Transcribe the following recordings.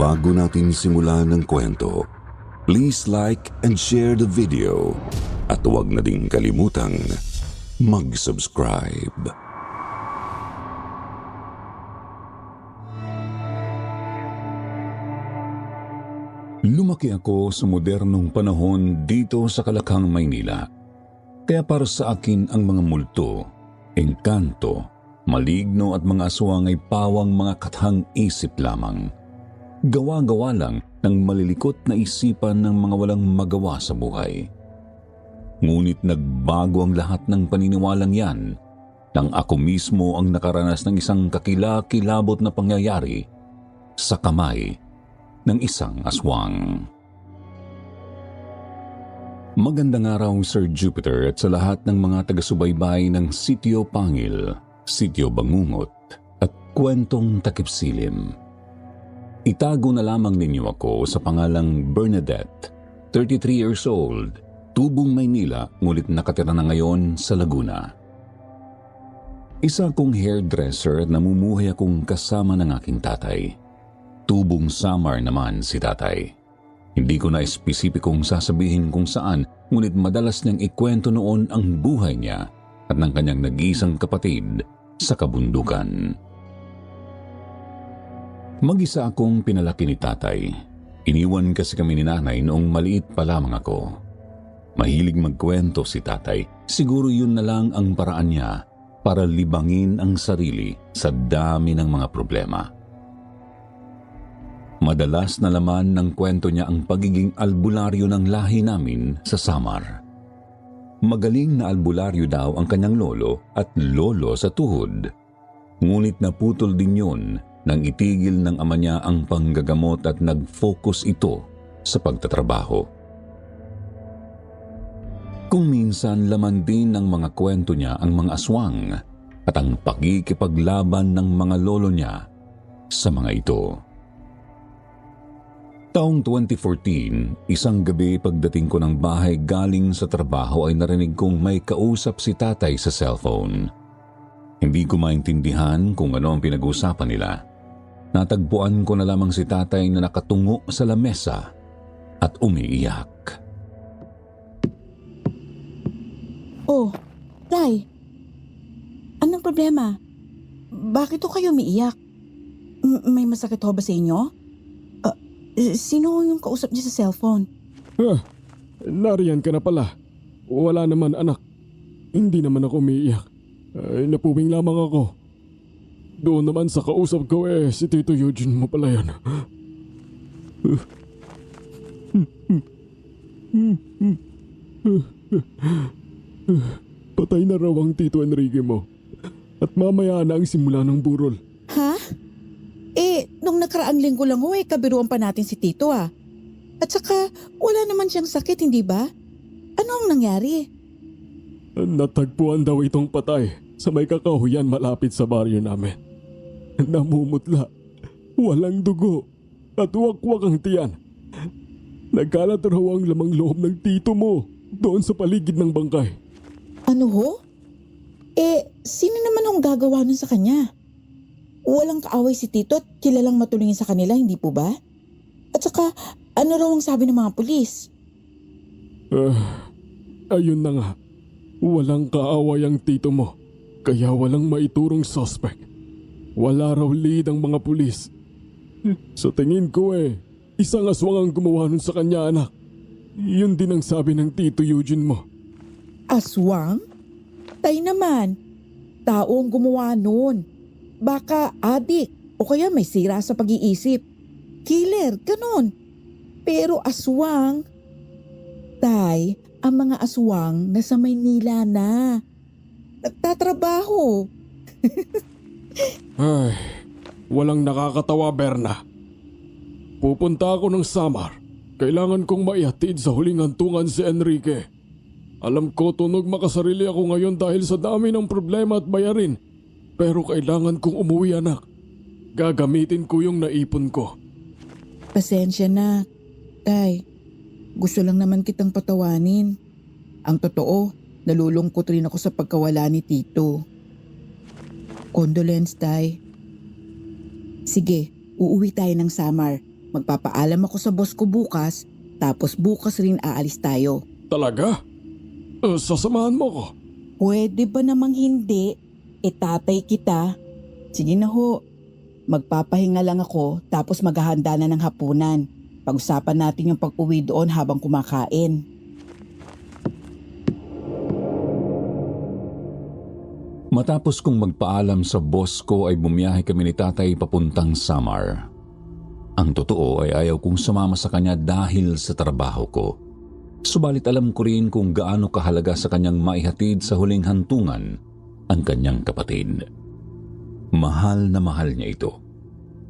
Bago natin simulan ng kwento, please like and share the video at huwag na ding kalimutang mag-subscribe. Lumaki ako sa modernong panahon dito sa Kalakhang, Maynila. Kaya para sa akin ang mga multo, engkanto, maligno at mga aswang ay pawang mga kathang isip lamang. Gawa-gawa lang ng malilikot na isipan ng mga walang magawa sa buhay. Ngunit nagbago ang lahat ng paniniwalang yan nang ako mismo ang nakaranas ng isang kakilakilabot na pangyayari sa kamay ng isang aswang. Magandang araw, Sir Jupiter, at sa lahat ng mga taga-subaybay ng Sitio Pangil, Sitio Bangungot at Kwentong Takipsilim. Itago na lamang ninyo ako sa pangalang Bernadette, 33 years old, Tubong, Maynila, ngunit nakatira na ngayon sa Laguna. Isa akong hairdresser at namumuhay akong kasama ng aking tatay. Tubong Samar naman si tatay. Hindi ko na espesipikong sasabihin kung saan, ngunit madalas niyang ikwento noon ang buhay niya at ng kanyang nag-iisang kapatid sa kabundukan. Mag-isa akong pinalaki ni tatay. Iniwan kasi kami ni nanay noong maliit pa lamang ako. Mahilig magkwento si tatay. Siguro yun na lang ang paraan niya para libangin ang sarili sa dami ng mga problema. Madalas na laman ng kwento niya ang pagiging albularyo ng lahi namin sa Samar. Magaling na albularyo daw ang kanyang lolo at lolo sa tuhod. Ngunit naputol din yun nang itigil ng ama niya ang panggagamot at nag-focus ito sa pagtatrabaho. Kung minsan laman din ng mga kwento niya ang mga aswang at ang pakikipaglaban ng mga lolo niya sa mga ito. Taong 2014, isang gabi pagdating ko ng bahay galing sa trabaho ay narinig kong may kausap si tatay sa cellphone. Hindi ko maintindihan kung ano ang pinag-uusapan nila. Natagpuan ko na lamang si tatay na nakatungo sa lamesa at umiiyak. Oh, Tay. Anong problema? Bakit ho kayo umiiyak? May masakit ho ba sa inyo? Sino yung kausap niya sa cellphone? Nariyan ka na pala. Wala naman anak. Hindi naman ako umiiyak. Napuwing lamang ako. Doon naman sa kausap ko si Tito Eugene mo pala yan. Patay na raw ang Tito Enrique mo. At mamaya na ang simula ng burol. Ha? Nung nakaraang linggo lang ho kabiruan pa natin si Tito At saka, wala naman siyang sakit, hindi ba? Ano ang nangyari? Natagpuan daw itong patay sa may kakahuyan malapit sa baryo namin. Namumutla, walang dugo, at wakwak ang tiyan. Nagkalat raw ang lamang loob ng tito mo doon sa paligid ng bangkay. Ano ho? Sino naman ang gagawa nun sa kanya? Walang kaaway si Tito at kilalang matulungin sa kanila, hindi po ba? At saka, ano raw ang sabi ng mga pulis? Ayun na nga, walang kaaway ang tito mo, kaya walang maiturong suspect. Wala raw lead ang mga pulis. Sa tingin ko isang aswang ang gumawa nun sa kanya, anak. Yun din ang sabi ng Tito Eugene mo. Aswang? Tay naman, tao ang gumawa nun. Baka adik o kaya may sira sa pag-iisip. Killer, ganun. Pero aswang? Tay, ang mga aswang nasa Maynila na. Nagtatrabaho. Ay, walang nakakatawa, Berna. Pupunta ako ng Samar. Kailangan kong maihatid sa huling hantungan si Enrique. Alam ko tunog makasarili ako ngayon dahil sa dami ng problema at bayarin. Pero kailangan kong umuwi, anak. Gagamitin ko yung naipon ko. Pasensya na, Tay. Gusto lang naman kitang patawanin. Ang totoo, nalulungkot rin ako sa pagkawala ni Tito. Condolence, Tay. Sige, uuwi tayo ng Samar. magpapaalam ako sa boss ko bukas, tapos bukas rin aalis tayo. Talaga? Sasamahan mo ko. Pwede ba namang hindi? Tatay kita. Sige na ho. Magpapahinga lang ako tapos maghahanda na ng hapunan. Pag-usapan natin yung pag-uwi doon habang kumakain. Matapos kong magpaalam sa boss ko ay bumiyahe kami ni tatay papuntang Samar. Ang totoo ay ayaw kong sumama sa kanya dahil sa trabaho ko. Subalit alam ko rin kung gaano kahalaga sa kanyang maihatid sa huling hantungan ang kanyang kapatid. Mahal na mahal niya ito.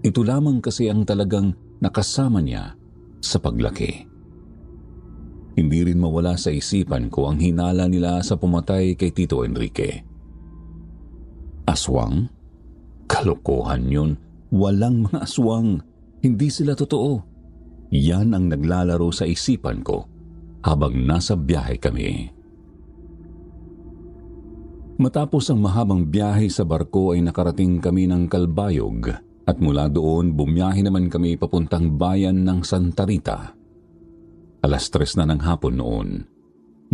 Ito lamang kasi ang talagang nakasama niya sa paglaki. Hindi rin mawala sa isipan ko ang hinala nila sa pumatay kay Tito Enrique. Aswang? Kalokohan yun. Walang mga aswang. Hindi sila totoo. Yan ang naglalaro sa isipan ko habang nasa biyahe kami. Matapos ang mahabang biyahe sa barko ay nakarating kami ng Kalbayog at mula doon bumiyahe naman kami papuntang bayan ng Santa Rita. 3:00 na ng hapon noon.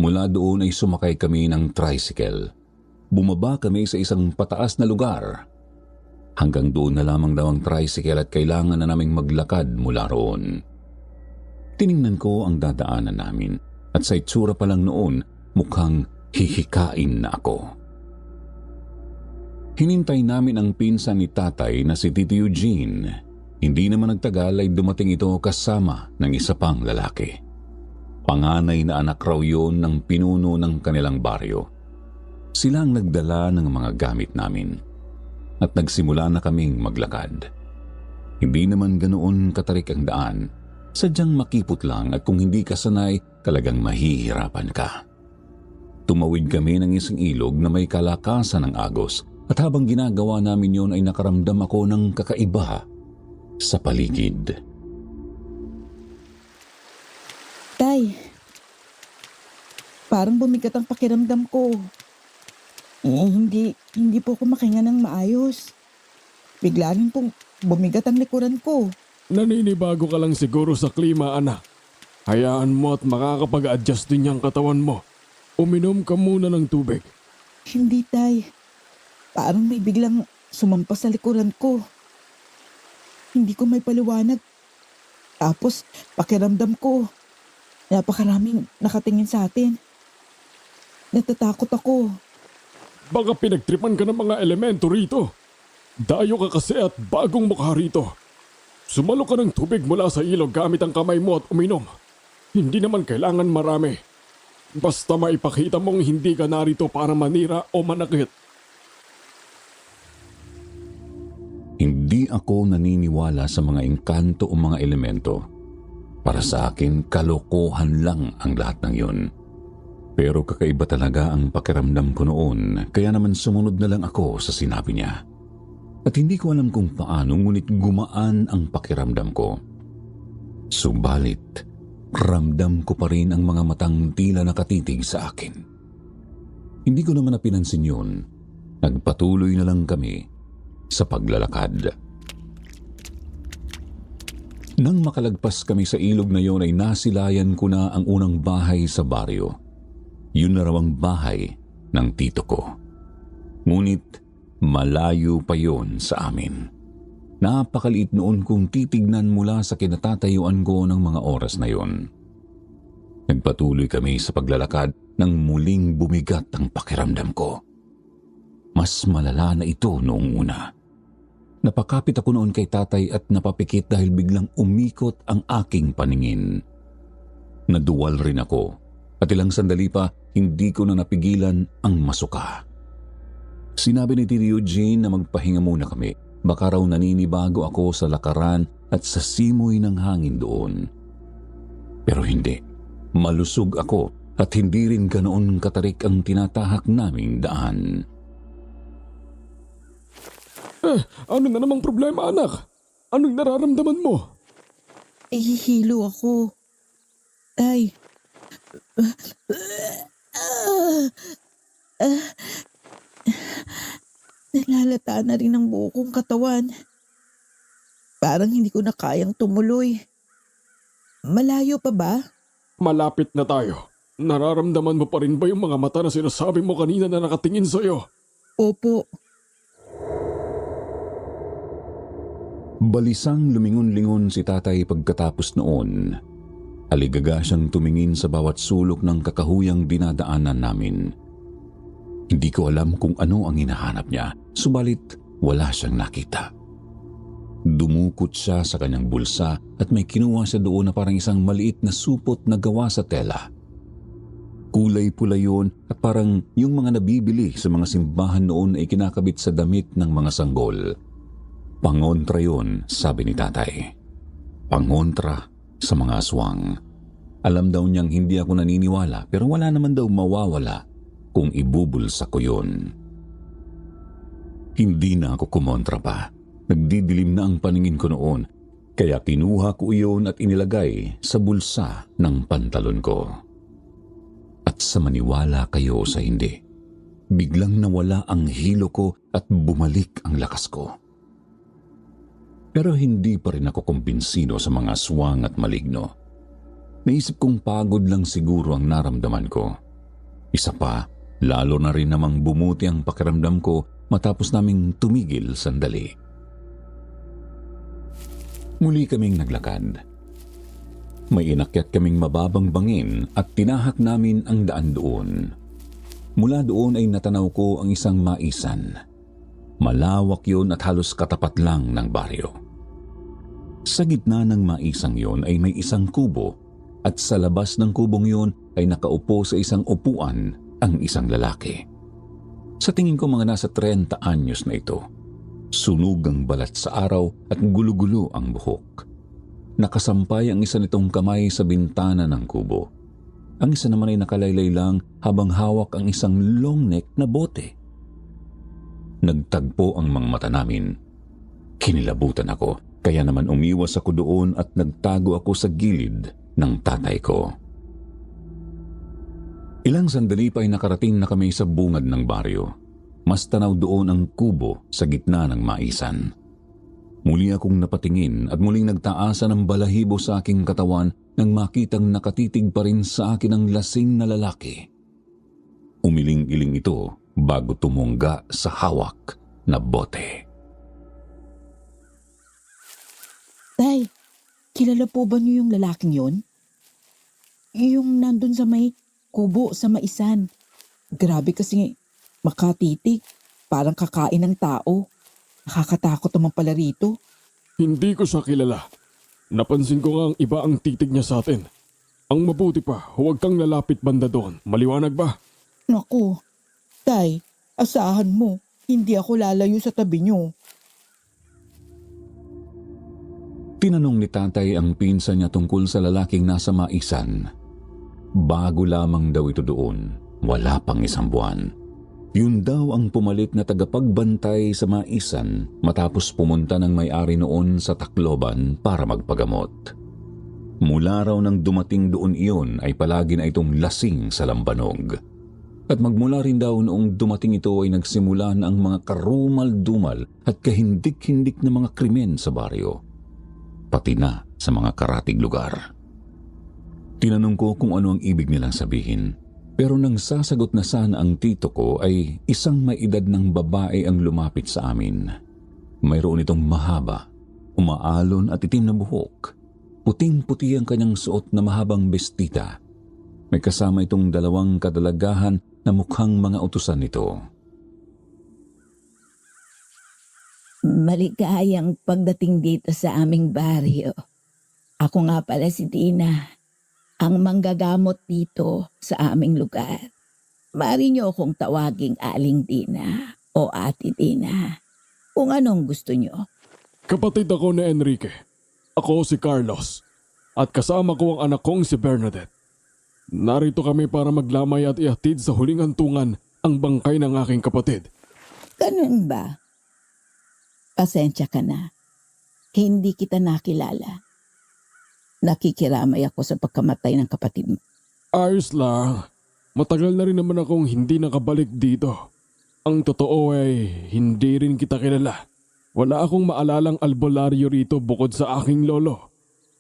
Mula doon ay sumakay kami ng tricycle. Bumaba kami sa isang pataas na lugar. Hanggang doon na lamang daw ang tricycle at kailangan na naming maglakad mula roon. Tiningnan ko ang dadaanan namin at sa itsura pa lang noon mukhang hihikain na ako. Hinintay namin ang pinsan ni tatay na si Tito Eugene. Hindi naman nagtagal ay dumating ito kasama ng isa pang lalaki. Panganay na anak raw yun ng pinuno ng kanilang baryo. Sila ang nagdala ng mga gamit namin at nagsimula na kaming maglakad. Hindi naman ganoon katarik ang daan, sadyang makipot lang at kung hindi ka sanay talagang mahihirapan ka. Tumawid kami ng isang ilog na may kalakasan ng agos at habang ginagawa namin yon ay nakaramdam ako ng kakaiba sa paligid. Tay, parang bumigat ang pakiramdam ko. Hindi po ako makahinga ng maayos. Bigla rin pong bumigat ang likuran ko. Naninibago ka lang siguro sa klima, anak. Hayaan mo at makakapag-adjust din yung katawan mo. Uminom ka muna ng tubig. Hindi, tay. Parang may biglang sumampas sa likuran ko. Hindi ko may paliwanag. Tapos pakiramdam ko, napakaraming nakatingin sa atin. Natatakot ako. Baka pinagtripan ka ng mga elemento rito. Dayo ka kasi at bagong mukha rito. Sumalo ka ng tubig mula sa ilog gamit ang kamay mo at uminom. Hindi naman kailangan marami. Basta maipakita mong hindi ka narito para manira o manakit. Hindi ako naniniwala sa mga engkanto o mga elemento. Para sa akin, kalokohan lang ang lahat ng yun. Pero kakaiba talaga ang pakiramdam ko noon, kaya naman sumunod na lang ako sa sinabi niya. At hindi ko alam kung paano, ngunit gumaan ang pakiramdam ko. Subalit, ramdam ko pa rin ang mga matang tila nakatitig sa akin. Hindi ko naman napinansin yun. Nagpatuloy na lang kami sa paglalakad. Nang makalagpas kami sa ilog na yon ay nasilayan ko na ang unang bahay sa baryo. Yun na raw ang bahay ng tito ko. Ngunit malayo pa yon sa amin. Napakaliit noon kung titignan mula sa kinatatayuan ko ng mga oras na yon. Nagpatuloy kami sa paglalakad nang muling bumigat ang pakiramdam ko. Mas malala na ito noong una. Napakapit ako noon kay tatay at napapikit dahil biglang umikot ang aking paningin. Naduwal rin ako at ilang sandali pa hindi ko na napigilan ang masuka. Sinabi ni Tito Eugene na magpahinga muna kami. Baka raw naninibago ako sa lakaran at sa simoy ng hangin doon. Pero hindi. Malusog ako at hindi rin ganoon katarik ang tinatahak naming daan. Ano na namang problema, anak? Anong nararamdaman mo? Hihilo ako. Tay. Nalalata na rin ang buo kong katawan. Parang hindi ko na kayang tumuloy. Malayo pa ba? Malapit na tayo. Nararamdaman mo pa rin ba yung mga mata na sinasabi mo kanina na nakatingin sa'yo? Opo. Balisang lumingon-lingon si tatay pagkatapos noon. Aligaga siyang tumingin sa bawat sulok ng kakahuyang dinadaanan namin. Hindi ko alam kung ano ang hinahanap niya, subalit wala siyang nakita. Dumukot siya sa kanyang bulsa at may kinuha siya doon na parang isang maliit na supot na gawa sa tela. Kulay pula yun at parang yung mga nabibili sa mga simbahan noon ay kinakabit sa damit ng mga sanggol. Pangontra yun, sabi ni tatay. Pangontra sa mga aswang. Alam daw niyang hindi ako naniniwala pero wala naman daw mawawala kung ibubulsa ko yun. Hindi na ako kumontra pa. Nagdidilim na ang paningin ko noon, kaya kinuha ko iyon at inilagay sa bulsa ng pantalon ko. At sa maniwala kayo sa hindi, biglang nawala ang hilo ko at bumalik ang lakas ko. Pero hindi pa rin ako kumbinsido sa mga aswang at maligno. Naisip kong pagod lang siguro ang naramdaman ko. Isa pa, lalo na rin namang bumuti ang pakiramdam ko matapos naming tumigil sandali. Muli kaming naglakad. May inakyat kaming mababang bangin at tinahak namin ang daan doon. Mula doon ay natanaw ko ang isang maisan. Malawak yun at halos katapat lang ng baryo. Sa gitna ng maisang yon ay may isang kubo at sa labas ng kubong yon ay nakaupo sa isang upuan ang isang lalaki. Sa tingin ko mga nasa 30 anyos na ito. Sunog ang balat sa araw at gulo-gulo ang buhok. Nakasampay ang isa nitong kamay sa bintana ng kubo. Ang isa naman ay nakalaylay lang habang hawak ang isang long neck na bote. Nagtagpo ang mga mata namin. Kinilabutan ako, kaya naman umiwas ako doon at nagtago ako sa gilid ng tatay ko. Ilang sandali pa ay nakarating na kami sa bungad ng baryo. Mas tanaw doon ang kubo sa gitna ng maisan. Muli akong napatingin at muling nagtaasan ng balahibo sa aking katawan nang makitang nakatitig pa rin sa akin ang lasing na lalaki. Umiling-iling ito bago tumungga sa hawak na bote. Tay, kilala po ba niyo yung lalaking yon? Yung nandun sa may kubo sa maisan. Grabe kasi makatitig. Parang kakain ng tao. Nakakatakot naman pala rito. Hindi ko siya kilala. Napansin ko nga ang iba ang titig niya sa atin. Ang mabuti pa, huwag kang lalapit banda doon. Maliwanag ba? Naku, Tay, asahan mo. Hindi ako lalayo sa tabi niyo. Tinanong ni tatay ang pinsan niya tungkol sa lalaking nasa maisan. Bago lamang daw ito doon, wala pang 1 buwan. Yun daw ang pumalit na tagapagbantay sa maisan matapos pumunta ng may-ari noon sa Tacloban para magpagamot. Mula raw nang dumating doon iyon ay palagi na itong lasing sa lambanog. At magmula rin daw noong dumating ito ay nagsimula na ang mga karumal-dumal at kahindik-hindik na mga krimen sa baryo. Pati na sa mga karatig lugar. Tinanong ko kung ano ang ibig nilang sabihin. Pero nang sasagot na sana ang tito ko ay isang may edad ng babae ang lumapit sa amin. Mayroon itong mahaba, umaalon at itim na buhok. Puting-puti ang kanyang suot na mahabang bestita. May kasama itong 2 kadalagahan na mukhang mga utusan nito. Maligayang pagdating dito sa aming baryo. Ako nga pala si Dina, ang manggagamot dito sa aming lugar. Maaari niyo akong tawaging Aling Dina o Ate Dina, kung anong gusto niyo. Kapatid ako ni Enrique. Ako si Carlos. At kasama ko ang anak kong si Bernadette. Narito kami para maglamay at ihatid sa huling hantungan ang bangkay ng aking kapatid. Ganun ba? Pasensya ka na. Hindi kita nakilala. Nakikiramay ako sa pagkamatay ng kapatid mo. Ayos lang. Matagal na rin naman akong hindi nakabalik dito. Ang totoo ay hindi rin kita kilala. Wala akong maalalang albularyo rito bukod sa aking lolo.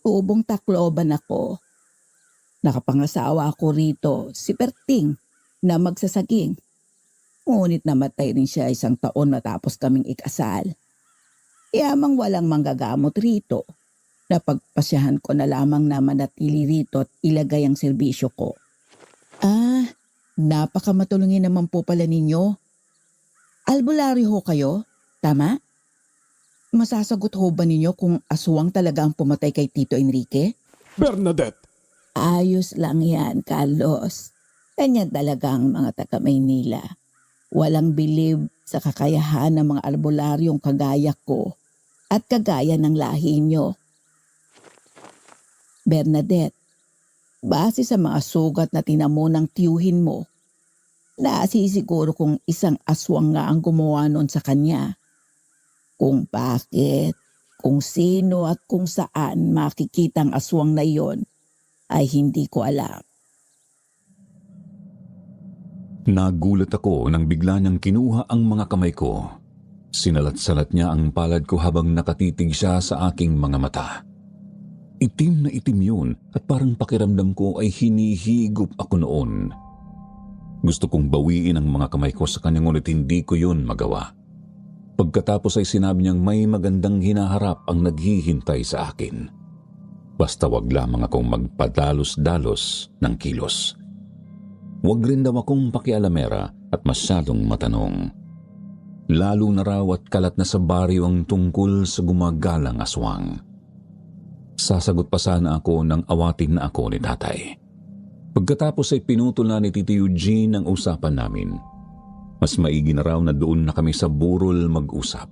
Tubong Tacloban ako. Nakapangasawa ako rito, si Perting, na magsasaging. Ngunit namatay rin siya 1 taon matapos kaming ikasal. Yamang walang manggagamot rito. Napagpasyahan ko na lamang na manatili rito at ilagay ang serbisyo ko. Napakamatulungin naman po pala ninyo. Albularyo ho kayo, tama? Masasagot ho ba ninyo kung aswang talaga ang pumatay kay Tito Enrique? Bernadette! Ayos lang yan, Carlos. Ganyan talaga ang mga taga-Maynila. Walang bilib sa kakayahan ng mga albularyong kagaya ko at kagaya ng lahi nyo. Bernadette, base sa mga sugat na tinamo ng tiyuhin mo, nasisiguro kung isang aswang nga ang gumawa nun sa kanya. Kung bakit, kung sino at kung saan makikita ang aswang na iyon, ay hindi ko alam. Nagulat ako nang bigla niyang kinuha ang mga kamay ko. Sinalat-salat niya ang palad ko habang nakatitig siya sa aking mga mata. Itim na itim yun at parang pakiramdam ko ay hinihigop ako noon. Gusto kong bawiin ang mga kamay ko sa kanya ngunit hindi ko yun magawa. Pagkatapos ay sinabi niyang may magandang hinaharap ang naghihintay sa akin. Basta wag lamang akong magpadalos-dalos ng kilos. Wag rin daw akong pakialamera at masyadong matanong. Lalo na raw at kalat na sa baryo ang tungkol sa gumagalang aswang. Sasagot pa sana ako nang awatin na ako ni tatay. Pagkatapos ay pinutol na ni Tito Eugene ang usapan namin. Mas maigi na raw na doon na kami sa burol mag-usap.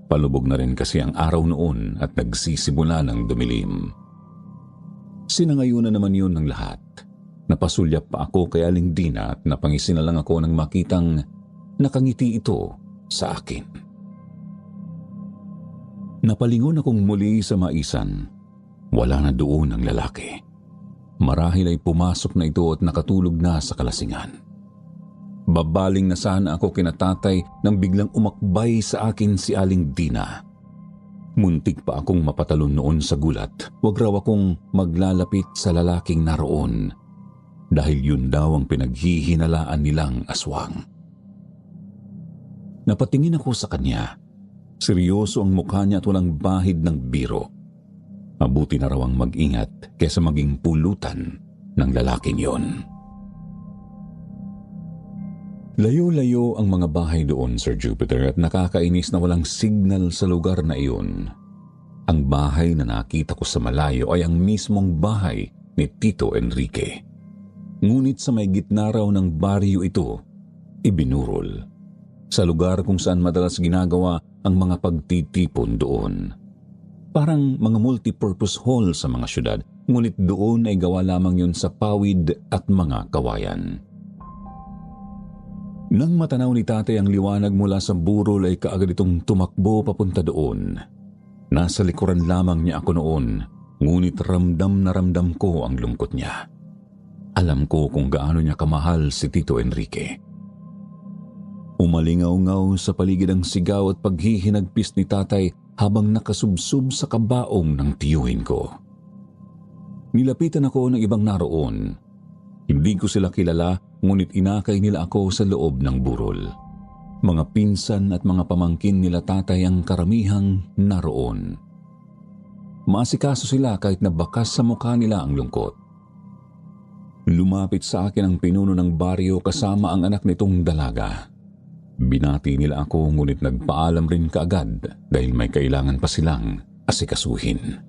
Palubog na rin kasi ang araw noon at nagsisimula ng dumilim. Sinangayunan naman yun ng lahat. Napasulyap pa ako kay Aling Dina at napangisi na lang ako nang makitang nakangiti ito sa akin. Napalingon akong muli sa maisan. Wala na doon ang lalaki. Marahil ay pumasok na ito at nakatulog na sa kalasingan. Babaling na sana ako kina tatay nang biglang umakbay sa akin si Aling Dina. Muntik pa akong mapatalon noon sa gulat. Wag raw akong maglalapit sa lalaking naroon dahil yun daw ang pinaghihinalaan nilang aswang. Napatingin ako sa kanya. Seryoso ang mukha niya at walang bahid ng biro. Mabuti na raw ang mag-ingat kaysa maging pulutan ng lalaking yon. Layo-layo ang mga bahay doon, Sir Jupiter, at nakakainis na walang signal sa lugar na iyon. Ang bahay na nakita ko sa malayo ay ang mismong bahay ni Tito Enrique. Ngunit sa may gitna raw ng baryo ito, ibinurol. Sa lugar kung saan madalas ginagawa ang mga pagtitipon doon. Parang mga multipurpose hall sa mga syudad, ngunit doon ay gawa lamang yun sa pawid at mga kawayan. Nang matanaw ni tatay ang liwanag mula sa burol ay kaagad itong tumakbo papunta doon. Nasa likuran lamang niya ako noon, ngunit ramdam na ramdam ko ang lungkot niya. Alam ko kung gaano niya kamahal si Tito Enrique. Umalingaw-ngaw sa paligid ang sigaw at paghihinagpis ni tatay habang nakasubsob sa kabaong ng tiyuhin ko. Nilapitan ako ng ibang naroon. Hindi ko sila kilala, ngunit inakay nila ako sa loob ng burol. Mga pinsan at mga pamangkin nila tatay ang karamihang naroon. Maasikaso sila kahit na bakas sa mukha nila ang lungkot. Lumapit sa akin ang pinuno ng baryo kasama ang anak nitong dalaga. Binati nila ako ngunit nagpaalam rin kaagad dahil may kailangan pa silang asikasuhin.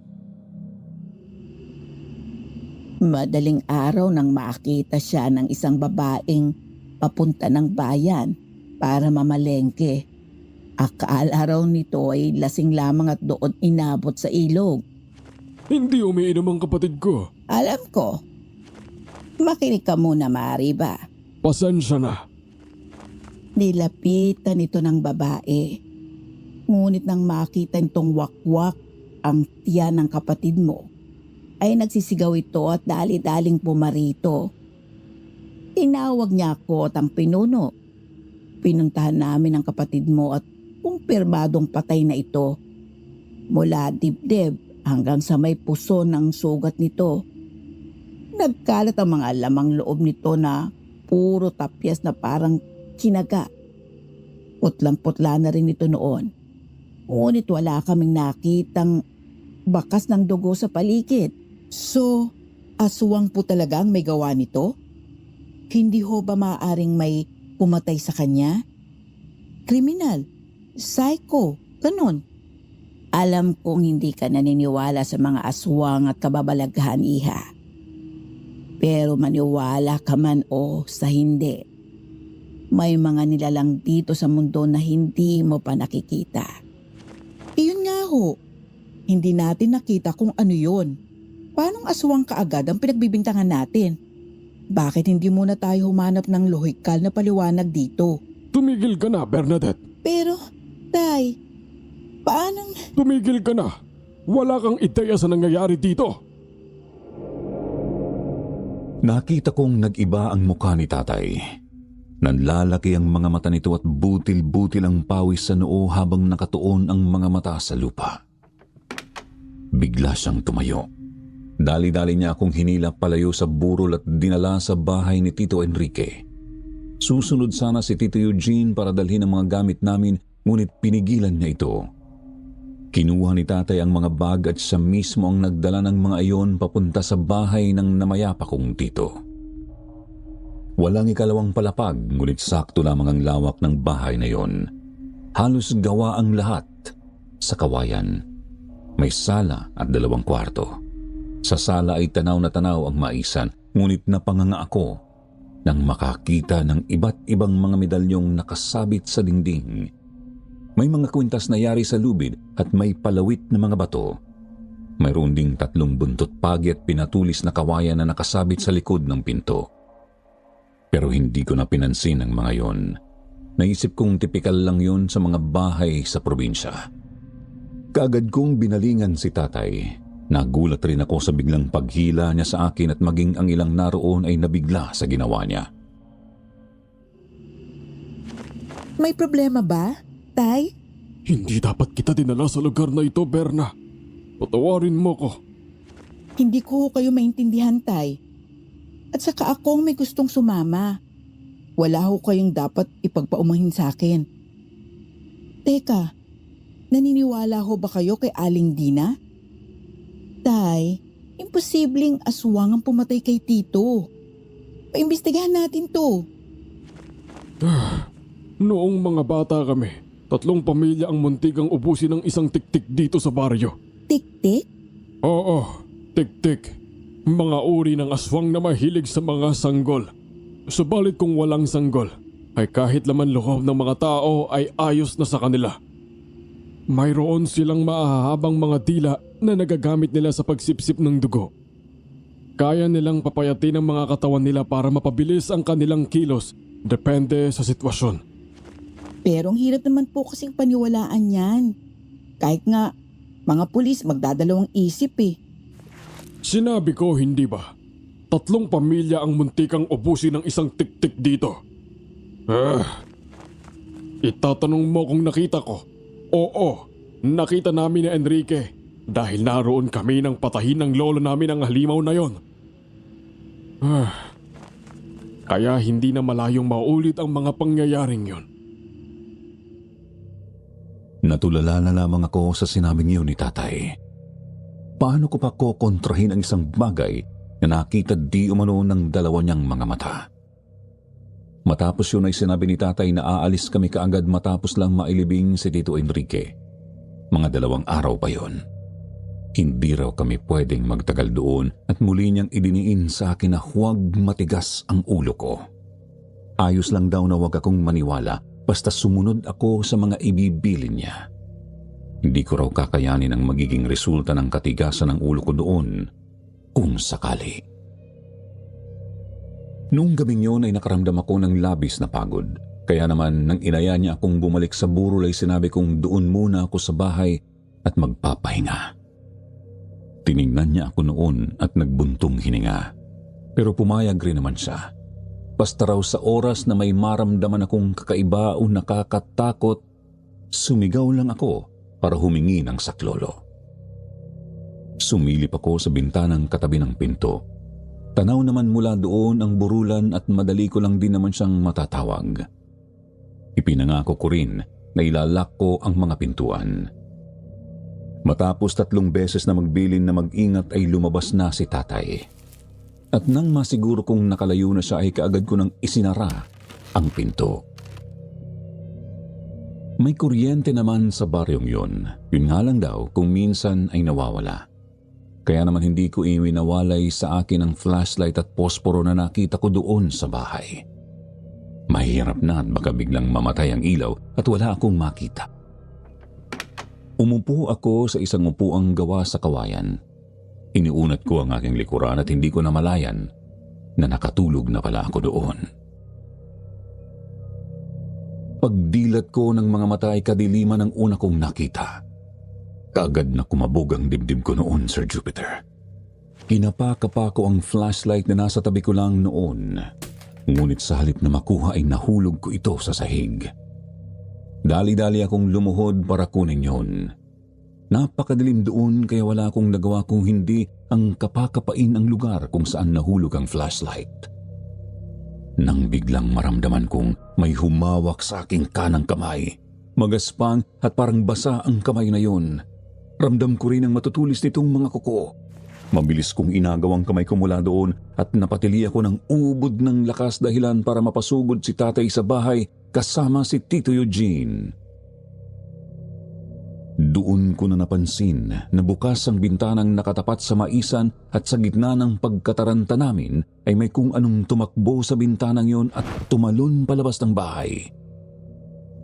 Madaling araw nang makita siya ng isang babaeng papunta ng bayan para mamalengke. Akala raw nito ay lasing lamang at doon inabot sa ilog. Hindi umiinom ang kapatid ko. Alam ko. Makinig ka muna, maaari ba? Pasensya na. Nilapitan ito ng babae. Ngunit nang makita itong wakwak ang tiyan ng kapatid mo, ay nagsisigaw ito at dali-daling pumarito. Tinawag niya ako at ang pinuno. Pinuntahan namin ang kapatid mo at kung kumpirmadong patay na ito. Mula dibdib hanggang sa may puso ng sugat nito. Nagkalat ang mga lamang loob nito na puro tapyas na parang kinaga. Putlang-putla na rin ito noon. Ngunit wala kaming nakitang bakas ng dugo sa paligid. So, aswang po talaga ang may gawa nito? Hindi ho ba maaaring may pumatay sa kanya? Kriminal, psycho, ganun. Alam kong hindi ka naniniwala sa mga aswang at kababalaghan, iha. Pero maniwala ka man o sa hindi, may mga nilalang dito sa mundo na hindi mo pa nakikita. Iyon nga ho, hindi natin nakita kung ano yon. Paanong aswang kaagad ang pinagbibintangan natin? Bakit hindi muna tayo humanap ng lohikal na paliwanag dito? Tumigil ka na, Bernadette. Pero, Tay, paanong... Tumigil ka na. Wala kang ideya sa nangyayari dito. Nakita kong nag-iba ang mukha ni tatay. Nanlalaki ang mga mata nito at butil-butil ang pawis sa noo habang nakatuon ang mga mata sa lupa. Bigla siyang tumayo. Dali-dali niya akong hinila palayo sa burol at dinala sa bahay ni Tito Enrique. Susunod sana si Tito Eugene para dalhin ang mga gamit namin, ngunit pinigilan niya ito. Kinuha ni tatay ang mga bag at siya mismo ang nagdala ng mga iyon papunta sa bahay ng namayapa kong tito. Walang ikalawang palapag, ngunit sakto lamang ang lawak ng bahay na iyon. Halos gawa ang lahat sa kawayan. May sala at 2 kwarto. Sa sala ay tanaw na tanaw ang maisan, ngunit napanganga ako nang makakita ng iba't ibang mga medalyong nakasabit sa dingding. May mga kwintas na yari sa lubid at may palawit na mga bato. Mayroon ding 3 buntot pagi at pinatulis na kawayan na nakasabit sa likod ng pinto. Pero hindi ko na pinansin ang mga yon. Naisip kong tipikal lang yon sa mga bahay sa probinsya. Kaagad kong binalingan si tatay. Nagulat rin ako sa biglang paghila niya sa akin at maging ang ilang naroon ay nabigla sa ginawa niya. May problema ba, Tay? Hindi dapat kita dinala sa lugar na ito, Berna. Patawarin mo ko. Hindi ko kayo maintindihan, Tay. At saka akong may gustong sumama. Wala ho kayong dapat ipagpaumahin sa akin. Teka, naniniwala ho ba kayo kay Aling Dina? Tay, imposibleng aswang ang pumatay kay Tito. Paimbestigahan natin to. Noong mga bata kami, 3 pamilya ang muntikang ubusin ng isang tiktik dito sa baryo. Tik-tik? Oo, tik-tik. Mga uri ng aswang na mahilig sa mga sanggol. Subalit kung walang sanggol, ay kahit laman loob ng mga tao ay ayos na sa kanila. Mayroon silang maahabang mga dila na nagagamit nila sa pagsipsip ng dugo. Kaya nilang papayatin ang mga katawan nila para mapabilis ang kanilang kilos, depende sa sitwasyon. Pero ang hirap naman po kasing paniwalaan yan. Kahit nga, mga pulis magdadalawang isip eh. Sinabi ko, hindi ba? 3 pamilya ang muntikang ubusin ng isang tik-tik dito. Itatanong mo kung nakita ko. Oo, nakita namin ni Enrique dahil naroon kami nang patahin ng lolo namin ang halimaw na yon. Kaya hindi na malayong maulit ang mga pangyayaring yon. Natulala na lamang ako sa sinabing yun ni tatay. Paano ko pa kokontrahin ang isang bagay na nakita di umano ng 2 niyang mga mata? Matapos yun ay sinabi ni tatay na aalis kami kaagad matapos lang mailibing si Tito Enrique. Mga 2 araw pa yon. Hindi raw kami pwedeng magtagal doon at muli niyang idiniin sa akin na huwag matigas ang ulo ko. Ayos lang daw na huwag akong maniwala basta sumunod ako sa mga ibibilin niya. Hindi ko raw kakayanin ang magiging resulta ng katigasan ng ulo ko doon kung sakali. Noong gabing yun ay nakaramdam ako ng labis na pagod. Kaya naman nang inaya niya akong bumalik sa burol ay sinabi kong doon muna ako sa bahay at magpapahinga. Tiningnan niya ako noon at nagbuntong hininga. Pero pumayag rin naman siya. Basta raw sa oras na may maramdaman akong kakaiba o nakakatakot, Sumigaw lang ako para humingi ng saklolo. Sumilip ako sa bintanang katabi ng pinto. Tanaw naman mula doon ang burulan at madali ko lang din naman siyang matatawag. Ipinangako ko rin na ilalak ko ang mga pintuan. Matapos 3 beses na magbilin na mag-ingat ay lumabas na si tatay. At nang masiguro kong nakalayo na siya ay kaagad ko nang isinara ang pinto. May kuryente naman sa baryong yun. Yun nga lang daw kung minsan ay nawawala. Kaya naman hindi ko iwinawalay sa akin ang flashlight at posporo na nakita ko doon sa bahay. Mahirap na at baka biglang mamatay ang ilaw at wala akong makita. Umupo ako sa isang upuang gawa sa kawayan. Iniunat ko ang aking likuran at hindi ko namalayan na nakatulog na pala ako doon. Pagdilat ko ng mga mata ay kadiliman ang una kong nakita. Kaagad na kumabog ang dibdib ko noon, Sir Jupiter. Kinapakapa ko ang flashlight na nasa tabi ko lang noon. Ngunit sa halip na makuha ay nahulog ko ito sa sahig. Dali-dali akong lumuhod para kunin yun. Napakadilim doon kaya wala akong nagawa kung hindi ang kapakapain ang lugar kung saan nahulog ang flashlight. Nang biglang maramdaman kong may humawak sa aking kanang kamay. Magaspang at parang basa ang kamay na yun. Ramdam ko rin ang matutulis nitong mga kuko. Mabilis kong inagaw ang kamay ko mula doon at napatili ako ng ubod ng lakas dahilan para mapasugod si tatay sa bahay kasama si Tito Eugene. Doon ko na napansin na bukas ang bintanang nakatapat sa maisan at sa gitna ng pagkataranta namin ay may kung anong tumakbo sa bintanang yon at tumalon palabas ng bahay.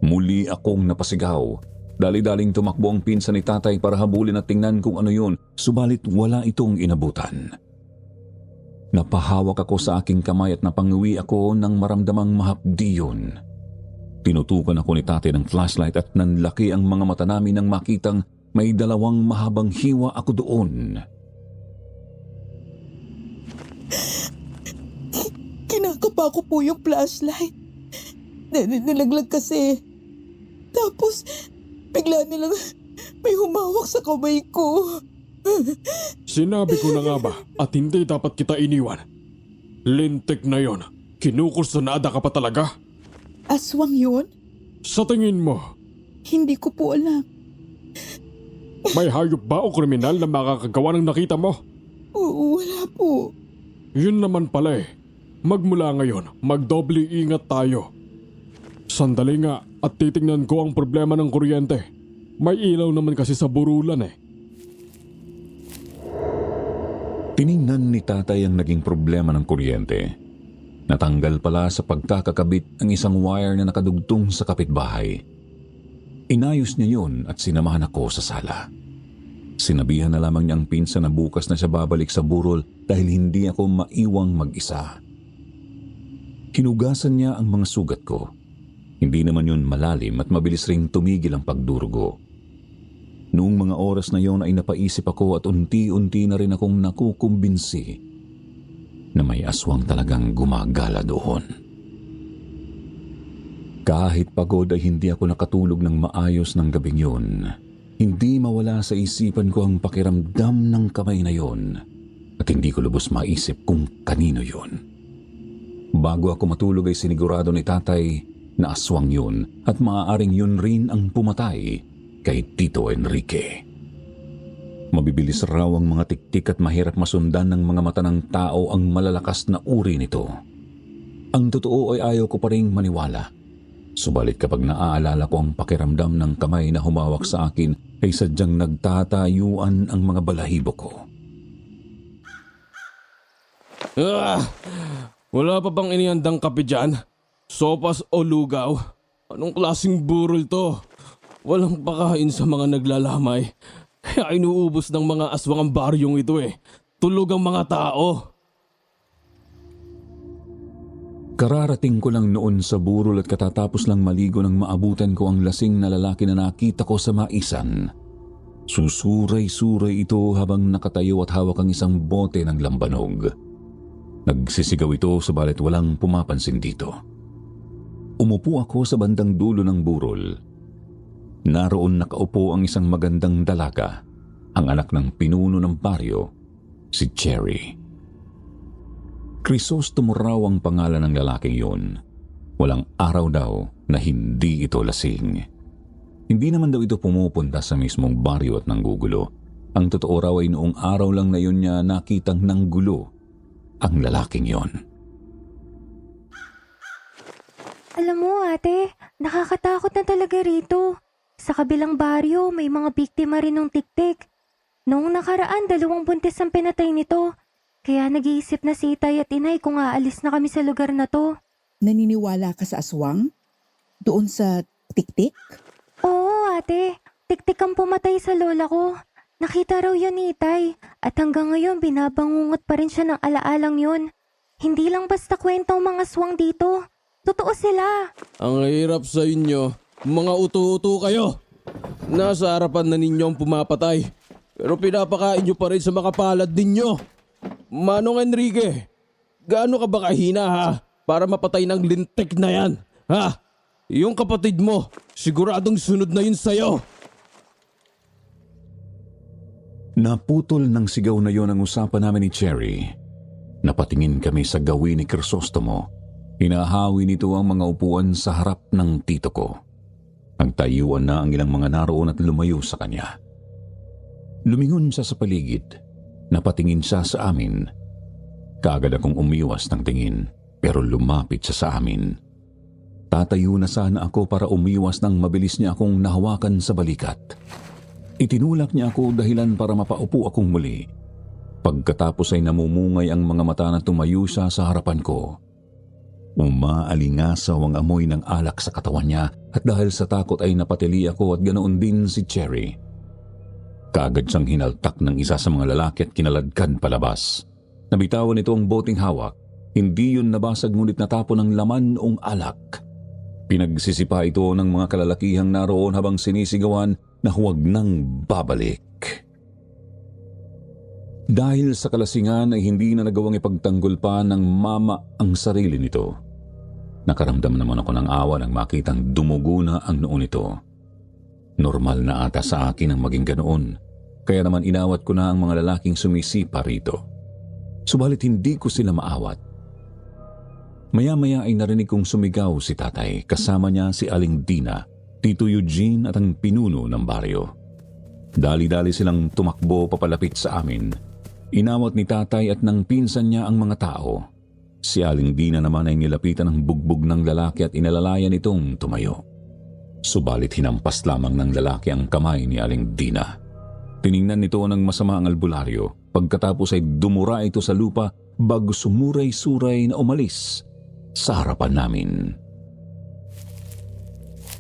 Muli akong napasigaw. Dali-daling tumakbo ang pinsan ni tatay para habulin at tingnan kung ano yun, subalit wala itong inabutan. Napahawak ako sa aking kamay at napanguwi ako nang maramdamang mahapdi yun. Tinutukan ako ni tatay ng flashlight at nanlaki ang mga mata namin nang makitang may 2 mahabang hiwa ako doon. Kinakapa ko po yung flashlight. Nilaglag kasi. Tapos, bigla nilang may humawak sa kamay ko. Sinabi ko na nga ba at hindi dapat kita iniwan? Lintik na yon. Kinukursunada ka pa talaga? Aswang yun? Sa tingin mo, Hindi ko po alam. may hayop ba o kriminal na makakagawa ng nakita mo? Wala po. Yun naman pala eh. Magmula ngayon, magdoble ingat tayo. Sandali nga at titingnan ko ang problema ng kuryente. May ilaw naman kasi sa burulan eh. Tiningnan ni tatay ang naging problema ng kuryente. Natanggal pala sa pagkakakabit ang isang wire na nakadugtong sa kapitbahay. Inayos niya yun at sinamahan ako sa sala. Sinabihan na lamang niya ang pinsan na bukas na siya babalik sa burol dahil hindi ako maiwang mag-isa. Hinugasan niya ang mga sugat ko. Hindi naman yun malalim at mabilis ring tumigil ang pagdurugo. Noong mga oras na yon ay napaisip ako at unti-unti na rin akong nakukumbinsi na may aswang talagang gumagala doon. Kahit pagod ay hindi ako nakatulog ng maayos ng gabing yun. Hindi mawala sa isipan ko ang pakiramdam ng kamay na yon at hindi ko lubos maisip kung kanino yon. Bago ako matulog ay sinigurado ni tatay na aswang yun at maaaring yun rin ang pumatay kay Tito Enrique. Mabibilis raw ang mga tiktik at mahirap masundan ng mga mata ng tao ang malalakas na uri nito. Ang totoo ay ayaw ko pa ring maniwala. Subalit kapag naaalala ko ang pakiramdam ng kamay na humawak sa akin ay sadyang nagtatayuan ang mga balahibo ko. Wala pa bang inihandang kape dyan? Sopas o lugaw? Anong klaseng burol to? Walang pakain sa mga naglalamay. Kaya inuubos ng mga aswang ang baryong ito eh. Tulog ang mga tao. Kararating ko lang noon sa burol at katatapos lang maligo nang maabutan ko ang lasing na lalaki na nakita ko sa maisan. Susuray-suray ito habang nakatayo at hawak ang isang bote ng lambanog. Nagsisigaw ito subalit walang pumapansin dito. Umupo ako sa bandang dulo ng burol. Naroon nakaupo ang isang magandang dalaga, ang anak ng pinuno ng baryo, si Cherry. Crisostomo raw ang pangalan ng lalaking yun. Walang araw daw na hindi ito lasing. Hindi naman daw ito pumupunta sa mismong baryo at nanggugulo. Ang totoo raw ay noong araw lang na yun niya nakitang nanggulo ang lalaking yon. Alam mo ate, nakakatakot na talaga rito. Sa kabilang baryo, may mga biktima rin ng tiktik. Noong nakaraan, 2 buntis ang pinatay nito. Kaya nag-iisip na si itay at inay kung aalis na kami sa lugar na to. Naniniwala ka sa aswang? Doon sa tiktik? Oo ate, tiktik ang pumatay sa lola ko. Nakita raw yun ni itay at hanggang ngayon binabangungot pa rin siya ng alaalang yun. Hindi lang basta kwento ang mga aswang dito. Totoo sila. Ang hirap sa inyo, mga utu-utu kayo. Nasa harapan na ninyo ang pumapatay, pero pinapakain nyo pa rin sa makapalad ninyo. Manong Enrique, gaano ka ba kahina ha, para mapatay ng lintik na yan? Ha? Yung kapatid mo, siguradong sunod na yun sa'yo. Naputol ng sigaw na yon ang usapan namin ni Cherry. Napatingin kami sa gawin ni Crisostomo. Hinahawi nito ang mga upuan sa harap ng tito ko. Nagtayuan na ang ilang mga naroon at lumayo sa kanya. Lumingon siya sa paligid. Napatingin siya sa amin. Kaagad akong umiwas ng tingin, pero lumapit siya sa amin. Tatayo na sana ako para umiwas nang mabilis niya akong nahawakan sa balikat. Itinulak niya ako dahilan para mapaupo akong muli. Pagkatapos ay namumungay ang mga mata na tumayo siya sa harapan ko. Umaalingasaw ang amoy ng alak sa katawan niya at dahil sa takot ay napatili ako at ganoon din si Cherry. Kaagad siyang hinaltak ng isa sa mga lalaki at kinaladkad palabas. Nabitawan ito ang boteng hawak. Hindi yun nabasag ngunit natapon ng laman noong alak. Pinagsisipa ito ng mga kalalakihang naroon habang sinisigawan na huwag nang babalik. Dahil sa kalasingan ay hindi na nagawang ipagtanggol pa ng mama ang sarili nito. Nakaramdam naman ako ng awa nang makitang dumugo na ang noo nito. Normal na ata sa akin ang maging ganoon, kaya naman inawat ko na ang mga lalaking sumisipa rito. Subalit hindi ko sila maawat. Maya-maya ay narinig kong sumigaw si tatay, kasama niya si Aling Dina, Tito Eugene at ang pinuno ng baryo. Dali-dali silang tumakbo papalapit sa amin. Inawat ni tatay at ng pinsan niya ang mga tao. Si Aling Dina naman ay nilapitan ng bugbog ng lalaki at inalalayan itong tumayo. Subalit hinampas lamang ng lalaki ang kamay ni Aling Dina. Tiningnan nito ng masama ang albularyo. Pagkatapos ay dumura ito sa lupa bago sumuray-suray na umalis sa harapan namin.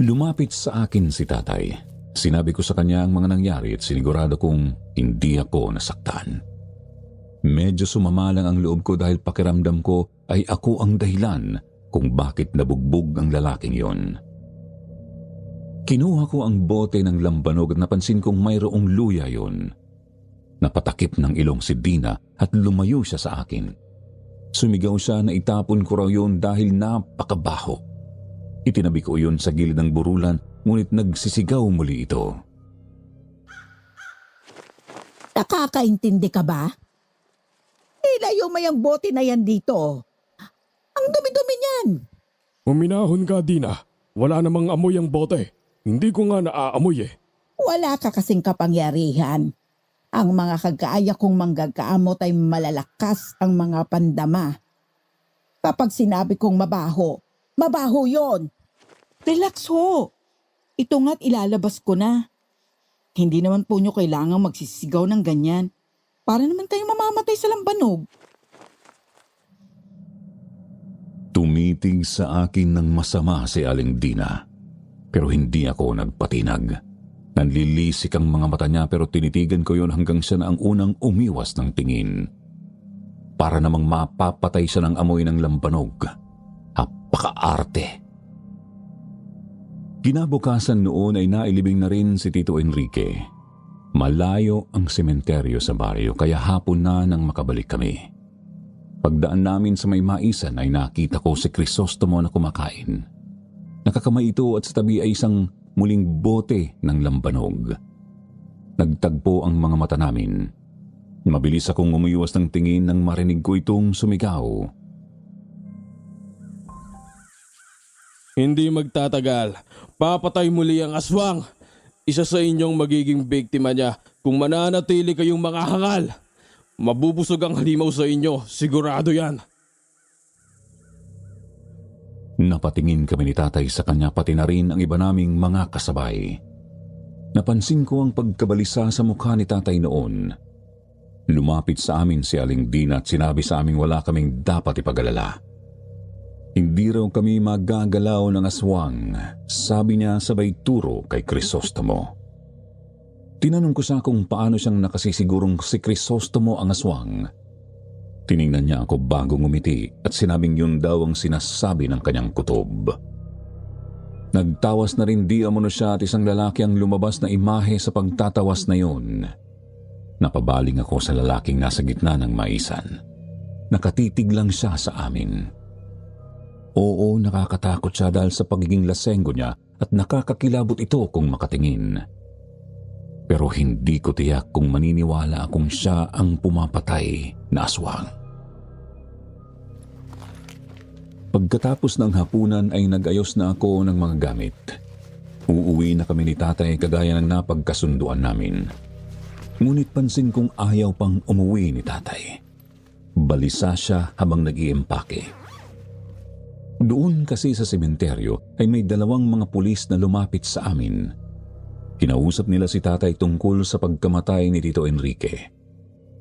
Lumapit sa akin si tatay. Sinabi ko sa kanya ang mga nangyari at sinigurado kong hindi ako nasaktan. Medyo sumama lang ang loob ko dahil pakiramdam ko ay ako ang dahilan kung bakit nabugbog ang lalaking yon. Kinuha ko ang bote ng lambanog at napansin kong mayroong luya yon. Napatakip ng ilong si Dina at lumayo siya sa akin. Sumigaw siya na itapon ko raw yun dahil napakabaho. Itinabi ko yun sa gilid ng burulan ngunit nagsisigaw muli ito. Nakakaintindi ka ba? Ilayo mo yung bote na yan dito. Ang dumi-dumi niyan. Uminahon ka, Dina. Wala namang amoy ang bote. Hindi ko nga naaamoy eh. Wala ka kasing kapangyarihan. Ang mga kagaya kong manggagaamot ay malalakas ang mga pandama. Kapag sinabi kong mabaho, mabaho yon. Relax ho. Ito nga't ilalabas ko na. Hindi naman po nyo kailangang magsisigaw ng ganyan. Para naman kayo mamamatay sa lambanog. Tumitig sa akin ng masama si Aling Dina. Pero hindi ako nagpatinag. Nanlilisik ang mga mata niya pero tinitigan ko yon hanggang siya na ang unang umiwas ng tingin. Para namang mapapatay siya ng amoy ng lambanog. Apaka-arte. Kinabukasan noon ay nailibing na rin si Tito Enrique. Malayo ang sementeryo sa baryo kaya hapon na nang makabalik kami. Pagdaan namin sa may maisan ay nakita ko si Crisostomo na kumakain. Nakakamay ito at sa tabi ay isang muling bote ng lambanog. Nagtagpo ang mga mata namin. Mabilis akong umiwas ng tingin nang marinig ko itong sumigaw. Hindi magtatagal. Papatay muli ang aswang. Isa sa inyong magiging biktima niya kung mananatili kayong mga hangal. Mabubusog ang halimaw sa inyo, sigurado yan. Napatingin kami ni tatay sa kanya pati na rin ang iba naming mga kasabay. Napansin ko ang pagkabalisa sa mukha ni tatay noon. Lumapit sa amin si Aling Dina at sinabi sa aming wala kaming dapat ipag-alala. Hindi raw kami magagalaw ng aswang, sabi niya sabay turo kay Crisostomo. Tinanong ko siya kung paano siyang nakasisigurong si Crisostomo ang aswang. Tiningnan niya ako bago ngumiti at sinabing yun daw ang sinasabi ng kanyang kutob. Nagtawas na rin di umano siya at isang lalaki ang lumabas na imahe sa pagtatawas na yun. Napabaling ako sa lalaking nasa gitna ng maisan. Nakatitig lang siya sa amin. Oo, nakakatakot siya dahil sa pagiging lasenggo niya at nakakakilabot ito kung makatingin. Pero hindi ko tiyak kung maniniwala akong siya ang pumapatay na aswang. Pagkatapos ng hapunan ay nag-ayos na ako ng mga gamit. Uuwi na kami ni tatay kagaya ng napagkasunduan namin. Ngunit pansin kong ayaw pang umuwi ni tatay. Balisa siya habang nag-iempake. Doon kasi sa sementeryo ay may 2 mga pulis na lumapit sa amin. Kinausap nila si tatay tungkol sa pagkamatay ni Tito Enrique.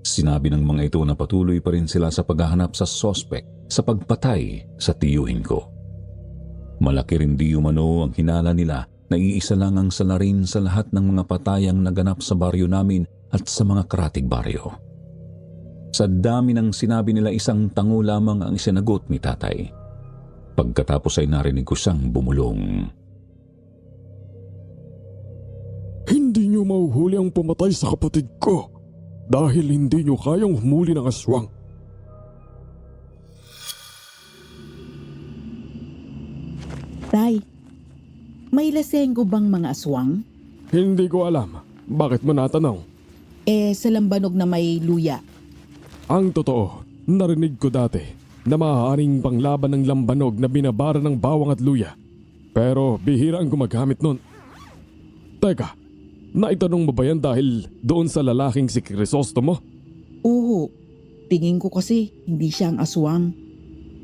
Sinabi ng mga ito na patuloy pa rin sila sa paghahanap sa sospek sa pagpatay sa tiyuhin ko. Malaki rin di umano ang hinala nila na iisa lang ang salarin sa lahat ng mga patayang naganap sa baryo namin at sa mga karatig baryo. Sa dami ng sinabi nila, isang tango lamang ang isinagot ni tatay. Pagkatapos ay narinig ko siyang bumulong. Hindi niyo mahuhuli ang pumatay sa kapatid ko dahil hindi niyo kayang humuli ng aswang. Tay, may lasenggo bang mga aswang? Hindi ko alam. Bakit mo natanong? Sa lambanog na may luya. Ang totoo, narinig ko dati na maaaring panglaban ng lambanog na binabara ng bawang at luya. Pero bihira ang gumagamit nun. Teka, naitanong mo ba yan dahil doon sa lalaking si Crisostomo? Oo, tingin ko kasi hindi siya ang aswang.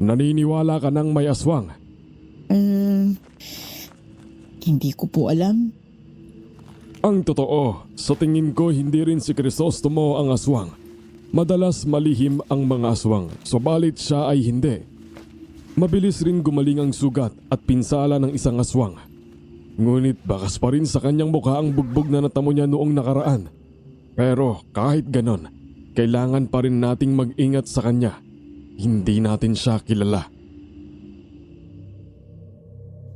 Naniniwala ka ng may aswang? Hindi ko po alam. Ang totoo, sa tingin ko hindi rin si Crisostomo ang aswang. Madalas malihim ang mga aswang, subalit siya ay hindi. Mabilis rin gumaling ang sugat at pinsala ng isang aswang. Ngunit bakas pa rin sa kanyang mukha ang bugbog na natamo niya noong nakaraan. Pero kahit ganon, kailangan pa rin nating mag-ingat sa kanya. Hindi natin siya kilala.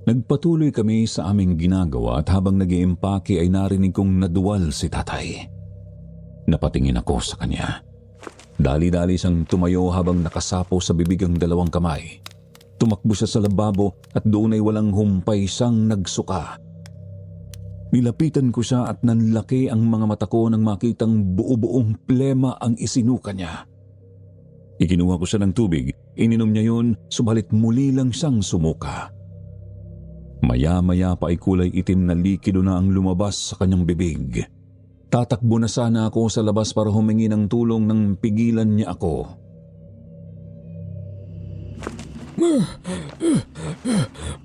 Nagpatuloy kami sa aming ginagawa at habang nag-iimpake ay narinig kong naduwal si tatay. Napatingin ako sa kanya. Dali-dali siyang tumayo habang nakasapo sa bibig ang 2 kamay. Tumakbo siya sa lababo at doon ay walang humpay siyang nagsuka. Nilapitan ko siya at nanlaki ang mga mata ko nang makitang buo-buong plema ang isinuka niya. Ikinuha ko siya ng tubig, ininom niya yun, subalit muli lang siyang sumuka. Maya-maya pa ay kulay itim na likido na ang lumabas sa kanyang bibig. Tatakbo na sana ako sa labas para humingi ng tulong nang pigilan niya ako.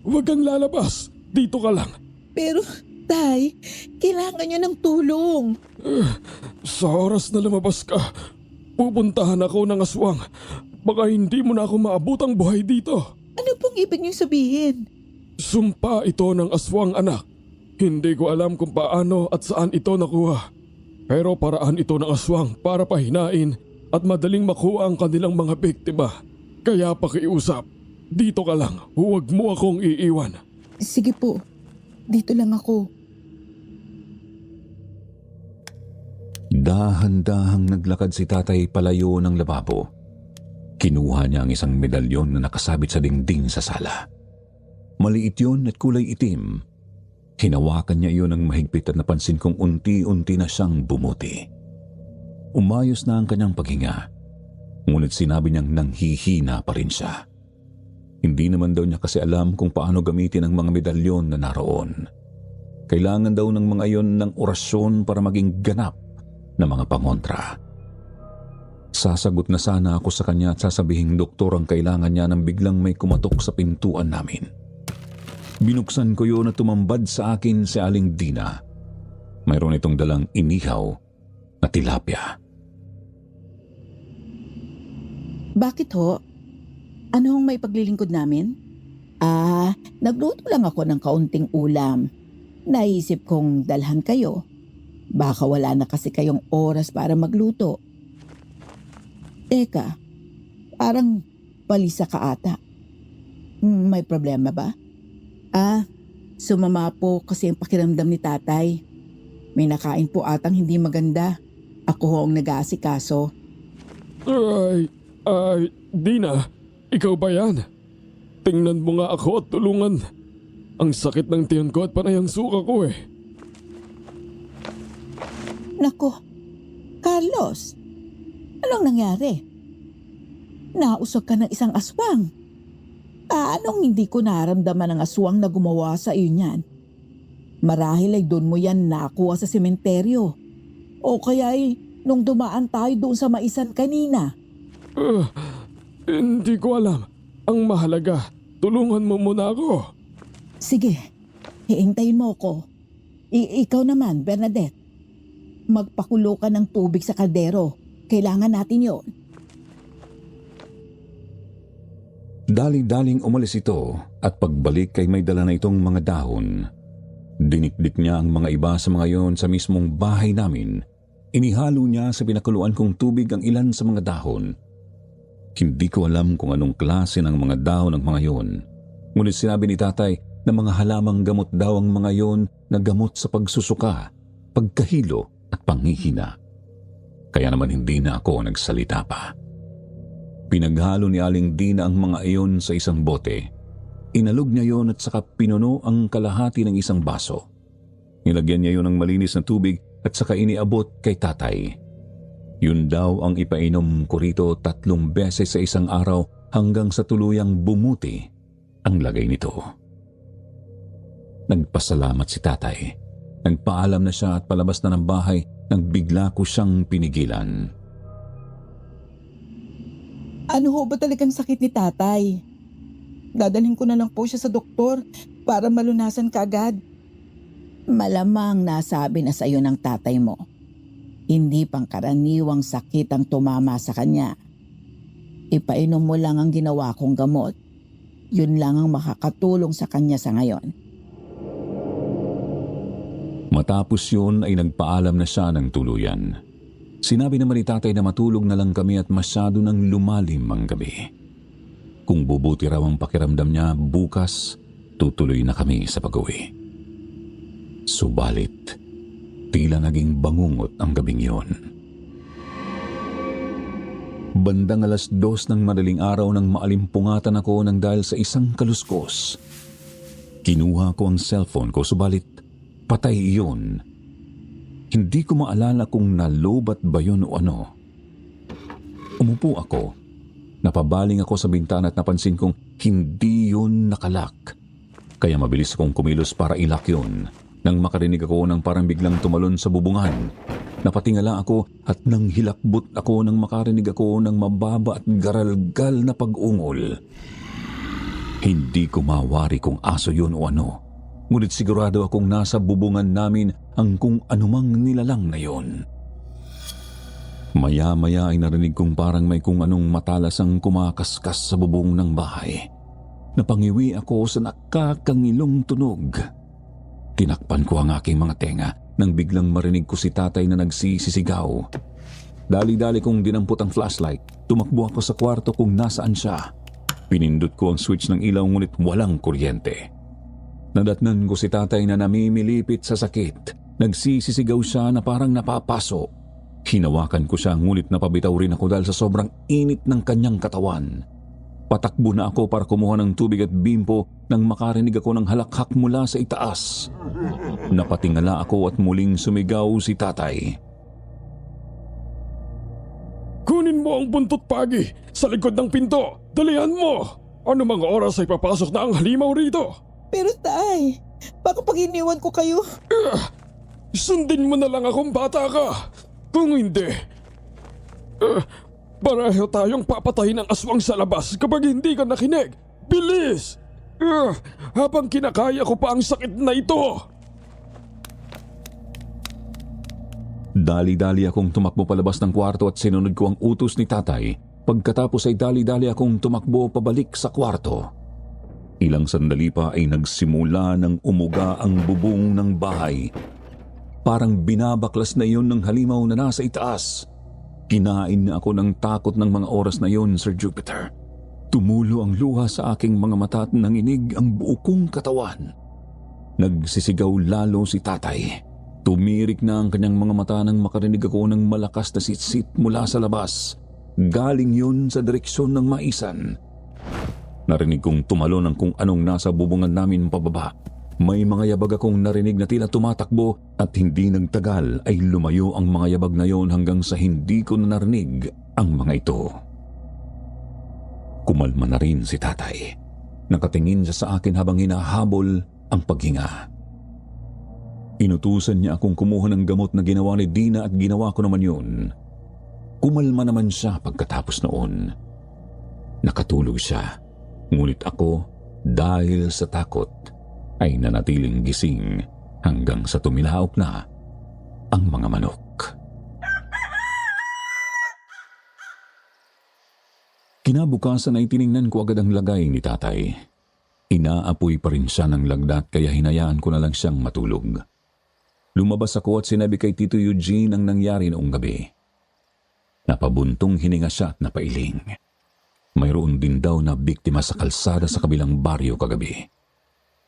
Huwag kang lalabas. Dito ka lang. Pero, Tay, kailangan niyo ng tulong. Sa oras na lumabas ka, pupuntahan ako ng aswang. Baka hindi mo na ako maabutang buhay dito. Ano pong ibig niyo sabihin? Sumpa ito ng aswang, anak. Hindi ko alam kung paano at saan ito nakuha. Pero paraan ito ng aswang para pahinain at madaling makuha ang kanilang mga biktima. Kaya pakiusap, dito ka lang, huwag mo akong iiwan. Sige po, dito lang ako. Dahan-dahang naglakad si tatay palayo ng lababo. Kinuha niya ang isang medalyon na nakasabit sa dingding sa sala. Maliit yun at kulay itim. Hinawakan niya iyon ng mahigpit at napansin kong unti-unti na siyang bumuti. Umayos na ang kanyang paghinga, ngunit sinabi niyang nanghihina pa rin siya. Hindi naman daw niya kasi alam kung paano gamitin ang mga medalyon na naroon. Kailangan daw ng mga iyon ng orasyon para maging ganap na mga pangontra. Sasagot na sana ako sa kanya at sasabihing doktor ang kailangan niya nang biglang may kumatok sa pintuan namin. Binuksan ko yun at tumambad sa akin si Aling Dina. Mayroon itong dalang inihaw na tilapia. Bakit ho? Ano hong may paglilingkod namin? Nagluto lang ako ng kaunting ulam. Naisip kong dalhan kayo. Baka wala na kasi kayong oras para magluto. Teka, parang balisa ka ata. May problema ba? Sumama po kasi ang pakiramdam ni tatay. May nakain po atang hindi maganda. Ako ho ang nag-aasikaso. Dina, ikaw ba yan? Tingnan mo nga ako at tulungan. Ang sakit ng tiyan ko at panay ang suka ko eh. Nako, Carlos, anong nangyari? Nausog ka ng isang aswang. Anong hindi ko naramdaman ng aswang na gumawa sa iyo niyan? Marahil ay doon mo yan nakuha sa sementeryo. O kaya ay nung dumaan tayo doon sa maisan kanina. Hindi ko alam. Ang mahalaga, tulungan mo muna ako. Sige, hihintayin mo ko. Ikaw naman, Bernadette. Magpakulo ka ng tubig sa kaldero. Kailangan natin yon. Daling-daling umalis ito at pagbalik ay may dala na itong mga dahon. Dinikdik niya ang mga iba sa mga yon sa mismong bahay namin. Inihalo niya sa pinakuluan kong tubig ang ilan sa mga dahon. Hindi ko alam kung anong klase ng mga dahon ng mga yon. Ngunit sinabi ni tatay na mga halamang gamot daw ang mga yon na gamot sa pagsusuka, pagkahilo at panghihina. Kaya naman hindi na ako nagsalita pa. Pinaghalo ni Aling Dina ang mga iyon sa isang bote. Inalog niya yon at saka pinuno ang kalahati ng isang baso. Nilagyan niya yon ng malinis na tubig at saka iniabot kay tatay. Yun daw ang ipainom ko rito 3 beses sa isang araw hanggang sa tuluyang bumuti ang lagay nito. Nagpasalamat si tatay. Nagpaalam na siya at palabas na ng bahay nang bigla ko siyang pinigilan. Ano ho ba talagang sakit ni tatay? Dadalhin ko na lang po siya sa doktor para malunasan kaagad. Malamang nasabi na sa iyo ng tatay mo. Hindi pangkaraniwang sakit ang tumama sa kanya. Ipainom mo lang ang ginawa kong gamot. Yun lang ang makakatulong sa kanya sa ngayon. Matapos yun ay nagpaalam na siya ng tuluyan. Sinabi naman ni tatay na matulog na lang kami at masyado nang lumalim ang gabi. Kung bubuti raw ang pakiramdam niya, bukas tutuloy na kami sa pag-uwi. Subalit, tila naging bangungot ang gabing yon. Bandang 2:00 ng madaling araw nang maalimpungatan ako nang dahil sa isang kaluskos. Kinuha ko ang cellphone ko, subalit patay iyon. Hindi ko maalala kung nalobat ba yun o ano. Umupo ako. Napabaling ako sa bintana at napansin kong hindi yun nakalak. Kaya mabilis akong kumilos para ilak yun. Nang makarinig ako ng parang biglang tumalon sa bubungan, napatingala ako at nang hilakbot ako nang makarinig ako ng mababa at garalgal na pag-ungol. Hindi ko mawari kung aso yun o ano. Ngunit sigurado akong nasa bubungan namin ang kung anumang nilalang na yon. Maya-maya ay narinig kong parang may kung anong matalas ang kumakaskas sa bubong ng bahay. Napangiwi ako sa nakakangilong tunog. Tinakpan ko ang aking mga tenga nang biglang marinig ko si tatay na nagsisisigaw. Dali-dali kong dinampot ang flashlight. Tumakbo ako sa kwarto kung nasaan siya. Pinindot ko ang switch ng ilaw ngunit walang kuryente. Nadatnan ko si tatay na namimilipit sa sakit. Nagsisisigaw siya na parang napapaso. Hinawakan ko siya ngunit napabitaw rin ako dahil sa sobrang init ng kanyang katawan. Patakbo na ako para kumuha ng tubig at bimpo nang makarinig ako ng halakhak mula sa itaas. Napatingala ako at muling sumigaw si tatay. Kunin mo ang buntot pagi sa likod ng pinto. Dalihan mo! Ano mga oras ay papasok na ang halimaw rito? Pero tay, baka pag iniwan ko kayo... Sundin mo na lang akong bata ka. Kung hindi, pareho tayong papatayin ng aswang sa labas kapag hindi ka nakinig. Bilis! Habang kinakaya ko pa ang sakit na ito. Dali-dali akong tumakbo palabas ng kwarto at sinunod ko ang utos ni tatay. Pagkatapos ay dali-dali akong tumakbo pabalik sa kwarto. Ilang sandali pa ay nagsimula ng umuga ang bubong ng bahay. Parang binabaklas na iyon ng halimaw na nasa itaas. Kinain na ako ng takot ng mga oras na iyon, Sir Jupiter. Tumulo ang luha sa aking mga mata at nanginig ang buo kong katawan. Nagsisigaw lalo si tatay. Tumirik na ang kanyang mga mata nang makarinig ako ng malakas na sitsit mula sa labas. Galing yun sa direksyon ng maisan. Narinig kong tumalon ang kung anong nasa bubungan namin pababa. May mga yabag akong narinig na tila tumatakbo at hindi nagtagal ay lumayo ang mga yabag na yon hanggang sa hindi ko na narinig ang mga ito. Kumalma na rin si tatay. Nakatingin siya sa akin habang hinahabol ang paghinga. Inutusan niya akong kumuha ng gamot na ginawa ni Dina at ginawa ko naman yun. Kumalma naman siya pagkatapos noon. Nakatulog siya, ngunit ako dahil sa takot ay nanatiling gising hanggang sa tumilaok na ang mga manok. Kinabukasan ay tiningnan ko agad ang lagay ni tatay. Inaapoy pa rin siya ng lagdat kaya hinayaan ko na lang siyang matulog. Lumabas ako at sinabi kay Tito Eugene ang nangyari noong gabi. Napabuntong hininga siya at napailing. Mayroon din daw na biktima sa kalsada sa kabilang baryo kagabi.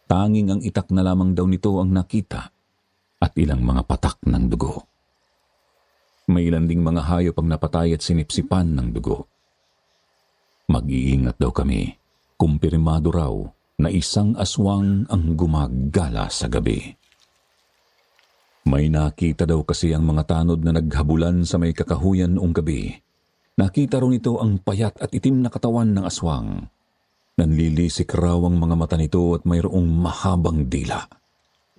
Tanging ang itak na lamang daw nito ang nakita at ilang mga patak ng dugo. May ilan ding mga hayop ang napatay at sinipsipan ng dugo. Mag-iingat daw kami. Kumpirmado raw na isang aswang ang gumagala sa gabi. May nakita daw kasi ang mga tanod na naghabulan sa may kakahuyan noong gabi. Nakita raw nito ang payat at itim na katawan ng aswang. Nanlilisik raw ang mga mata nito at mayroong mahabang dila.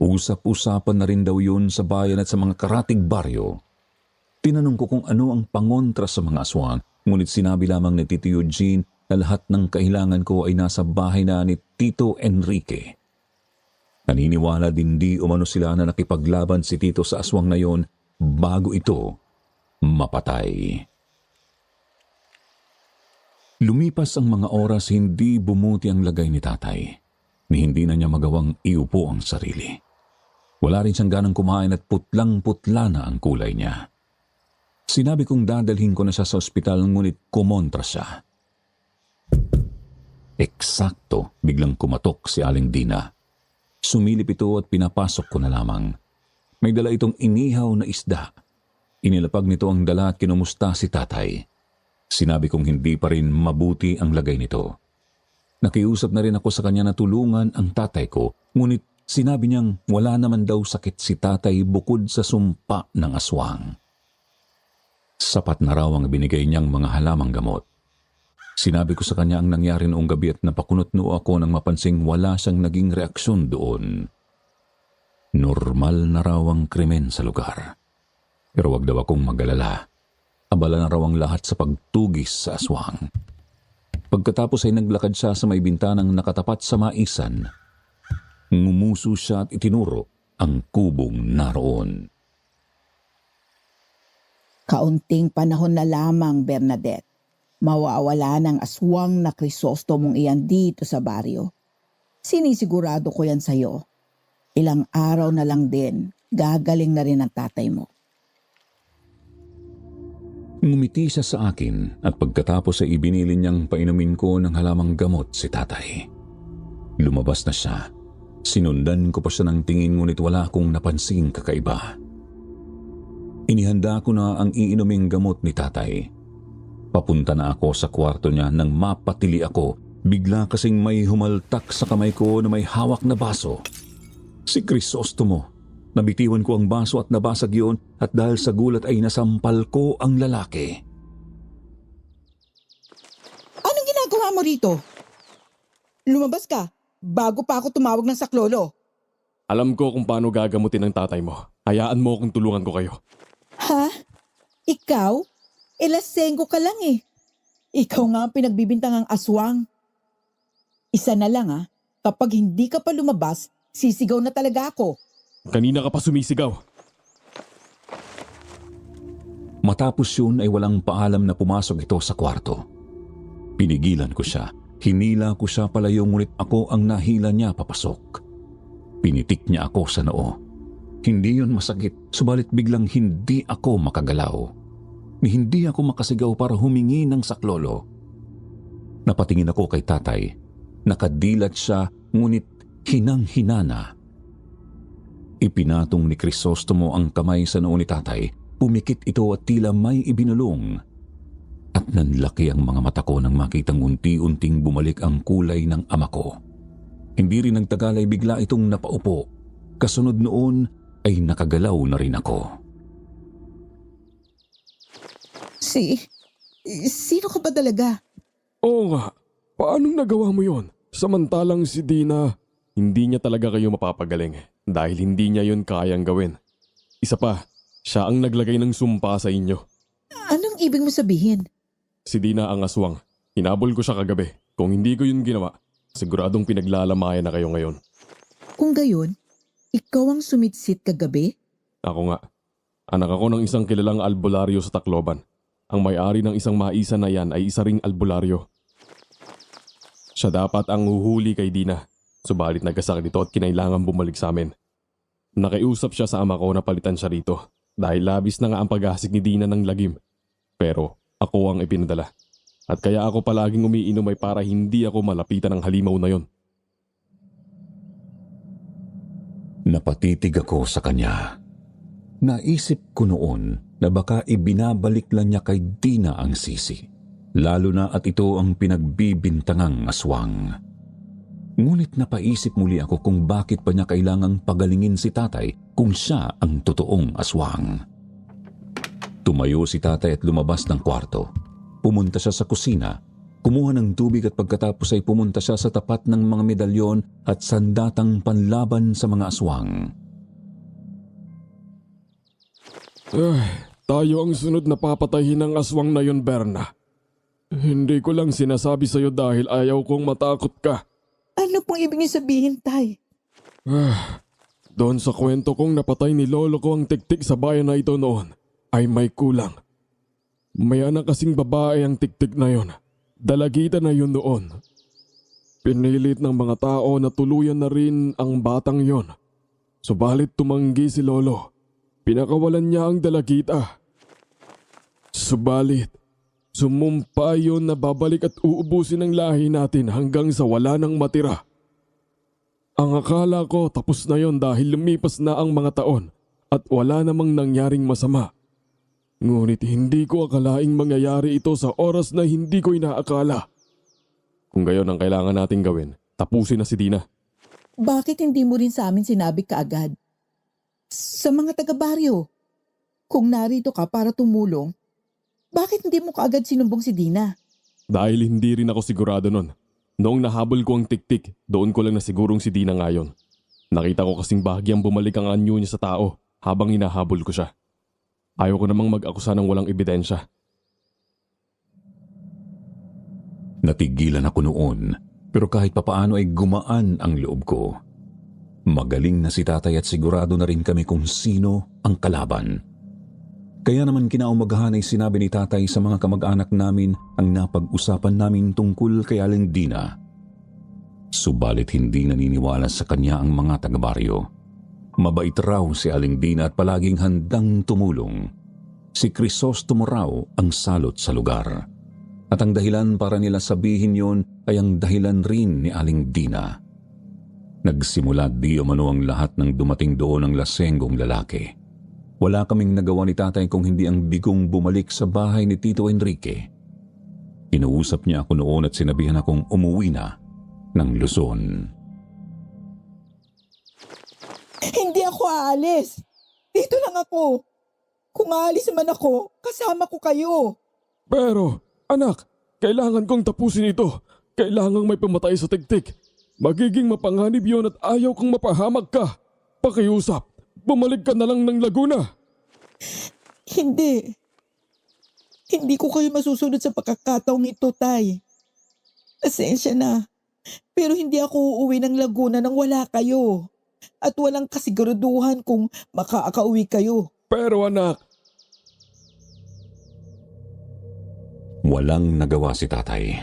Usap-usapan na rin daw yun sa bayan at sa mga karatig baryo. Tinanong ko kung ano ang pangontra sa mga aswang, ngunit sinabi lamang ni Tito Eugene na lahat ng kailangan ko ay nasa bahay na ni Tito Enrique. Naniniwala din di umano sila na nakipaglaban si Tito sa aswang na yon bago ito mapatay. Lumipas ang mga oras, hindi bumuti ang lagay ni tatay. Ni hindi na niya magawang iupo ang sarili. Wala rin siyang ganang kumain at putlang-putla na ang kulay niya. Sinabi kong dadalhin ko na siya sa ospital ngunit kumontra siya. Eksakto, biglang kumatok si Aling Dina. Sumilip ito at pinapasok ko na lamang. May dala itong inihaw na isda. Inilapag nito ang dala at kinumusta si tatay. Sinabi kong hindi pa rin mabuti ang lagay nito. Nakiusap na rin ako sa kanya na tulungan ang tatay ko, ngunit sinabi niyang wala naman daw sakit si tatay bukod sa sumpa ng aswang. Sapat na raw ang binigay niyang mga halamang gamot. Sinabi ko sa kanya ang nangyari noong gabi at napakunot-noo ako nang mapansing wala siyang naging reaksyon doon. Normal na raw ang krimen sa lugar. Pero wag daw akong mag-alala. Abala na raw ang lahat sa pagtugis sa aswang. Pagkatapos ay naglakad siya sa may bintanang nakatapat sa maisan. Ngumuso siya at itinuro ang kubong naroon. Kaunting panahon na lamang, Bernadette. Mawawala ng aswang na Crisostomong iyan dito sa baryo. Sinisigurado ko yan sa'yo. Ilang araw na lang din, gagaling na rin ang tatay mo. Ngumiti siya sa akin at pagkatapos ay ibinili niyang painumin ko ng halamang gamot si tatay. Lumabas na siya. Sinundan ko pa siya ng tingin ngunit wala akong napansing kakaiba. Inihanda ko na ang iinuming gamot ni tatay. Papunta na ako sa kwarto niya nang mapatili ako. Bigla kasing may humaltak sa kamay ko na may hawak na baso. Si Crisostomo. Nabitiwan ko ang baso at nabasag yun at dahil sa gulat ay nasampal ko ang lalaki. Anong ginagawa mo rito? Lumabas ka bago pa ako tumawag ng saklolo. Alam ko kung paano gagamutin ng tatay mo. Hayaan mo kung tulungan ko kayo. Ha? Ikaw? Lasenggo ka lang eh. Ikaw nga ang pinagbibintangang aswang. Isa na lang kapag hindi ka pa lumabas, sisigaw na talaga ako. Kanina ka pa sumisigaw. Matapos yun ay walang paalam na pumasok ito sa kwarto. Pinigilan ko siya. Hinila ko siya palayo ngunit ako ang nahila niya papasok. Pinitik niya ako sa noo. Hindi yun masakit, subalit biglang hindi ako makagalaw. Hindi ako makasigaw para humingi ng saklolo. Napatingin ako kay tatay. Nakadilat siya ngunit hinang-hinana. Ipinatong ni Crisostomo ang kamay sa noo ni tatay. Pumikit ito at tila may ibinulong. At nanlaki ang mga mata ko nang makitang unti-unting bumalik ang kulay ng ama ko. Hindi rin nagtagal ay bigla itong napaupo. Kasunod noon ay nakagalaw na rin ako. Sino ka ba talaga? Oo nga. Paanong nagawa mo yon? Samantalang si Dina, hindi niya talaga kayo mapapagaling dahil hindi niya yon kayang gawin. Isa pa, siya ang naglagay ng sumpa sa inyo. Anong ibig mo sabihin? Si Dina ang aswang. Hinabol ko siya kagabi. Kung hindi ko yun ginawa, siguradong pinaglalamayan na kayo ngayon. Kung gayon, ikaw ang sumitsit kagabi? Ako nga. Anak ako ng isang kilalang albularyo sa Tacloban. Ang may-ari ng isang maisa na yan ay isa ring albularyo. Siya dapat ang huhuli kay Dina. Subalit nagkasakit ito at kinailangan bumalik sa amin. Nakiusap siya sa ama ko na palitan siya rito dahil labis na nga ang paghasik ni Dina ng lagim. Pero ako ang ipinadala. At kaya ako palaging umiinom ay para hindi ako malapitan ng halimaw na yon. Napatitig ako sa kanya. Naisip ko noon na baka ibinabalik lang niya kay Dina ang sisi. Lalo na at ito ang pinagbibintangang aswang. Ngunit napaisip muli ako kung bakit pa niya kailangang pagalingin si tatay kung siya ang totoong aswang. Tumayo si tatay at lumabas ng kwarto. Pumunta siya sa kusina, kumuha ng tubig at pagkatapos ay pumunta siya sa tapat ng mga medalyon at sandatang panlaban sa mga aswang. Tayo ang sunod na papatayin ng aswang na yon, Berna. Hindi ko lang sinasabi sa'yo dahil ayaw kong matakot ka. Ano pong ibig niyo sabihin, tay? Doon sa kwento kong napatay ni lolo ko ang tiktik sa bayan na ito noon, ay may kulang. May anak kasing babae ang tiktik na yon. Dalagita na yun noon. Pinilit ng mga tao na tuluyan na rin ang batang yon. Subalit tumanggi si lolo. Pinakawalan niya ang dalagita. Subalit, sumumpa yun na babalik at uubusin ang lahi natin hanggang sa wala nang matira. Ang akala ko tapos na yon dahil lumipas na ang mga taon at wala namang nangyaring masama. Ngunit hindi ko akalaing mangyayari ito sa oras na hindi ko inaakala. Kung gayon ang kailangan nating gawin, tapusin na si Dina. Bakit hindi mo rin sa amin sinabi kaagad? Sa mga taga-baryo, kung narito ka para tumulong, bakit hindi mo kaagad sinumbong si Dina? Dahil hindi rin ako sigurado nun. Noong nahabol ko ang tiktik, doon ko lang nasigurong si Dina ngayon. Nakita ko kasing bahagyang bumalik ang anyo niya sa tao habang hinahabol ko siya. Ayaw ko namang mag-akusa ng walang ebidensya. Natigilan ako noon, pero kahit papaano ay gumaan ang loob ko. Magaling na si tatay at sigurado na rin kami kung sino ang kalaban. Kaya naman kinaumagahan ay sinabi ni tatay sa mga kamag-anak namin ang napag-usapan namin tungkol kay Aling Dina. Subalit hindi naniniwala sa kanya ang mga taga-baryo. Mabait raw si Aling Dina at palaging handang tumulong. Si Crisostomo raw ang salot sa lugar. At ang dahilan para nila sabihin yon ay ang dahilan rin ni Aling Dina. Nagsimula di umano ang lahat ng dumating doon ang lasenggong lalaki. Wala kaming nagawa ni tatay kung hindi ang bigong bumalik sa bahay ni Tito Enrique. Kinuusap niya ako noon at sinabihan akong umuwi na ng Luzon. Hindi ako aalis. Dito lang ako. Kung aalis man ako, kasama ko kayo. Pero, anak, kailangan kong tapusin ito. Kailangang may pumatay sa tiktik. Magiging mapanganib yon at ayaw kong mapahamak ka. Pakiusap, bumalik ka na lang ng Laguna. Hindi. Hindi ko kayo masusunod sa pagkakataong ito, Tay. Pasensya na. Pero hindi ako uuwi ng Laguna nang wala kayo. At walang kasiguraduhan kung makakauwi kayo. Pero anak, Walang nagawa si tatay.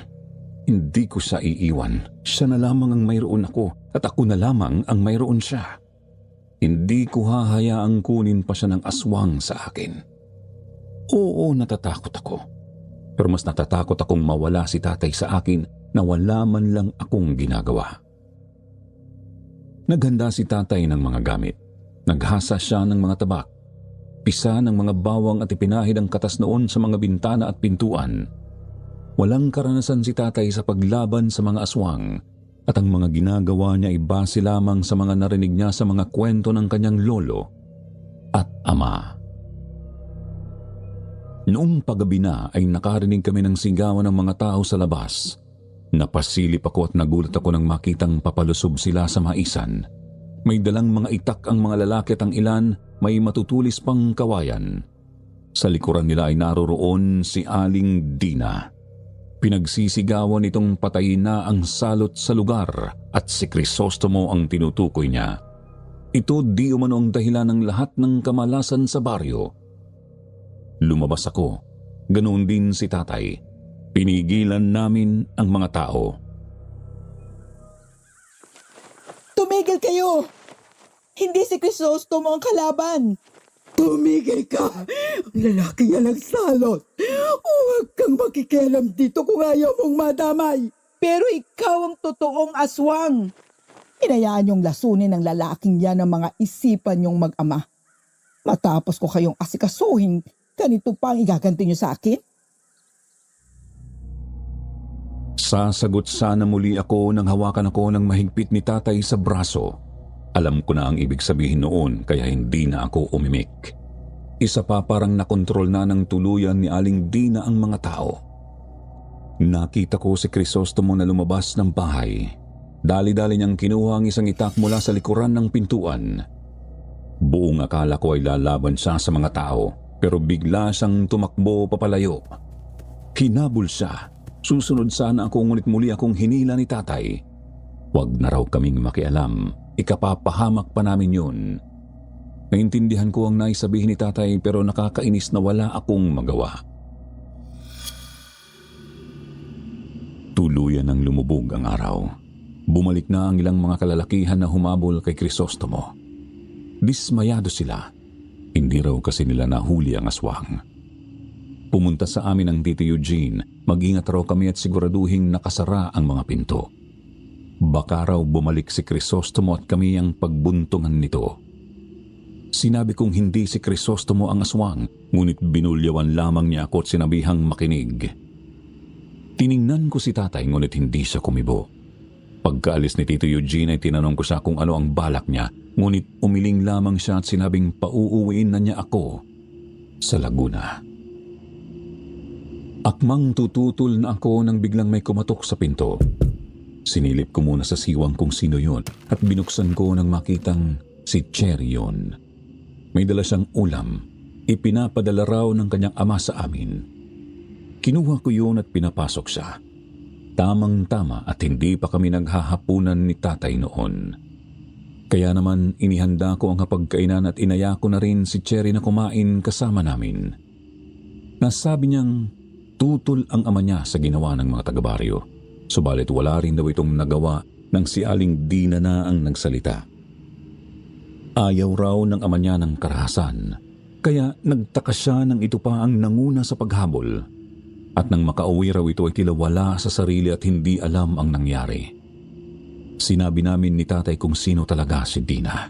Hindi ko siya iiwan. Siya na lamang ang mayroon ako at ako na lamang ang mayroon siya. Hindi ko hahayaang kunin pa siya ng aswang sa akin. Oo, natatakot ako. Pero mas natatakot akong mawala si tatay sa akin na wala man lang akong ginagawa. Naghanda si tatay ng mga gamit. Naghasa siya ng mga tabak. Pisa ng mga bawang at ipinahid ang katas noon sa mga bintana at pintuan. Walang karanasan si tatay sa paglaban sa mga aswang at ang mga ginagawa niya ay base lamang sa mga narinig niya sa mga kwento ng kanyang lolo at ama. Noong paggabi na ay nakarinig kami ng sigawan ng mga tao sa labas. Napasilip ako at nagulat ako nang makitang papalusob sila sa maisan. May dalang mga itak ang mga lalaki at ang ilan may matutulis pang kawayan. Sa likuran nila ay naroroon si Aling Dina. Pinagsisigawan itong patayin na ang salot sa lugar at si Crisostomo ang tinutukoy niya. Ito di umano ang dahilan ng lahat ng kamalasan sa baryo. Lumabas ako, ganoon din si tatay. Pinigilan namin ang mga tao. Tumigil kayo! Hindi si Crisostomo ang kalaban. Tumigil ka! Ang lalaki yan ang salot. Huwag kang makikialam dito kung ayaw mong madamay. Pero ikaw ang totoong aswang. Hinayaan yung lasunin ng lalaking yan ang mga isipan yung mag-ama. Matapos ko kayong asikasuhin, ganito pa ang igaganti niyo sa akin? Sasagot sana muli ako nang hawakan ako ng mahigpit ni tatay sa braso. Alam ko na ang ibig sabihin noon kaya hindi na ako umimik. Isa pa parang nakontrol na ng tuluyan ni Aling Dina ang mga tao. Nakita ko si Crisostomo na lumabas ng bahay. Dali-dali niyang kinuha ang isang itak mula sa likuran ng pintuan. Buong akala ko ay lalaban siya sa mga tao pero bigla siyang tumakbo papalayo. Hinabol siya. Susunod sana ako ngunit muli akong hinila ni tatay. Huwag na raw kaming makialam. Ikapapahamak pa namin yun. Naintindihan ko ang naisabihin ni tatay pero nakakainis na wala akong magawa. Tuluyan ng lumubog ang araw. Bumalik na ang ilang mga kalalakihan na humabol kay Crisostomo. Dismayado sila. Hindi raw kasi nila nahuli ang aswang. Pumunta sa amin ang Tito Eugene. Mag-ingat raw kami at siguraduhing nakasara ang mga pinto. Baka raw bumalik si Crisostomo at kami ang pagbuntungan nito. Sinabi kong hindi si Crisostomo ang aswang, ngunit binulyawan lamang niya ako at sinabihang makinig. Tiningnan ko si tatay ngunit hindi siya kumibo. Pagkaalis ni Tito Eugene ay tinanong ko siya kung ano ang balak niya, ngunit umiling lamang siya at sinabing pauuwiin na niya ako sa Laguna. Akmang tututol na ako nang biglang may kumatok sa pinto. Sinilip ko muna sa siwang kung sino yun at binuksan ko nang makitang si Cherry yun. May dala siyang ulam. Ipinapadala raw ng kanyang ama sa amin. Kinuha ko yun at pinapasok siya. Tamang-tama at hindi pa kami naghahapunan ni tatay noon. Kaya naman inihanda ko ang hapagkainan at inaya ko na rin si Cherry na kumain kasama namin. Nasabi niyang tutol ang ama niya sa ginawa ng mga taga-baryo. Subalit wala rin daw itong nagawa nang si Aling Dina na ang nagsalita. Ayaw raw ng ama niya ng karahasan, kaya nagtaka siya nang ito pa ang nanguna sa paghabol. At nang makauwi raw ito ay tila wala sa sarili at hindi alam ang nangyari. Sinabi namin ni tatay kung sino talaga si Dina.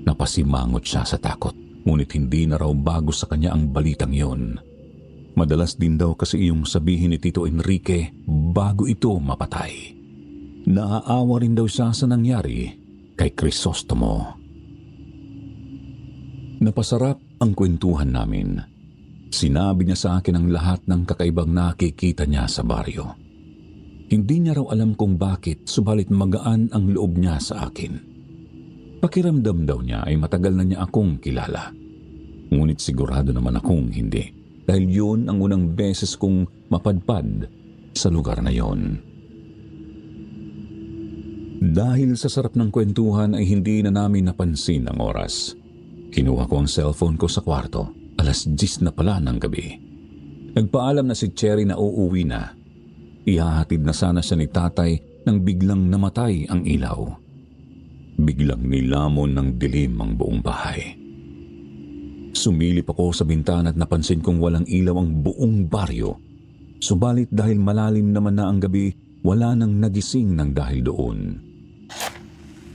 Napasimangot siya sa takot, ngunit hindi na raw bago sa kanya ang balitang yon. Madalas din daw kasi iyong sabihin ni Tito Enrique bago ito mapatay. Naaawa rin daw siya sa nangyari kay Crisostomo. Napasarap ang kwentuhan namin. Sinabi niya sa akin ang lahat ng kakaibang nakikita niya sa baryo. Hindi niya raw alam kung bakit, subalit magaan ang loob niya sa akin. Pakiramdam daw niya ay matagal na niya akong kilala. Ngunit sigurado naman akong hindi, dahil yun ang unang beses kong mapadpad sa lugar na yon. Dahil sa sarap ng kwentuhan ay hindi na namin napansin ang oras. Kinuha ko ang cellphone ko sa kwarto. 10:00 na pala ng gabi. Nagpaalam na si Cherry na uuwi na. Ihahatid na sana siya ni tatay nang biglang namatay ang ilaw. Biglang nilamon ng dilim ang buong bahay. Sumilip ako sa bintana at napansin kong walang ilaw ang buong baryo. Subalit dahil malalim naman na ang gabi, wala nang nagising ng dahil doon.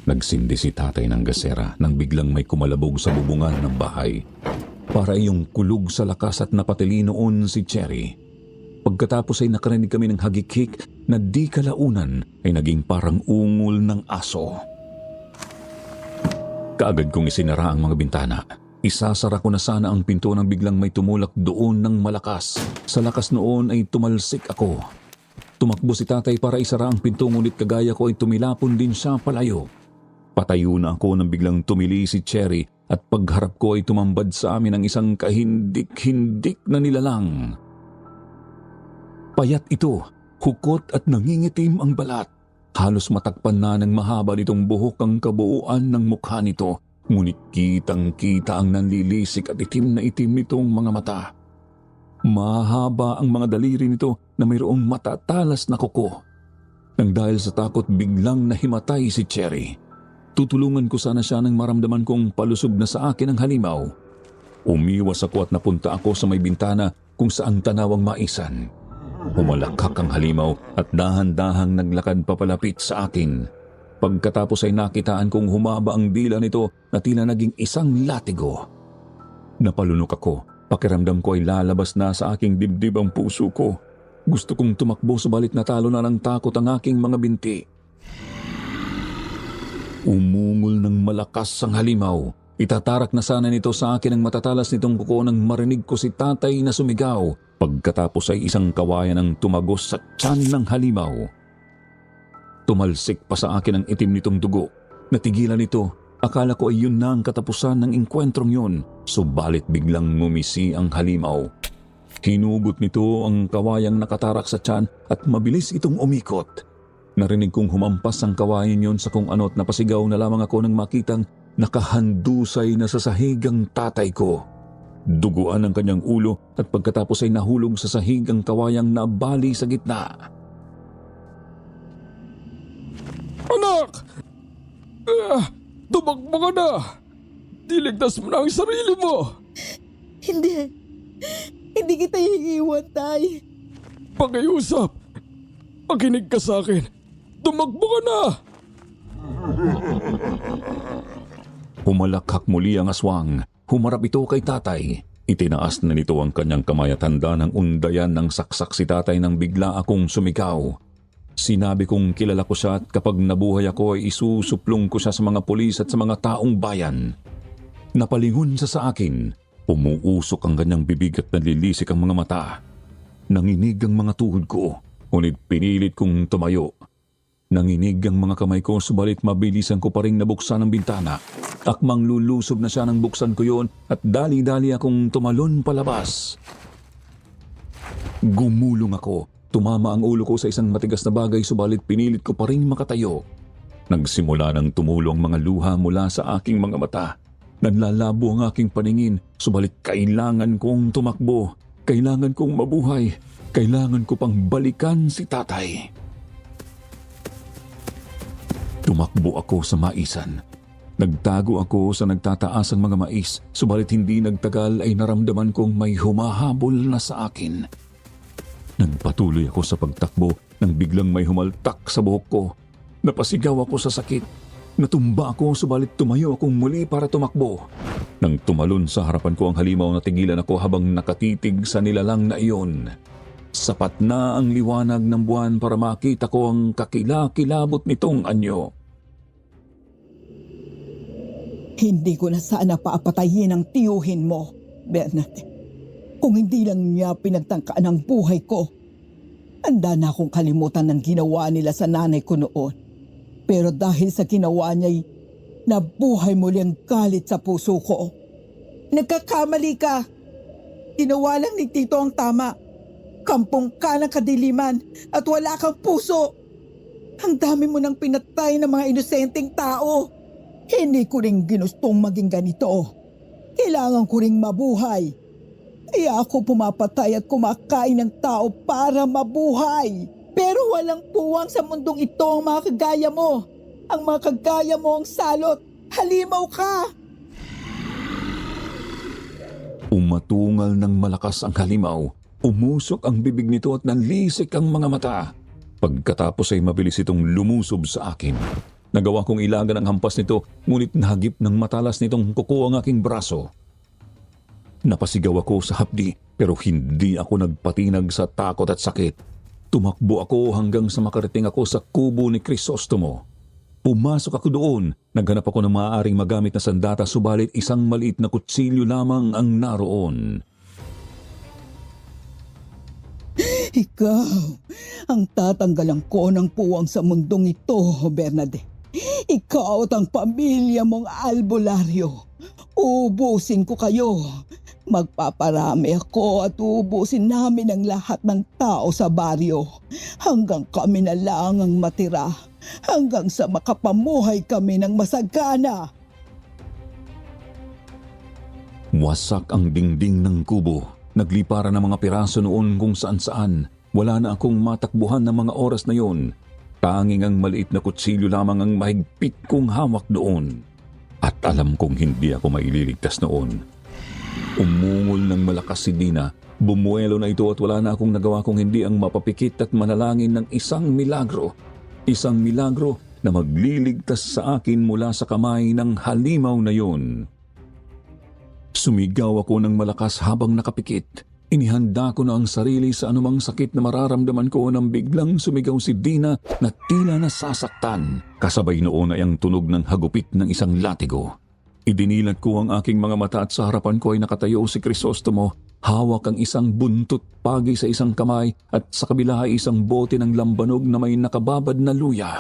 Nagsindi si tatay ng gasera nang biglang may kumalabog sa bubungan ng bahay. Para iyong kulog sa lakas at napatili noon si Cherry. Pagkatapos ay nakarinig kami ng hagikik na di kalaunan ay naging parang ungol ng aso. Kaagad kong isinara ang mga bintana. Isasara ko na sana ang pinto nang biglang may tumulak doon ng malakas. Sa lakas noon ay tumalsik ako. Tumakbo si tatay para isara ang pinto ngunit kagaya ko ay tumilapon din siya palayo. Patayo na ako nang biglang tumili si Cherry at pagharap ko ay tumambad sa amin ang isang kahindik-hindik na nilalang. Payat ito, hukot at nangingitim ang balat. Halos matakpan na ng mahaba nitong buhok ang kabuuan ng mukha nito, ngunit kitang-kita ang nanlilisik at itim na itim nitong mga mata. Mahaba ang mga daliri nito na mayroong matatalas na kuko. Nang dahil sa takot biglang nahimatay si Cherry. Tutulungan ko sana siya nang maramdaman kong palusog na sa akin ang halimaw. Umiwas ako at napunta ako sa may bintana kung saan tanawang maisan. Humalakak ang halimaw at dahan-dahang naglakad papalapit sa akin. Pagkatapos ay nakitaan kong humaba ang dila nito na tila naging isang latigo. Napalunok ako. Pakiramdam ko ay lalabas na sa aking dibdib ang puso ko. Gusto kong tumakbo subalit natalo na ng takot ang aking mga binti. Umungol ng malakas ang halimaw. Itatarak na sana nito sa akin ang matatalas nitong kuko nang marinig ko si tatay na sumigaw. Pagkatapos ay isang kawayan ang tumagos sa tiyan ng halimaw. Tumalsik pa sa akin ang itim nitong dugo. Natigilan ito. Akala ko ay yun na ang katapusan ng engkwentrong yun. Subalit biglang ngumisi ang halimaw. Hinugot nito ang kawayang nakatarak sa tiyan at mabilis itong umikot. Narinig kong humampas ang kawayan yon sa kung ano't napasigaw na lamang ako nang makitang nakahandusay na sa sahig ang tatay ko. Duguan ang kanyang ulo at pagkatapos ay nahulog sa sahig ang kawayang nabali sa gitna. Anak! Tumakbo ka na! Diligtas mo na ang sarili mo! Hindi. Hindi kita iiwan, tay. Pakiusap! Pakinig ka sa akin! Tumakbo ka na! Humalakhak muli ang aswang. Humarap ito kay tatay. Itinaas na nito ang kanyang kamay at handa ng undayan ng saksak si tatay nang bigla akong sumigaw. Sinabi kong kilala ko siya at kapag nabuhay ako ay isusuplong ko siya sa mga pulis at sa mga taong bayan. Napalingon siya sa akin. Umuusok ang kanyang bibig at nalilisik ang mga mata. Nanginig ang mga tuhod ko, ngunit pinilit kong tumayo. Nanginig ang mga kamay ko subalit mabilisan ko pa rin nabuksan ang bintana. Akmang lulusob na siya nang buksan ko yon at dali-dali akong tumalon palabas. Gumulong ako. Tumama ang ulo ko sa isang matigas na bagay subalit pinilit ko pa rin makatayo. Nagsimula ng tumulong mga luha mula sa aking mga mata. Nanlalabo ang aking paningin subalit kailangan kong tumakbo. Kailangan kong mabuhay. Kailangan ko pang balikan si tatay. Tumakbo ako sa maisan. Nagtago ako sa nagtataasang mga mais, subalit hindi nagtagal ay naramdaman kong may humahabol na sa akin. Nagpatuloy ako sa pagtakbo nang biglang may humaltak sa buhok ko. Napasigaw ako sa sakit. Natumba ako subalit tumayo akong muli para tumakbo. Nang tumalon sa harapan ko ang halimaw, natigilan ako habang nakatitig sa nilalang na iyon. Sapat na ang liwanag ng buwan para makita ko ang kakilakilabot nitong anyo. Hindi ko na sana paapatayin ang tiyuhin mo, Bernadette. Kung hindi lang niya pinagtangkaan ang buhay ko, handa na akong kalimutan ng ginawa nila sa nanay ko noon. Pero dahil sa ginawa niya'y nabuhay muli ang galit sa puso ko. Nagkakamali ka. Ginawa lang ni Tito ang tama. Kampong ka ng kadiliman at wala kang puso. Ang dami mo nang pinatay ng mga inosenteng tao. Hindi ko rin ginustong maging ganito. Kailangan ko ring mabuhay. Kaya ako pumapatay at kumakain ng tao para mabuhay. Pero walang puwang sa mundong ito ang mga kagaya mo. Ang mga kagaya mo ang salot. Halimaw ka! Umatungal ng malakas ang halimaw. Umusok ang bibig nito at nanlisik ang mga mata. Pagkatapos ay mabilis itong lumusob sa akin. Nagawa kong ilagan ang hampas nito, ngunit nahagip ng matalas nitong kuko ang aking braso. Napasigaw ako sa hapdi, pero hindi ako nagpatinag sa takot at sakit. Tumakbo ako hanggang sa makarating ako sa kubo ni Crisostomo. Pumasok ako doon. Naghanap ako ng maaaring magamit na sandata, subalit isang maliit na kutsilyo lamang ang naroon. Ikaw ang tatanggalan ko ng puwang sa mundong ito, Bernadette. Ikaw at ang pamilya mong albularyo. Ubusin ko kayo. Magpaparami ako at ubusin namin ang lahat ng tao sa baryo. Hanggang kami na lang ang matira. Hanggang sa makapamuhay kami ng masagana. Wasak ang dingding ng kubo. Nagliparan ng mga piraso noon kung saan-saan. Wala na akong matakbuhan ng mga oras na yon. Tanging ang maliit na kutsilyo lamang ang mahigpit kong hawak doon. At alam kong hindi ako maililigtas noon. Umungol ng malakas si Dina. Bumuelo na ito at wala na akong nagawa kung hindi ang mapapikit at manalangin ng isang milagro. Isang milagro na magliligtas sa akin mula sa kamay ng halimaw na yon. Sumigaw ako ng malakas habang nakapikit. Inihanda ko na ang sarili sa anumang sakit na mararamdaman ko nang biglang sumigaw si Dina na tila nasasaktan. Kasabay noon ay ang tunog ng hagupit ng isang latigo. Idinilat ko ang aking mga mata at sa harapan ko ay nakatayo si Crisostomo. Hawak ang isang buntot pagi sa isang kamay at sa kabila ay isang bote ng lambanog na may nakababad na luya.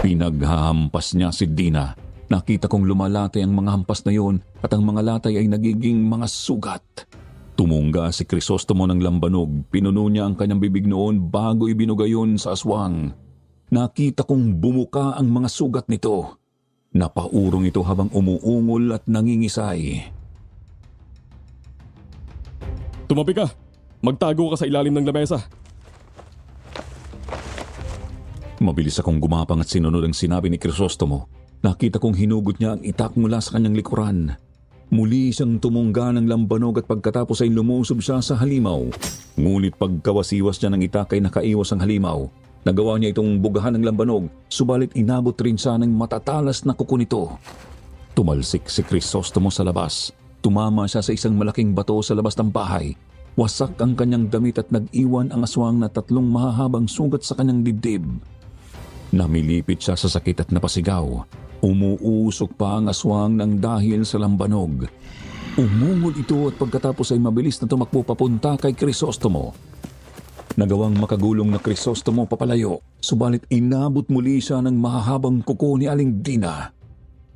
Pinaghahampas niya si Dina. Nakita kong lumalatay ang mga hampas na yon at ang mga latay ay nagiging mga sugat. Tumungga si Crisostomo ng lambanog. Pinuno niya ang kanyang bibig noon bago ibinuga yun sa aswang. Nakita kong bumuka ang mga sugat nito. Napaurong ito habang umuungol at nangingisay. Tumabi ka! Magtago ka sa ilalim ng lamesa. Mabilis akong gumapang at sinunod ang sinabi ni Crisostomo. Nakita kong hinugot niya ang itak mula sa kanyang likuran. Muli siyang tumungga ng lambanog at pagkatapos ay lumusob siya sa halimaw. Ngunit pagkawasiwas niya ng itak ay nakaiwas ang halimaw. Nagawa niya itong bugahan ng lambanog, subalit inabot rin siya ng matatalas na kuko nito. Tumalsik si Crisostomo sa labas. Tumama siya sa isang malaking bato sa labas ng bahay. Wasak ang kanyang damit at nag-iwan ang aswang na 3 mahahabang sugat sa kanyang dibdib. Namilipit siya sa sakit at napasigaw. Umuusok pa ang aswang ng dahil sa lambanog. Umungol ito at pagkatapos ay mabilis na tumakbo papunta kay Crisostomo. Nagawang makagulong na Crisostomo papalayo, subalit inabot muli siya ng mahahabang kuko ni Aling Dina.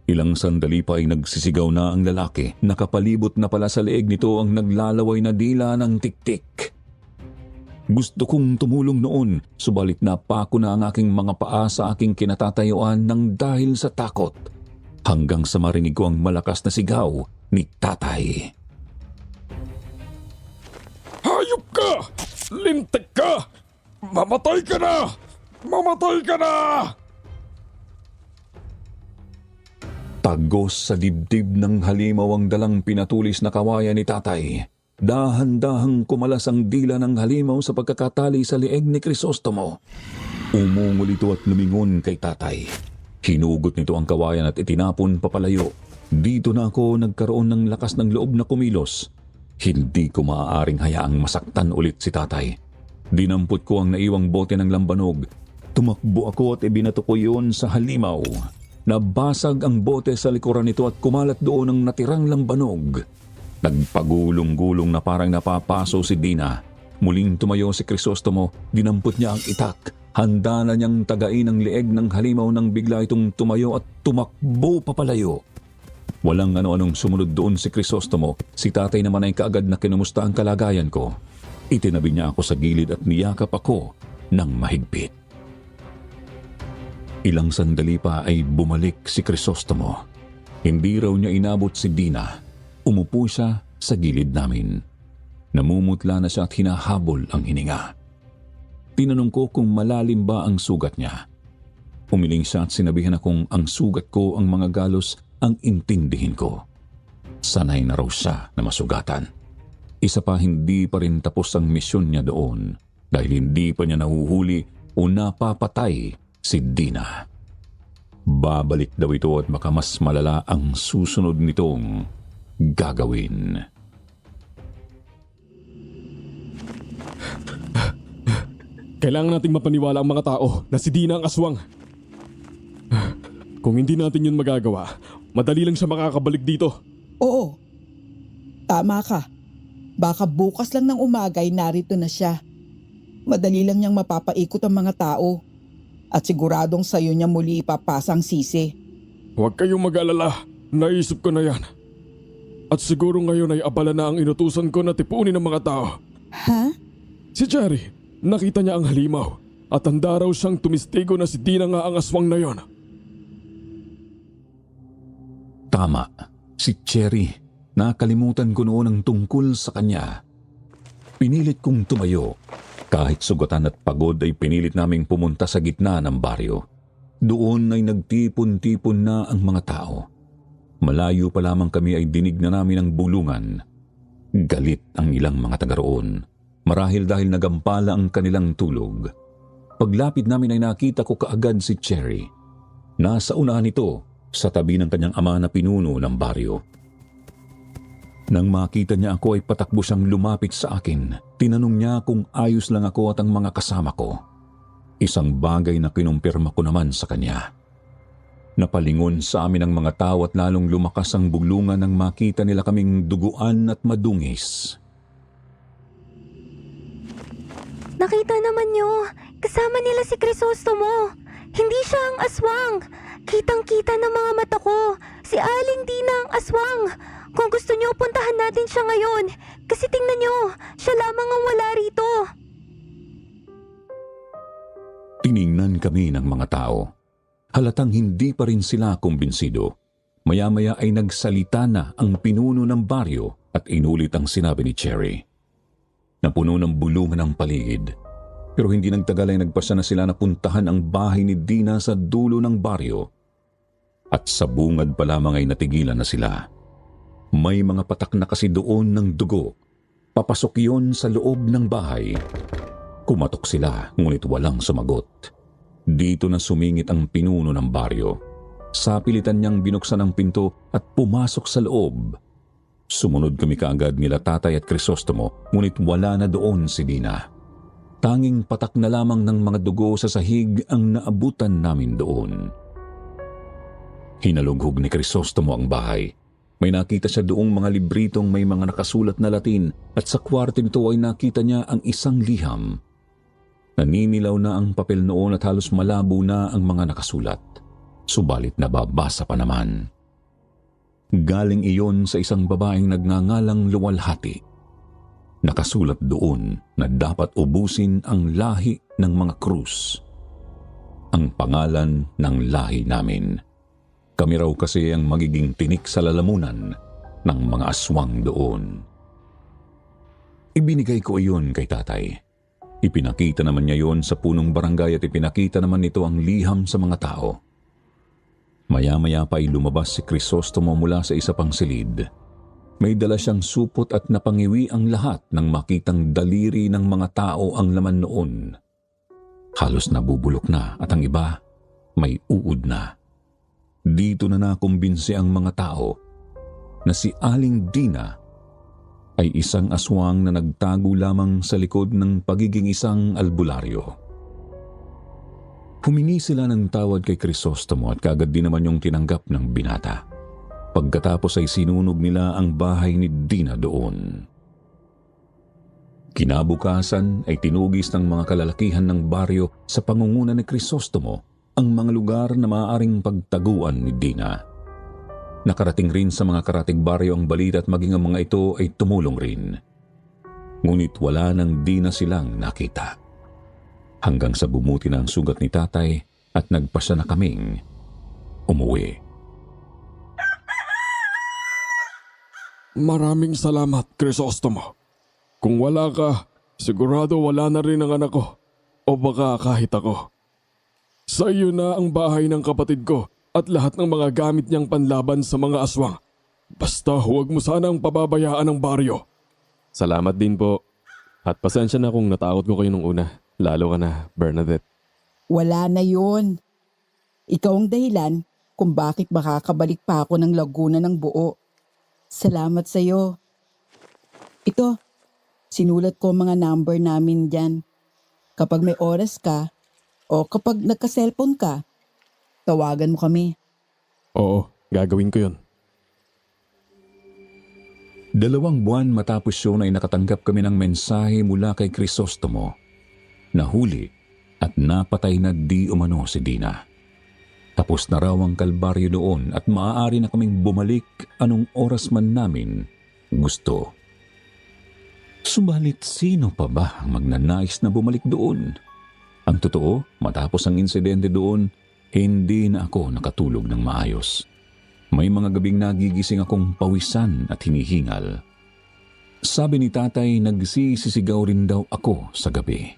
Ilang sandali pa ay nagsisigaw na ang lalaki. Nakapalibot na pala sa leeg nito ang naglalaway na dila ng tiktik. Gusto kong tumulong noon, subalit napako na ang aking mga paa sa aking kinatatayuan ng dahil sa takot. Hanggang sa marinig ko ang malakas na sigaw ni Tatay. Hayop ka! Lintik ka! Mamatay ka na! Mamatay ka na! Tagos sa dibdib ng halimaw ang dalang pinatulis na kawayan ni Tatay. Dahan-dahang kumalas ang dila ng halimaw sa pagkakatali sa leeg ni Crisostomo. Umungol ito at lumingon kay Tatay. Hinugot nito ang kawayan at itinapon papalayo. Dito na ako nagkaroon ng lakas ng loob na kumilos. Hindi ko maaaring hayaang masaktan ulit si tatay. Dinampot ko ang naiwang bote ng lambanog. Tumakbo ako at ibinato ko yun sa halimaw. Nabasag ang bote sa likuran nito at kumalat doon ang natirang lambanog. Nagpagulong-gulong na parang napapaso si Dina. Muling tumayo si Crisostomo, dinampot niya ang itak. Handa na niyang tagain ang leeg ng halimaw nang bigla itong tumayo at tumakbo papalayo. Walang ano-anong sumunod doon si Crisostomo. Si tatay naman ay kaagad na kinumusta ang kalagayan ko. Itinabi niya ako sa gilid at niyakap ako ng mahigpit. Ilang sandali pa ay bumalik si Crisostomo. Hindi raw niya inabot si Dina. Umupo siya sa gilid namin. Namumutla na siya at hinahabol ang hininga. Tinanong ko kung malalim ba ang sugat niya. Umiling siya at sinabihan akong ang sugat ko ang mga galos ang intindihin ko. Sanay na raw siya na masugatan. Isa pa, hindi pa rin tapos ang misyon niya doon dahil hindi pa niya nahuhuli o napapatay si Dina. Babalik daw ito at baka mas malala ang susunod nitong gagawin. Kailangan nating mapaniwala ang mga tao na si Dina ang aswang. Kung hindi natin yun magagawa, madali lang siya makakabalik dito. Oo, tama ka. Baka bukas lang ng umaga ay narito na siya. Madali lang niyang mapapaikot ang mga tao. At siguradong sa'yo niya muli ipapasa ang sisi. Huwag kayong mag-alala. Naisip ko na yan. At siguro ngayon ay abala na ang inutusan ko na tipunin ng mga tao. Ha? Si Cherry, nakita niya ang halimaw at handa raw siyang tumistigo na si Dina nga ang aswang na yon. Tama, si Cherry. Nakalimutan ko noon ang tungkol sa kanya. Pinilit kong tumayo. Kahit sugatan at pagod ay pinilit naming pumunta sa gitna ng baryo. Doon ay nagtipon-tipon na ang mga tao. Malayo pa lamang kami ay dinig na namin ang bulungan. Galit ang ilang mga taga roon. Marahil dahil nagampala ang kanilang tulog. Paglapit namin ay nakita ko kaagad si Cherry. Nasa unahan ito sa tabi ng kanyang ama na pinuno ng baryo. Nang makita niya ako ay patakbo siyang lumapit sa akin. Tinanong niya kung ayos lang ako at ang mga kasama ko. Isang bagay na kinumpirma ko naman sa kanya. Napalingon sa amin ang mga tao at lalong lumakas ang bulungan nang makita nila kaming duguan at madungis. Nakita naman niyo, kasama nila si Crisostomo. Hindi siya ang aswang. Kitang-kita ng mga mata ko. Si Aling Dina ang aswang. Kung gusto niyo, puntahan natin siya ngayon. Kasi tingnan niyo, siya lamang ang wala rito. Tiningnan kami ng mga tao. Halatang hindi pa rin sila kumbinsido. Maya-maya ay nagsalita na ang pinuno ng baryo at inulit ang sinabi ni Cherry. Napuno ng bulungan ang paligid. Pero hindi nagtagal ay nagpasya na sila na puntahan ang bahay ni Dina sa dulo ng baryo. At sa bungad pa lamang ay natigilan na sila. May mga patak na kasi doon ng dugo. Papasok yon sa loob ng bahay. Kumatok sila ngunit walang sumagot. Dito na sumingit ang pinuno ng baryo. Sapilitan niyang binuksan ang pinto at pumasok sa loob. Sumunod kami kaagad nila tatay at Crisostomo ngunit wala na doon si Dina. Tanging patak na lamang ng mga dugo sa sahig ang naabutan namin doon. Hinalughog ni Crisostomo ang bahay. May nakita siya doong mga libritong may mga nakasulat na Latin at sa kwarto nito ay nakita niya ang isang liham. Naninilaw na ang papel noon at halos malabo na ang mga nakasulat. Subalit nababasa pa naman. Galing iyon sa isang babaeng nagngangalang Luwalhati. Nakasulat doon na dapat ubusin ang lahi ng mga krus. Ang pangalan ng lahi namin. Kami raw kasi ang magiging tinik sa lalamunan ng mga aswang doon. Ibinigay ko iyon kay tatay. Ipinakita naman niya yon sa punong barangay at ipinakita naman nito ang liham sa mga tao. Maya-maya pa ay lumabas si Crisostomo mula sa isa pang silid. May dala siyang supot at napangiwi ang lahat nang makitang daliri ng mga tao ang laman noon. Halos nabubulok na at ang iba may uod na. Dito na nakumbinsi ang mga tao na si Aling Dina ay isang aswang na nagtago lamang sa likod ng pagiging isang albularyo. Humingi sila ng tawad kay Crisostomo at kagad din naman yung tinanggap ng binata. Pagkatapos ay sinunog nila ang bahay ni Dina doon. Kinabukasan ay tinugis ng mga kalalakihan ng baryo sa pangunguna ni Crisostomo ang mga lugar na maaaring pagtaguan ni Dina. Nakarating rin sa mga karatig baryo ang balita at maging ang mga ito ay tumulong rin. Ngunit wala nang Dina silang nakita. Hanggang sa bumuti na ang sugat ni tatay at nagpasya na kaming umuwi. Maraming salamat, Crisostomo. Kung wala ka, sigurado wala na rin ang anak ko. O baka kahit ako. Sa iyo na ang bahay ng kapatid ko at lahat ng mga gamit niyang panlaban sa mga aswang. Basta huwag mo sanang pababayaan ang baryo. Salamat din po. At pasensya na kung natakot ko kayo nung una. Lalo ka na, Bernadette. Wala na yun. Ikaw ang dahilan kung bakit makakabalik pa ako ng Laguna ng buo. Salamat sa'yo. Ito, sinulat ko mga number namin dyan. Kapag may oras ka o kapag nagka-cellphone ka, tawagan mo kami. Oo, gagawin ko yun. 2 buwan matapos yun ay nakatanggap kami ng mensahe mula kay Crisostomo. Nahuli at napatay na di umano si Dina. Tapos na raw ang kalbaryo doon at maaari na kaming bumalik anong oras man namin gusto. Subalit sino pa ba ang magnanais na bumalik doon? Ang totoo, matapos ang insidente doon, hindi na ako nakatulog ng maayos. May mga gabing nagigising akong pawisan at hinihingal. Sabi ni tatay, nagsisisigaw rin daw ako sa gabi.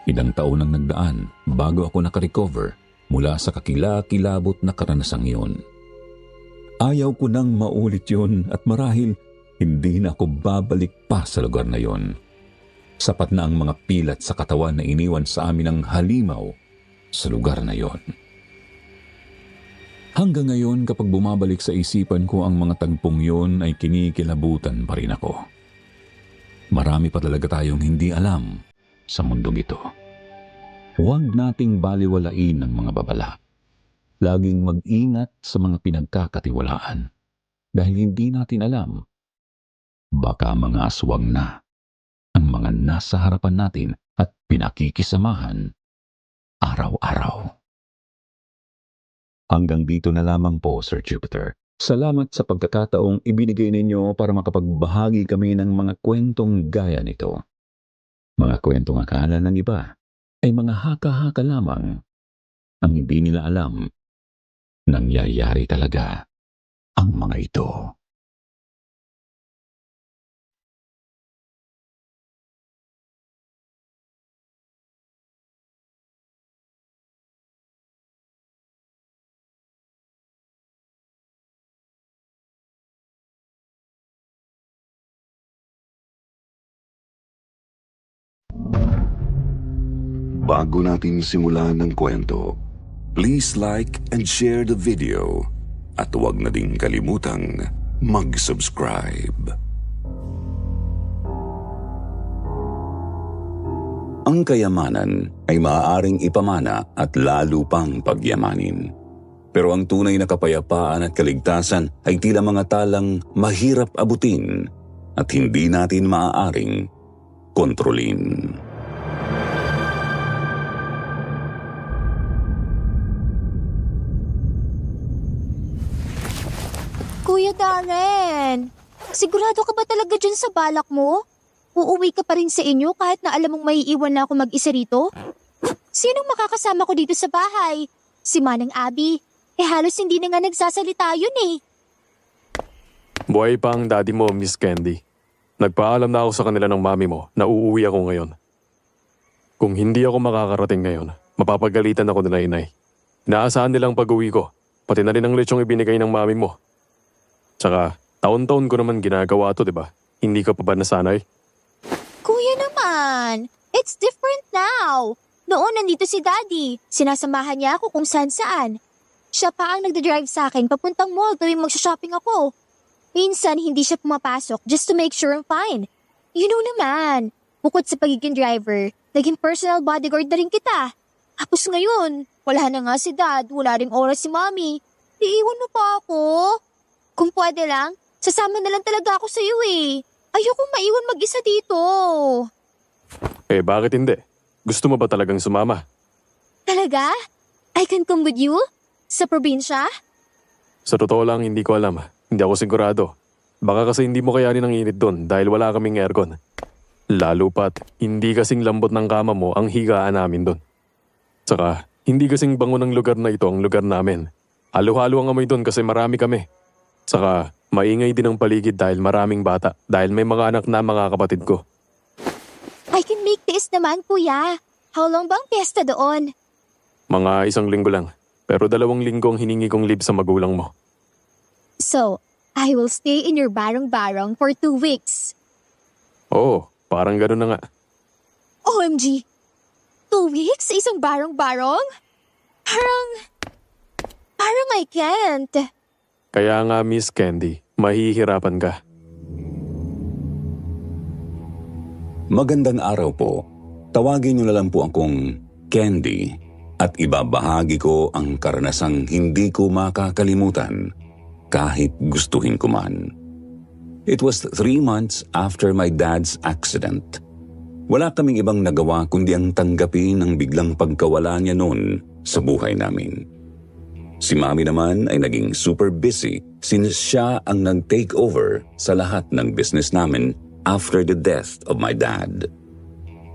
Ilang taon ang nagdaan bago ako nakarecover mula sa kakilakilabot na karanasang yun. Ayaw ko nang maulit yun at marahil hindi na ako babalik pa sa lugar na yon. Sapat na ang mga pilat sa katawan na iniwan sa amin ng halimaw sa lugar na yon. Hanggang ngayon kapag bumabalik sa isipan ko ang mga tagpong yon ay kinikilabutan pa rin ako. Marami pa talaga tayong hindi alam sa mundong ito. Huwag nating baliwalain ang mga babala. Laging mag-ingat sa mga pinagkakatiwalaan dahil hindi natin alam. Baka mga aswang na ang mga nasa harapan natin at pinakikisamahan araw-araw. Hanggang dito na lamang po, Sir Jupiter. Salamat sa pagkakataong ibinigay ninyo para makapagbahagi kami ng mga kwentong gaya nito. Mga kwentong akala ng iba ay mga haka-haka lamang. Ang hindi nila alam, nangyayari talaga ang mga ito. Bago natin simulan ng kwento, please like and share the video at huwag na ding kalimutang mag-subscribe. Ang kayamanan ay maaaring ipamana at lalo pang pagyamanin. Pero ang tunay na kapayapaan at kaligtasan ay tila mga talang mahirap abutin at hindi natin maaaring kontrolin. Kuya Darren, sigurado ka ba talaga dyan sa balak mo? Uuwi ka pa rin sa inyo kahit na alam mong maiiwan na ako mag-isa rito? Sinong makakasama ko dito sa bahay? Si Manang Abby. Halos hindi na nga nagsasalita yun eh. Buhay pa ang daddy mo, Miss Candy. Nagpaalam na ako sa kanila ng mami mo na uuwi ako ngayon. Kung hindi ako makakarating ngayon, mapapagalitan ako nila inay. Inaasahan nilang pag-uwi ko, pati na rin ang lechong ibinigay ng mami mo. Tsaka, taon-taon ko naman ginagawa to, diba? Hindi ka pa ba nasanay? Kuya naman, it's different now. Noon nandito si Daddy, sinasamahan niya ako kung saan-saan. Siya pa ang nagdadrive sa akin papuntang mall tuwing magsha-shopping ako. Minsan hindi siya pumapasok just to make sure I'm fine. You know naman, bukod sa pagiging driver, naging personal bodyguard na rin kita. Tapos ngayon, wala na nga si Dad, wala ring oras si Mommy. Iiwan mo pa ako? Kung pwede lang, sasama na lang talaga ako sa iyo eh. Ayokong maiwan mag-isa dito. Eh bakit hindi? Gusto mo ba talagang sumama? Talaga? I can come with you? Sa probinsya? Sa totoo lang, hindi ko alam. Hindi ako sigurado. Baka kasi hindi mo kayanin ang init doon dahil wala kaming aircon. Lalo pat, hindi kasing lambot ng kama mo ang higaan namin doon. Saka, hindi kasing bango ng lugar na ito ang lugar namin. Halo-halo ang amoy doon kasi marami kami. Saka, maingay din ang paligid dahil maraming bata dahil may mga anak na mga kapatid ko. I can make this naman, kuya. How long bang piyesta doon? Mga 1 linggo lang. Pero 2 linggo ang hiningi kong leave sa magulang mo. So, I will stay in your barong-barong for 2 weeks. Oo, parang gano'n na nga. OMG! 2 weeks sa isang barong-barong? Parang I can't. Kaya nga, Miss Candy, mahihirapan ka. Magandang araw po. Tawagin niyo na lang po akong Candy at ibabahagi ko ang karanasang hindi ko makakalimutan kahit gustuhin ko man. It was 3 months after my dad's accident. Wala kaming ibang nagawa kundi ang tanggapin ang biglang pagkawala niya noon sa buhay namin. Si Mami naman ay naging super busy since siya ang nag-take over sa lahat ng business namin after the death of my dad.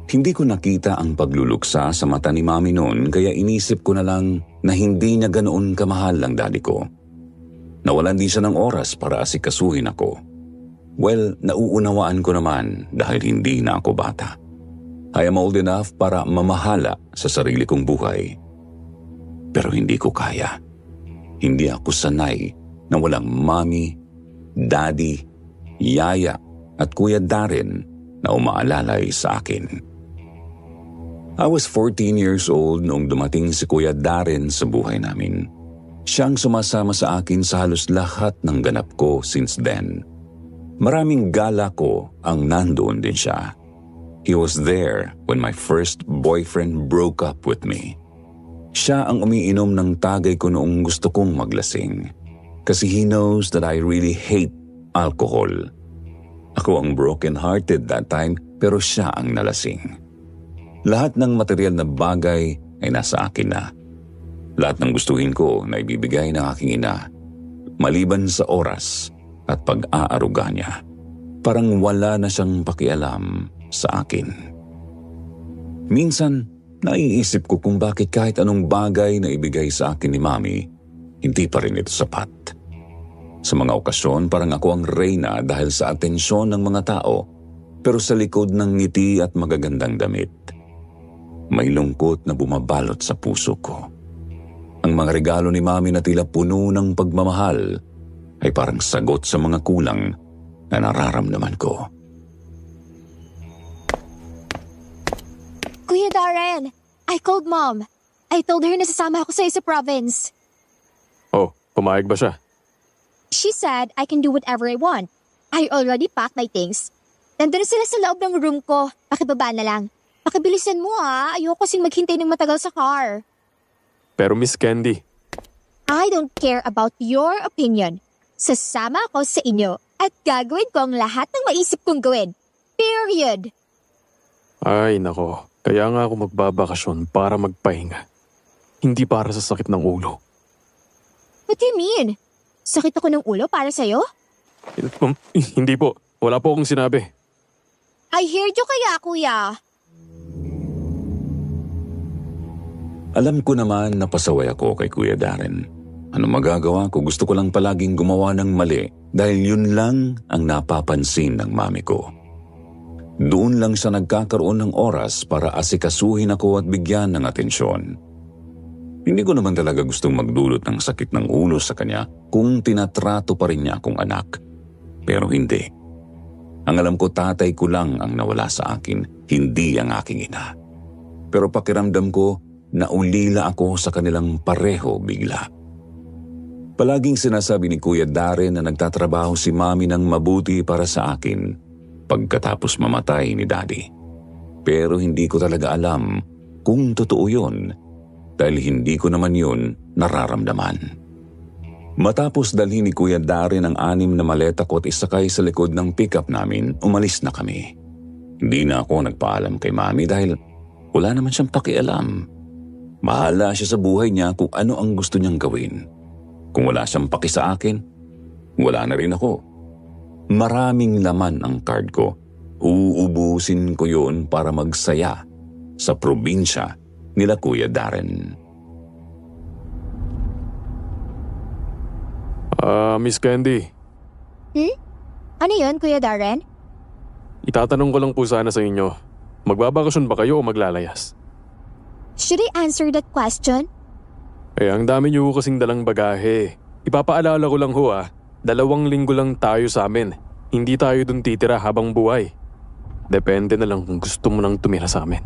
Hindi ko nakita ang pagluluksa sa mata ni Mami noon kaya inisip ko na lang na hindi niya ganoon kamahal ang daddy ko. Nawalan din siya ng oras para asikasuhin ako. Well, nauunawaan ko naman dahil hindi na ako bata. I am old enough para mamahala sa sarili kong buhay. Pero hindi ko kaya. Hindi ako sanay na walang Mami, Daddy, Yaya at Kuya Darren na umaalalay sa akin. I was 14 years old noong dumating si Kuya Darren sa buhay namin. Siyang sumasama sa akin sa halos lahat ng ganap ko since then. Maraming gala ko ang nandoon din siya. He was there when my first boyfriend broke up with me. Siya ang umiinom ng tagay ko noong gusto kong maglasing. Kasi he knows that I really hate alcohol. Ako ang broken-hearted that time pero siya ang nalasing. Lahat ng material na bagay ay nasa akin na. Lahat ng gustuhin ko na ibibigay ng aking ina. Maliban sa oras at pag-aaruga niya. Parang wala na siyang pakialam sa akin. Minsan, naiisip ko kung bakit kahit anong bagay na ibigay sa akin ni Mami, hindi pa rin ito sapat. Sa mga okasyon, parang ako ang reyna dahil sa atensyon ng mga tao, pero sa likod ng ngiti at magagandang damit. May lungkot na bumabalot sa puso ko. Ang mga regalo ni Mami na tila puno ng pagmamahal ay parang sagot sa mga kulang na nararamdaman ko. Kuya Darren, I called Mom. I told her na sasama ako sa province. Oh, pumayag ba siya? She said I can do whatever I want. I already packed my things. Nandun na sila sa loob ng room ko. Pakibaba na lang. Pakibilisan mo ayoko kasing maghintay ng matagal sa car. Pero Miss Candy, I don't care about your opinion. Sasama ako sa inyo at gagawin ko ang lahat ng maisip kong gawin. Period. ay nako, kaya nga ako magbabakasyon para magpahinga. Hindi para sa sakit ng ulo. What do you mean? Sakit ako ng ulo para sa'yo? Hindi po, wala po akong sinabi. I heard you kaya, kuya. Alam ko naman na pasaway ako kay Kuya Darren. Ano magagawa ko? Gusto ko lang palaging gumawa ng mali dahil yun lang ang napapansin ng Mami ko. Doon lang siya nagkakaroon ng oras para asikasuhin ako at bigyan ng atensyon. Hindi ko naman talaga gustong magdulot ng sakit ng ulo sa kanya kung tinatrato pa rin niya akong anak. Pero hindi. Ang alam ko, tatay ko lang ang nawala sa akin, hindi ang aking ina. Pero pakiramdam ko, naulila ako sa kanilang pareho bigla. Palaging sinasabi ni Kuya Darren na nagtatrabaho si Mami ng mabuti para sa akin pagkatapos mamatay ni Daddy. Pero hindi ko talaga alam kung totoo yun dahil hindi ko naman yun nararamdaman. Matapos dalhin ni Kuya Darren ang 6 na maleta ko at isakay sa likod ng pickup namin, umalis na kami. Hindi na ako nagpaalam kay Mami dahil wala naman siyang pakialam. Bahala siya sa buhay niya kung ano ang gusto niyang gawin. Kung wala siyang paki sa akin, wala na rin ako. Maraming laman ang card ko. Uubusin ko yun para magsaya sa probinsya nila Kuya Darren. Miss Candy, Ano yun, Kuya Darren? itatanong ko lang po sana sa inyo. Magbabakasyon ba kayo o maglalayas? Should I answer that question? Ang dami niyo kasing dalang bagahe. Ipapaalala ko lang 2 linggo lang tayo sa amin. Hindi tayo dun titira habang buhay. Depende na lang kung gusto mo nang tumira sa amin.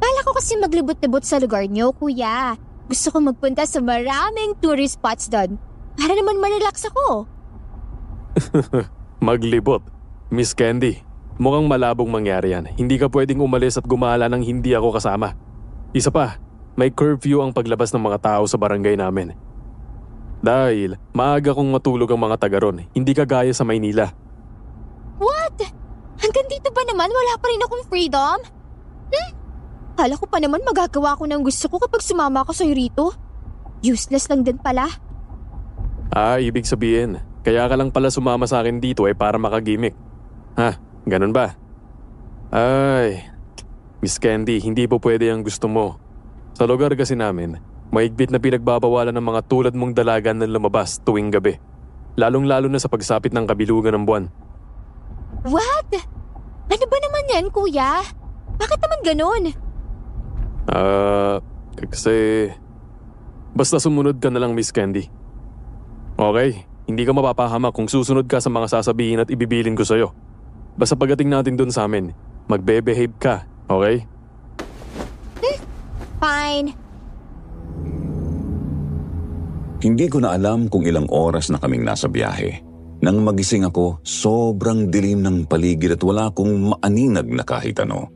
Bala ko kasi maglibot-libot sa lugar niyo, Kuya. Gusto ko magpunta sa maraming tourist spots doon. Para naman marelax ako. Maglibot. Miss Candy, mukhang malabong mangyari yan. Hindi ka pwedeng umalis at gumala nang hindi ako kasama. Isa pa, may curfew ang paglabas ng mga tao sa barangay namin. Dahil maaga kong matulog ang mga taga ron, hindi kagaya sa Maynila. What? Hanggang dito ba naman wala pa rin akong freedom? Kala ko pa naman magagawa ko ng gusto ko kapag sumama ako sa'yo rito. Useless lang din pala. Ibig sabihin, kaya ka lang pala sumama sa akin dito para makagimik. Ganun ba? Miss Candy, hindi po pwede ang gusto mo. Sa lugar kasi namin, mahigpit na pinagbabawalan ng mga tulad mong dalagan na lumabas tuwing gabi. Lalong-lalo na sa pagsapit ng kabilugan ng buwan. What? Ano ba naman yan, Kuya? Bakit naman ganun? Kasi... Basta sumunod ka na lang, Miss Candy. Okay, hindi ka mapapahamak kung susunod ka sa mga sasabihin at ibibilin ko sa'yo. Basta pagdating natin dun sa amin, magbe-behave ka, okay? Fine. Hindi ko na alam kung ilang oras na kaming nasa biyahe. Nang magising ako, sobrang dilim ng paligid at wala akong maaninag na kahit ano.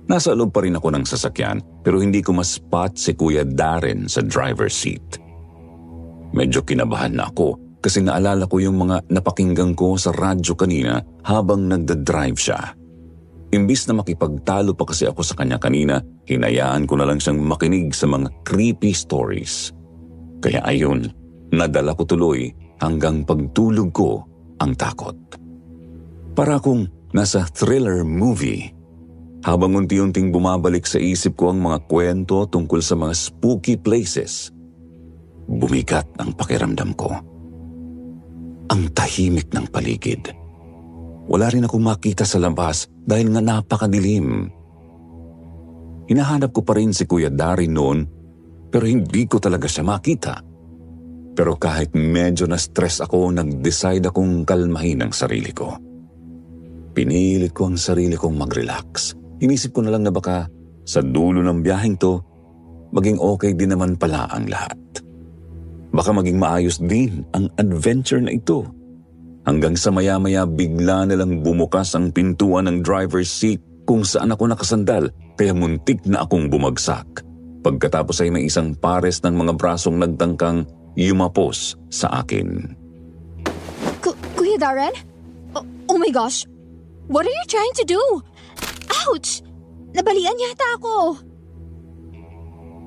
Nasa loob pa rin ako ng sasakyan pero hindi ko ma-spot si Kuya Darren sa driver's seat. Medyo kinabahan na ako kasi naalala ko yung mga napakinggan ko sa radyo kanina habang nagda-drive siya. Imbis na makipagtalo pa kasi ako sa kanya kanina, hinayaan ko na lang siyang makinig sa mga creepy stories. Kaya ayun, nadala ko tuloy hanggang pagtulog ko ang takot. Para akong nasa thriller movie. Habang unti-unting bumabalik sa isip ko ang mga kwento tungkol sa mga spooky places, bumigat ang pakiramdam ko. Ang tahimik ng paligid. Wala rin akong makita sa labas dahil nga napakadilim. Hinahanap ko pa rin si Kuya Darren noon pero hindi ko talaga siya makita. Pero kahit medyo na-stress ako, nag-decide akong kalmahin ang sarili ko. Pinilit ko ang sarili kong mag-relax. Inisip ko na lang na baka sa dulo ng biyaheng to, maging okay din naman pala ang lahat. Baka maging maayos din ang adventure na ito. Hanggang sa maya-maya bigla na lang bumukas ang pintuan ng driver's seat kung saan ako nakasandal kaya muntik na akong bumagsak. Pagkatapos ay may isang pares ng mga brasong nagtangkang yumapos sa akin. Kuya Darren? Oh my gosh! What are you trying to do? Ouch! Nabalian yata ako.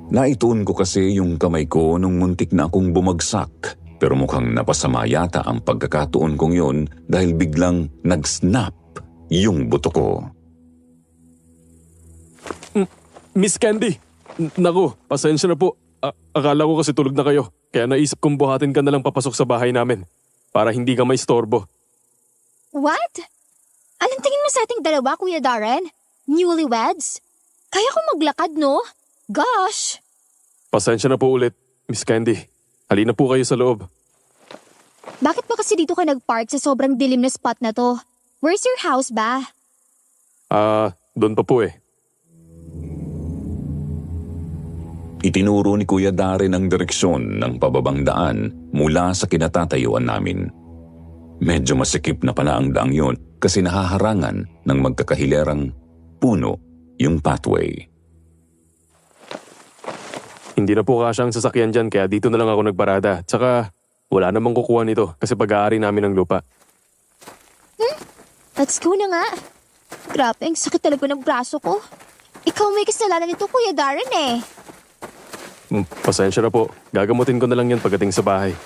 Naituon ko kasi yung kamay ko nung muntik na akong bumagsak. Pero mukhang napasama yata ang pagkakatuon kong yon dahil biglang nag-snap yung buto ko. Miss Candy! Naku, pasensya na po. Akala ko kasi tulog na kayo. Kaya naisip kong buhatin ka na lang papasok sa bahay namin. Para hindi ka may storbo. What? Anong tingin mo sa ating dalawa, Kuya Darren? Newlyweds? Kaya ko maglakad, no? Gosh! Pasensya na po ulit, Miss Candy. Halina po kayo sa loob. Bakit ba kasi dito ka nag-park sa sobrang dilim na spot na to? Where's your house ba? Doon pa po eh. Itinuro ni Kuya Darren ang direksyon ng pababang daan mula sa kinatatayuan namin. Medyo masikip na pala ang daang yun kasi nahaharangan ng magkakahilerang puno yung pathway. Hindi na po kasya ang sasakyan dyan kaya dito na lang ako nagparada. Tsaka wala namang kukuha nito kasi pag-aari namin ng lupa. Let's go na nga. Grabe, ang sakit talaga ng braso ko. Ikaw may kasalanan nito, Kuya Darren eh. Pasensya na po. Gagamutin ko na lang yan pagdating sa bahay.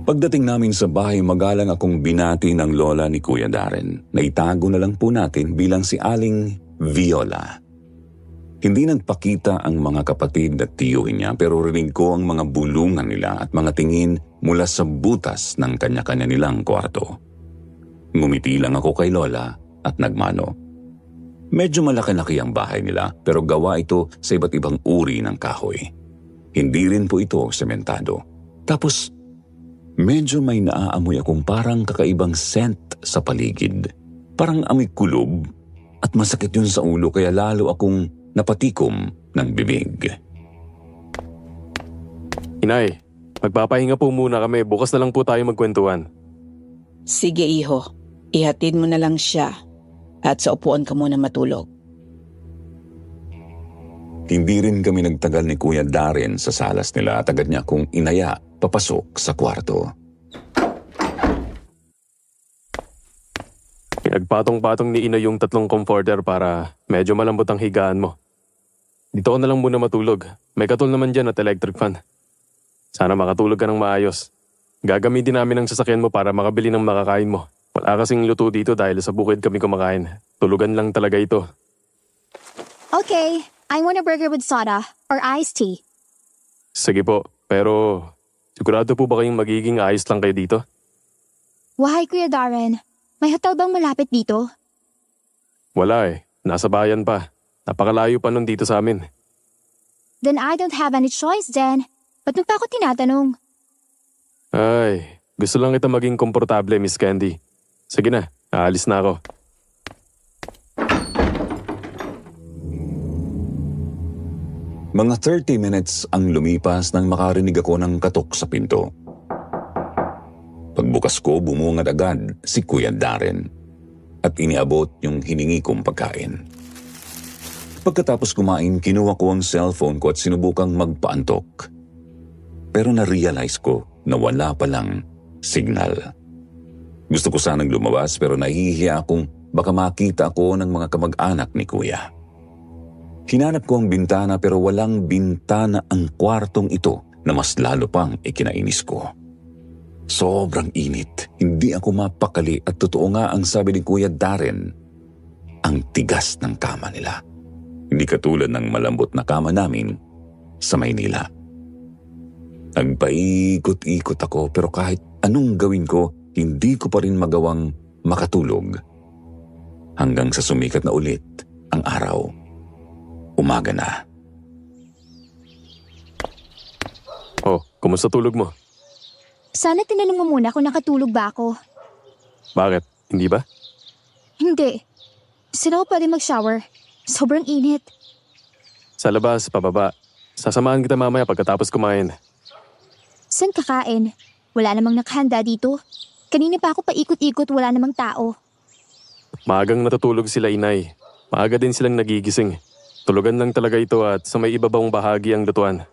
Pagdating namin sa bahay, magalang akong binati ng lola ni Kuya Darren. Naitago na lang po natin bilang si Aling Viola. Hindi nagpakita ang mga kapatid at tiyuhin niya pero rinig ko ang mga bulungan nila at mga tingin mula sa butas ng kanya-kanya nilang kwarto. Ngumiti lang ako kay Lola at nagmano. Medyo malaki-laki ang bahay nila pero gawa ito sa iba't ibang uri ng kahoy. Hindi rin po ito sementado. Tapos medyo may naaamoy akong parang kakaibang scent sa paligid. Parang amoy kulob at masakit yun sa ulo kaya lalo akong napatikom ng bibig. Inay, magpapahinga po muna kami. Bukas na lang po tayo magkwentuhan. Sige, iho. Ihatid mo na lang siya at sa upuan ka muna matulog. Hindi rin kami nagtagal ni Kuya Darren sa salas nila at agad niya akong inaya papasok sa kwarto. Pinagpatong-patong ni Ina yung 3 comforter para medyo malambot ang higaan mo. Dito ko na lang muna matulog. May katul naman dyan at electric fan. Sana makatulog ka ng maayos. Gagamitin namin ang sasakyan mo para makabili ng makakain mo. Wala kasing luto dito dahil sa bukid kami kumakain. Tulugan lang talaga ito. Okay, I want a burger with soda or iced tea. Sige po, pero sigurado po ba kayong magiging ayos lang kayo dito? Why, Kuya Darren? May hotel bang malapit dito? Wala eh. Nasa bayan pa. Napakalayo pa nun dito sa amin. Then I don't have any choice then. Ba't mo pa ako tinatanong? Ay, gusto lang kita maging komportable, Miss Candy. Sige na, aalis na ako. Mga 30 minutes ang lumipas nang makarinig ako ng katok sa pinto. Pagbukas ko, bumungad agad si Kuya Darren at iniabot yung hiningi kong pagkain. Pagkatapos kumain, kinuha ko ang cellphone ko at sinubukang magpaantok. Pero na-realize ko na wala palang signal. Gusto ko sanang lumabas pero nahihiya akong baka makita ako ng mga kamag-anak ni Kuya. Hinanap ko ang bintana pero walang bintana ang kwartong ito na mas lalo pang ikinainis ko. Sobrang init, hindi ako mapakali at totoo nga ang sabi ni Kuya Darren, ang tigas ng kama nila. Hindi katulad ng malambot na kama namin sa Maynila. Nagpaikot-ikot ako pero kahit anong gawin ko, hindi ko pa rin magawang makatulog. Hanggang sa sumikat na ulit ang araw. Umaga na. Oh, kumusta tulog mo? Sana tinanong mo muna kung nakatulog ba ako. Bakit? Hindi ba? Hindi. Sino ko pwede mag-shower? Sobrang init. Sa labas, pababa. Sasamahan kita mamaya pagkatapos kumain. Saan kakain? Wala namang nakahanda dito. Kanina pa ako paikot-ikot, wala namang tao. Maagang natutulog sila, Inay. Maaga din silang nagigising. Tulugan lang talaga ito at sa may ibabang bahagi ang lutuan.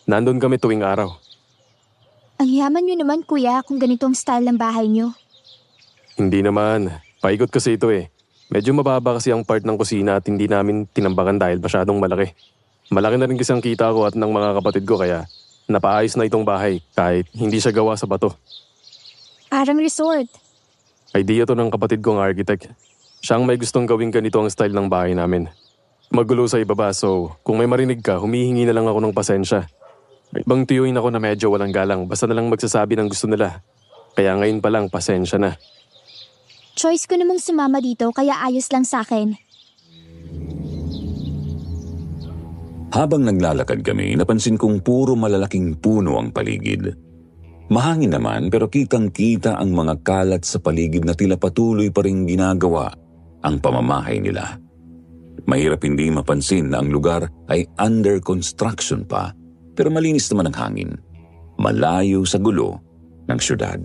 Nandun kami tuwing araw. Ang yaman nyo naman, kuya, kung ganito ang style ng bahay nyo. Hindi naman. Paikot kasi ito eh. Medyo mababa kasi ang part ng kusina at hindi namin tinambakan dahil masyadong malaki. Malaki na rin kasi ang kita ko at ng mga kapatid ko kaya napaayos na itong bahay kahit hindi siya gawa sa bato. Parang resort. Idea to ng kapatid kong architect. Siya ang may gustong gawing ganito ang style ng bahay namin. Magulo sa ibaba so kung may marinig ka, humihingi na lang ako ng pasensya. May ibang tiyuin ako na medyo walang galang basta na lang magsasabi ng gusto nila. Kaya ngayon pa lang pasensya na. Choice ko namang sumama dito kaya ayos lang sa akin. Habang naglalakad kami, napansin kong puro malalaking puno ang paligid. Mahangin naman pero kitang-kita ang mga kalat sa paligid na tila patuloy pa ring ginagawa ang pamamahay nila. Mahirap hindi mapansin na ang lugar ay under construction pa, pero malinis naman ang hangin. Malayo sa gulo ng syudad.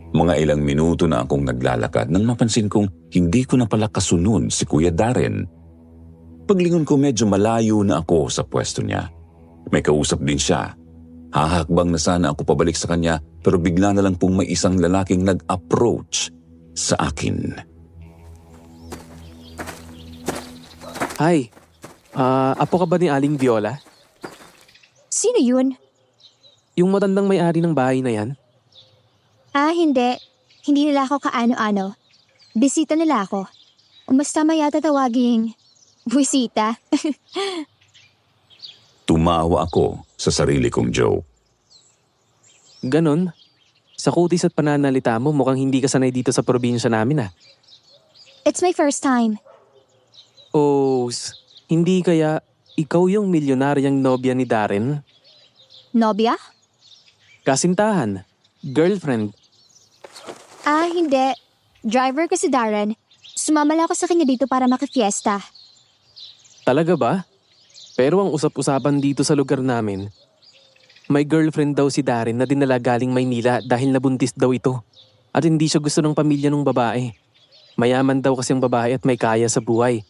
Mga ilang minuto na akong naglalakad nang mapansin kong hindi ko na pala kasunod si Kuya Darren. Paglingon ko medyo malayo na ako sa pwesto niya. May kausap din siya. Hahakbang na sana ako pabalik sa kanya pero bigla na lang pong may isang lalaking nag-approach sa akin. Hi, apo ka ba ni Aling Viola? Sino yun? Yung matandang may-ari ng bahay na yan? Hindi. Hindi nila ako kaano-ano. Bisita nila ako. O mas tama yata tawaging bisita. Tumawa ako sa sarili kong joke. Ganon? Sa kutis at pananalita mo, mukhang hindi ka sanay dito sa probinsya namin ah. It's my first time. Oh, hindi kaya ikaw yung milyonaryang nobya ni Darren? Nobya? Kasintahan? Girlfriend? Hindi. Driver ko si Darren. Sumama lang ako sa kanya dito para makifiesta. Talaga ba? Pero ang usap-usapan dito sa lugar namin, may girlfriend daw si Darren na dinala galing Maynila dahil nabuntis daw ito. At hindi siya gusto ng pamilya ng babae. Mayaman daw kasi ang babae at may kaya sa buhay.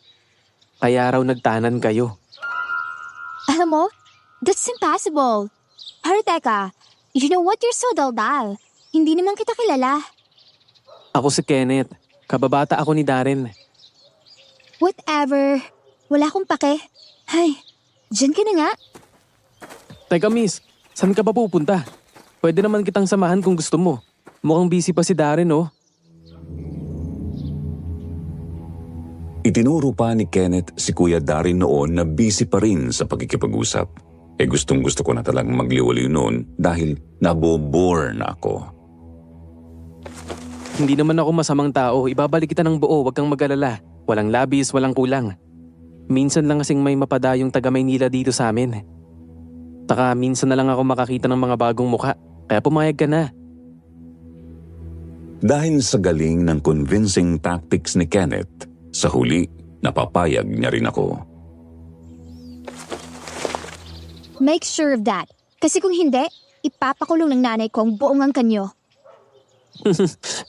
Kaya raw nagtanan kayo. Alam mo, that's impossible. Pero teka, you know what? You're so daldal. Hindi naman kita kilala. Ako si Kenneth. Kababata ako ni Darren. Whatever. Wala akong pake. Ay, dyan ka na nga. Teka miss, saan ka ba pupunta? Pwede naman kitang samahan kung gusto mo. Mukhang busy pa si Darren oh. Itinuro pa ni Kenneth si Kuya Darren noon na busy pa rin sa pagkikipag-usap. Gustong gusto ko na talagang magliwaliw noon dahil nabobore na ako. Hindi naman ako masamang tao. Ibabalik kita ng buo, wag kang mag-alala. Walang labis, walang kulang. Minsan lang kasing may mapadayong taga Maynila dito sa amin. Taka minsan na lang ako makakita ng mga bagong muka. Kaya pumayag ka na. Dahil sa galing ng convincing tactics ni Kenneth, sa huli, napapayag niya rin ako. Make sure of that. Kasi kung hindi, ipapakulong ng nanay ko ang buong angkanyo.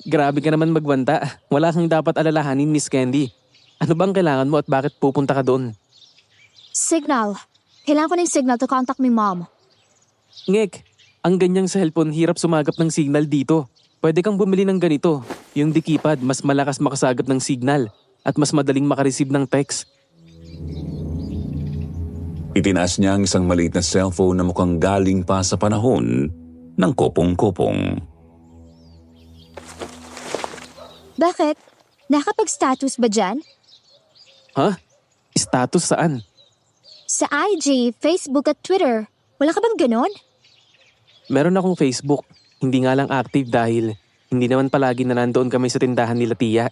Grabe ka naman magbanta. Wala kang dapat alalahanin, Miss Candy. Ano bang kailangan mo at bakit pupunta ka doon? Signal. Kailangan ko ng signal to contact my mom. Ngek, ang ganyang cellphone hirap sumagap ng signal dito. Pwede kang bumili ng ganito. Yung dikipad, mas malakas makasagap ng signal at mas madaling makareceive ng text. Itinaas niya ang isang maliit na cellphone na mukhang galing pa sa panahon ng kopong-kopong. Bakit? Nakapag-status ba dyan? Ha? Status saan? Sa IG, Facebook at Twitter. Wala ka bang ganon? Meron akong Facebook. Hindi nga lang active dahil hindi naman palagi na nandoon kami sa tindahan nila tiya.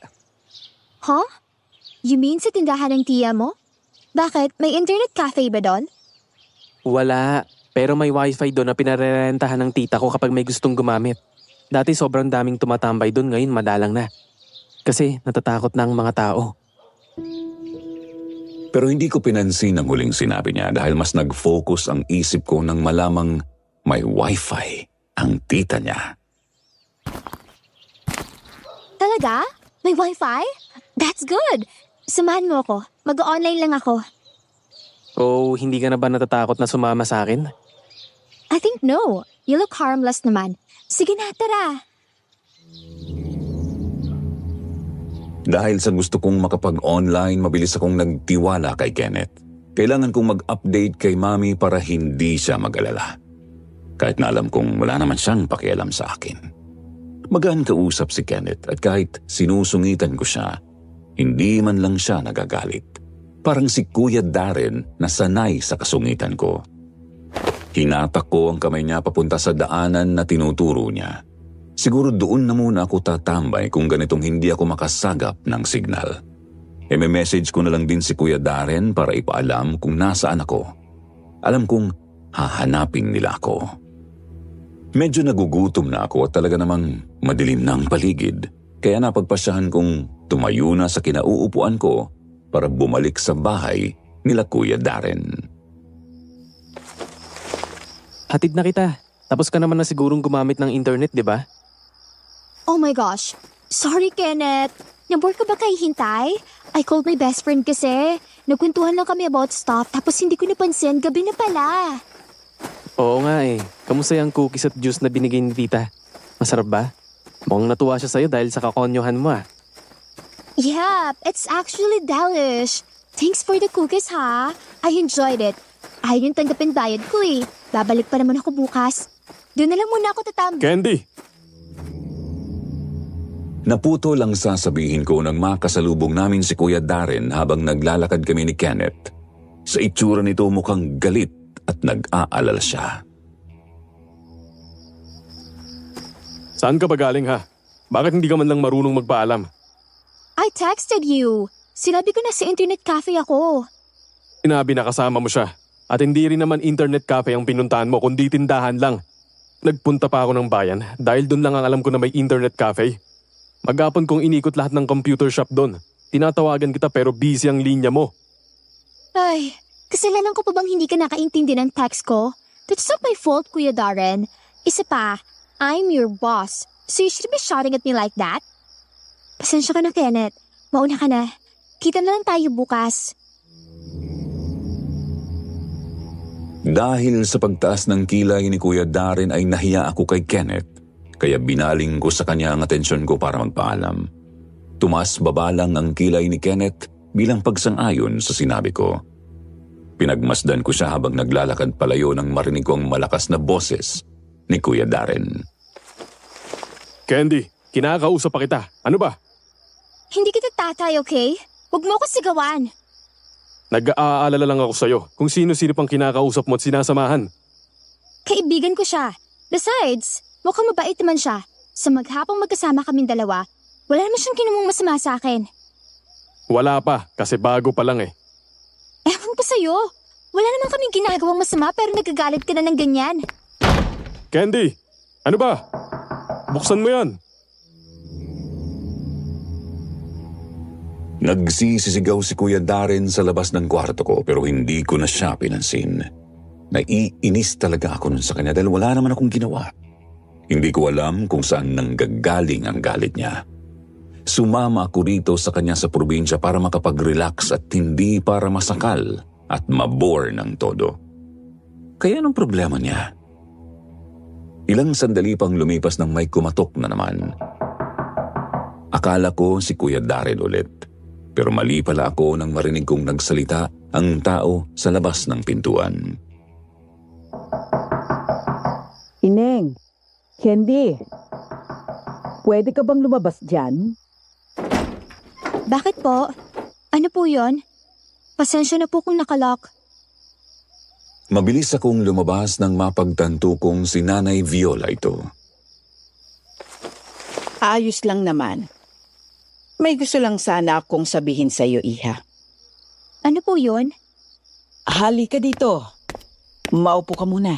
Huh? You mean sa tindahan ng tiya mo? Bakit? May internet cafe ba doon? Wala. Pero may wifi doon na pinarerentahan ng tita ko kapag may gustong gumamit. Dati sobrang daming tumatambay doon, ngayon madalang na. Kasi natatakot na ang mga tao. Pero hindi ko pinansin ang huling sinabi niya dahil mas nag-focus ang isip ko nang malamang may wifi ang tita niya. Talaga? May wifi? That's good! Samahan mo ako. Mag-online lang ako. Oh, hindi ka na ba natatakot na sumama sa akin? I think no. You look harmless naman. Sige na, tara. Dahil sa gusto kong makapag-online, mabilis akong nagtiwala kay Kenneth. Kailangan kong mag-update kay Mami para hindi siya mag-alala. Kahit na alam kong wala naman siyang pakialam sa akin. Magaan kausap si Kenneth at kahit sinusungitan ko siya, hindi man lang siya nagagalit. Parang si Kuya Darren na sanay sa kasungitan ko. Hinatak ko ang kamay niya papunta sa daanan na tinuturo niya. Siguro doon na muna ako tatambay kung ganitong hindi ako makasagap ng signal. May message ko na lang din si Kuya Darren para ipaalam kung nasaan ako. Alam kong hahanapin nila ako. Medyo nagugutom na ako at talaga namang madilim ng paligid. Kaya napagpasyahan kong tumayo na sa kinauupuan ko para bumalik sa bahay nila Kuya Darren. Hatid na kita. Tapos ka naman na sigurong gumamit ng internet, di ba? Oh my gosh. Sorry, Kenneth. Nabore ka ba kay hintay? I called my best friend kasi. Nagkwentuhan lang kami about stuff tapos hindi ko napansin gabi na pala. Oo nga eh. Kamusta yung cookies at juice na binigay ni tita? Masarap ba? Mukhang natuwa siya sa'yo dahil sa kakonyohan mo ah. Yeah, it's actually delish. Thanks for the cookies ha. I enjoyed it. Ayaw yung tanggapin bayad ko eh. Babalik pa naman ako bukas. Doon na lang muna ako tatambay. Candy! Naputo lang sasabihin ko nang makasalubong namin si Kuya Darren habang naglalakad kami ni Kenneth. Sa itsura nito mukhang galit at nag-aalala siya. Saan ka ba galing ha? Bakit hindi ka man lang marunong magpaalam? I texted you. Sinabi ko na sa internet cafe ako. Sinabi na kasama mo siya. At hindi rin naman internet cafe ang pinuntahan mo kundi tindahan lang. Nagpunta pa ako ng bayan dahil doon lang ang alam ko na may internet cafe. Maghapon kong inikot lahat ng computer shop doon. Tinatawagan kita pero busy ang linya mo. Ay, kasalanan ko pa bang hindi ka nakaintindi ng text ko? That's not my fault, Kuya Darren. Isa pa, I'm your boss. So you should be shouting at me like that? Pasensya ka na, Kenneth. Mauna ka na. Kita na lang tayo bukas. Dahil sa pagtaas ng kilay ni Kuya Darren ay nahiya ako kay Kenneth, kaya binaling ko sa kanya ang atensyon ko para magpaalam. Tumas baba lang ang kilay ni Kenneth bilang pagsang-ayon sa sinabi ko. Pinagmasdan ko siya habang naglalakad palayo nang marinig ko ang malakas na boses ni Kuya Darren. Candy, kinakausap pa kita. Ano ba? Hindi kita tatay, okay? Huwag mo ako sigawan. Nag-aalala lang ako sa'yo kung sino-sino pang kinakausap mo at sinasamahan. Kaibigan ko siya. Besides, mukhang mabait naman siya. Sa maghapong magkasama kaming dalawa, wala naman siyang kinumong masama sa akin. Wala pa kasi bago pa lang eh. Ewan ko sa'yo. Wala naman kaming ginagawang masama pero nagagalit ka na ng ganyan. Candy, ano ba? Buksan mo yan. Nagsisisigaw si Kuya Darren sa labas ng kwarto ko pero hindi ko na siya pinansin. Naiinis talaga ako nun sa kanya dahil wala naman akong ginawa. Hindi ko alam kung saan nanggagaling ang galit niya. Sumama ako rito sa kanya sa probinsya para makapag-relax at hindi para masakal at mabore ng todo. Kaya anong problema niya? Ilang sandali pang lumipas nang may kumatok na naman. Akala ko si Kuya Darren ulit. Pero mali pala ako nang marinig kong nagsalita ang tao sa labas ng pintuan. Ineng, Candy, pwede ka bang lumabas dyan? Bakit po? Ano po yon? Pasensya na po kung nakalock. Mabilis akong lumabas nang mapagtanto kong si Nanay Viola ito. Ayos lang naman. May gusto lang sana akong sabihin sa iyo, Iha. Ano po yon? Halika dito. Maupo ka muna.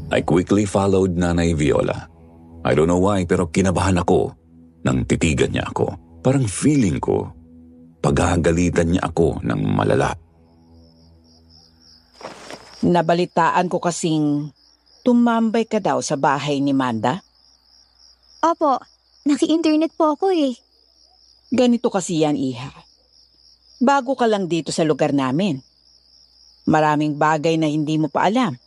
I quickly followed Nanay Viola. I don't know why pero kinabahan ako nang titigan niya ako. Parang feeling ko, paghahagalitan niya ako ng malala. Nabalitaan ko kasing tumambay ka daw sa bahay ni Manda. Opo, naki-internet po ako eh. Ganito kasi yan, Iha. Bago ka lang dito sa lugar namin. Maraming bagay na hindi mo pa alam.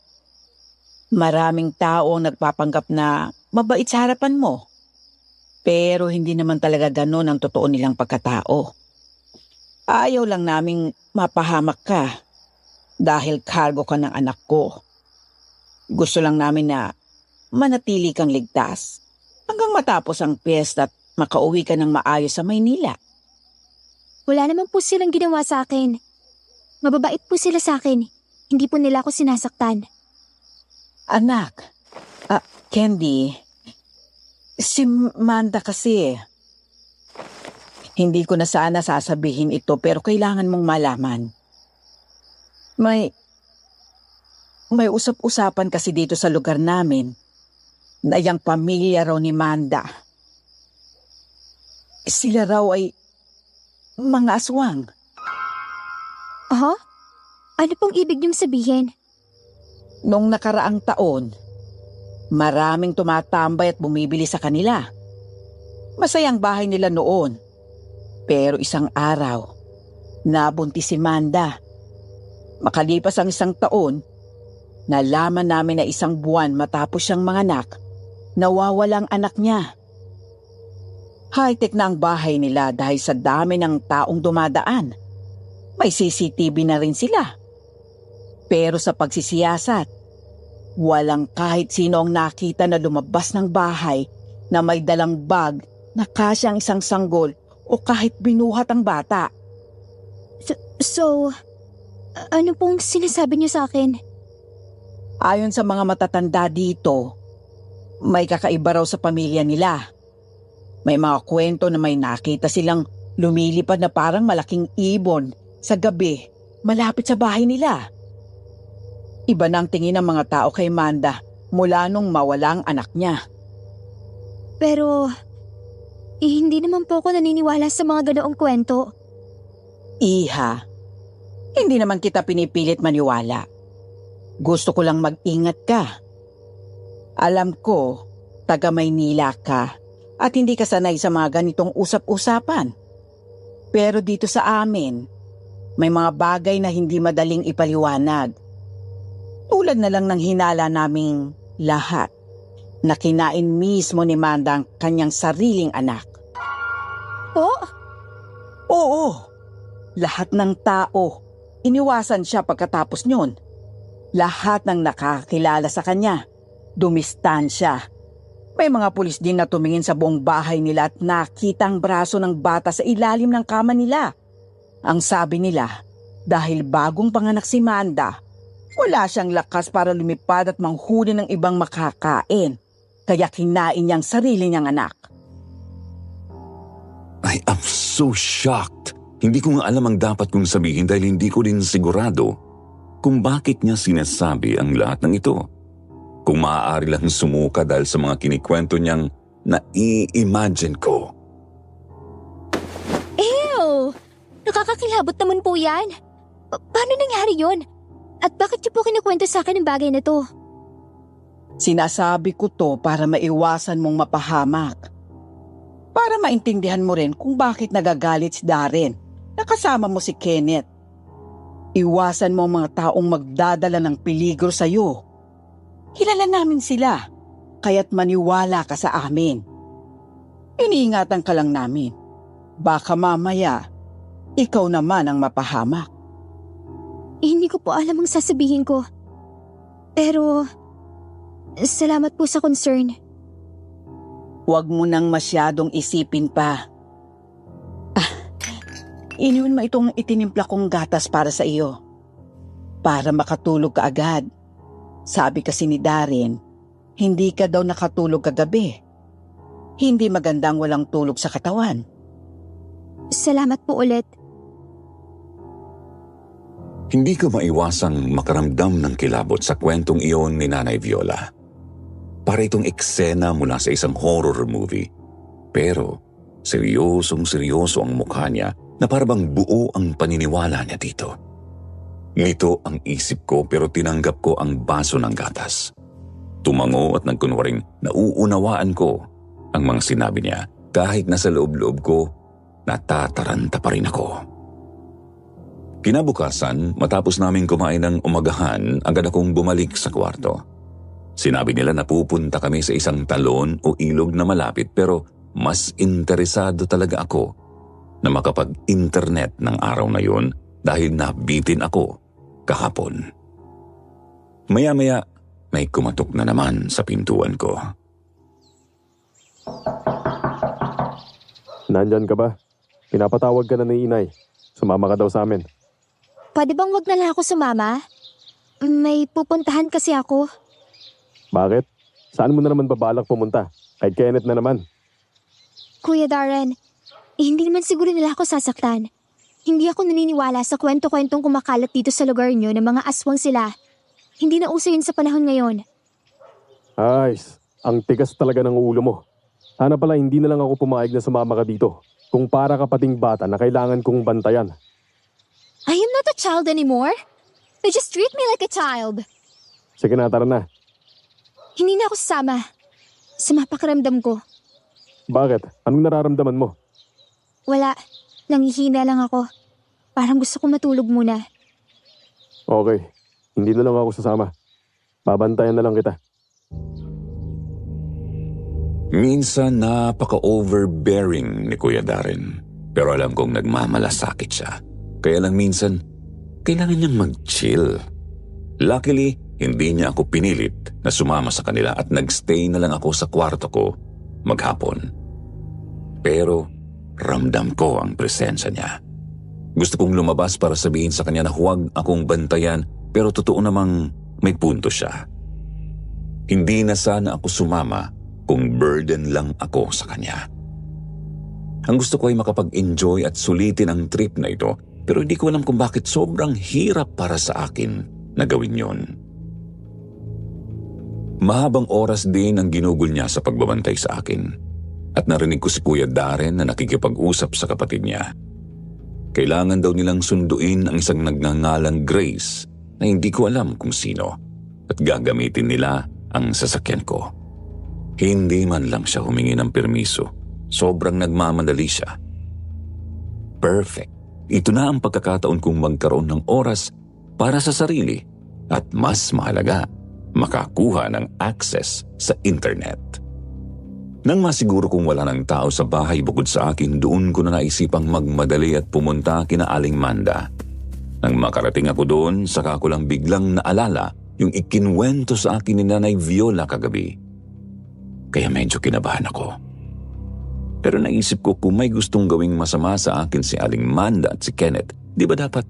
Maraming tao ang nagpapanggap na mabait sa harapan mo. Pero hindi naman talaga ganon ang totoo nilang pagkatao. Ayaw lang naming mapahamak ka dahil cargo ka ng anak ko. Gusto lang namin na manatili kang ligtas hanggang matapos ang piyesta at makauwi ka ng maayos sa Maynila. Wala naman po silang ginawa sa akin. Mababait po sila sa akin. Hindi po nila ako sinasaktan. Anak, Candy, si Manda kasi. Hindi ko na sana sasabihin ito pero kailangan mong malaman. May usap-usapan kasi dito sa lugar namin na yung pamilya raw ni Manda. Sila raw ay mga aswang. Aha? Ano pong ibig niyong sabihin? Noong nakaraang taon, maraming tumatambay at bumibili sa kanila. Masayang bahay nila noon. Pero isang araw, nabuntis si Manda. Makalipas ang isang taon, nalaman namin na isang buwan matapos siyang manganak, nawawalang anak niya. High-tech na ang bahay nila dahil sa dami ng taong dumadaan. May CCTV na rin sila. Pero sa pagsisiyasat, walang kahit sino ang nakita na lumabas ng bahay na may dalang bag na kasyang isang sanggol o kahit binuhat ang bata. So, ano pong sinasabi niyo sa akin? Ayon sa mga matatanda dito, may kakaiba raw sa pamilya nila. May mga kwento na may nakita silang lumilipad na parang malaking ibon sa gabi malapit sa bahay nila. Iba na ang tingin ng mga tao kay Manda mula nung mawala ang anak niya. Pero, hindi naman po ako naniniwala sa mga ganoong kwento. Iha, hindi naman kita pinipilit maniwala. Gusto ko lang mag-ingat ka. Alam ko, taga Maynila ka at hindi ka sanay sa mga ganitong usap-usapan. Pero dito sa amin, may mga bagay na hindi madaling ipaliwanag. Tulad na lang ng hinala naming lahat na kinain mismo ni Manda ang kanyang sariling anak. Po? Oo, lahat ng tao. Iniwasan siya pagkatapos nyon. Lahat ng nakakilala sa kanya, dumistan siya. May mga pulis din na tumingin sa buong bahay nila at nakita ang braso ng bata sa ilalim ng kama nila. Ang sabi nila, dahil bagong panganak si Manda, wala siyang lakas para lumipad at manghuli ng ibang makakain. Kaya kinain niyang sarili niyang anak. I am so shocked. Hindi ko nga alam ang dapat kong sabihin dahil hindi ko din sigurado kung bakit niya sinasabi ang lahat ng ito. Kung maaari lang sumuka dahil sa mga kinikwento niyang nai-imagine ko. Ew! Nakakakilabot naman po yan. Paano nangyari yun? At bakit niyo po kinikwento sa akin ang bagay na to? Sinasabi ko to para maiwasan mong mapahamak. Para maintindihan mo rin kung bakit nagagalit si Darren na kasama mo si Kenneth. Iwasan mo ang mga taong magdadala ng peligro sa iyo. Kilala namin sila, kaya't maniwala ka sa amin. Iniingatan ka lang namin. Baka mamaya, ikaw naman ang mapahamak. Hindi ko po alam ang sasabihin ko. Pero, salamat po sa concern. Huwag mo nang masyadong isipin pa. Iniwan mo itong itinimpla kong gatas para sa iyo. Para makatulog ka agad. Sabi kasi ni Darren, hindi ka daw nakatulog kagabi. Hindi magandang walang tulog sa katawan. Salamat po ulit. Hindi ko maiwasang makaramdam ng kilabot sa kwentong iyon ni Nanay Viola. Para itong eksena mula sa isang horror movie. Pero seryosong-seryoso ang mukha niya na parang buo ang paniniwala niya dito. Nito ang isip ko pero tinanggap ko ang baso ng gatas. Tumango at nagkunwaring nauunawaan ko ang mga sinabi niya kahit nasa loob-loob ko natataranta pa rin ako. Kinabukasan, matapos naming kumain ng umagahan, agad akong bumalik sa kwarto. Sinabi nila na pupunta kami sa isang talon o ilog na malapit pero mas interesado talaga ako na makapag-internet ng araw na yun dahil nabitin ako kahapon. Maya-maya, may kumatok na naman sa pintuan ko. Nandyan ka ba? Pinapatawag ka na ni Inay. Sumama ka daw sa amin. Pwede bang wag na lang ako sumama? May pupuntahan kasi ako. Bakit? Saan mo na naman babalak pumunta? Kay Kenneth na naman. Kuya Darren, hindi naman siguro nila ako sasaktan. Hindi ako naniniwala sa kwento-kwentong kumakalat dito sa lugar nyo na mga aswang sila. Hindi na uso yun sa panahon ngayon. Ay, ang tigas talaga ng ulo mo. Sana pala hindi na lang ako pumayag na sumama ka dito. Kung para ka pating bata na kailangan kong bantayan. I am not a child anymore. They just treat me like a child. Sige na, tara na. Hindi na ako sasama. Sama pakiramdam ko. Bakit? Anong nararamdaman mo? Wala. Nangihina lang ako. Parang gusto ko matulog muna. Okay, hindi na lang ako sasama. Babantayan na lang kita. Minsan napaka-overbearing ni Kuya Darren. Pero alam kong nagmamalasakit siya. Kaya lang minsan, kailangan niyang mag-chill. Luckily, hindi niya ako pinilit na sumama sa kanila at nagstay na lang ako sa kwarto ko maghapon. Pero ramdam ko ang presensya niya. Gusto kong lumabas para sabihin sa kanya na huwag akong bantayan pero totoo namang may punto siya. Hindi na sana ako sumama kung burden lang ako sa kanya. Ang gusto ko ay makapag-enjoy at sulitin ang trip na ito pero hindi ko alam kung bakit sobrang hirap para sa akin na gawin yon. Mahabang oras din ang ginugol niya sa pagbabantay sa akin at narinig ko si Kuya Darren na nakikipag-usap sa kapatid niya. Kailangan daw nilang sunduin ang isang nagngangalang Grace na hindi ko alam kung sino at gagamitin nila ang sasakyan ko. Hindi man lang siya humingi ng permiso. Sobrang nagmamadali siya. Perfect. Ito na ang pagkakataon kong magkaroon ng oras para sa sarili at mas mahalaga, makakuha ng access sa internet. Nang masiguro kong wala ng tao sa bahay bukod sa akin, doon ko na naisipang magmadali at pumunta kina Aling Manda. Nang makarating ako doon, saka ko lang biglang naalala yung ikinwento sa akin ni Nanay Viola kagabi. Kaya medyo kinabahan ako. Pero naisip ko kung may gustong gawing masama sa akin si Aling Manda at si Kenneth, di ba dapat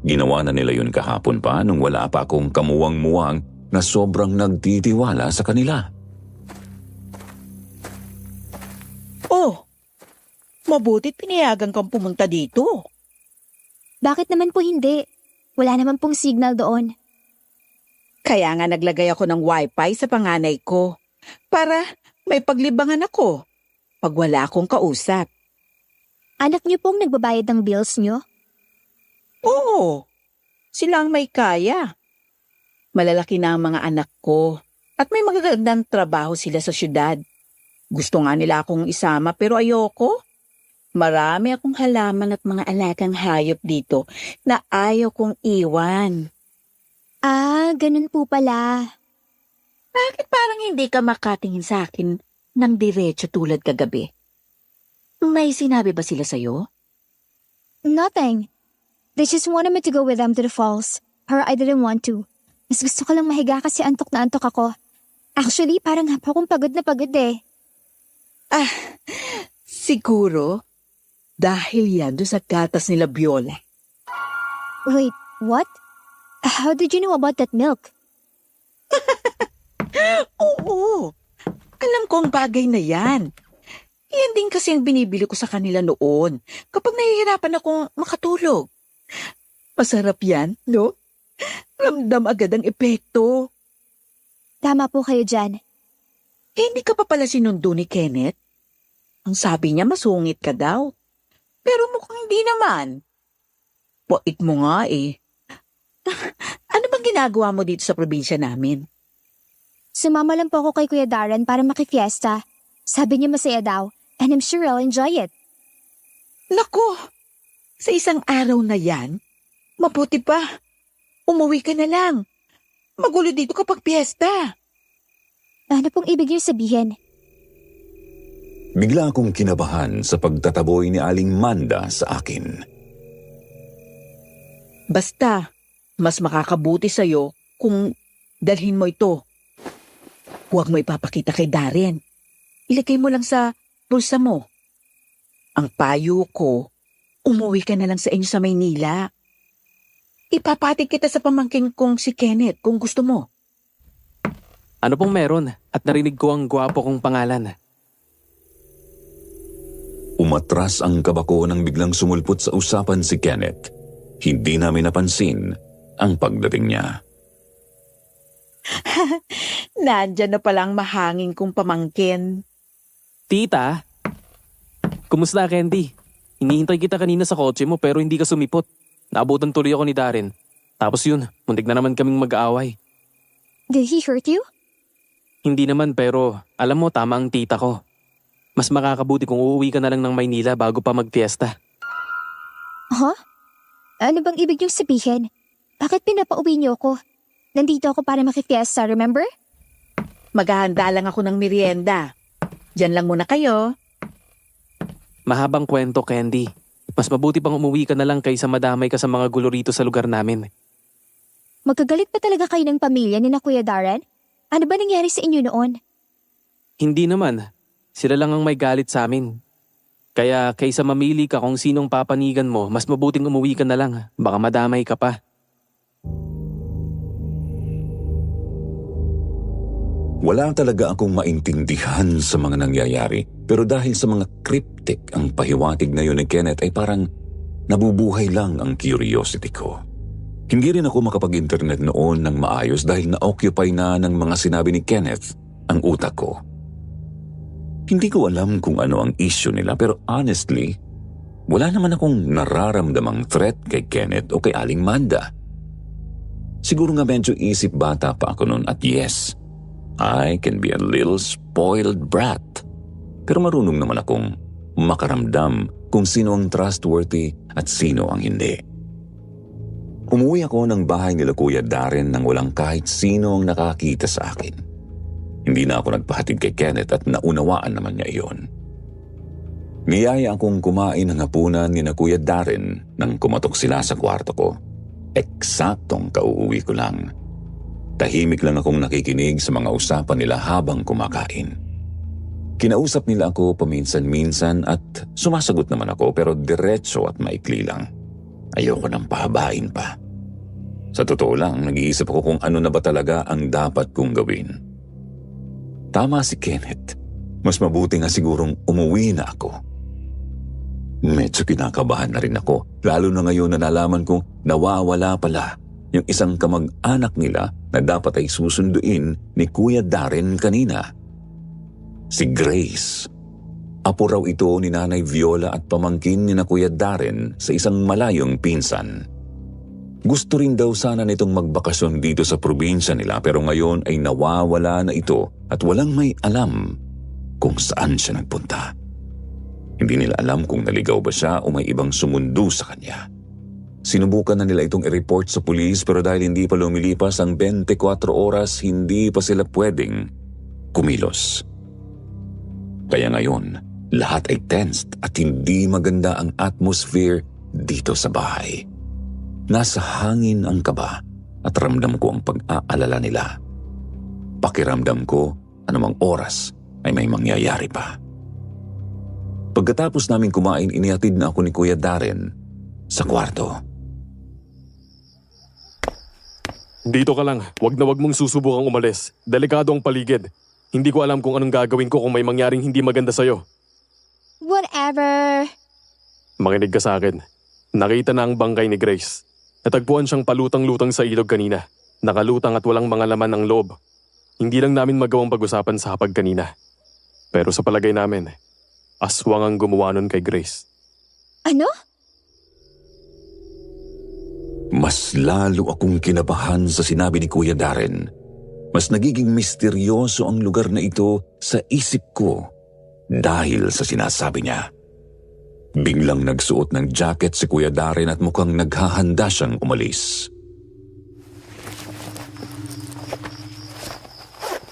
ginawa na nila yun kahapon pa nung wala pa akong kamuwang-muwang na sobrang nagtitiwala sa kanila? Oh, mabutit pinayagan kang pumunta dito. Bakit naman po hindi? Wala naman pong signal doon. Kaya nga naglagay ako ng wifi sa panganay ko para may paglibangan ako pag wala akong kausap. Anak niyo pong nagbabayad ng bills niyo? Oo, sila ang may kaya. Malalaki na ang mga anak ko at may magagandang trabaho sila sa syudad. Gusto nga nila akong isama pero ayoko. Marami akong halaman at mga alagang hayop dito na ayaw kong iwan. Ah, ganun po pala. Bakit parang hindi ka makatingin sa akin ng diretso tulad kagabi? May sinabi ba sila sa'yo? Nothing. They just wanted me to go with them to the falls. Pero I didn't want to. Mas gusto ko lang mahiga kasi antok na antok ako. Actually, parang hapa akong pagod na pagod eh. Ah, siguro dahil yan doon sa gatas nila Viola. Wait, what? How did you know about that milk? Oo, alam ko ang bagay na yan. Yan din kasi ang binibili ko sa kanila noon kapag nahihirapan akong makatulog. Masarap yan, no? Ramdam agad ang epekto. Tama po kayo dyan. Hindi ka pa pala sinundo ni Kenneth? Ang sabi niya masungit ka daw. Pero mukhang hindi naman. Pait mo nga eh. Ano bang ginagawa mo dito sa probinsya namin? Sumama lang po ako kay Kuya Darren para makifiesta. Sabi niya masaya daw, and I'm sure I'll enjoy it. Naku, sa isang araw na yan, mabuti pa. Umuwi ka na lang. Magulo dito kapag piyesta. Ano pong ibig niyo sabihin? Bigla akong kinabahan sa pagtataboy ni Aling Manda sa akin. Basta, mas makakabuti sa'yo kung dalhin mo ito. Huwag mo ipapakita kay Darren. Ilagay mo lang sa bulsa mo. Ang payo ko, umuwi ka na lang sa inyo sa Maynila. Ipapatig kita sa pamangking kong si Kenneth kung gusto mo. Ano pong meron? At narinig ko ang gwapo kong pangalan. Umatras ang kaba ko nang biglang sumulpot sa usapan si Kenneth. Hindi namin napansin ang pagdating niya. Nandyan na palang mahangin kong pamangkin. Tita? Kumusta, Candy? Hinihintay kita kanina sa kotse mo pero hindi ka sumipot. Naabutan tuloy ako ni Darren. Tapos yun, muntik na naman kaming mag-aaway. Did he hurt you? Hindi naman pero alam mo tama ang tita ko. Mas makakabuti kung uuwi ka na lang ng Maynila bago pa magfiesta. Huh? Ano bang ibig niyong sabihin? Bakit pinapauwi niyo ako? Nandito ako para makifiesta, remember? Maghahanda lang ako ng merienda. Diyan lang muna kayo. Mahabang kwento, Candy. Mas mabuti pang umuwi ka na lang kaysa madamay ka sa mga gulo rito sa lugar namin. Magkagalit pa talaga kayo ng pamilya ni na Kuya Darren? Ano ba nangyari sa inyo noon? Hindi naman. Sila lang ang may galit sa amin. Kaya kaysa mamili ka kung sinong papanigan mo, mas mabuting umuwi ka na lang. Baka madamay ka pa. Wala talaga akong maintindihan sa mga nangyayari, pero dahil sa mga cryptic ang pahiwatig na yun ni Kenneth ay parang nabubuhay lang ang curiosity ko. Hindi rin ako makapag-internet noon ng maayos dahil na-occupy na ng mga sinabi ni Kenneth ang utak ko. Hindi ko alam kung ano ang issue nila pero honestly, wala naman akong nararamdamang threat kay Kenneth o kay Aling Manda. Siguro nga medyo isip bata pa ako noon at yes, I can be a little spoiled brat. Pero marunong naman akong makaramdam kung sino ang trustworthy at sino ang hindi. Umuwi ako ng bahay nila Kuya Darren nang walang kahit sino ang nakakita sa akin. Hindi na ako nagpahatid kay Kenneth at naunawaan naman niya iyon. Niyaya akong kumain ng hapunan ni na Kuya Darren nang kumatok sila sa kwarto ko. Eksaktong kauuwi ko lang. Tahimik lang akong nakikinig sa mga usapan nila habang kumakain. Kinausap nila ako paminsan-minsan at sumasagot naman ako pero diretso at maikli lang. Ayoko nang pahabain pa. Sa totoo lang, nag-iisip ako kung ano na ba talaga ang dapat kong gawin. Tama si Kenneth. Mas mabuti nga sigurong umuwi na ako. Medyo kinakabahan na rin ako, lalo na ngayon na nalaman kong nawawala pala yung isang kamag-anak nila na dapat ay susunduin ni Kuya Darren kanina. Si Grace. Apo raw ito ni Nanay Viola at pamangkin ni na Kuya Darren sa isang malayong pinsan. Gusto rin daw sana nitong magbakasyon dito sa probinsya nila pero ngayon ay nawawala na ito at walang may alam kung saan siya nagpunta. Hindi nila alam kung naligaw ba siya o may ibang sumundo sa kanya. Sinubukan na nila itong i-report sa pulis pero dahil hindi pa lumilipas ang 24 oras, hindi pa sila pwedeng kumilos. Kaya ngayon, lahat ay tensed at hindi maganda ang atmosphere dito sa bahay. Nasa hangin ang kaba at ramdam ko ang pag-aalala nila. Pakiramdam ko anumang oras ay may mangyayari pa. Pagkatapos namin kumain, inihatid na ako ni Kuya Darren sa kwarto. Dito ka lang. Wag na wag mong susubukang umalis. Delikado ang paligid. Hindi ko alam kung anong gagawin ko kung may mangyaring hindi maganda sa'yo. Whatever. Makinig ka sa akin. Nakita na ang bangkay ni Grace. Natagpuan siyang palutang-lutang sa ilog kanina. Nakalutang at walang mga laman ng loob. Hindi lang namin magawang pag-usapan sa hapag kanina. Pero sa palagay namin, aswang ang gumawa nun kay Grace. Ano? Mas lalo akong kinabahan sa sinabi ni Kuya Darren. Mas nagiging misteryoso ang lugar na ito sa isip ko dahil sa sinasabi niya. Biglang nagsuot ng jacket si Kuya Darren at mukhang naghahanda siyang umalis.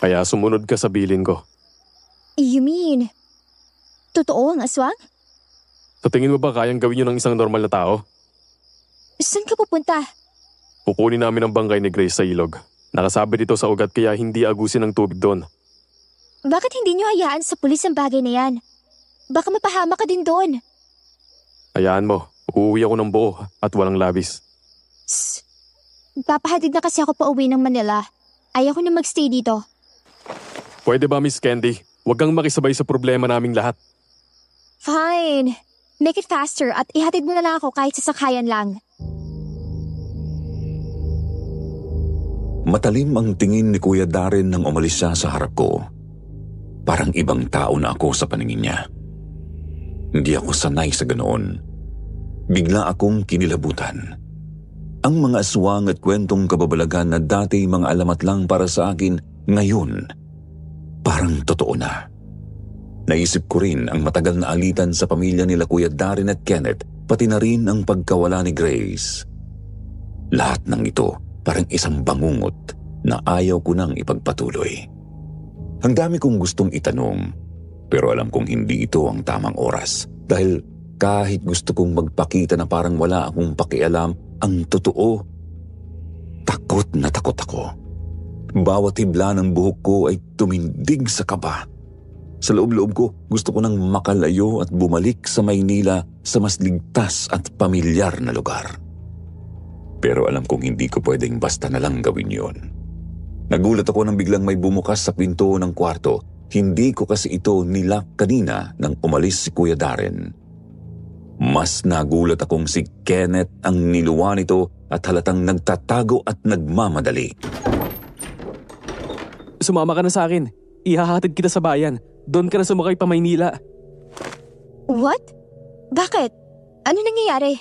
Kaya sumunod ka sa bilin ko. You mean, totoo ang aswang? Sa tingin mo ba kayang gawin yun ng isang normal na tao? Saan ka pupunta? Kukunin namin ang bangkay ni Grace sa ilog. Nakasabit ito sa ugat kaya hindi agusin ang tubig doon. Bakit hindi niyo hayaan sa pulis ang bagay na yan? Baka mapahama ka din doon. Hayaan mo, uuwi ako ng buo at walang labis. Papahatid na kasi ako pa uwi ng Manila. Ayaw ko na magstay dito. Pwede ba, Miss Candy? Huwag kang makisabay sa problema naming lahat. Fine. Make it faster at ihatid mo na lang ako kahit sasakayan lang. Matalim ang tingin ni Kuya Darren nang umalis siya sa harap ko. Parang ibang tao na ako sa paningin niya. Hindi ako sanay sa ganoon. Bigla akong kinilabutan. Ang mga aswang at kwentong kababalagan na dati mga alamat lang para sa akin, ngayon, parang totoo na. Naisip ko rin ang matagal na alitan sa pamilya nila Kuya Darren at Kenneth, pati na rin ang pagkawala ni Grace. Lahat ng ito parang isang bangungot na ayaw ko nang ipagpatuloy. Ang dami kong gustong itanong, pero alam kong hindi ito ang tamang oras dahil kahit gusto kong magpakita na parang wala akong pakialam, ang totoo, takot na takot ako. Bawat hibla ng buhok ko ay tumindig sa kaba. Sa loob-loob ko, gusto ko nang makalayo at bumalik sa Maynila sa mas ligtas at pamilyar na lugar. Pero alam kong hindi ko pwedeng basta na lang gawin yon. Nagulat ako nang biglang may bumukas sa pinto ng kwarto. Hindi ko kasi ito nilak kanina nang umalis si Kuya Darren. Mas nagulat akong si Kenneth ang niluwa nito at halatang nagtatago at nagmamadali. Sumama ka na sa akin. Ihahatid kita sa bayan. Doon ka na sumakay pa Maynila. What? Bakit? Ano nangyayari?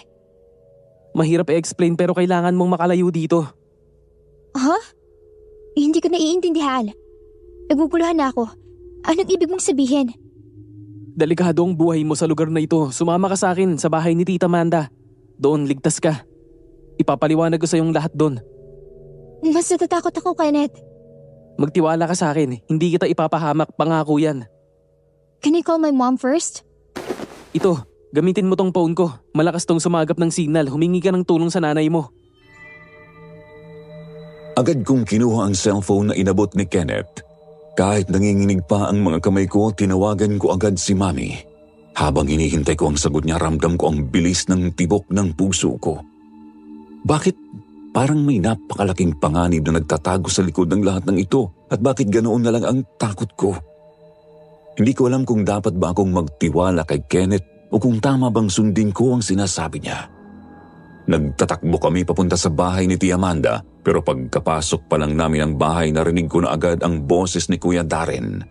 Mahirap i-explain pero kailangan mong makalayo dito. Huh? Hindi ko naiintindihan. Naguguluhan na ako. Anong ibig mong sabihin? Delikado ang buhay mo sa lugar na ito. Sumama ka sa akin sa bahay ni Tita Amanda. Doon ligtas ka. Ipapaliwanag ko sa iyong lahat doon. Mas natatakot ako, Kenneth. Magtiwala ka sa akin. Hindi kita ipapahamak. Pangako yan. Can I call my mom first? Ito, gamitin mo tong phone ko. Malakas tong sumagap ng signal. Humingi ka ng tulong sa nanay mo. Agad kong kinuha ang cellphone na inabot ni Kenneth. Kahit nanginginig pa ang mga kamay ko, tinawagan ko agad si Mami. Habang hinihintay ko ang sagot niya, ramdam ko ang bilis ng tibok ng puso ko. Bakit parang may napakalaking panganib na nagtatago sa likod ng lahat ng ito? At bakit ganoon na lang ang takot ko? Hindi ko alam kung dapat ba akong magtiwala kay Kenneth o kung tama bang sundin ko ang sinasabi niya. Nagtatakbo kami papunta sa bahay ni Tia Amanda, pero pagkapasok pa lang namin ang bahay, narinig ko na agad ang boses ni Kuya Darren.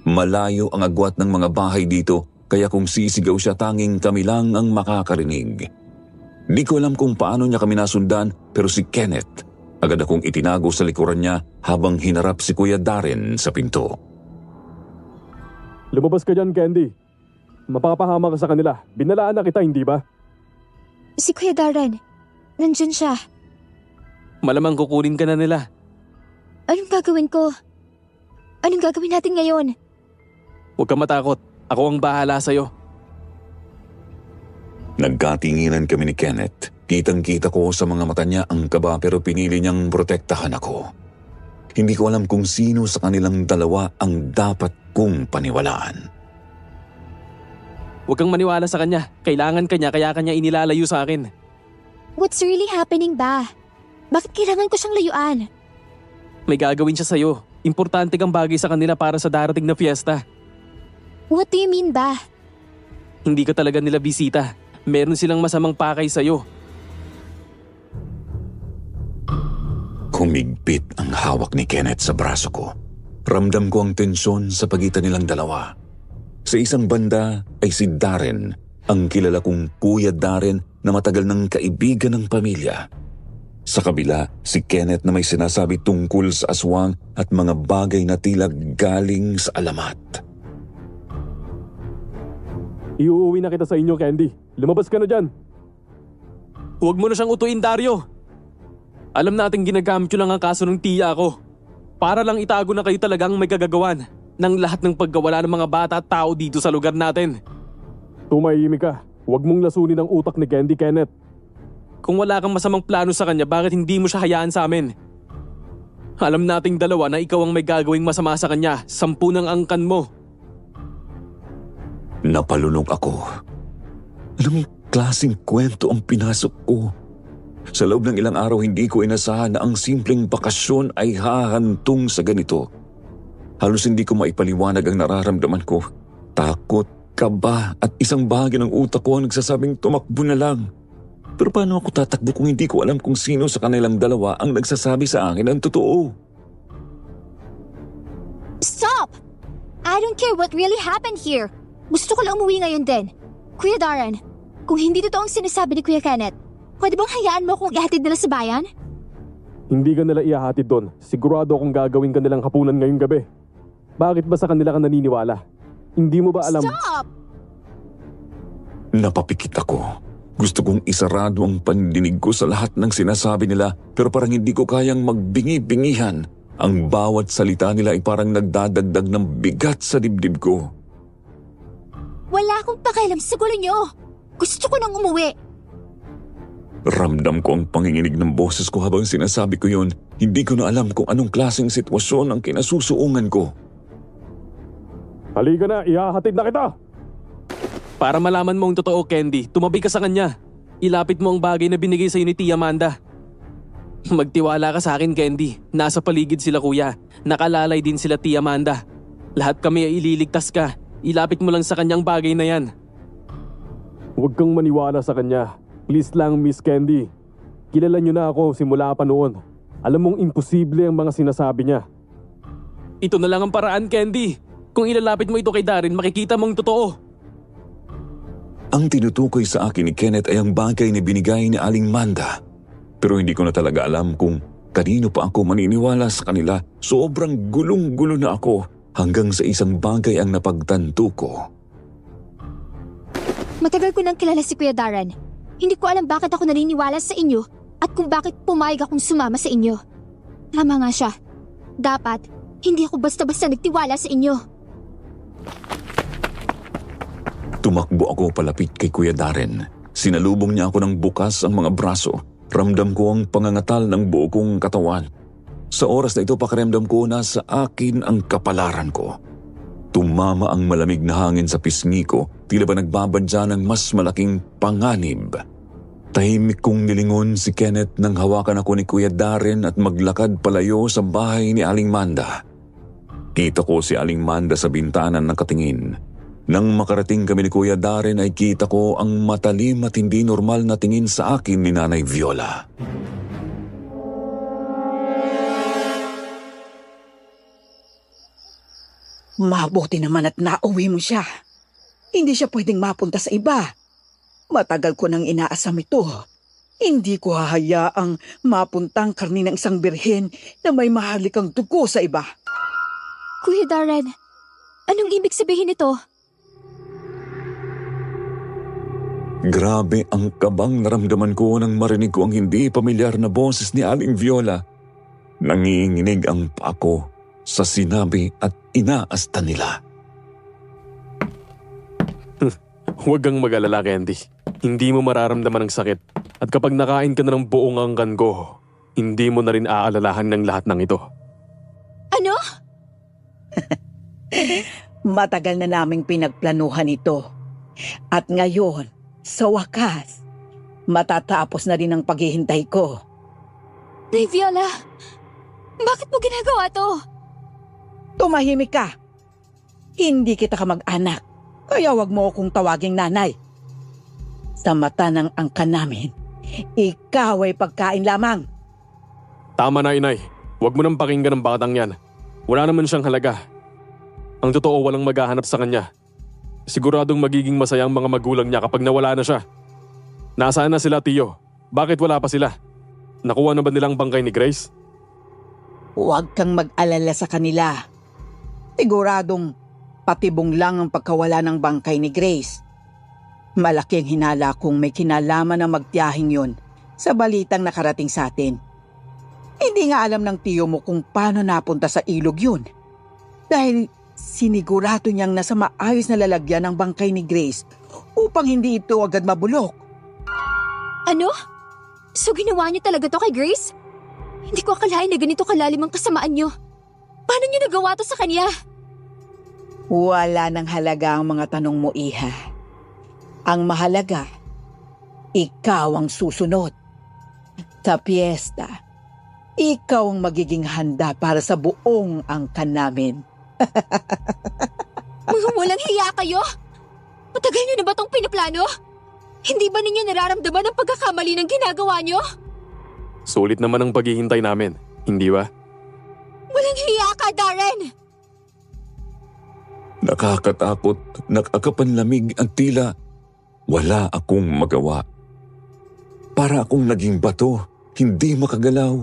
Malayo ang agwat ng mga bahay dito, kaya kung sisigaw siya, tanging kami lang ang makakarinig. Di ko alam kung paano niya kami nasundan, pero si Kenneth, agad akong itinago sa likuran niya habang hinarap si Kuya Darren sa pinto. Lumabas ka dyan, Candy. Mapapahama ka sa kanila. Binalaan na kita, hindi ba? Si Kuya Darren. Nandyan siya. Malamang kukunin ka na nila. Anong gagawin ko? Anong gagawin natin ngayon? Huwag kang matakot. Ako ang bahala sa'yo. Nagkatinginan kami ni Kenneth. Kitang-kita ko sa mga mata niya ang kaba, pero pinili niyang protektahan ako. Hindi ko alam kung sino sa kanilang dalawa ang dapat kong paniwalaan. Huwag kang maniwala sa kanya. Kailangan kanya kaya kanya inilalayo sa akin. What's really happening ba? Bakit kailangan ko siyang layuan? May gagawin siya sa'yo. Importante kang bagay sa kanila para sa darating na fiesta. What do you mean ba? Hindi ka talaga nila bisita. Meron silang masamang pakay sa'yo. Humigpit ang hawak ni Kenneth sa braso ko. Ramdam ko ang tensyon sa pagitan nilang dalawa. Sa isang banda ay si Darren, ang kilala kong Kuya Darren na matagal ng kaibigan ng pamilya. Sa kabila, si Kenneth na may sinasabi tungkol sa aswang at mga bagay na tila galing sa alamat. Iuuwi na kita sa inyo, Candy. Lumabas ka na dyan. Huwag mo na siyang utuin, Dario. Alam natin ginagamit yun lang ang kaso ng tiya ko. Para lang itago na kayo talagang may kagagawan ng lahat ng pagkawala ng mga bata at tao dito sa lugar natin. Tumahimik ka. Huwag mong lasunin ang utak ni Candy, Kenneth. Kung wala kang masamang plano sa kanya, bakit hindi mo siya hayaan sa amin? Alam nating dalawa na ikaw ang may gagawing masama sa kanya. 10 ng angkan mo. Napalunok ako. Anong klaseng kwento ang pinasok ko? Sa loob ng ilang araw, hindi ko inasahan na ang simpleng bakasyon ay hahantong sa ganito. Halos hindi ko maipaliwanag ang nararamdaman ko. Takot, kaba at isang bahagi ng utak ko ang nagsasabing tumakbo na lang. Pero paano ako tatakbo kung hindi ko alam kung sino sa kanilang dalawa ang nagsasabi sa akin ang totoo? Stop! I don't care what really happened here. Gusto ko lang umuwi ngayon din. Kuya Darren, kung hindi totoo ang sinasabi ni Kuya Kenneth, pwede bang hayaan mo akong ihatid nila sa bayan? Hindi ka nila ihahatid doon. Sigurado akong gagawin ka nilang hapunan ngayong gabi. Bakit ba sa kanila ka naniniwala? Hindi mo ba alam? Stop! Napapikit ako. Gusto kong isarado ang pandinig ko sa lahat ng sinasabi nila pero parang hindi ko kayang magbingi-bingihan. Ang bawat salita nila ay parang nagdadagdag ng bigat sa dibdib ko. Wala akong pakialam sa gulo nyo. Gusto ko nang umuwi. Ramdam ko ang panginginig ng boses ko habang sinasabi ko yun. Hindi ko na alam kung anong klaseng sitwasyon ang kinasusuungan ko. Halika na, ihahatid na kita! Para malaman mo ang totoo, Candy, tumabi ka sa kanya. Ilapit mo ang bagay na binigay sa'yo ni Tia Amanda. Magtiwala ka sa akin, Candy. Nasa paligid sila, kuya. Nakalalay din sila, Tia Amanda. Lahat kami ay ililigtas ka. Ilapit mo lang sa kanyang bagay na yan. Huwag kang maniwala sa kanya. Please lang, Miss Candy. Kilala niyo na ako simula pa noon. Alam mong imposible ang mga sinasabi niya. Ito na lang ang paraan, Candy. Kung ilalapit mo ito kay Darren, makikita mong totoo. Ang tinutukoy sa akin ni Kenneth ay ang bagay na binigay ni Aling Manda. Pero hindi ko na talaga alam kung kanino pa ako maniniwala sa kanila. Sobrang gulong-gulo na ako hanggang sa isang bagay ang napagtanto ko. Matagal ko nang kilala si Kuya Darren. Hindi ko alam bakit ako naniniwala sa inyo at kung bakit pumayag akong sumama sa inyo. Tama nga siya. Dapat, hindi ako basta-basta nagtiwala sa inyo. Tumakbo ako palapit kay Kuya Darren. Sinalubong niya ako ng bukas ang mga braso. Ramdam ko ang pangangatal ng buo kong katawan. Sa oras na ito pakiramdam ko na sa akin ang kapalaran ko. Tumama ang malamig na hangin sa pisngi ko, tila ba nagbabadya ng mas malaking panganib. Tahimik kong nilingon si Kenneth nang hawakan ako ni Kuya Darren at maglakad palayo sa bahay ni Aling Manda. Kita ko si Aling Manda sa bintana nakatingin. Nang makarating kami ni Kuya Darren ay kita ko ang matalim at hindi normal na tingin sa akin ni Nanay Viola. Mabuti naman at nauwi mo siya. Hindi siya pwedeng mapunta sa iba. Matagal ko nang inaasam ito. Hindi ko hahayaang mapuntang karni ng isang birhen na may mahalikang dugo sa iba. Kuya Darren, anong ibig sabihin nito? Grabe ang kabang naramdaman ko nang marinig ko ang hindi pamilyar na boses ni Aling Viola. Nanginginig ang pako sa sinabi at inaasta nila. Huwag kang mag-alala, Candy. Hindi mo mararamdaman ang sakit. At kapag nakain ka na ng buong angkan ko, hindi mo na rin aalalahan ng lahat ng ito. Ano? Matagal na naming pinagplanuhan ito. At ngayon, sa wakas, matatapos na rin ang paghihintay ko. Nay Viola, bakit mo ginagawa to? Tumahimik ka. Hindi kita kamag-anak, kaya wag mo akong tawaging nanay. Sa mata ng angkan namin, ikaw ay pagkain lamang. Tama na, inay. Huwag mo nang pakinggan ng batang yan. Wala naman siyang halaga. Ang totoo, walang maghahanap sa kanya. Siguradong magiging masaya ang mga magulang niya kapag nawala na siya. Nasaan na sila, Tio? Bakit wala pa sila? Nakuha na ba nilang bangkay ni Grace? Huwag kang mag-alala sa kanila. Siguradong patibong lang ang pagkawala ng bangkay ni Grace. Malaki ang hinala kung may kinalaman na magtiyahing yun sa balitang nakarating sa atin. Hindi nga alam ng tiyo mo kung paano napunta sa ilog yun. Dahil sinigurado niyang nasa maayos na lalagyan ng bangkay ni Grace upang hindi ito agad mabulok. Ano? So ginawa niyo talaga to kay Grace? Hindi ko akalain na ganito kalalim ang kasamaan niyo. Paano niyo nagawa to sa kanya? Wala nang halaga ang mga tanong mo, Iha. Ang mahalaga, ikaw ang susunod. Sa piyesta, ikaw ang magiging handa para sa buong angkan namin. Mga walang hiya kayo? Matagal niyo na ba tong pinaplano? Hindi ba ninyo nararamdaman ang pagkakamali ng ginagawa niyo? Sulit naman ang paghihintay namin, hindi ba? Walang hiya ka, Darren! Nakakatakot, nakakapanlamig at tila wala akong magawa. Para akong naging bato, hindi makagalaw,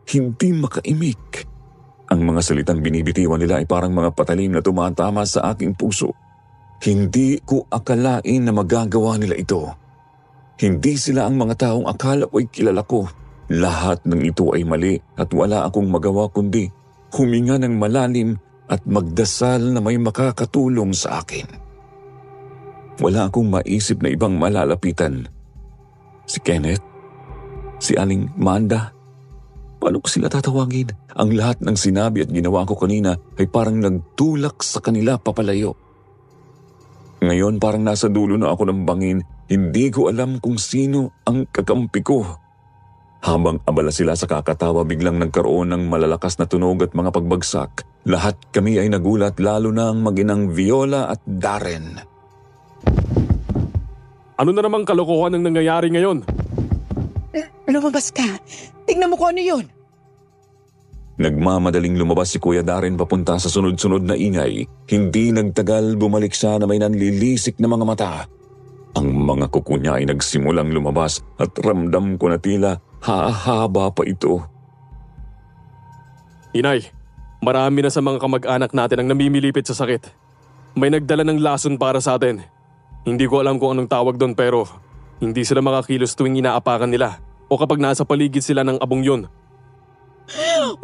hindi makaimik. Ang mga salitang binibitiwan nila ay parang mga patalim na tumatama sa aking puso. Hindi ko akalain na magagawa nila ito. Hindi sila ang mga taong akala ko'y kilala ko. Lahat ng ito ay mali at wala akong magawa kundi huminga ng malalim at magdasal na may makakatulong sa akin. Wala akong maisip na ibang malalapitan. Si Kenneth? Si Aling Manda? Paano ko sila tatawagin? Ang lahat ng sinabi at ginawa ko kanina ay parang nagtulak sa kanila papalayo. Ngayon parang nasa dulo na ako ng bangin, hindi ko alam kung sino ang kakampi ko. Habang abala sila sa kakatawa, biglang nagkaroon ng malalakas na tunog at mga pagbagsak. Lahat kami ay nagulat, lalo na ang mag-inang Viola at Darren. Ano na namang kalokohan ang nangyayari ngayon? Lumabas ka. Tingnan mo kung ano yun. Nagmamadaling lumabas si Kuya Darren papunta sa sunod-sunod na ingay. Hindi nagtagal, bumalik siya na may nanlilisik na mga mata. Ang mga kuko niya ay nagsimulang lumabas at ramdam ko na tila hahaba pa ito. Inay, marami na sa mga kamag-anak natin ang namimilipit sa sakit. May nagdala ng lason para sa atin. Hindi ko alam kung anong tawag doon pero hindi sila makakilos tuwing inaapakan nila o kapag nasa paligid sila ng abong yun.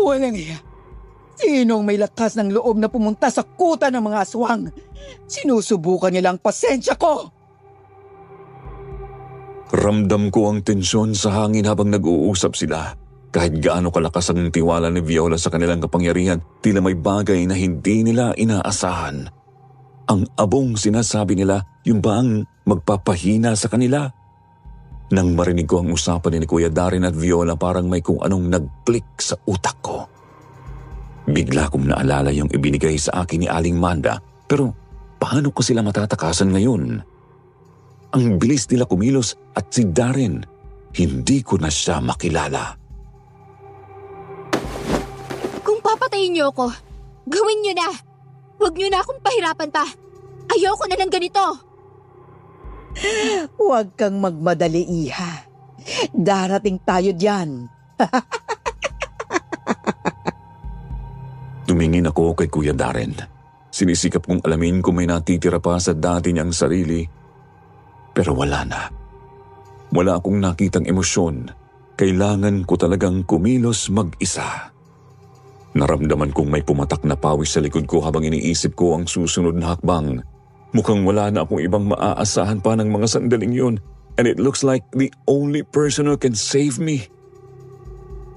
Walang iya. Sinong may lakas ng loob na pumunta sa kuta ng mga aswang? Sinusubukan nilang pasensya ko. Ramdam ko ang tensyon sa hangin habang nag-uusap sila. Kahit gaano kalakas ang tiwala ni Viola sa kanilang kapangyarihan, tila may bagay na hindi nila inaasahan. Ang abong sinasabi nila, yung ba ang magpapahina sa kanila? Nang marinig ko ang usapan ni Kuya Darren at Viola, parang may kung anong nag-click sa utak ko. Bigla kong naalala yung ibinigay sa akin ni Aling Manda, pero paano ko sila matatakasan ngayon? Ang bilis nila kumilos at si Darren, hindi ko na siya makilala. Kung papatayin niyo ako, gawin niyo na. Huwag niyo na akong pahirapan pa. Ayoko na ng ganito. Huwag kang magmadali, iha. Darating tayo diyan. Tumingin ako kay Kuya Darren. Sinisikap kong alamin kung may natitira pa sa dati niyang sarili. Pero wala na. Wala akong nakitang emosyon. Kailangan ko talagang kumilos mag-isa. Naramdaman kong may pumatak na pawis sa likod ko habang iniisip ko ang susunod na hakbang. Mukhang wala na akong ibang maaasahan pa ng mga sandaling yun. And it looks like the only person who can save me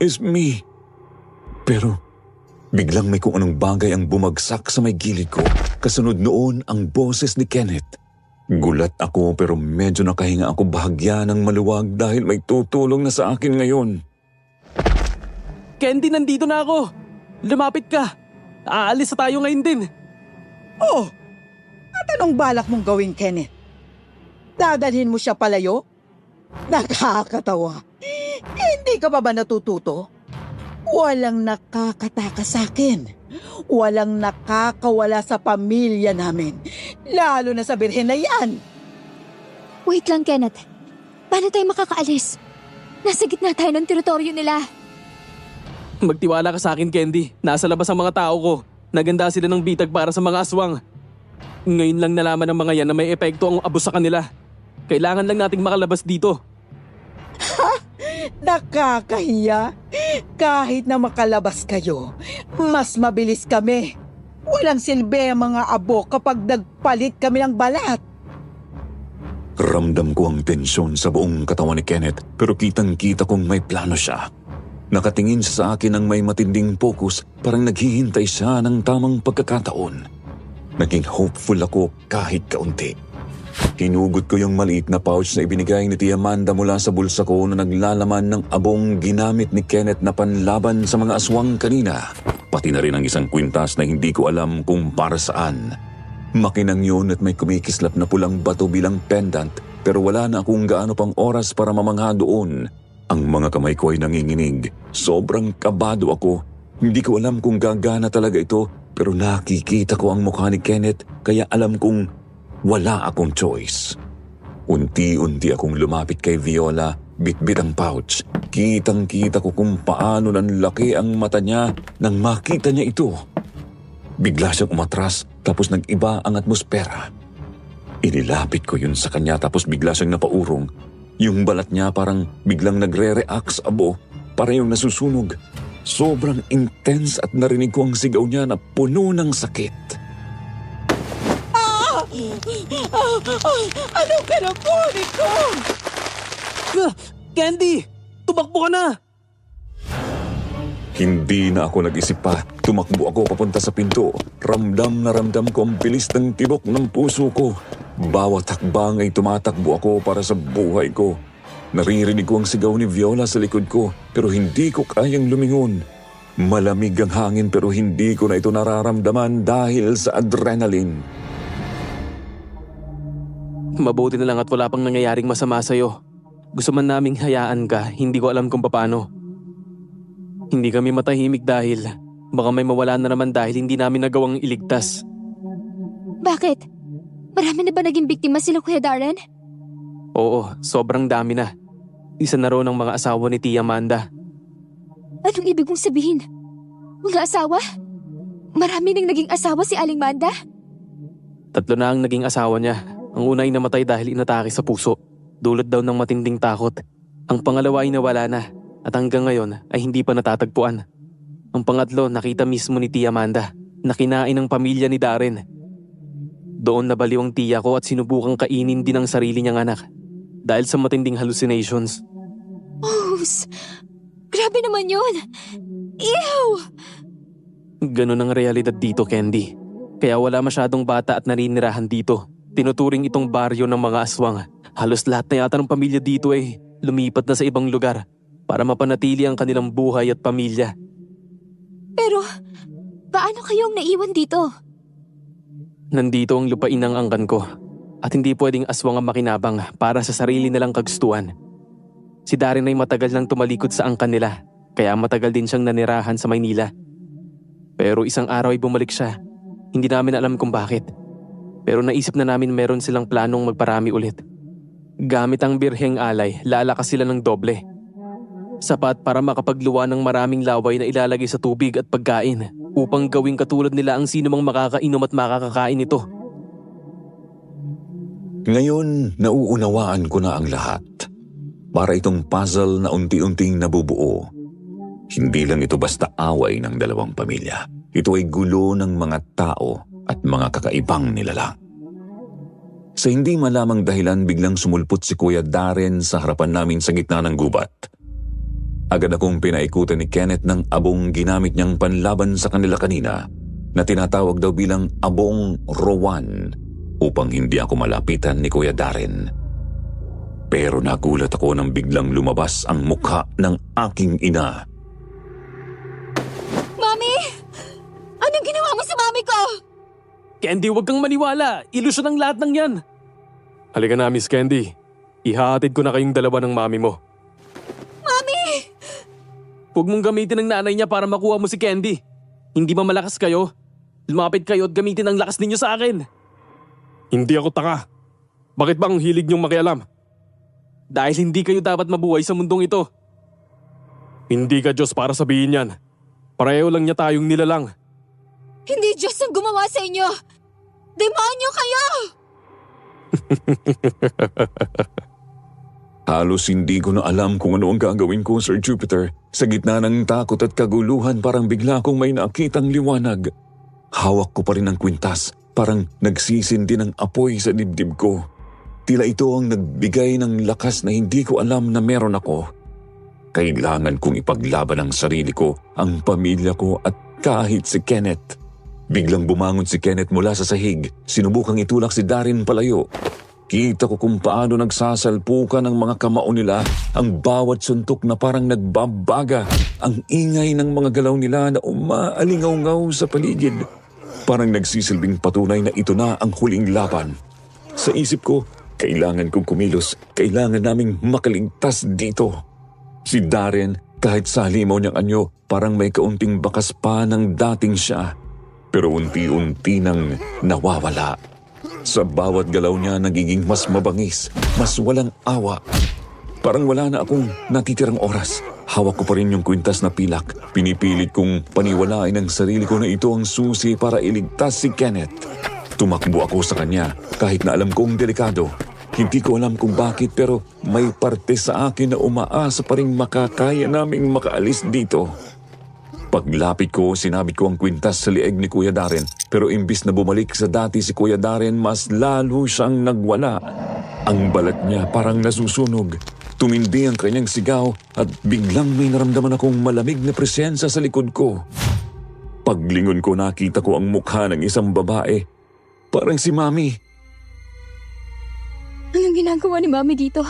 is me. Pero biglang may kung anong bagay ang bumagsak sa may gilid ko. Kasunod noon ang boses ni Kenneth. Gulat ako pero medyo nakahinga ako bahagya ng maluwag dahil may tutulong na sa akin ngayon. Candy, nandito na ako! Lumapit ka! Aalis na tayo ngayon din! Oh! At anong balak mong gawin, Kenneth? Dadalhin mo siya palayo? Nakakatawa. Hindi ka ba natututo? Walang nakakataka sa akin. Walang nakakawala sa pamilya namin. Lalo na sa birhen na yan. Wait lang, Kenneth. Paano tayo makakaalis? Nasa gitna tayo ng teritoryo nila. Magtiwala ka sa akin, Candy. Nasa labas ang mga tao ko. Naganda sila ng bitag para sa mga aswang. Ngayon lang nalaman ng mga yan na may epekto ang abos sa kanila. Kailangan lang nating makalabas dito. Nakakahiya. Kahit na makalabas kayo, mas mabilis kami. Walang silbi ang mga abo kapag nagpalit kami ng balat. Ramdam ko ang tensyon sa buong katawan ni Kenneth pero kitang-kita kong may plano siya. Nakatingin siya sa akin ng may matinding focus, parang naghihintay siya ng tamang pagkakataon. Naging hopeful ako kahit kaunti. Hinugot ko yung maliit na pouch na ibinigay ni Tia Amanda mula sa bulsa ko na naglalaman ng abong ginamit ni Kenneth na panlaban sa mga aswang kanina. Pati na rin ang isang kwintas na hindi ko alam kung para saan. Makinang yun at may kumikislap na pulang bato bilang pendant pero wala na akong gaano pang oras para mamangha doon. Ang mga kamay ko ay nanginginig. Sobrang kabado ako. Hindi ko alam kung gagana talaga ito Pero nakikita ko ang mukha ni Kenneth kaya alam kong wala akong choice. Unti-unti akong lumapit kay Viola, bitbit ang pouch. Kitang-kita ko kung paano nanlaki ang mata niya nang makita niya ito. Bigla siyang umatras tapos nag-iba ang atmosfera. Inilapit ko yun sa kanya tapos bigla siyang napaurong. Yung balat niya parang biglang nagre-react sa abo, para yung nasusunog. Sobrang intense at narinig ko ang sigaw niya na puno ng sakit. Anong kinabunin ko? Candy! Tumakbo ka na! Hindi na ako nag-isip pa. Tumakbo ako papunta sa pinto. Ramdam na ramdam ko ang bilis ng tibok ng puso ko. Bawat hakbang ay tumatakbo ako para sa buhay ko. Naririnig ko ang sigaw ni Viola sa likod ko pero hindi ko kayang lumingon. Malamig ang hangin pero hindi ko na ito nararamdaman dahil sa adrenaline. Mabuti na lang at wala pang nangyayaring masama sa'yo. Gusto man naming hayaan ka, hindi ko alam kung paano. Hindi kami matahimik dahil baka may mawala na naman dahil hindi namin nagawang iligtas. Bakit? Marami na ba naging biktima sila, Kuya Darren? Oo, sobrang dami na. Isa na raw ng mga asawa ni Tia Amanda. Anong ibig mong sabihin? Mga asawa? Marami nang naging asawa si Aling Manda? 3 na ang naging asawa niya. Ang una ay namatay dahil inatake sa puso. Dulot daw ng matinding takot. Ang pangalawa ay nawala na at hanggang ngayon ay hindi pa natatagpuan. Ang pangatlo nakita mismo ni Tia Amanda na kinain ng pamilya ni Darren. Doon nabaliw ang tiya ko at sinubukang kainin din ang sarili niyang anak dahil sa matinding hallucinations. Grabe naman yun! Ew! Ganun ang realidad dito, Candy. Kaya wala masyadong bata at naninirahan dito. Tinuturing itong baryo ng mga aswang. Halos lahat na yata ng pamilya dito ay lumipat na sa ibang lugar para mapanatili ang kanilang buhay at pamilya. Pero, paano kayong naiwan dito? Nandito ang lupain ng angkan ko at hindi pwedeng aswang ang makinabang para sa sarili nilang kagustuhan. Si Darren ay matagal nang tumalikod sa angkan nila kaya matagal din siyang nanirahan sa Maynila. Pero isang araw ay bumalik siya. Hindi namin alam kung bakit. Pero naisip na namin meron silang planong magparami ulit. Gamit ang birheng alay, lalakas sila ng doble. Sapat para makapagluwa ng maraming laway na ilalagay sa tubig at pagkain upang gawing katulad nila ang sino mang makakainom at makakakain nito. Ngayon, nauunawaan ko na ang lahat. Para itong puzzle na unti-unting nabubuo. Hindi lang ito basta away ng dalawang pamilya. Ito ay gulo ng mga tao at mga kakaibang nilalang. Sa hindi malamang dahilan biglang sumulpot si Kuya Darren sa harapan namin sa gitna ng gubat. Agad akong pinaikutan ni Kenneth ng abong ginamit niyang panlaban sa kanila kanina na tinatawag daw bilang abong Rowan upang hindi ako malapitan ni Kuya Darren. Pero nagulat ako nang biglang lumabas ang mukha ng aking ina. Mami! Anong ginawa mo sa mami ko? Candy, huwag kang maniwala. Ilusyon ang lahat ng yan. Halika na, Miss Candy. Ihahatid ko na kayong dalawa ng mami mo. Mami! Huwag mong gamitin ang nanay niya para makuha mo si Candy. Hindi ba malakas kayo? Lumapit kayo at gamitin ang lakas ninyo sa akin. Hindi ako taka. Bakit ba ang hilig niyong makialam? Dahil hindi kayo dapat mabuhay sa mundong ito. Hindi ka Diyos para sabihin yan. Pareho lang niya tayong nilalang. Hindi Diyos ang gumawa sa inyo! Demonyo kayo! Halos hindi ko na alam kung ano ang gagawin ko, Sir Jupiter. Sa gitna ng takot at kaguluhan, parang bigla akong may nakitang liwanag. Hawak ko pa rin ang kwintas, parang nagsisindi ng apoy sa dibdib ko. Tila ito ang nagbigay ng lakas na hindi ko alam na meron ako. Kailangan kong ipaglaban ang sarili ko, ang pamilya ko at kahit si Kenneth. Biglang bumangon si Kenneth mula sa sahig. Sinubukang itulak si Darren palayo. Kita ko kung paano nagsasalpukan ng mga kamao nila, ang bawat suntok na parang nagbabaga, ang ingay ng mga galaw nila na umaalingaw-ngaw sa paligid. Parang nagsisilbing patunay na ito na ang huling laban. Sa isip ko, kailangan kong kumilos, kailangan naming makaligtas dito. Si Darren, kahit sa halimaw niyang anyo, parang may kaunting bakas pa ng dating siya. pero unti-unti nang nawawala. Sa bawat galaw niya nagiging mas mabangis, mas walang awa. Parang wala na akong natitirang oras. Hawak ko pa rin yung kwintas na pilak. Pinipilit kong paniwalain ang sarili ko na ito ang susi para iligtas si Kenneth. Tumakbo ako sa kanya kahit na alam kong delikado. Hindi ko alam kung bakit pero may parte sa akin na umaasa pa rin makakaya naming makaalis dito. Paglapit ko, sinabit ko ang kwintas sa lieg ni Kuya Darren pero imbis na bumalik sa dati si Kuya Darren, mas lalo siyang nagwala. Ang balat niya parang nasusunog. Tumindi ang kanyang sigaw at biglang may naramdaman akong malamig na presensya sa likod ko. Paglingon ko, nakita ko ang mukha ng isang babae. Parang si Mami. Anong ginagawa ni Mami dito?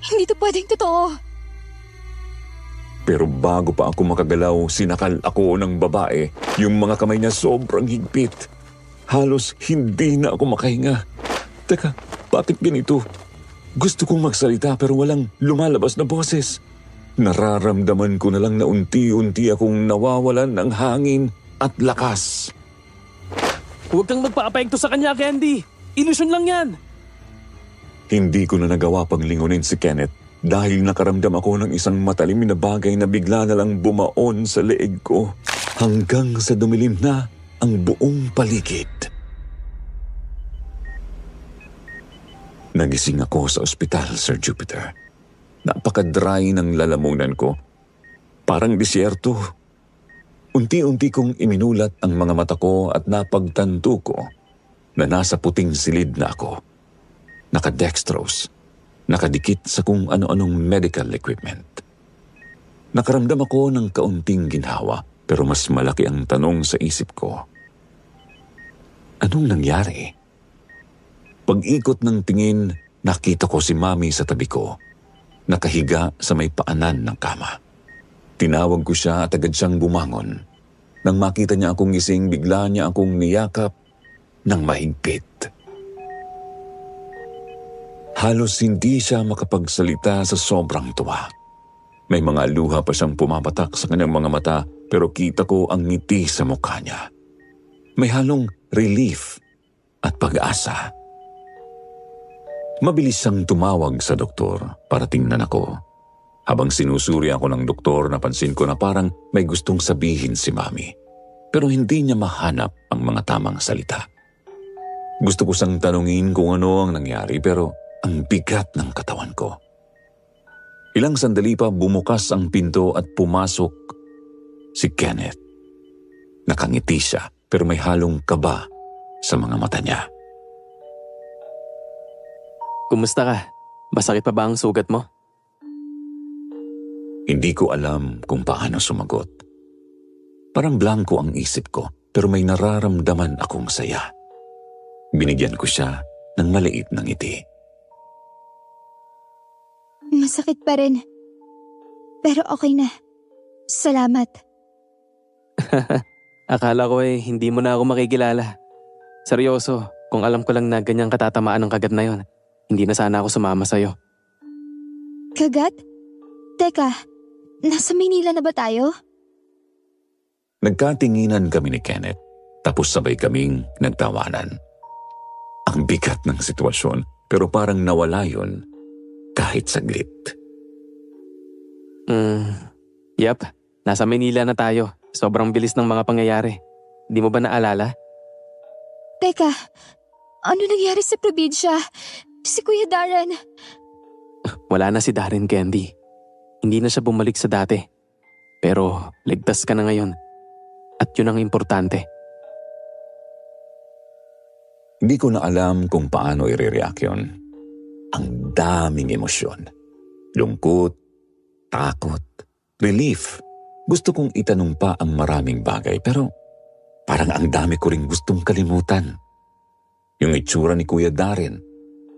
Hindi to pwedeng totoo. Pero bago pa ako makagalaw, sinakal ako ng babae. Yung mga kamay niya sobrang higpit. Halos hindi na ako makahinga. Teka, bakit ganito? Gusto kong magsalita pero walang lumalabas na boses. Nararamdaman ko na lang na unti-unti akong nawawalan ng hangin at lakas. Huwag kang magpa-apekto sa kanya, Candy. Ilusyon lang yan. Hindi ko na nagawa pang lingunin si Kenneth dahil nakaramdam ako ng isang matalim na bagay na bigla na lang bumaon sa leeg ko hanggang sa dumilim na ang buong paligid. Nagising ako sa ospital, Sir Jupiter. Napaka-dry ng lalamunan ko. Parang disyerto. Unti-unti kong iminulat ang mga mata ko at napagtanto ko na nasa puting silid na ako. Naka-dextrose. Nakadikit sa kung ano-anong medical equipment. Nakaramdam ako ng kaunting ginhawa pero mas malaki ang tanong sa isip ko. Anong nangyari? Pag-ikot ng tingin, nakita ko si Mami sa tabi ko. Nakahiga sa may paanan ng kama. Tinawag ko siya at agad siyang bumangon. Nang makita niya akong gising, bigla niya akong niyakap ng mahigpit. Halos hindi siya makapagsalita sa sobrang tuwa. May mga luha pa siyang pumapatak sa kanyang mga mata pero kita ko ang ngiti sa mukha niya. May halong relief at pag-asa. Mabilis siyang tumawag sa doktor para tingnan ako. Habang sinusuri ako ng doktor, napansin ko na parang may gustong sabihin si Mami. Pero hindi niya mahanap ang mga tamang salita. Gusto ko siyang tanungin kung ano ang nangyari pero ang bigat ng katawan ko. Ilang sandali pa bumukas ang pinto at pumasok si Kenneth. Nakangiti siya pero may halong kaba sa mga mata niya. Kumusta ka? Masakit pa ba ang sugat mo? Hindi ko alam kung paano sumagot. Parang blanko ang isip ko pero may nararamdaman akong saya. Binigyan ko siya ng maliit na ngiti. Masakit pa rin. Pero okay na. Salamat. Akala ko hindi mo na ako makikilala. Seryoso, kung alam ko lang na ganyang katatamaan ng kagat na yon, hindi na sana ako sumama sa'yo. Kagat? Teka, nasa Maynila na ba tayo? Nagkatinginan kami ni Kenneth, tapos sabay kaming nagtawanan. Ang bigat ng sitwasyon, pero parang nawala yun kahit saglit. Yep, nasa Manila na tayo. Sobrang bilis ng mga pangyayari. Di mo ba naalala? Teka, ano nangyari sa probinsya? Si Kuya Darren. Wala na si Darren, Candy. Hindi na siya bumalik sa dati. Pero ligtas ka na ngayon. At yun ang importante. Hindi ko na alam kung paano i-react yun. Ang daming emosyon. Lungkot, takot, relief. Gusto kong itanong pa ang maraming bagay pero parang ang dami ko ring gustong kalimutan. Yung itsura ni Kuya Darren,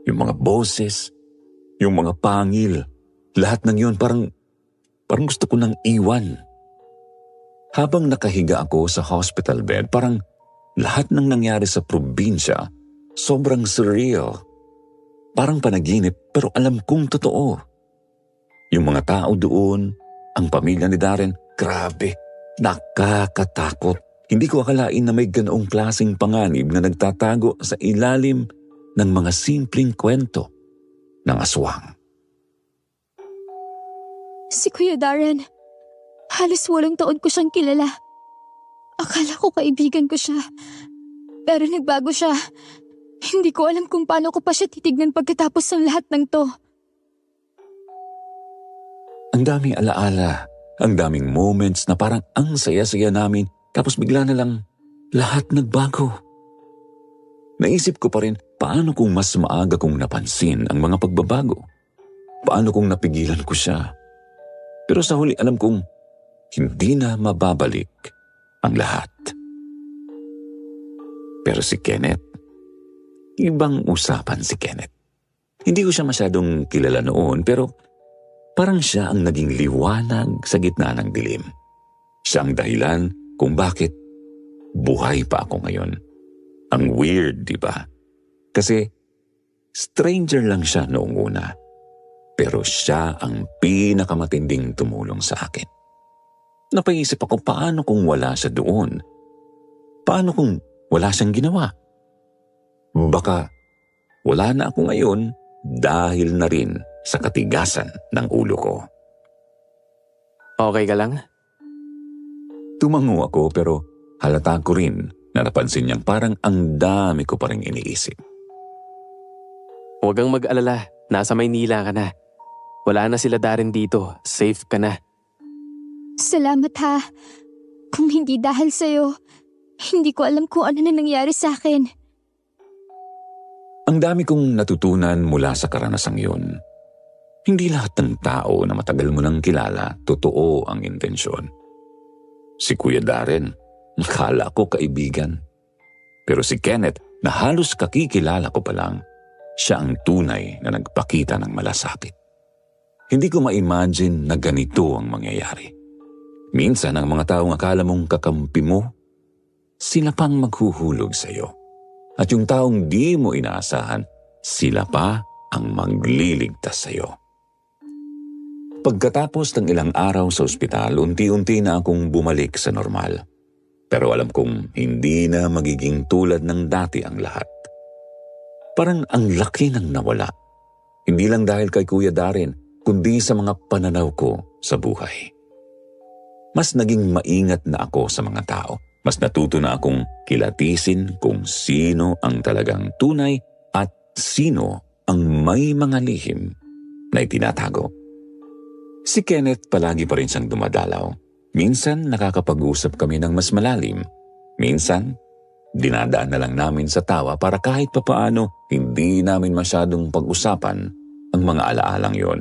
yung mga boses, yung mga pangil, lahat ng yun parang gusto ko nang iwan. Habang nakahiga ako sa hospital bed, parang lahat ng nangyari sa probinsya sobrang surreal. Parang panaginip pero alam kong totoo. Yung mga tao doon, ang pamilya ni Darren, grabe, nakakatakot. Hindi ko akalain na may ganoong klaseng panganib na nagtatago sa ilalim ng mga simpleng kwento ng aswang. Si Kuya Darren, halos 8 taon ko siyang kilala. Akala ko kaibigan ko siya. Pero nagbago siya. Hindi ko alam kung paano ko pa siya titignan pagkatapos ng lahat ng to. Ang daming alaala, ang daming moments na parang ang saya-saya namin tapos bigla na lang lahat nagbago. Naisip ko pa rin paano kung mas maaga kong napansin ang mga pagbabago. Paano kung napigilan ko siya. Pero sa huli alam kong hindi na mababalik ang lahat. Pero si Kenneth, ibang usapan si Kenneth. Hindi ko siya masyadong kilala noon pero parang siya ang naging liwanag sa gitna ng dilim. Siya ang dahilan kung bakit buhay pa ako ngayon. Ang weird, di ba? Kasi stranger lang siya noong una. Pero siya ang pinakamatinding tumulong sa akin. Napaisip ako paano kung wala siya doon? Paano kung wala siyang ginawa? Baka wala na ako ngayon dahil na rin sa katigasan ng ulo ko. Okay ka lang? Tumango ako pero halata ko rin na napansin niyang parang ang dami ko pa rin iniisip. Huwag kang mag-alala. Nasa Maynila ka na. Wala na sila Darren dito. Safe ka na. Salamat ha. Kung hindi dahil sa'yo, hindi ko alam kung ano na nangyari sa akin. Ang dami kong natutunan mula sa karanasang yun. Hindi lahat ng tao na matagal mo nang kilala, totoo ang intensyon. Si Kuya Darren, nakala ko kaibigan. Pero si Kenneth, na halos kakikilala ko pa lang, siya ang tunay na nagpakita ng malasakit. Hindi ko ma-imagine na ganito ang mangyayari. Minsan ang mga taong akala mong kakampi mo, sila pang maghuhulog sa iyo. At yung taong di mo inaasahan, sila pa ang magliligtas sa iyo. Pagkatapos ng ilang araw sa ospital, unti-unti na akong bumalik sa normal. Pero alam kong hindi na magiging tulad ng dati ang lahat. Parang ang laki ng nawala. Hindi lang dahil kay Kuya Darren, kundi sa mga pananaw ko sa buhay. Mas naging maingat na ako sa mga tao. Mas natuto na akong kilatisin kung sino ang talagang tunay at sino ang may mga lihim na itinatago. Si Kenneth palagi pa rin siyang dumadalaw. Minsan nakakapag-usap kami ng mas malalim. Minsan, dinadaan na lang namin sa tawa para kahit papaano hindi namin masyadong pag-usapan ang mga alaalang yon.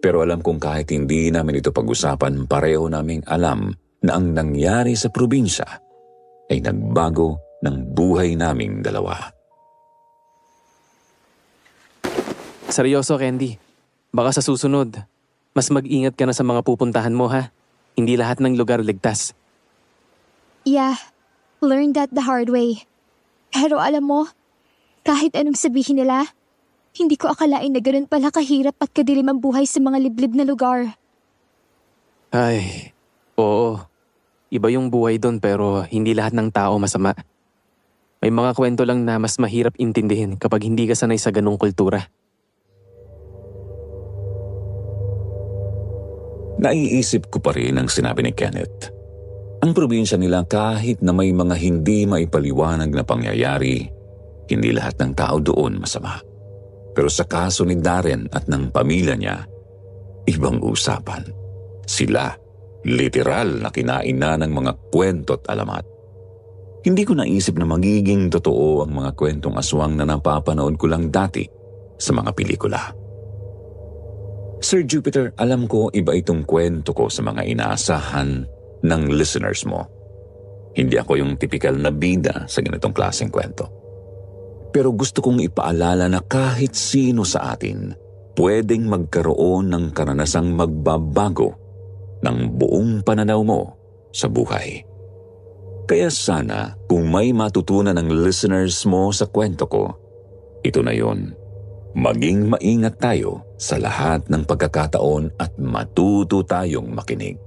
Pero alam kong kahit hindi namin ito pag-usapan, pareho naming alam na ang nangyari sa probinsya ay nagbago ng buhay naming dalawa. Seryoso, Candy. Baka sa susunod, mas mag-ingat ka na sa mga pupuntahan mo, ha? Hindi lahat ng lugar ligtas. Yeah, learned that the hard way. Pero alam mo, kahit anong sabihin nila, hindi ko akalain na ganun pala kahirap at kadilim ang buhay sa mga liblib na lugar. Ay, oo. Iba yung buhay doon pero hindi lahat ng tao masama. May mga kwento lang na mas mahirap intindihin kapag hindi ka sanay sa ganung kultura. Naiisip ko pa rin ang sinabi ni Kenneth. Ang probinsya nila kahit na may mga hindi maipaliwanag na pangyayari, hindi lahat ng tao doon masama. Pero sa kaso ni Darren at ng pamilya niya, ibang usapan. Sila, literal na kinain na ng mga kwento at alamat. Hindi ko naisip na magiging totoo ang mga kwentong aswang na napapanood ko lang dati sa mga pelikula. Sir Jupiter, alam ko iba itong kwento ko sa mga inaasahan ng listeners mo. Hindi ako yung typical na bida sa ganitong klaseng kwento. Pero gusto kong ipaalala na kahit sino sa atin pwedeng magkaroon ng karanasang magbabago ng buong pananaw mo sa buhay. Kaya sana kung may matutunan ng listeners mo sa kwento ko, ito na yon. Maging maingat tayo sa lahat ng pagkakataon at matuto tayong makinig.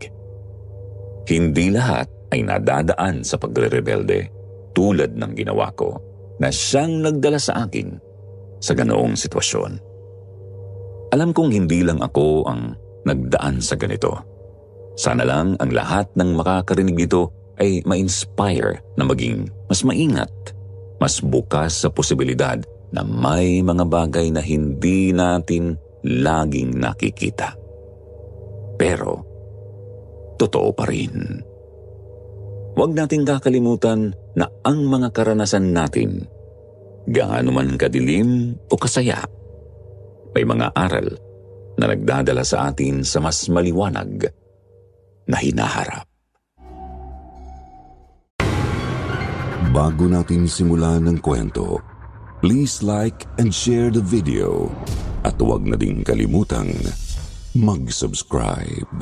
Hindi lahat ay nadadaan sa pagre-rebelde tulad ng ginawa ko na siyang nagdala sa akin sa ganoong sitwasyon. Alam kong hindi lang ako ang nagdaan sa ganito. Sana lang ang lahat ng makakarinig nito ay ma-inspire na maging mas maingat, mas bukas sa posibilidad na may mga bagay na hindi natin laging nakikita. Pero, totoo pa rin. Huwag nating kakalimutan na ang mga karanasan natin, gaano man kadilim o kasaya, may mga aral na nagdadala sa atin sa mas maliwanag na hinaharap. Bago natin simulan ng kwento, please like and share the video at huwag na ding kalimutang mag-subscribe.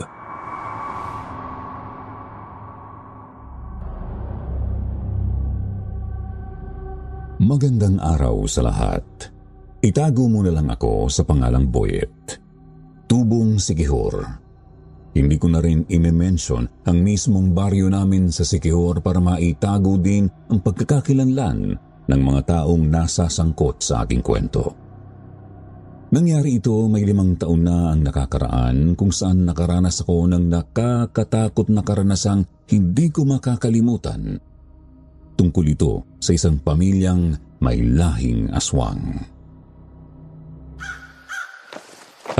Magandang araw sa lahat. Itago mo na lang ako sa pangalang Boyet. Tubong Siquijor. Hindi ko na rin ime-mention ang mismong baryo namin sa Siquijor para maitago din ang pagkakakilanlan ng mga taong nasasangkot sa aking kwento. Nangyari ito may 5 taon na ang nakakaraan kung saan nakaranas ako ng nakakatakot na karanasang hindi ko makakalimutan. Tungkol ito sa isang pamilyang may lahing aswang.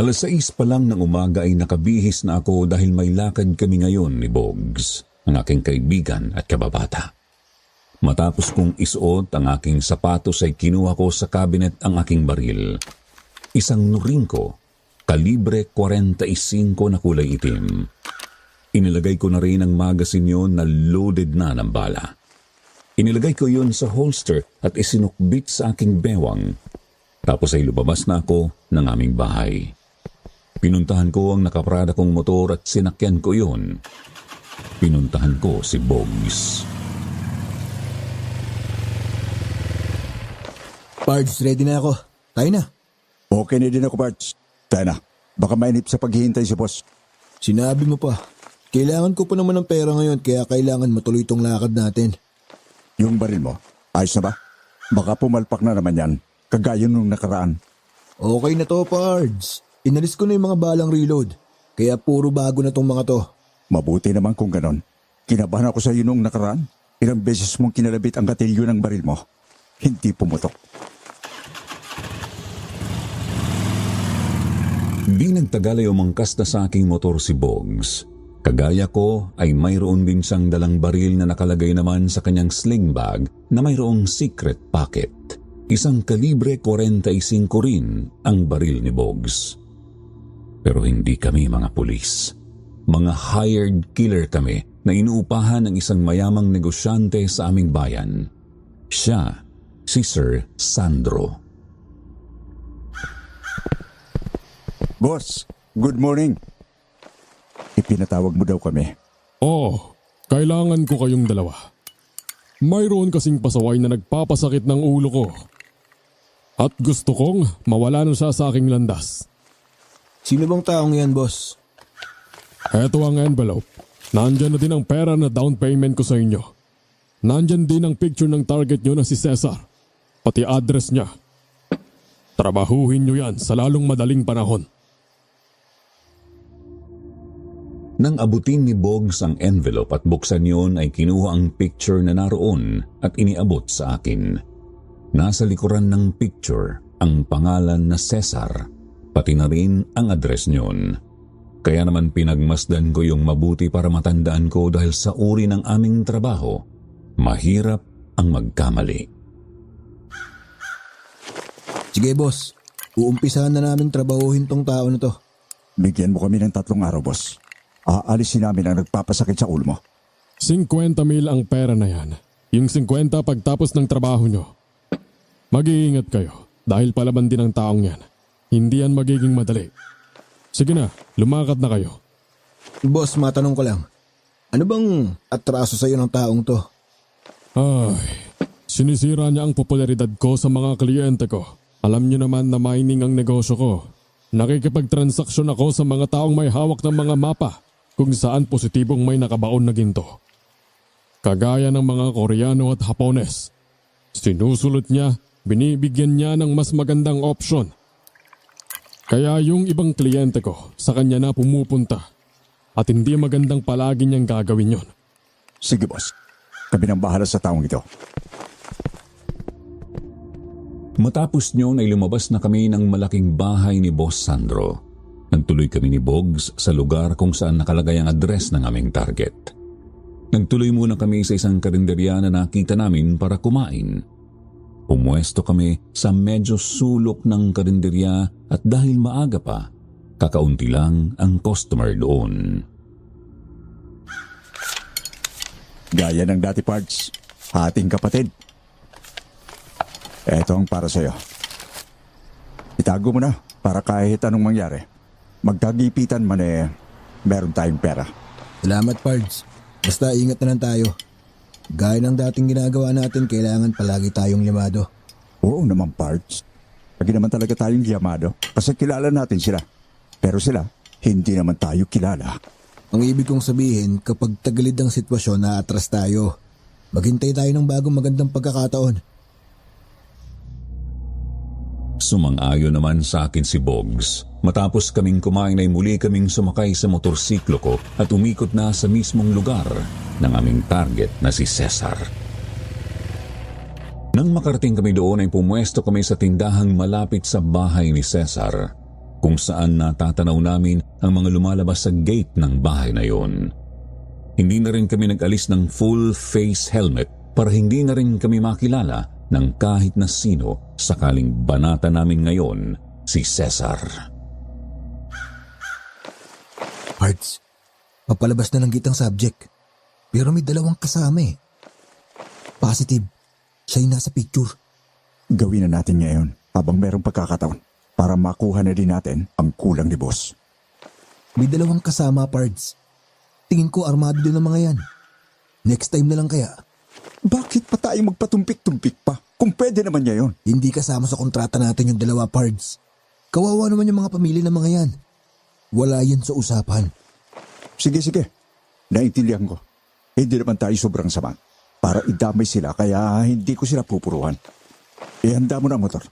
6:00 pa lang ng umaga ay nakabihis na ako dahil may lakad kami ngayon ni Bogs, ang aking kaibigan at kababata. Matapos kong isuot ang aking sapatos ay kinuha ko sa cabinet ang aking baril. Isang Norinco, kalibre 45 na kulay itim. Inilagay ko na rin ang magasin yun na loaded na ng bala. Inilagay ko yun sa holster at isinukbit sa aking bewang. Tapos ay lumabas na ako ng aming bahay. Pinuntahan ko ang nakaparada kong motor at sinakyan ko yun. Pinuntahan ko si Bogs. Pards, ready na ako. Tayo na. Okay na din ako, Pards. Tayo na. Baka mainip sa paghihintay si boss. Sinabi mo pa. Kailangan ko pa naman ng pera ngayon kaya kailangan matuloy itong lakad natin. Yung baril mo, ayos na ba? Baka pumalpak na naman yan, kagaya nung nakaraan. Okay na to, Pards. Inalis ko na yung mga balang reload. Kaya puro bago na tong mga to. Mabuti naman kung ganon. Kinabahan ako sa iyo nung nakaraan. Ilang beses mong kinalabit ang gatilyo ng baril mo. Hindi pumutok. Di nagtagal ay umangkas na sa aking motor si Bogs. Kagaya ko ay mayroon din siyang dalang baril na nakalagay naman sa kanyang sling bag na mayroong secret pocket. Isang kalibre 45 rin ang baril ni Bogs. Pero hindi kami mga pulis. Mga hired killer kami na inuupahan ng isang mayamang negosyante sa aming bayan. Siya, si Sir Sandro. Boss, good morning. Ipinatawag mo daw kami. Oh, kailangan ko kayong dalawa. Mayroon kasing pasaway na nagpapasakit ng ulo ko. At gusto kong mawala na siya sa aking landas. Sino bang taong yan, boss? Heto ang envelope. Nandyan na din ang pera na down payment ko sa inyo. Nandyan din ang picture ng target nyo na si Cesar. Pati address niya. Trabahuhin nyo yan sa lalong madaling panahon. Nang abutin ni Bogs ang envelope at buksan yon ay kinuha ang picture na naroon at iniabot sa akin. Nasa likuran ng picture ang pangalan na Cesar, pati na rin ang address niyon. Kaya naman pinagmasdan ko yung mabuti para matandaan ko dahil sa uri ng aming trabaho, mahirap ang magkamali. Sige, boss. Uumpisahan na namin trabahuhin tong tao na to. Bigyan mo kami ng 3 araw, boss. Aalisin namin ang nagpapasakit sa ulo mo. 50,000 ang pera na yan. Yung 50 pagtapos ng trabaho nyo. Mag-iingat kayo dahil palaban din ang taong yan. Hindi yan magiging madali. Sige na, lumakad na kayo. Boss, matanong ko lang. Ano bang atraso sa'yo ng taong to? Ay, sinisira niya ang popularidad ko sa mga kliyente ko. Alam niyo naman na mining ang negosyo ko. Nakikipagtransaksyon ako sa mga taong may hawak ng mga mapa kung saan positibong may nakabaon na ginto. Kagaya ng mga Koreano at Hapones. Sinusulot niya, binibigyan niya ng mas magandang opsyon. Kaya yung ibang kliyente ko sa kanya na pumupunta at hindi magandang palagi niyang gagawin yon. Sige boss, kami nang bahala sa taong ito. Matapos nyon ay lumabas na kami ng malaking bahay ni Boss Sandro. Nagtuloy kami ni Bogs sa lugar kung saan nakalagay ang address ng aming target. Nagtuloy muna kami sa isang karinderya na nakita namin para kumain. Pumuesto kami sa medyo sulok ng karinderya at dahil maaga pa, kakaunti lang ang customer doon. Gaya ng dati parts, ating kapatid. Eto ang para sa'yo. Itago mo na para kahit anong mangyari. Magkagipitan man meron tayong pera. Salamat, Pards. Basta ingat na lang tayo. Gaya ng dating ginagawa natin, kailangan palagi tayong limado. Oo naman, Pards. Lagi naman talaga tayong yamado kasi kilala natin sila. Pero sila, hindi naman tayo kilala. Ang ibig kong sabihin, kapag tagilid ang sitwasyon, naatras tayo. Maghintay tayo ng bagong magandang pagkakataon. Sumang-ayon naman sa akin si Bogs. Matapos kaming kumain ay muli kaming sumakay sa motorsiklo ko at umikot na sa mismong lugar ng aming target na si Cesar. Nang makarating kami doon ay pumuesto kami sa tindahang malapit sa bahay ni Cesar, kung saan natatanaw namin ang mga lumalabas sa gate ng bahay na yon. Hindi na rin kami nag-alis ng full face helmet para hindi na rin kami makilala ng kahit na sino sakaling banata namin ngayon si Cesar. Pards, papalabas na ng gitang subject. Pero may dalawang kasama eh. Positive, siya yung nasa picture. Gawin na natin ngayon habang merong pagkakataon para makuha na din natin ang kulang ni boss. May dalawang kasama, Pards. Tingin ko armado din ang mga yan. Next time na lang kaya. Bakit pa tayo magpatumpik-tumpik pa? Kung pwede naman niya yun. Hindi kasama sa kontrata natin yung dalawa, Pards. Kawawa naman yung mga pamilya ng mga yan. Wala yun sa usapan. Sige. Naintindihan ko. Hindi naman tayo sobrang sama. Para idamay sila kaya hindi ko sila pupuruhan. Ihanda mo na ang motor.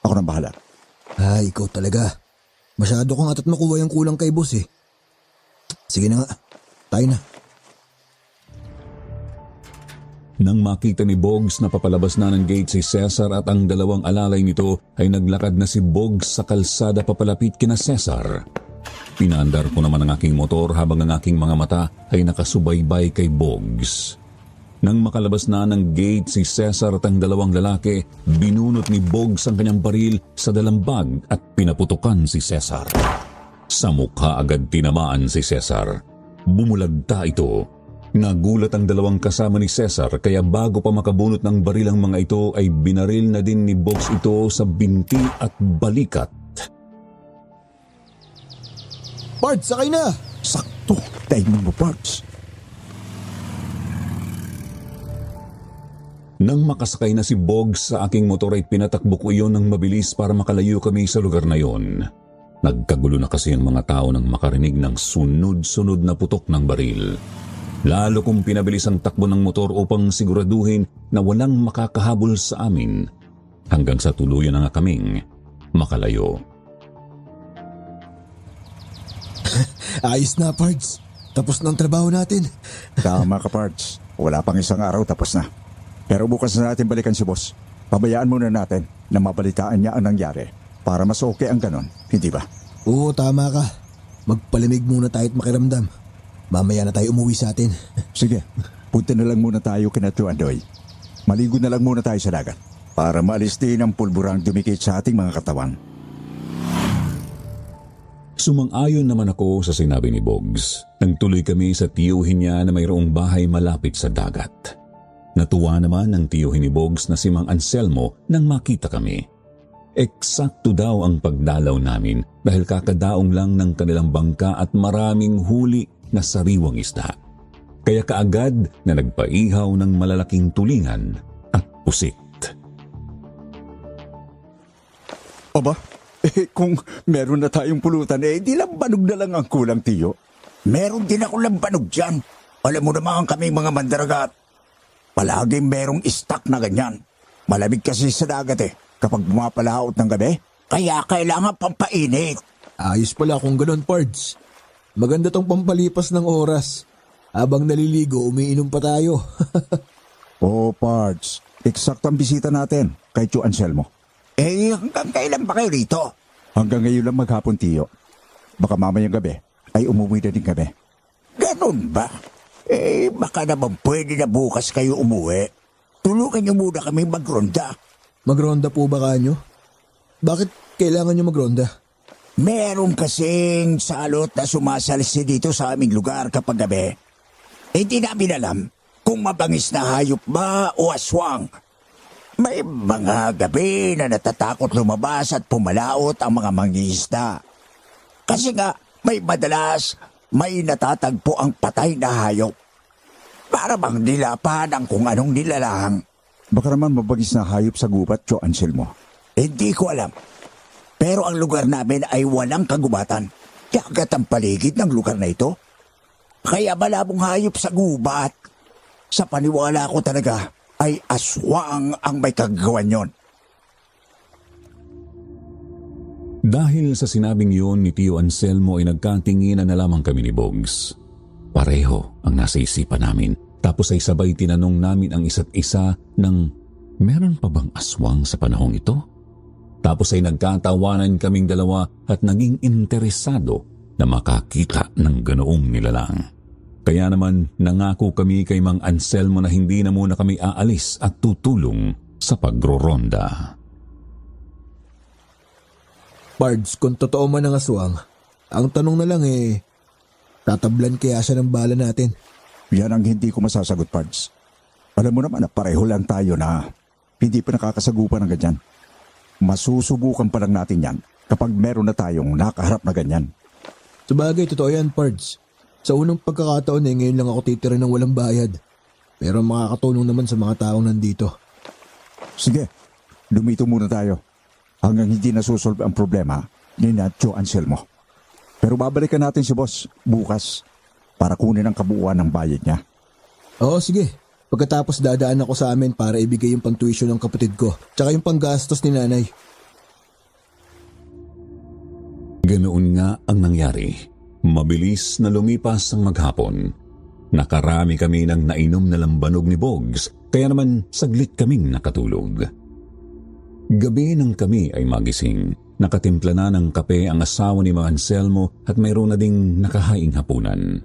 Ako nang bahala. Ay, ikaw talaga. Masyado kang atat makuha yung kulang kay boss eh. Sige na nga. Tayo na. Nang makita ni Bogs na papalabas na ng gate si Cesar at ang dalawang alalay nito ay naglakad na si Bogs sa kalsada papalapit kina Cesar. Pinaandar ko naman ang aking motor habang ang aking mga mata ay nakasubaybay kay Bogs. Nang makalabas na ng gate si Cesar at ang dalawang lalaki, binunot ni Bogs ang kanyang baril sa dalambag at pinaputukan si Cesar. Sa mukha agad tinamaan si Cesar. Bumulagta ito. Nagulat ang dalawang kasama ni Cesar kaya bago pa makabunot ng baril ang mga ito ay binaril na din ni Bogs ito sa binti at balikat. Pards, sakay na! Sakto! Timing mo, Pards. Nang makasakay na si Bogs sa aking motor ay pinatakbo ko iyon ng mabilis para makalayo kami sa lugar na yon. Nagkagulo na kasi ang mga tao nang makarinig ng sunod-sunod na putok ng baril. Lalo kong pinabilis ang takbo ng motor upang siguraduhin na walang makakahabol sa amin hanggang sa tuluyan na nga kaming makalayo. Ayos na, Pards. Tapos na ang trabaho natin. Tama ka, Pards. Wala pang isang araw tapos na. Pero bukas na natin balikan si boss. Pabayaan muna natin na mabalitaan niya ang nangyari para mas okay ang ganon, hindi ba? Oo, tama ka. Magpalamig muna tayo at makiramdam. Mamaya na tayo umuwi sa atin. Sige, punta na lang muna tayo kina Tuandoy. Maligo na lang muna tayo sa dagat para maalis din ang pulburang dumikit sa ating mga katawan. Sumang-ayon naman ako sa sinabi ni Bogs. Nagtuloy kami sa tiyuhin niya na mayroong bahay malapit sa dagat. Natuwa naman ang tiyuhin ni Bogs na si Mang Anselmo nang makita kami. Eksakto daw ang pagdalaw namin dahil kakadaong lang ng kanilang bangka at maraming huli na sariwang isda. Kaya kaagad na nagpaihaw ng malalaking tulingan at pusit. Aba, kung meron na tayong pulutan, di lambanog na lang ang kulang, tiyo. Meron din ako lambanog dyan. Alam mo naman kami mga mandaragat. Palaging merong stock na ganyan. Malamig kasi sa dagat kapag bumapalaot ng gabi. Kaya kailangan pampainit. Ayos pala kung ganun, Pards. Maganda tong pampalipas ng oras. Habang naliligo, umiinom pa tayo. Oo, Pards. Eksakto ang bisita natin kay Tio Anselmo. Hanggang kailan ba kayo rito? Hanggang ngayon lang maghapon, Tiyo. Baka mamayang gabi ay umuwi na din kami. Ganun ba? Baka naman pwede na bukas kayo umuwi. Tulungan niyo muna kami magronda. Magronda po ba kanyo? Bakit kailangan nyo magronda? Meron kasing salot na sumasalsi dito sa aming lugar kapag gabi. Hindi namin alam kung mabangis na hayop ba o aswang. May mga gabi na natatakot lumabas at pumalaot ang mga mangingisda. Kasi nga may madalas may natatagpo ang patay na hayop. Para bang nilapan ang kung anong nilalang. Baka naman mabagis na hayop sa gubat, Tio Anselmo. Hindi ko alam. Pero ang lugar namin ay walang kagubatan. Kagat ang paligid ng lugar na ito. Kaya malabong hayop sa gubat. Sa paniwala ko talaga ay aswang ang may kagawan yon. Dahil sa sinabing yun ni Tio Anselmo ay nagkatinginan na lamang kami ni Bogs. Pareho ang nasa isipan namin. Tapos ay sabay tinanong namin ang isa't isa ng meron pa bang aswang sa panahong ito? Tapos ay nagkatawanan kaming dalawa at naging interesado na makakita ng ganoong nilalang. Kaya naman nangako kami kay Mang Anselmo na hindi na muna kami aalis at tutulong sa pagroronda. Pards, kung totoo man ang aswang, ang tanong na lang tatablan kaya siya ng bala natin? Yan ang hindi ko masasagot, Pards. Alam mo naman na pareho lang tayo na hindi pa nakakasagupan ng ganyan. Masusubukan pa lang natin yan kapag meron na tayong nakaharap na ganyan. Sabagay, totoo yan, Pards. Sa unang pagkakataon ngayon lang ako titira ng walang bayad. Pero makakatulong naman sa mga taong nandito. Sige, lumito muna tayo. Hanggang hindi nasusolve ang problema ni Tio Anselmo. Pero babalikan natin si boss bukas para kunin ang kabuuan ng bayad niya. Oo, sige. Pagkatapos dadaan ako sa amin para ibigay yung pang-tuition ng kapatid ko tsaka yung panggastos ni nanay. Ganoon nga ang nangyari. Mabilis na lumipas ang maghapon. Nakarami kami ng nainom na lambanog ni Bogs, kaya naman saglit kaming nakatulog. Gabi nang kami ay magising, nakatimpla na ng kape ang asawa ni Mang Anselmo at mayroon na ding nakahaing hapunan.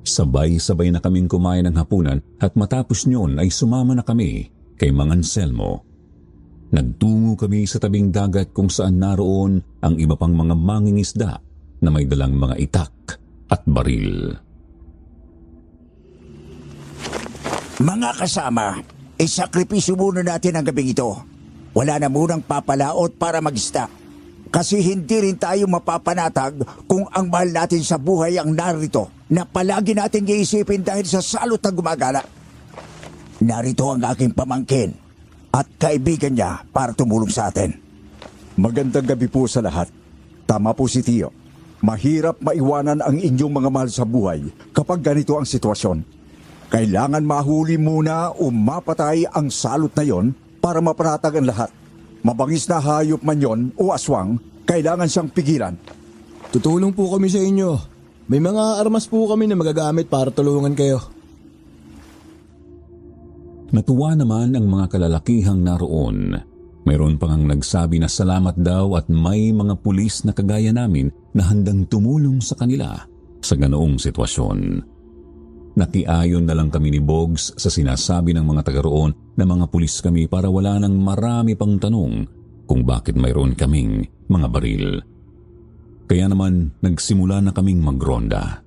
Sabay-sabay na kaming kumain ng hapunan at matapos nyon ay sumama na kami kay Mang Anselmo. Nagtungo kami sa tabing dagat kung saan naroon ang iba pang mga mangingisda na may dalang mga itak at baril. Mga kasama, isakripisyo muna natin ang gabing ito. Wala na munang papalaot para mag-isda. Kasi hindi rin tayo mapapanatag kung ang mahal natin sa buhay ang narito na palagi natin iisipin dahil sa salot na gumagala. Narito ang aking pamangkin at kaibigan niya para tumulong sa atin. Magandang gabi po sa lahat. Tama po si Tio. Mahirap maiwanan ang inyong mga mahal sa buhay kapag ganito ang sitwasyon. Kailangan mahuli muna o mapatay ang salot na yon para mapanatag ang lahat. Mabangis na hayop man yon o aswang, kailangan siyang pigilan. Tutulong po kami sa inyo. May mga armas po kami na magagamit para tulungan kayo. Natuwa naman ang mga kalalakihang naroon. Mayroon pang ang nagsabi na salamat daw at may mga pulis na kagaya namin na handang tumulong sa kanila sa ganoong sitwasyon. Nakiayon na lang kami ni Bogs sa sinasabi ng mga taga roon na mga pulis kami para wala nang marami pang tanong kung bakit mayroon kaming mga baril. Kaya naman nagsimula na kaming magronda.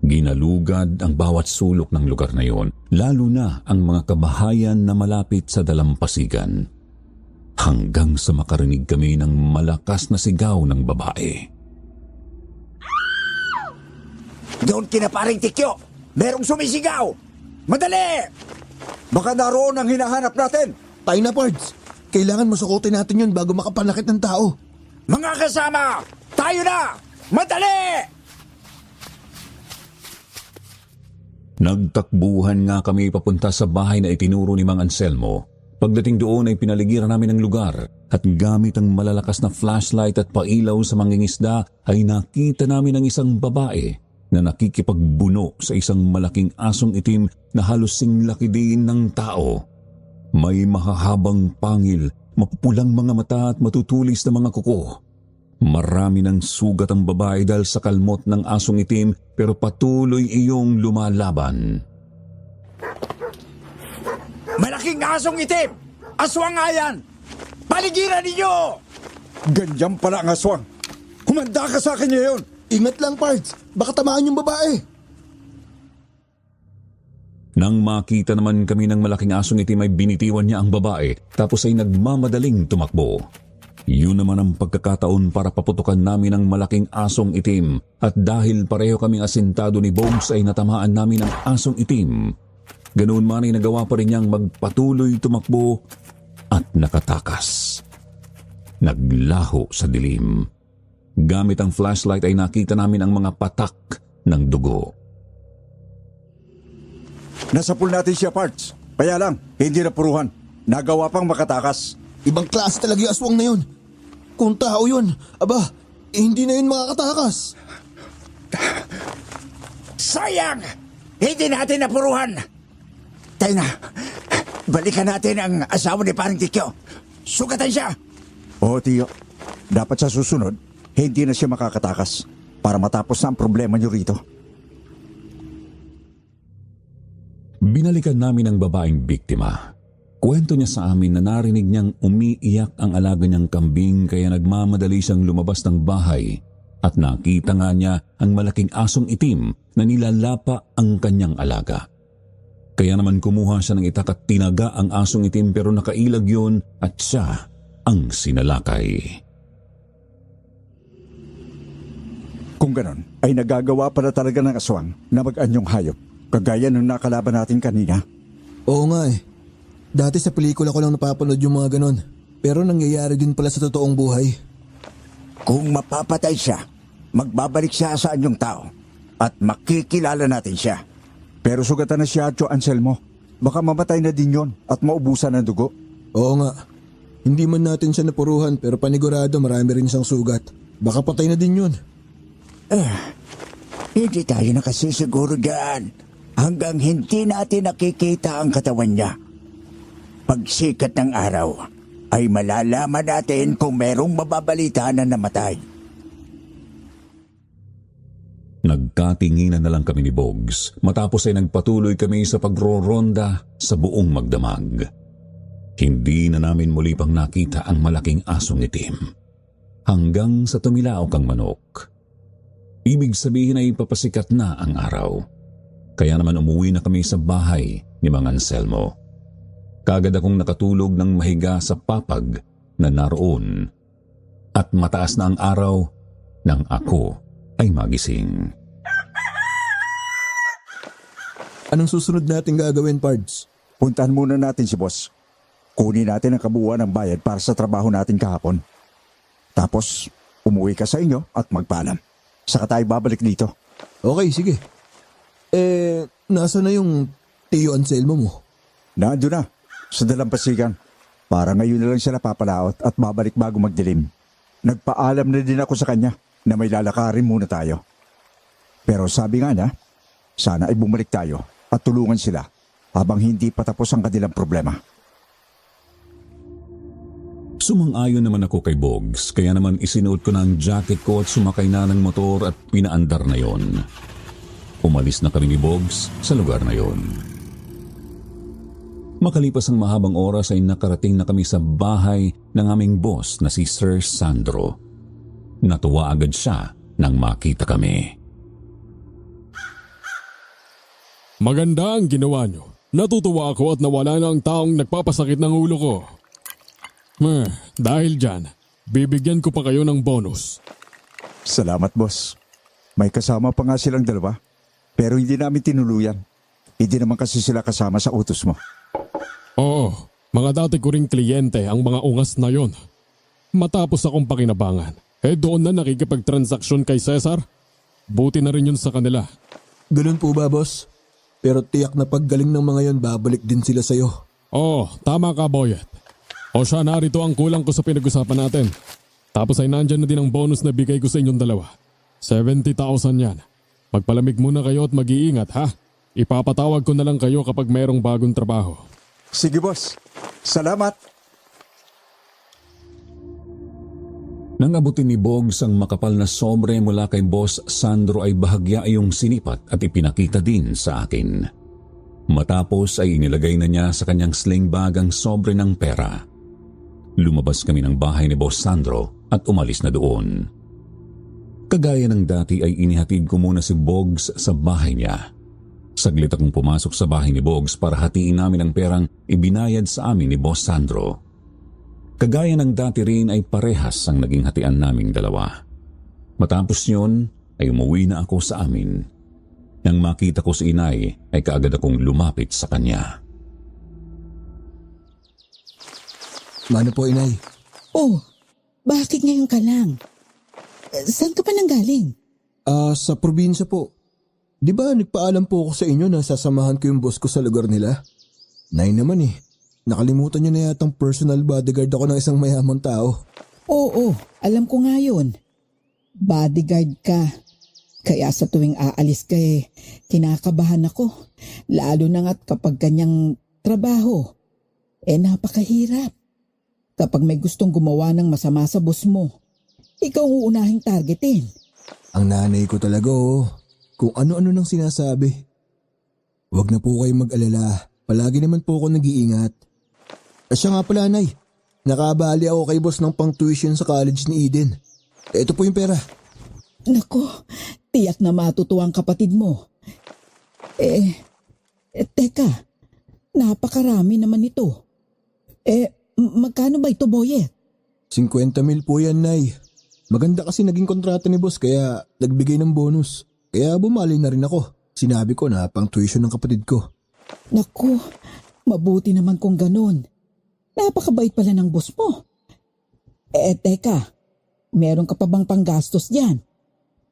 Ginalugad ang bawat sulok ng lugar na yon, lalo na ang mga kabahayan na malapit sa dalampasigan. Hanggang sa makarinig kami ng malakas na sigaw ng babae. Doon kinaparing Tikyo! Merong sumisigaw! Madali! Baka naroon ang hinahanap natin! Tayo na, Pards. Kailangan masukutin natin yun bago makapanakit ng tao. Mga kasama! Tayo na! Madali! Nagtakbuhan nga kami papunta sa bahay na itinuro ni Mang Anselmo. Pagdating doon ay pinaligiran namin ang lugar at gamit ang malalakas na flashlight at pailaw sa mangingisda ay nakita namin ang isang babae na nakikipagbuno sa isang malaking asong itim na halos singlaki din ng tao. May mahahabang pangil, mapupulang mga mata at matutulis na mga kuko. Marami ng sugat ang babae dahil sa kalmot ng asong itim pero patuloy iyong lumalaban. Malaking asong itim! Aswang nga yan! Paligiran ninyo! Ganyan pala ang aswang. Kumanda ka sa akin ngayon. Ingat lang, Pards. Baka tamaan yung babae. Nang makita naman kami ng malaking asong itim ay binitiwan niya ang babae tapos ay nagmamadaling tumakbo. Yun naman ang pagkakataon para paputukan namin ang malaking asong itim at dahil pareho kaming asintado ni Bones ay natamaan namin ang asong itim. Ganoon man ay nagawa pa rin niyang magpatuloy tumakbo at nakatakas. Naglaho sa dilim. Gamit ang flashlight ay nakita namin ang mga patak ng dugo. Nasa pool natin siya, Pards. Kaya lang, hindi na puruhan. Nagawa pang makatakas. Ibang klase talaga yung aswang na yun. Kung tao yun, hindi na yun makakatakas. Sayang! Hindi natin napuruhan. Tayo na. Balikan natin ang asawa ni Paring Tikyo. Sugatan siya. Oo, Tiyo. Dapat sa susunod, hindi na siya makakatakas para matapos na ang problema niyo rito. Binalikan namin ang babaeng biktima. Kwento niya sa amin na narinig niyang umiiyak ang alaga niyang kambing kaya nagmamadali siyang lumabas ng bahay at nakita nga niya ang malaking asong itim na nilalapa ang kanyang alaga. Kaya naman kumuha siya ng itak at tinaga ang asong itim pero nakailag yun at siya ang sinalakay. Kung ganon, ay nagagawa pala talaga ng aswang na mag-anyong hayop, kagaya nung nakalaban natin kanina. Oo nga eh. Dati sa pelikula ko lang napapanood yung mga ganon. Pero nangyayari din pala sa totoong buhay. Kung mapapatay siya, magbabalik siya sa anyong tao at makikilala natin siya. Pero sugatan na siya, Tio Anselmo. Baka mamatay na din yon at maubusan ng dugo. Oo nga. Hindi man natin siya napuruhan pero panigurado marami rin siyang sugat. Baka patay na din yun. Hindi tayo nakasisiguro dyan hanggang hindi natin nakikita ang katawan niya. Pagsikat ng araw, ay malalaman natin kung merong mababalita na namatay. Nagkatinginan na lang kami ni Bogs matapos ay nagpatuloy kami sa pagroronda sa buong magdamag. Hindi na namin muli pang nakita ang malaking asong itim hanggang sa tumilaok ang manok. Ibig sabihin ay papasikat na ang araw. Kaya naman umuwi na kami sa bahay ni Mang Anselmo. Kagad akong nakatulog ng mahiga sa papag na naroon at mataas na ang araw nang ako ay magising. Anong susunod natin gagawin, Pards? Puntahan muna natin si boss. Kunin natin ang kabuuan ng bayad para sa trabaho natin kahapon. Tapos, umuwi ka sa inyo at magpaalam. Saka tayo babalik dito. Okay, sige. Nasa na yung Tio Anselmo mo? Nandun na, sa dalampasigan. Para ngayon na lang siya napapalaot at babalik bago magdilim. Nagpaalam na din ako sa kanya na may lalakarin muna tayo. Pero sabi nga na, sana ay bumalik tayo at tulungan sila habang hindi pa tapos ang kanilang problema. Sumang-ayon naman ako kay Bogs, kaya naman isinuot ko na ang jacket ko at sumakay na ng motor at pinaandar na yon. Umalis na kami ni Bogs sa lugar na yon. Makalipas ang mahabang oras ay nakarating na kami sa bahay ng aming boss na si Sir Sandro. Natuwa agad siya nang makita kami. Maganda ang ginawa nyo. Natutuwa ako at nawala na ang taong nagpapasakit ng ulo ko. Dahil dyan, bibigyan ko pa kayo ng bonus. Salamat, boss. May kasama pa nga silang dalawa, pero hindi namin tinuluyan. Hindi naman kasi sila kasama sa utos mo. Oo, mga dati ko ring kliyente ang mga ungas na yon. Matapos akong pakinabangan, doon na nakikipagtransaksyon kay Cesar. Buti na rin yun sa kanila. Ganun po ba, boss? Pero tiyak na paggaling ng mga yon, babalik din sila sa'yo. Oo, tama ka, Boyet. O siya, narito ang kulang ko sa pinag-usapan natin. Tapos ay nandyan na din ang bonus na bigay ko sa inyong dalawa. 70,000 yan. Magpalamig muna kayo at mag-iingat, ha? Ipapatawag ko na lang kayo kapag mayroong bagong trabaho. Sige boss, salamat. Nang abutin ni Bogs ang makapal na sobre mula kay Boss Sandro ay bahagya iyong sinipat at ipinakita din sa akin. Matapos ay inilagay na niya sa kanyang sling bag ang sobre ng pera. Lumabas kami ng bahay ni Boss Sandro at umalis na doon. Kagaya ng dati ay inihatid ko muna si Bogs sa bahay niya. Saglit akong pumasok sa bahay ni Bogs para hatiin namin ang perang ibinayad sa amin ni Boss Sandro. Kagaya ng dati rin ay parehas ang naging hatian naming dalawa. Matapos yun ay umuwi na ako sa amin. Nang makita ko si inay ay kaagad akong lumapit sa kanya. Mano po, inay? Oh, bakit ngayon ka lang? Saan ka pa nanggaling? Sa probinsya po. Di ba nagpaalam po ako sa inyo na sasamahan ko yung boss ko sa lugar nila? Nay naman eh. Nakalimutan niyo na yatang personal bodyguard ako ng isang mayamang tao. Oo, alam ko nga yun. Bodyguard ka. Kaya sa tuwing aalis ka kinakabahan ako. Lalo na nga't kapag kanyang trabaho. Napakahirap. Kapag may gustong gumawa ng masama sa boss mo, ikaw ang uunahing targetin. Ang nanay ko talaga kung ano-ano nang sinasabi. Huwag na po kayong mag-alala. Palagi naman po ako nag-iingat. Siya nga pala, Nay. Nakabali ako kay boss ng pang-tuition sa college ni Eden. Ito po yung pera. Nako, tiyak na matutuwa ang kapatid mo. Teka, napakarami naman ito. Magkano ba ito, Boyet? 50,000 po yan, Nay. Maganda kasi naging kontrata ni boss kaya nagbigay ng bonus. Kaya bumali na rin ako. Sinabi ko na pang-tuition ng kapatid ko. Naku, mabuti naman kung ganun. Napakabait pala ng boss mo. Teka, meron ka pa bang panggastos dyan?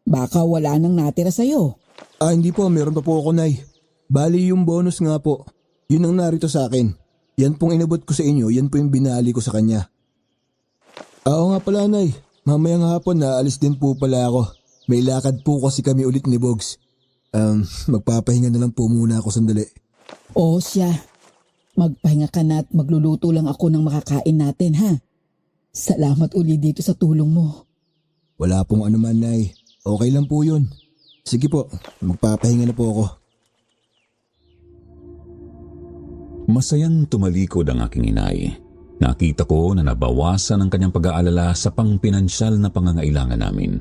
Baka wala nang natira sa'yo. Hindi po, meron pa po ako, Nay. Bali yung bonus nga po. Yun ang narito sa akin. Yan pong inabot ko sa inyo, yan po yung binali ko sa kanya. Oo nga pala, Nay. Mamayang hapon na alis din po pala ako. May lakad po kasi kami ulit ni Bogs. Magpapahinga na lang po muna ako sandali. Oo siya. Magpahinga ka na at magluluto lang ako ng makakain natin, ha? Salamat uli dito sa tulong mo. Wala pong anuman, Nay. Okay lang po yun. Sige po, magpapahinga na po ako. Masayang tumalikod ang aking inay. Nakita ko na nabawasan ang kanyang pag-aalala sa pangpinansyal na pangangailangan namin.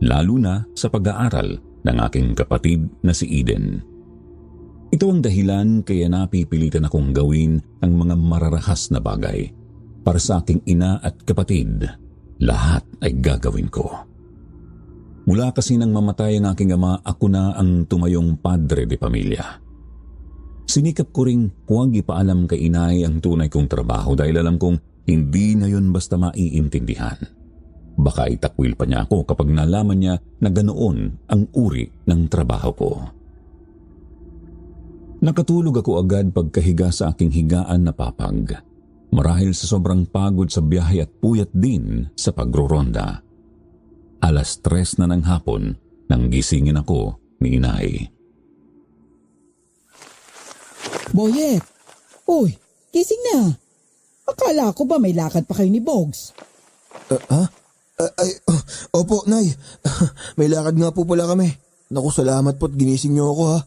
Lalo na sa pag-aaral ng aking kapatid na si Eden. Ito ang dahilan kaya napipilitan akong gawin ang mga mararahas na bagay. Para sa aking ina at kapatid, lahat ay gagawin ko. Mula kasi nang mamatay ang aking ama, ako na ang tumayong padre de pamilya. Sinikap ko ring huwag ipaalam kay inay ang tunay kong trabaho dahil alam kong hindi na yun basta maiintindihan. Baka itakwil pa niya ako kapag nalaman niya na ganoon ang uri ng trabaho ko. Nakatulog ako agad pagkahiga sa aking higaan na papag. Marahil sa sobrang pagod sa biyahe at puyat din sa pagroronda. 3:00 na ng hapon nang gisingin ako ni inay. Boyet! Uy, gising na! Akala ko ba may lakad pa kayo ni Bogs? Opo, Nay. May lakad nga po pala kami. Naku, salamat po't ginising niyo ako, ha.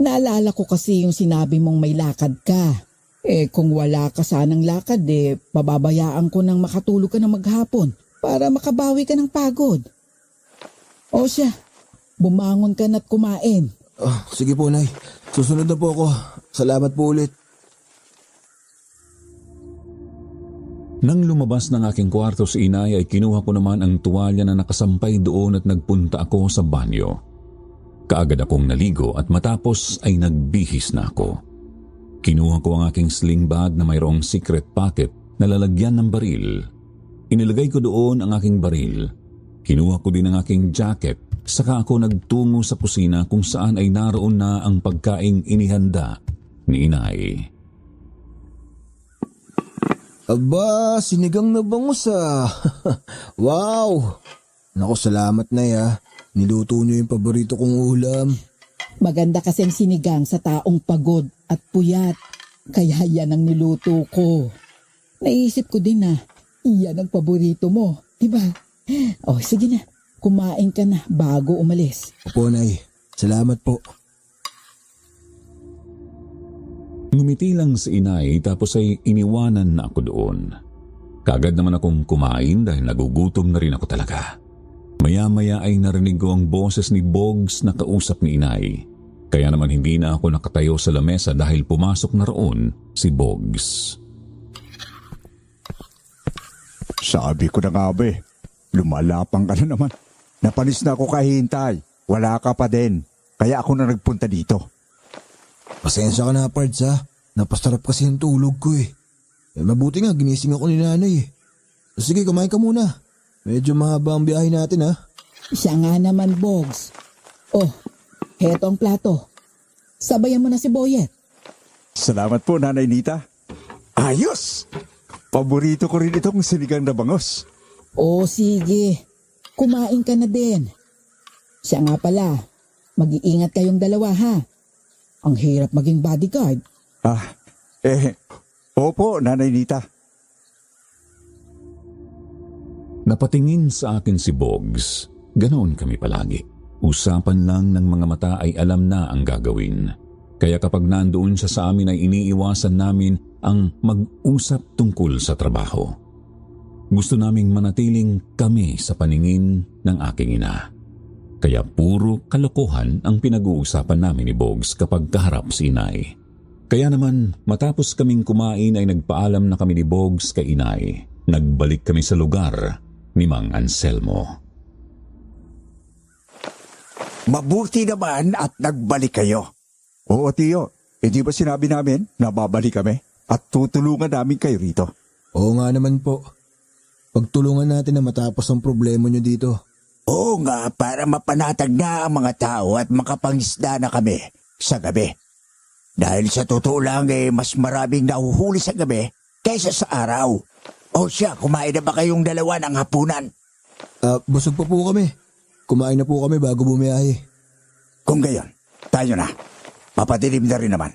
Naalala ko kasi yung sinabi mong may lakad ka. Kung wala ka sanang lakad, pababayaan ko nang makatulog ka ng maghapon para makabawi ka ng pagod. O siya, bumangon ka na't kumain. Sige po, Nay. Susunod na po ako. Salamat po ulit. Nang lumabas ng aking kwarto si inay ay kinuha ko naman ang tuwalya na nakasampay doon at nagpunta ako sa banyo. Kaagad akong naligo at matapos ay nagbihis na ako. Kinuha ko ang aking sling bag na mayroong secret pocket na lalagyan ng baril. Inilagay ko doon ang aking baril. Kinuha ko din ang aking jacket, saka ako nagtungo sa kusina kung saan ay naroon na ang pagkaing inihanda ni inay. Aba, sinigang na bangus ah. Wow! Naku, salamat na ya. Niluto niyo yung paborito kong ulam. Maganda kasing sinigang sa taong pagod at puyat. Kaya yan ang niluto ko. Naisip ko din na yan ang paborito mo, diba? Oh, sige na. Kumain ka na bago umalis. Opo, Nay. Salamat po. Ngumiti lang si inay tapos ay iniwanan na ako doon. Kagad naman akong kumain dahil nagugutom na rin ako talaga. Maya-maya ay narinig ko ang boses ni Bogs na kausap ni inay. Kaya naman hindi na ako nakatayo sa lamesa dahil pumasok na roon si Bogs. Sabi ko na nga ba eh, lumalapang ka na naman. Napanis na ako kahintay. Wala ka pa din. Kaya ako na nagpunta dito. Pasensya ka na, Pards ha. Napasarap kasi yung tulog ko eh. Mabuti nga, ginising ako ni nanay eh. Sige, kumain ka muna. Medyo mahaba ang biyahe natin ha. Siya nga naman, Bogs. Oh, heto ang plato. Sabayan mo na si Boyet. Salamat po, Nanay Nita. Ayos! Paborito ko rin itong sinigang na bangus. Oh, sige. Kumain ka na din. Siya nga pala, mag-iingat kayong dalawa ha. Ang hirap maging bodyguard. Opo, Nanay Nita. Napatingin sa akin si Bogs. Ganoon kami palagi. Usapan lang ng mga mata ay alam na ang gagawin. Kaya kapag nandoon siya sa amin ay iniiwasan namin ang mag-usap tungkol sa trabaho. Gusto naming manatiling kami sa paningin ng aking ina. Kaya puro kalokohan ang pinag-uusapan namin ni Bogs kapag kaharap si inay. Kaya naman matapos kaming kumain ay nagpaalam na kami ni Bogs kay inay. Nagbalik kami sa lugar ni Mang Anselmo. Mabuti naman at nagbalik kayo. Oo, Tiyo. Hindi ba sinabi namin na babalik kami at tutulungan namin kayo rito? Oo nga naman po. Pagtulungan natin na matapos ang problema nyo dito. Oo nga, para mapanatag na ang mga tao at makapangisda na kami sa gabi. Dahil sa totoo lang mas maraming nahuhuli sa gabi kaysa sa araw. O siya, kumain na ba kayong dalawa ng hapunan? Busog pa po kami. Kumain na po kami bago bumiyahe. Kung gayon, tayo na. Mapadilim na rin naman.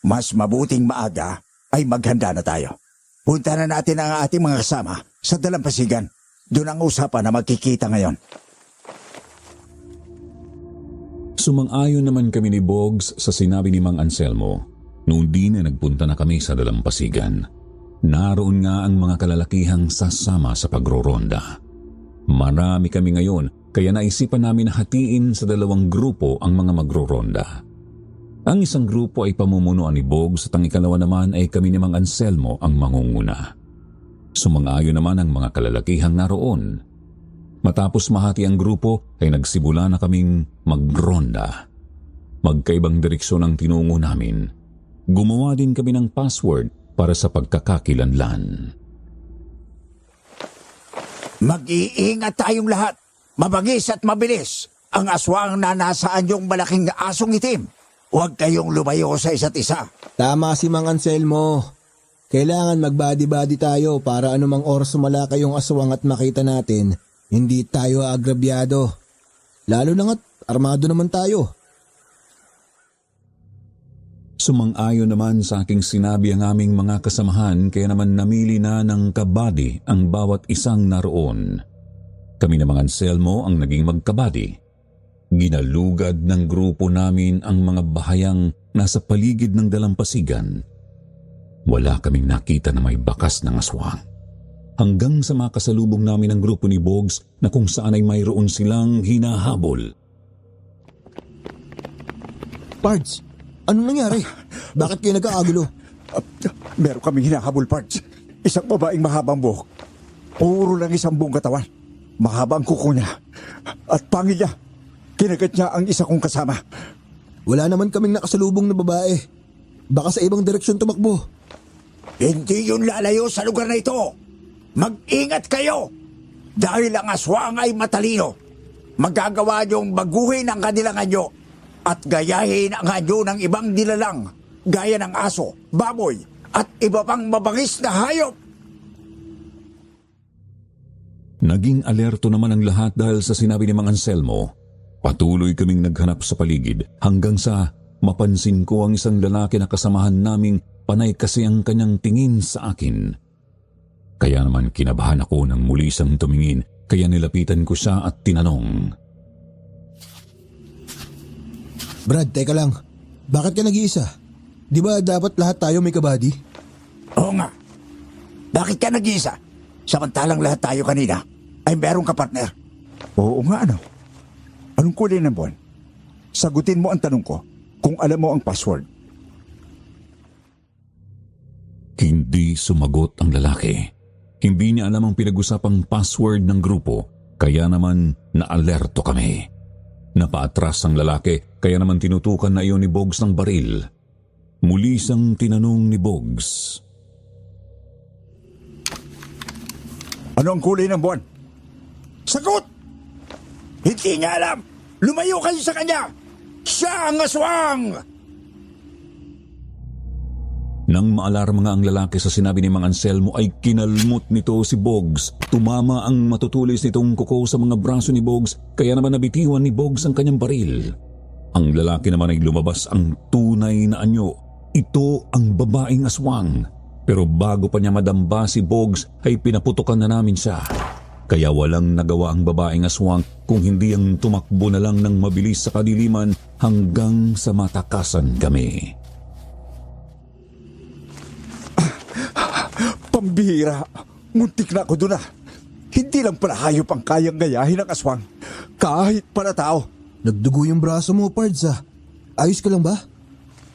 Mas mabuting maaga ay maghanda na tayo. Punta na natin ang ating mga kasama sa dalampasigan. Doon ang usapan na magkikita ngayon. Sumang-ayon naman kami ni Bogs sa sinabi ni Mang Anselmo. Noon din na nagpunta na kami sa dalampasigan. Naroon nga ang mga kalalakihang sasama sa pagroronda. Marami kami ngayon kaya naisipan namin na hatiin sa dalawang grupo ang mga magroronda. Ang isang grupo ay pamumunuan ni Bogs at ang ikalawa naman ay kami ni Mang Anselmo ang mangunguna. Sumang-ayon naman ang mga kalalakihang naroon. Matapos mahati ang grupo ay nagsimula na kaming magronda. Magkaibang direksyon ang tinungo namin. Gumawa din kami ng password para sa pagkakakilanlan. Mag-iingat tayong lahat. Mabagis at mabilis. Ang aswang na nasaan yung malaking asong itim. Huwag kayong lumayo sa isa't isa. Tama si Mang Anselmo. Kailangan mag-body-body tayo para anumang oras sumala kayong aswang at makita natin, hindi tayo agrabyado. Lalo na nga't armado naman tayo. Sumang-ayon naman sa aking sinabi ang aming mga kasamahan kaya naman namili na ng kabady ang bawat isang naroon. Kami na Mang Anselmo ang naging magkabady. Ginalugad ng grupo namin ang mga bahayang nasa paligid ng dalampasigan. Wala kaming nakita na may bakas ng aswang. Hanggang sa makasalubong namin ang grupo ni Bogs na kung saan ay mayroon silang hinahabol. Pards, anong nangyari? Bakit kayo nagkakagulo? Meron kaming hinahabol, Pards. Isang babaeng mahabang buhok. Puro lang isang buong katawan. Mahabang kuko niya. At pangil niya. Kinagat niya ang isa kong kasama. Wala naman kaming nakasalubong na babae. Baka sa ibang direksyon tumakbo. Hindi yun lalayo sa lugar na ito. Mag-ingat kayo! Dahil ang aswang ay matalino, magagawa niyong baguhin ang kanilang anyo at gayahin ang anyo ng ibang nilalang gaya ng aso, baboy at iba pang mabangis na hayop. Naging alerto naman ang lahat dahil sa sinabi ni Mang Anselmo. Patuloy kaming naghanap sa paligid hanggang sa mapansin ko ang isang lalaki na kasamahan naming panay kasi ang kanyang tingin sa akin. Kaya naman kinabahan ako nang muli siyang tumingin, kaya nilapitan ko siya at tinanong. Brad, teka lang. Bakit ka nag-iisa? Di ba dapat lahat tayo may kabady? Oo nga. Bakit ka nag-iisa? Samantalang lahat tayo kanina ay merong kapartner. Oo nga, ano? Anong kulay ng buwan? Sagutin mo ang tanong ko kung alam mo ang password. Hindi sumagot ang lalaki. Hindi niya alam ang pinag-usapang password ng grupo, kaya naman naalerto kami. Napaatras ang lalaki, kaya naman tinutukan na iyon ni Bogs ng baril. Muli siyang tinanong ni Bogs. Ano ang kulay ng buwan? Sagot! Hindi niya alam! Lumayo kayo sa kanya! Siya ang aswang! Nang maalarma nga ang lalaki sa sinabi ni Mang Anselmo ay kinalmot nito si Bogs. Tumama ang matutulis nitong kuko sa mga braso ni Bogs, kaya naman nabitiwan ni Bogs ang kanyang baril. Ang lalaki naman ay lumabas ang tunay na anyo. Ito ang babaeng aswang. Pero bago pa niya madamba si Bogs ay pinaputukan na namin siya. Kaya walang nagawa ang babaeng aswang kung hindi ang tumakbo na lang ng mabilis sa kadiliman hanggang sa matakasan kami. Pambihira! Muntik na ako doon ah. Hindi lang pala hayop ang kayang gayahin ng aswang. Kahit pala tao. Nagdugo yung braso mo, Pards ah. Ayos ka lang ba?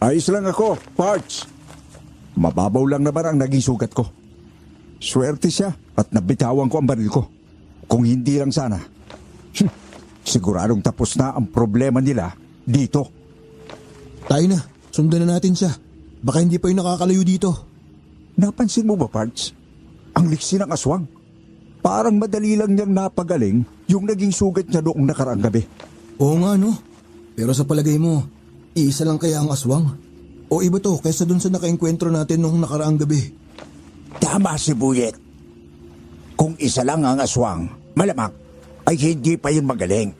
Ayos lang ako, Pards. Mababaw lang naman ang naging sugat ko. Swerte siya at nabitawan ko ang baril ko. Kung hindi lang sana, siguradong tapos na ang problema nila dito. Tayo na, sundan na natin siya. Baka hindi pa yung nakakalayo dito. Napansin mo ba, Pards? Ang liksi ng aswang. Parang madali lang niyang napagaling yung naging sugat niya noong nakaraang gabi. Oo nga no. Pero sa palagay mo, iisa lang kaya ang aswang? O iba to kaysa dun sa nakaengkwentro natin noong nakaraang gabi? Tama si Buyet. Kung isa lang ang aswang, malamang ay hindi pa yun magaling.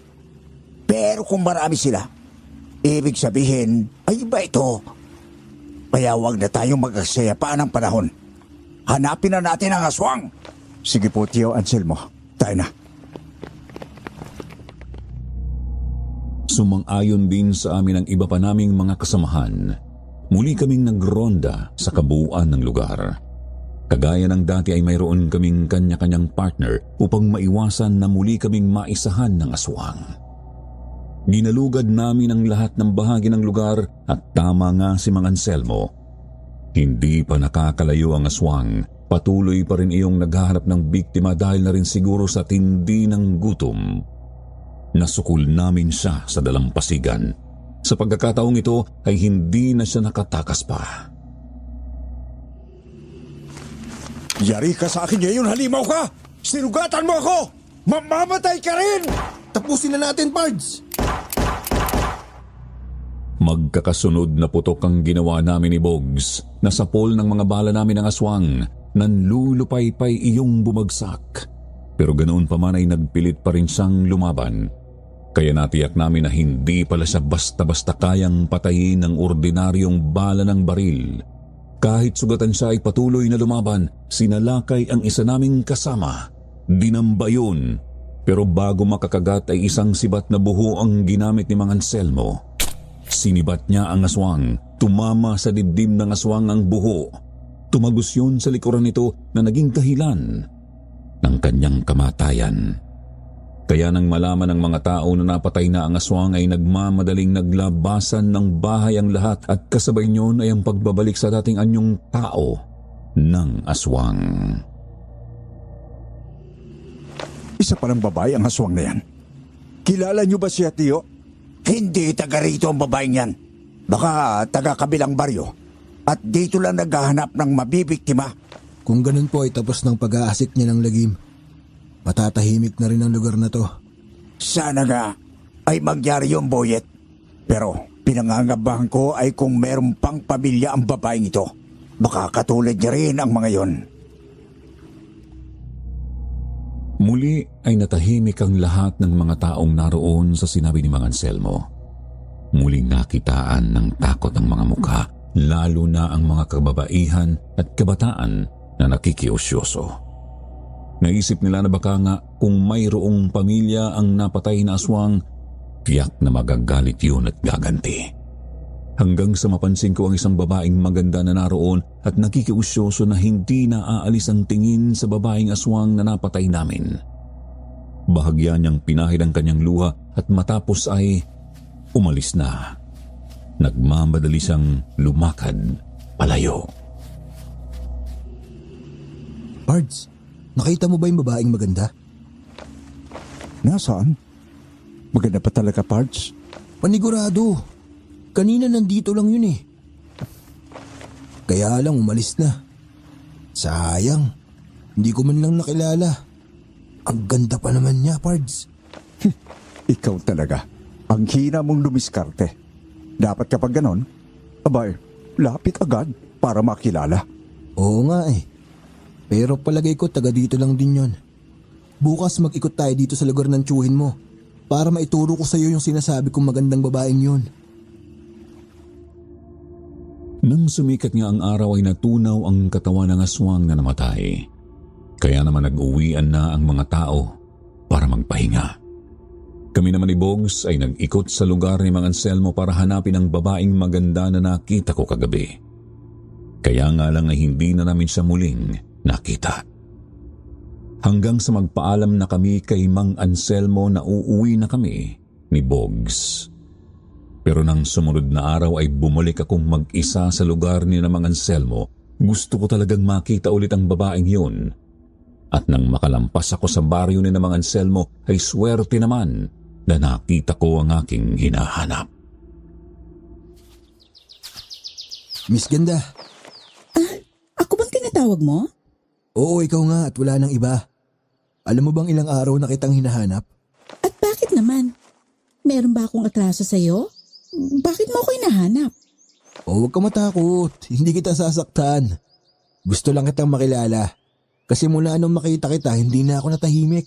Pero kung marami sila, ibig sabihin ay iba ito. Kaya wag na tayong mag-aksaya pa ng panahon. Hanapin na natin ang aswang. Sige po, Tio Anselmo. Tayo na. Sumang-ayon din sa amin ang iba pa naming mga kasamahan. Muli kaming nagronda sa kabuuan ng lugar. Kagaya ng dati ay mayroon kaming kanya-kanyang partner upang maiwasan na muli kaming maisahan ng aswang. Ginalugad namin ang lahat ng bahagi ng lugar at tama nga si Mang Anselmo. Hindi pa nakakalayo ang aswang, patuloy pa rin iyong naghahanap ng biktima dahil na rin siguro sa tindi ng gutom. Nasukol namin siya sa dalampasigan. Sa pagkakataong ito ay hindi na siya nakatakas pa. Yari ka sa akin ngayon, halimaw ka! Sinugatan mo ako! Mamamatay ka rin! Tapusin na natin, Pards! Magkakasunod na putok ang ginawa namin ni Bogs. Nasapol ng mga bala namin ang aswang. Nanlulupay-pay iyong bumagsak. Pero ganoon pa man ay nagpilit pa rin siyang lumaban. Kaya natiyak namin na hindi pala siya basta-basta kayang patayin ng ordinaryong bala ng baril. Kahit sugatan siya ay patuloy na lumaban, sinalakay ang isa naming kasama. Dinamba yun. Pero bago makakagat ay isang sibat na buho ang ginamit ni Mang Anselmo. Sinibat niya ang aswang. Tumama sa dibdib ng aswang ang buho. Tumagos yun sa likuran nito na naging dahilan ng kanyang kamatayan. Kaya nang malaman ng mga tao na napatay na ang aswang ay nagmamadaling naglabasan ng bahay ang lahat at kasabay niyon ay ang pagbabalik sa dating anyong tao ng aswang. Isa palang babae ang aswang na yan. Kilala niyo ba siya, Tio? Hindi taga rito ang babaeng yan. Baka taga kabilang baryo. At dito lang naghahanap ng mabibiktima. Kung ganun po ay tapos ng pag-aasik niya ng lagim. matatahimik na rin ang lugar na to. Sana nga ay mangyari yung Boyet. Pero pinangangabahan ko ay kung meron pang pamilya ang babaeng ito. Baka katulad niya rin ang mga yon. Muli ay natahimik ang lahat ng mga taong naroon sa sinabi ni Mang Anselmo. Muling nakitaan ng takot ang mga mukha, lalo na ang mga kababaihan at kabataan na nakikiusyoso. Naisip nila na baka nga kung mayroong pamilya ang napatay na aswang, tiyak na magagalit yun at gaganti. Hanggang sa mapansin ko ang isang babaeng maganda na naroon at nakikiusyoso na hindi na aalis ang tingin sa babaeng aswang na napatay namin. Bahagya niyang pinahid ang kanyang luha at matapos ay umalis na. Nagmamadali siyang lumakad palayo. Pards, nakita mo ba yung babaeng maganda? Nasaan? Maganda pa talaga, Pards. Panigurado. Kanina nandito lang yun eh. Kaya lang umalis na. Sayang. Hindi ko man lang nakilala. Ang ganda pa naman niya, Pards. Ikaw talaga. Ang hina mong lumiskarte. Dapat kapag ganon, abay, lapit agad para makilala. Oo nga eh. Pero palagay ko taga dito lang din yon. Bukas mag-ikot tayo dito sa lugar ng tiyuhin mo para maituro ko sa iyo yung sinasabi kong magandang babaeng yun. Nang sumikat nga ang araw ay natunaw ang katawan ng aswang na namatay. Kaya naman nag-uwian na ang mga tao para magpahinga. Kami naman ni Bogs ay nag-ikot sa lugar ni Mang Anselmo para hanapin ang babaeng maganda na nakita ko kagabi. Kaya nga lang ay hindi na namin siya muling nakita. Hanggang sa magpaalam na kami kay Mang Anselmo na uuwi na kami ni Bogs. Pero nang sumunod na araw ay bumalik akong mag-isa sa lugar ni Mang Anselmo. Gusto ko talagang makita ulit ang babaeng yun. At nang makalampas ako sa baryo ni Mang Anselmo ay swerte naman na nakita ko ang aking hinahanap. Miss Ganda. Ako bang tinatawag mo? Oo, ikaw nga at wala nang iba. Alam mo bang ilang araw na kitang hinahanap? At bakit naman? Meron ba akong atraso sa'yo? Bakit mo ako hinahanap? Huwag ka matakot. Hindi kita sasaktan. Gusto lang kitang makilala. Kasi mula nung makita kita, hindi na ako natahimik.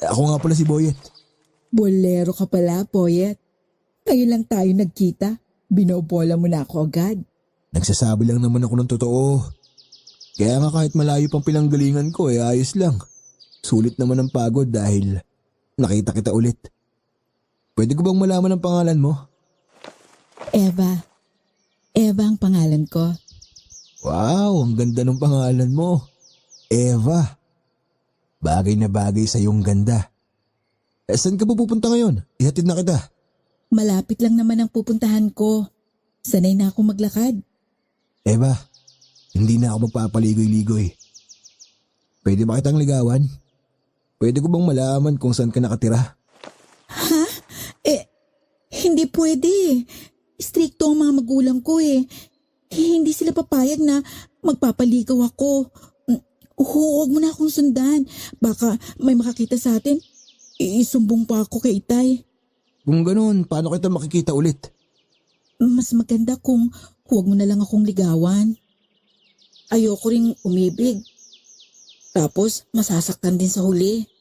Ako nga pala si Boyet. Bolero ka pala, Boyet. Ngayon lang tayo nagkita. Binobola mo na ako agad. Nagsasabi lang naman ako ng totoo. Kaya nga kahit malayo pang pinanggalingan ko, ayos lang. Sulit naman ang pagod dahil nakita kita ulit. Pwede ko bang malaman ang pangalan mo? Eva. Eva ang pangalan ko. Wow, ang ganda ng pangalan mo. Eva. Bagay na bagay sa iyong ganda. Saan ka pupunta ngayon? Ihatid na kita. Malapit lang naman ang pupuntahan ko. Sanay na akong maglakad. Eva, hindi na ako magpapaligoy-ligoy. Pwede ba kitang ligawan? Pwede ko bang malaman kung saan ka nakatira? Ha? Hindi pwede. Stricto ang mga magulang ko eh. Hindi sila papayag na magpapaligaw ako. Huwag mo na akong sundan. Baka may makakita sa atin. Isumbong pa ako kay Itay. Kung ganoon, paano kita makikita ulit? Mas maganda kung huwag mo na lang akong ligawan. Ayoko ring umibig. Tapos masasaktan din sa huli.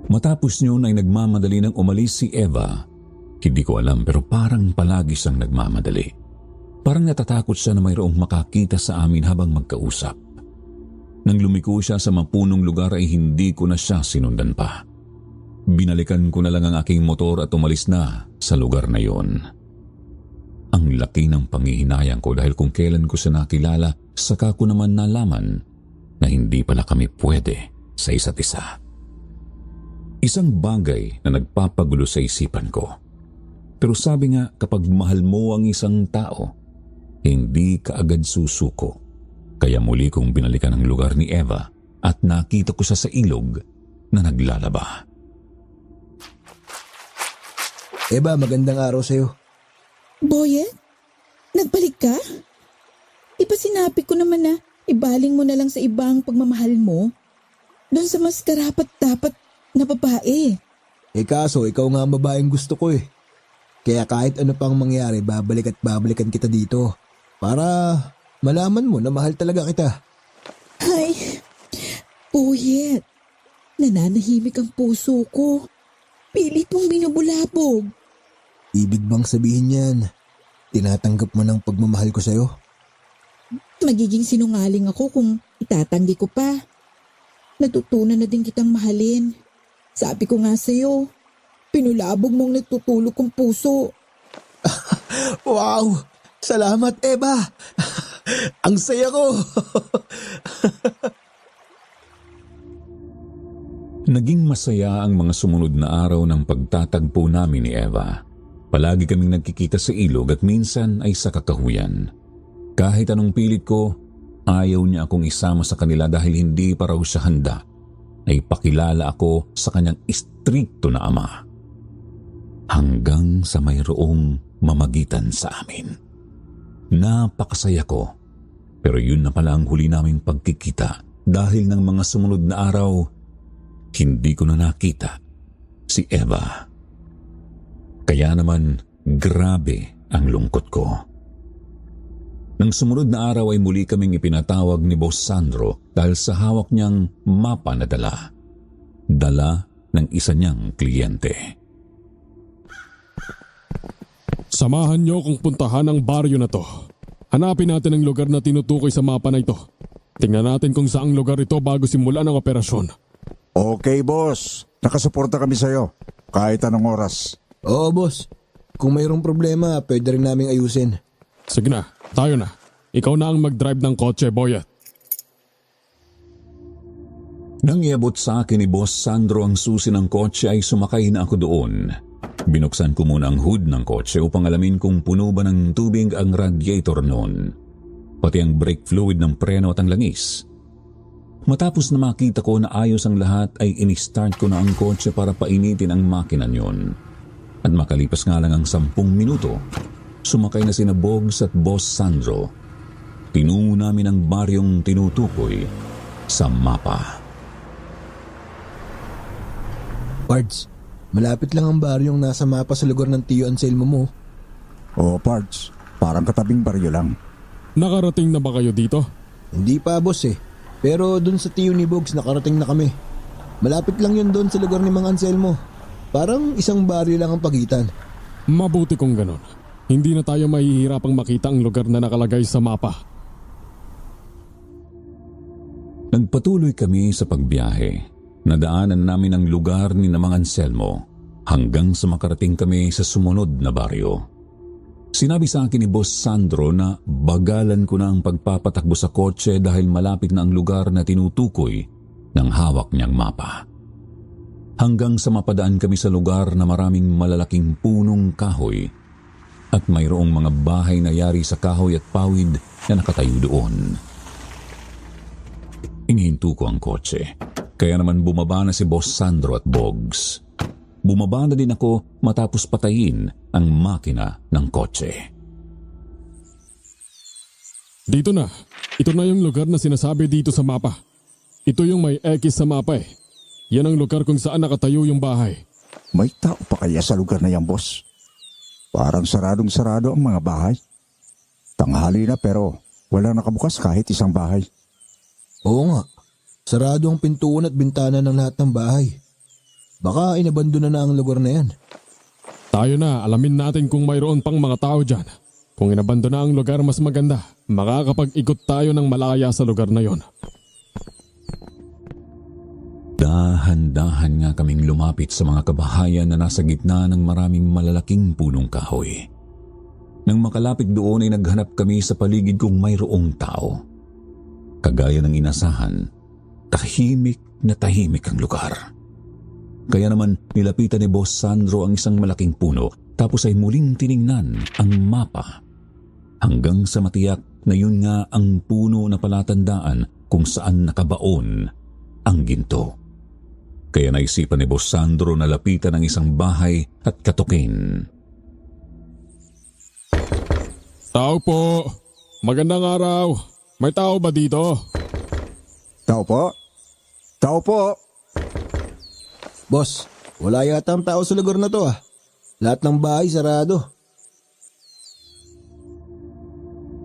Matapos yun ay nagmamadali nang umalis si Eva. Hindi ko alam pero parang palagi siyang nagmamadali. Parang natatakot siya na mayroong makakita sa amin habang magkausap. Nang lumiko siya sa mapunong lugar ay hindi ko na siya sinundan pa. Binalikan ko na lang ang aking motor at umalis na sa lugar na yon. Ang laki ng panghihinayang ko dahil kung kailan ko siya nakilala, saka ko naman nalaman na hindi pala kami pwede sa isa't isa. Isang bagay na nagpapagulo sa isipan ko. Pero sabi nga kapag mahal mo ang isang tao, hindi ka agad susuko. Kaya muli kong binalikan ang lugar ni Eva at nakita ko siya sa ilog na naglalaba. Eva, magandang araw sa'yo. Boyet? Nagbalik ka? Di ba sinabi ko naman na ibaling mo na lang sa ibang pagmamahal mo. Doon sa mas karapat-dapat na babae. Kaso ikaw nga ang babaeng gusto ko eh. Kaya kahit ano pang mangyari, babalik at babalikan kita dito. Para malaman mo na mahal talaga kita. Ay, puyet. Nananahimik ang puso ko. Pilit mong binubulabog. Ibig bang sabihin yan, tinatanggap mo ng pagmamahal ko sa'yo? Magiging sinungaling ako kung itatanggi ko pa. Natutunan na din kitang mahalin. Sabi ko nga sa'yo, pinulabog mong nagtutulog kong puso. Wow! Salamat, Eva! Ang saya ko! Naging masaya ang mga sumunod na araw ng pagtatagpo namin ni Eva. Palagi kaming nagkikita sa ilog at minsan ay sa kakahuyan. Kahit anong pilit ko, ayaw niya akong isama sa kanila dahil hindi pa raw siya handa na ipakilala ako sa kanyang istrikto na ama. Hanggang sa mayroong mamagitan sa amin. Napakasaya ko, pero yun na pala ang huli naming pagkikita dahil ng mga sumunod na araw, hindi ko na nakita si Eva. Kaya naman, grabe ang lungkot ko. Nang sumunod na araw ay muli kaming ipinatawag ni Boss Sandro dahil sa hawak niyang mapa na dala. Dala ng isa niyang kliyente. Samahan niyo kung puntahan ang baryo na to. Hanapin natin ang lugar na tinutukoy sa mapa na ito. Tingnan natin kung saang lugar ito bago simulan ang operasyon. Okay, boss. Nakasuporta kami sa'yo. Kahit anong oras. Oo, boss. Kung mayroong problema, pwede rin naming ayusin. Sige na, tayo na. Ikaw na ang mag-drive ng kotse, Boyet. Nang iabot sa akin ni Boss Sandro ang susi ng kotse ay sumakay na ako doon. Binuksan ko muna ang hood ng kotse upang alamin kung puno ba ng tubig ang radiator noon. Pati ang brake fluid ng preno at ang langis. Matapos na makita ko na ayos ang lahat ay in-start ko na ang kotse para painitin ang makina niyon. At makalipas nga lang ang 10 minuto, sumakay na sina Bogs at Boss Sandro. Tinungo namin ang baryong tinutukoy sa mapa. Pards, malapit lang ang baryong nasa mapa sa lugar ng Tio Anselmo mo. Oo, Pards. Parang katabing baryo lang. Nakarating na ba kayo dito? Hindi pa, boss eh. Pero dun sa Tio ni Bogs nakarating na kami. Malapit lang yun doon sa lugar ni Mang Anselmo. Parang isang baryo lang ang pagitan. Mabuti kung ganon. Hindi na tayo mahihirapang makita ang lugar na nakalagay sa mapa. Nagpatuloy kami sa pagbiyahe. Nadaanan namin ang lugar ni Mang Anselmo hanggang sa makarating kami sa sumunod na baryo. Sinabi sa akin ni Boss Sandro na bagalan ko na ang pagpapatakbo sa kotse dahil malapit na ang lugar na tinutukoy ng hawak niyang mapa. Hanggang sa mapadaan kami sa lugar na maraming malalaking punong kahoy at mayroong mga bahay na yari sa kahoy at pawid na nakatayo doon. Inihinto ko ang kotse, kaya naman bumaba na si Boss Sandro at Bogs. Bumaba na din ako matapos patayin ang makina ng kotse. Dito na. Ito na yung lugar na sinasabi dito sa mapa. Ito yung may X sa mapa eh. Yan ang lugar kung saan nakatayo yung bahay. May tao pa kaya sa lugar na yan, boss? Parang saradong-sarado ang mga bahay. Tanghali na pero wala nakabukas kahit isang bahay. Oo nga. Sarado ang pintuan at bintana ng lahat ng bahay. Baka inabandona na ang lugar na yan. Tayo na, alamin natin kung mayroon pang mga tao dyan. Kung inabandona ang lugar, mas maganda. Makakapag-ikot tayo ng malaya sa lugar na yon. Dahan-dahan nga kaming lumapit sa mga kabahayan na nasa gitna ng maraming malalaking punong kahoy. Nang makalapit doon ay naghanap kami sa paligid kung mayroong tao. Kagaya ng inasahan, tahimik ang lugar. Kaya naman nilapitan ni Boss Sandro ang isang malaking puno tapos ay muling tiningnan ang mapa. Hanggang sa matiyak na yun nga ang puno na palatandaan kung saan nakabaon ang ginto. Kaya naisipan ni Boss Sandro na lapitan ang isang bahay at katukin. Tao po! Magandang araw! May tao ba dito? Tao po? Tao po? Boss, wala yata ang tao sa lugar na to ah. Lahat ng bahay sarado.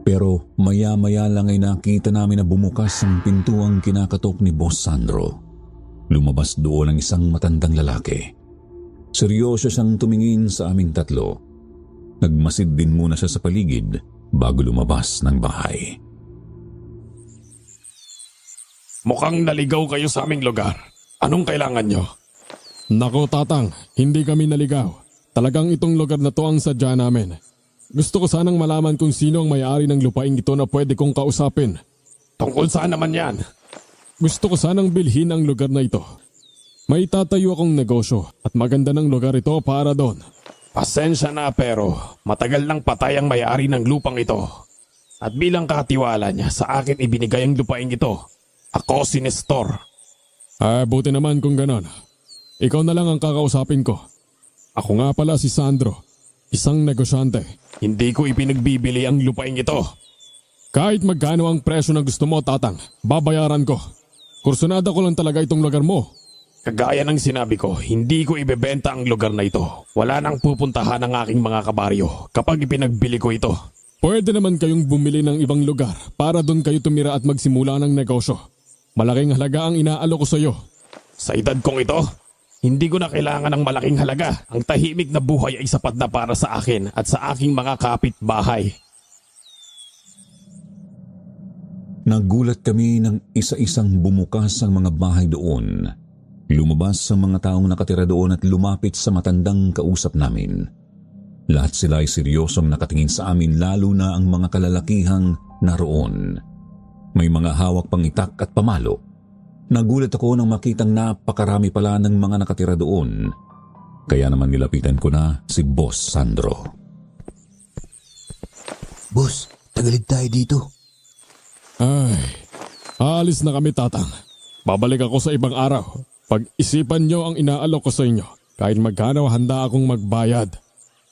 Pero maya-maya lang ay nakita namin na bumukas ang pintuang kinakatok ni Boss Sandro. Lumabas doon ang isang matandang lalaki. Seryoso siyang tumingin sa aming tatlo. Nagmasid din muna siya sa paligid bago lumabas ng bahay. Mukhang naligaw kayo sa aming lugar. Anong kailangan nyo? Nako tatang, hindi kami naligaw. Talagang itong lugar na to ang sadya namin. Gusto ko sanang malaman kung sino ang may-ari ng lupaing ito na pwede kong kausapin. Tungkol saan naman yan? Gusto ko sanang bilhin ang lugar na ito. May tatayo akong negosyo at maganda ng lugar ito para doon. Pasensya na pero matagal nang patay ang may-ari ng lupang ito. At bilang katiwala niya sa akin ibinigay ang lupaing ito. Ako si Nestor. Buti naman kung ganon. Ikaw na lang ang kakausapin ko. Ako nga pala si Sandro, isang negosyante. Hindi ko ipinagbibili ang lupaing ito. Kahit magkano ang presyo na gusto mo, tatang, babayaran ko. Kursunada ko lang talaga itong lugar mo. Kagaya ng sinabi ko, hindi ko ibebenta ang lugar na ito. Wala nang pupuntahan ang aking mga kabaryo kapag ipinagbili ko ito. Pwede naman kayong bumili ng ibang lugar para doon kayo tumira at magsimula ng negosyo. Malaking halaga ang inaalo ko sa iyo. Sa edad kong ito, hindi ko na kailangan ng malaking halaga. Ang tahimik na buhay ay sapat na para sa akin at sa aking mga kapitbahay. Nagulat kami nang isa-isang bumukas ang mga bahay doon. Lumabas ang mga taong nakatira doon at lumapit sa matandang kausap namin. Lahat sila ay seryosong nakatingin sa amin lalo na ang mga kalalakihang naroon. May mga hawak pang itak at pamalo. Nagulat ako nang makitang napakarami pala ng mga nakatira doon. Kaya naman nilapitan ko na si Boss Sandro. Boss, tagalid tayo dito. Ay, aalis na kami tatang. Babalik ako sa ibang araw. Pag-isipan nyo ang inaalok ko sa inyo. Kahit magkano handa akong magbayad.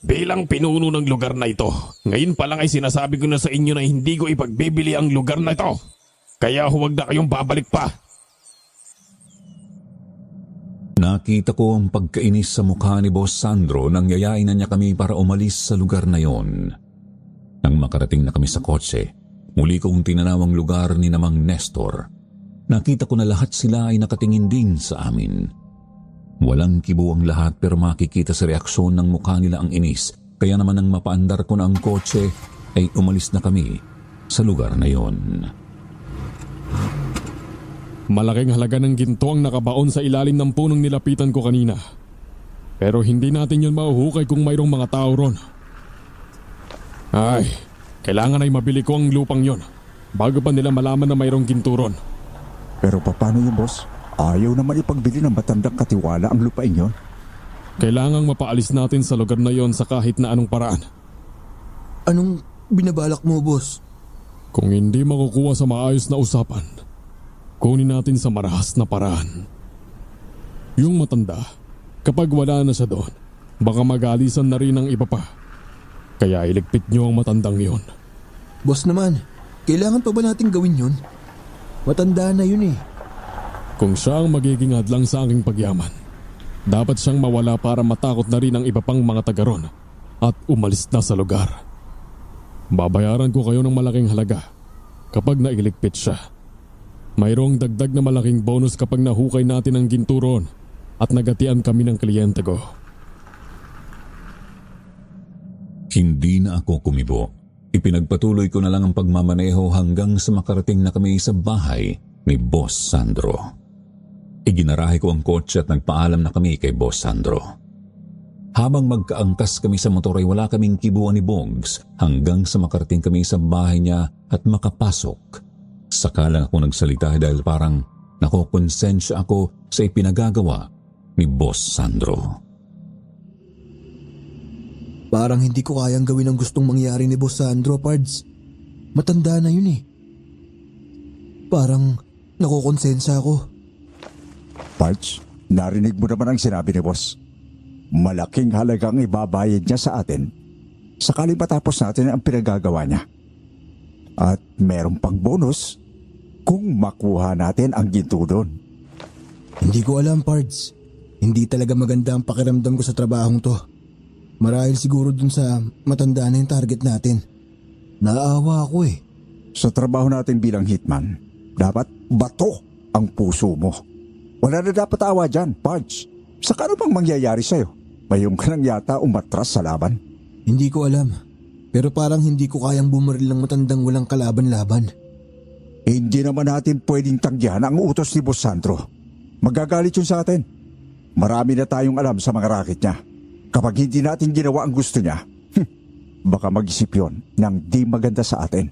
Bilang pinuno ng lugar na ito, ngayon pa lang ay sinasabi ko na sa inyo na hindi ko ipagbibili ang lugar na ito. Kaya huwag na kayong babalik pa. Nakita ko ang pagkainis sa mukha ni Boss Sandro nang yayain na niya kami para umalis sa lugar na yon. Nang makarating na kami sa kotse, muli kong tinanaw ang lugar ni namang Nestor. Nakita ko na lahat sila ay nakatingin din sa amin. Walang kibo ang lahat pero makikita sa reaksyon ng mukha nila ang inis. Kaya naman nang mapaandar ko na ang kotse ay umalis na kami sa lugar na yon. Malaking halaga ng ginto ang nakabaon sa ilalim ng punong nilapitan ko kanina. Pero hindi natin yun mahuhukay kung mayroong mga tao ron. Ay, kailangan ay mabili ko ang lupang yon bago pa nila malaman na mayroong ginto ron. Pero paano yun, boss? Ayaw naman ipagbili ng matandang katiwala ang lupain yon. Kailangang mapaalis natin sa lugar na yon sa kahit na anong paraan. Anong binabalak mo, boss? Kung hindi makukuha sa maayos na usapan, kunin natin sa marahas na paraan. Yung matanda, kapag wala na siya doon, baka mag-alisan na rin ang iba pa. Kaya iligpit niyo ang matandang yon. Boss naman, kailangan pa ba natin gawin yun? Matanda na yun eh. Kung siya ang magiging hadlang sa aking pagyaman, dapat siyang mawala para matakot na rin ang iba pang mga taga ron at umalis na sa lugar. Babayaran ko kayo ng malaking halaga kapag nailigpit siya. Mayroong dagdag na malaking bonus kapag nahukay natin ang ginto ron at nagatian kami ng kliyente ko. Hindi na ako kumibo. Ipinagpatuloy ko na lang ang pagmamaneho hanggang sa makarating na kami sa bahay ni Boss Sandro. Iginarahe ko ang kotse at nagpaalam na kami kay Boss Sandro. Habang magkaangkas kami sa motor ay wala kaming kibuan ni Bogs hanggang sa makarating kami sa bahay niya at makapasok. Saka lang ako nagsalita dahil parang nakokonsensya ako sa ipinagagawa ni Boss Sandro. Parang hindi ko kayang gawin ang gustong mangyari ni Boss Sandro, Pards. Matanda na yun eh. Parang nakokonsensya ako. Pards, narinig mo naman ang sinabi ni boss. Malaking halagang ibabayad niya sa atin sakali matapos natin ang pinagagawa niya. At meron pang bonus kung makuha natin ang ginto doon. Hindi ko alam, Pards. Hindi talaga maganda ang pakiramdam ko sa trabahong to. Marahil siguro dun sa matanda na yung target natin. Naawa ako eh. Sa trabaho natin bilang hitman, dapat bato ang puso mo. Wala na dapat awa dyan, Pards. Saka ano bang mangyayari sa'yo? Mayroon ka lang yata umatras sa laban. Hindi ko alam. Pero parang hindi ko kayang bumaril ng matandang walang kalaban-laban. Hindi naman natin pwedeng tanggihan ang utos ni Boss Sandro. Magagalit yun sa atin. Marami na tayong alam sa mga racket niya. Kapag hindi natin ginawa ang gusto niya, baka mag-isip yun ng di maganda sa atin.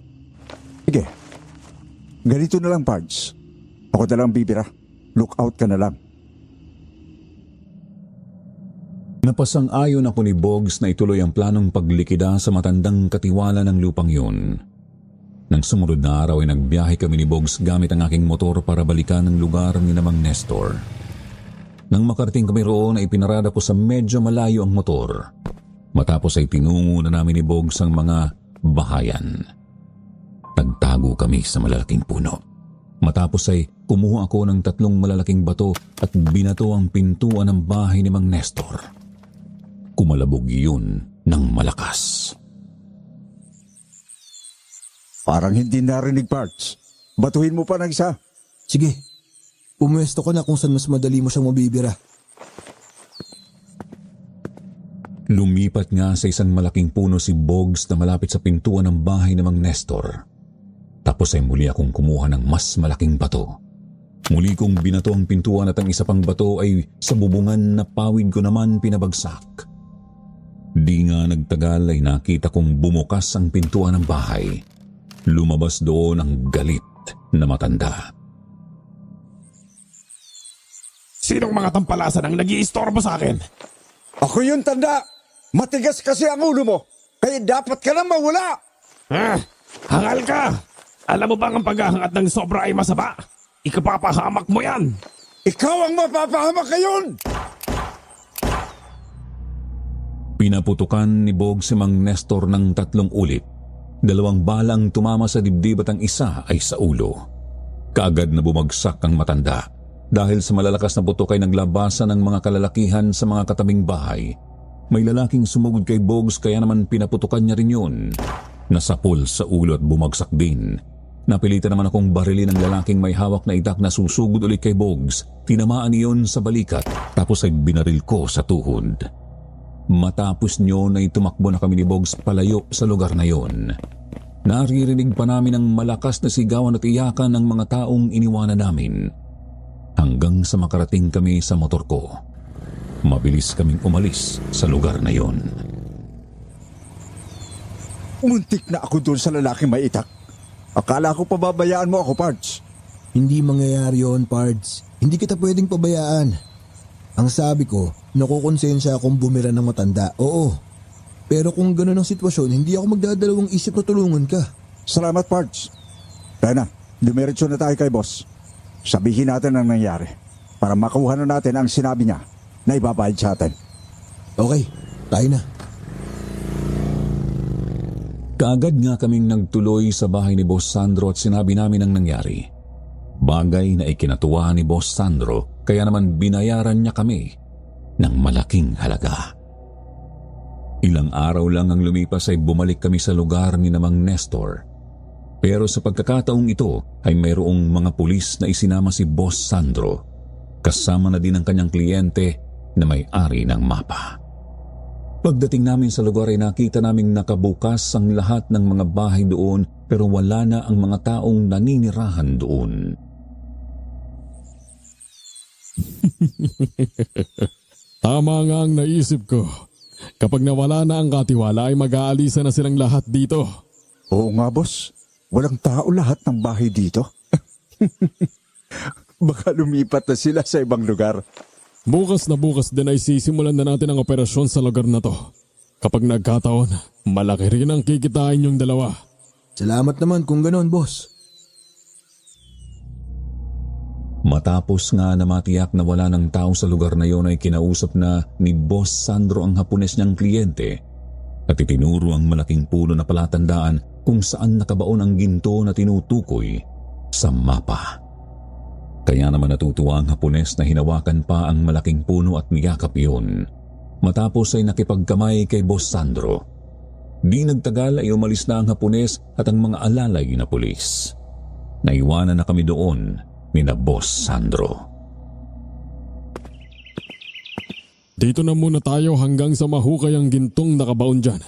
Sige, ganito na lang, Pards. Ako na lang bibira. Look out ka na lang. Napasang-ayon ako ni Boggs na ituloy ang planong paglikida sa matandang katiwala ng lupang yun. Nang sumunod na araw ay nagbiyahe kami ni Boggs gamit ang aking motor para balikan ang lugar ni Namang Nestor. Nang makarating kami roon ay pinarada ko sa medyo malayo ang motor. Matapos ay tinungo na namin ni Boggs ang mga bahayan. Nagtago kami sa malalaking puno. Matapos ay kumuha ako ng 3 malalaking bato at binato ang pintuan ng bahay ni Mang Nestor. Kumalabog yun ng malakas. Parang hindi narinig, Pards. Batuhin mo pa ng isa. Sige, pumuesto ko na kung saan mas madali mo siyang mabibira. Lumipat nga sa isang malaking puno si Boggs na malapit sa pintuan ng bahay ni Mang Nestor. Tapos ay muli akong kumuha ng mas malaking bato. Muli kong binato ang pintuan at ang isa pang bato ay sa bubungan na pawid ko naman pinabagsak. Di nga nagtagal ay nakita kong bumukas ang pintuan ng bahay. Lumabas doon ang galit na matanda. Sinong mga tampalasan ang nag-iistorbo sa akin? Ako yung tanda. Matigas kasi ang ulo mo. Kaya dapat ka na mawala. Hangal ka! Alam mo bang ang paghahangat ng sobra ay masama? Ikapapahamak mo yan! Ikaw ang mapapahamak ngayon! Pinaputukan ni Boggs si Mang Nestor ng 3 ulit. 2 balang tumama sa dibdib at ang isa ay sa ulo. Kaagad na bumagsak ang matanda. Dahil sa malalakas na putok ay naglabasan ng mga kalalakihan sa mga katabing bahay. May lalaking sumugod kay Boggs kaya naman pinaputukan niya rin yun. Nasapol sa ulo at bumagsak din. Napilitan naman akong barilin ang lalaking may hawak na itak na susugod ulit kay Boggs. Tinamaan niyon sa balikat tapos ay binaril ko sa tuhod. Matapos niyon ay tumakbo na kami ni Boggs palayo sa lugar na yon. Naririnig pa namin ang malakas na sigawan at iyakan ng mga taong iniwanan namin. Hanggang sa makarating kami sa motor ko. Mabilis kaming umalis sa lugar na yon. Muntik na ako doon sa lalaking may itak. Akala ko pababayaan mo ako, Pards. Hindi mangyayari yun, Pards. Hindi kita pwedeng pabayaan. Ang sabi ko, nakukonsensya akong bumira ng matanda. Oo. Pero kung gano'n ang sitwasyon, hindi ako magdadalawang isip na tulungan ka. Salamat, Pards. Kaya na, dumiretso na tayo kay boss. Sabihin natin ang nangyari para makuha na natin ang sinabi niya na ibabayad sa atin. Okay, tayo na. Kaagad nga kaming nagtuloy sa bahay ni Boss Sandro at sinabi namin ang nangyari. Bagay na ikinatuwa ni Boss Sandro kaya naman binayaran niya kami ng malaking halaga. Ilang araw lang ang lumipas ay bumalik kami sa lugar ni Namang Nestor. Pero sa pagkakataong ito ay mayroong mga pulis na isinama si Boss Sandro. Kasama na din ang kanyang kliyente na may-ari ng mapa. Pagdating namin sa lugar ay nakita naming nakabukas ang lahat ng mga bahay doon pero wala na ang mga taong naninirahan doon. Tama nga ang naisip ko. Kapag nawala na ang katiwala ay mag-aalisa na silang lahat dito. Oo nga, boss. Walang tao lahat ng bahay dito. Baka lumipat na sila sa ibang lugar. Bukas na bukas din ay sisimulan na natin ang operasyon sa lugar na to. Kapag nagkataon, malaki rin ang kikitain yung dalawa. Salamat naman kung ganoon, boss. Matapos nga na matiyak na wala ng tao sa lugar na yon ay kinausap na ni Boss Sandro ang Hapones niyang kliyente at itinuro ang malaking puno na palatandaan kung saan nakabaon ang ginto na tinutukoy sa mapa. Kaya naman natutuwa ang Hapones na hinawakan pa ang malaking puno at niyakap iyon. Matapos ay nakipagkamay kay Boss Sandro. Di nagtagal ay umalis na ang Hapones at ang mga alalay na pulis. Naiwanan na kami doon ni na Boss Sandro. Dito na muna tayo hanggang sa mahukay ang gintong nakabaon dyan.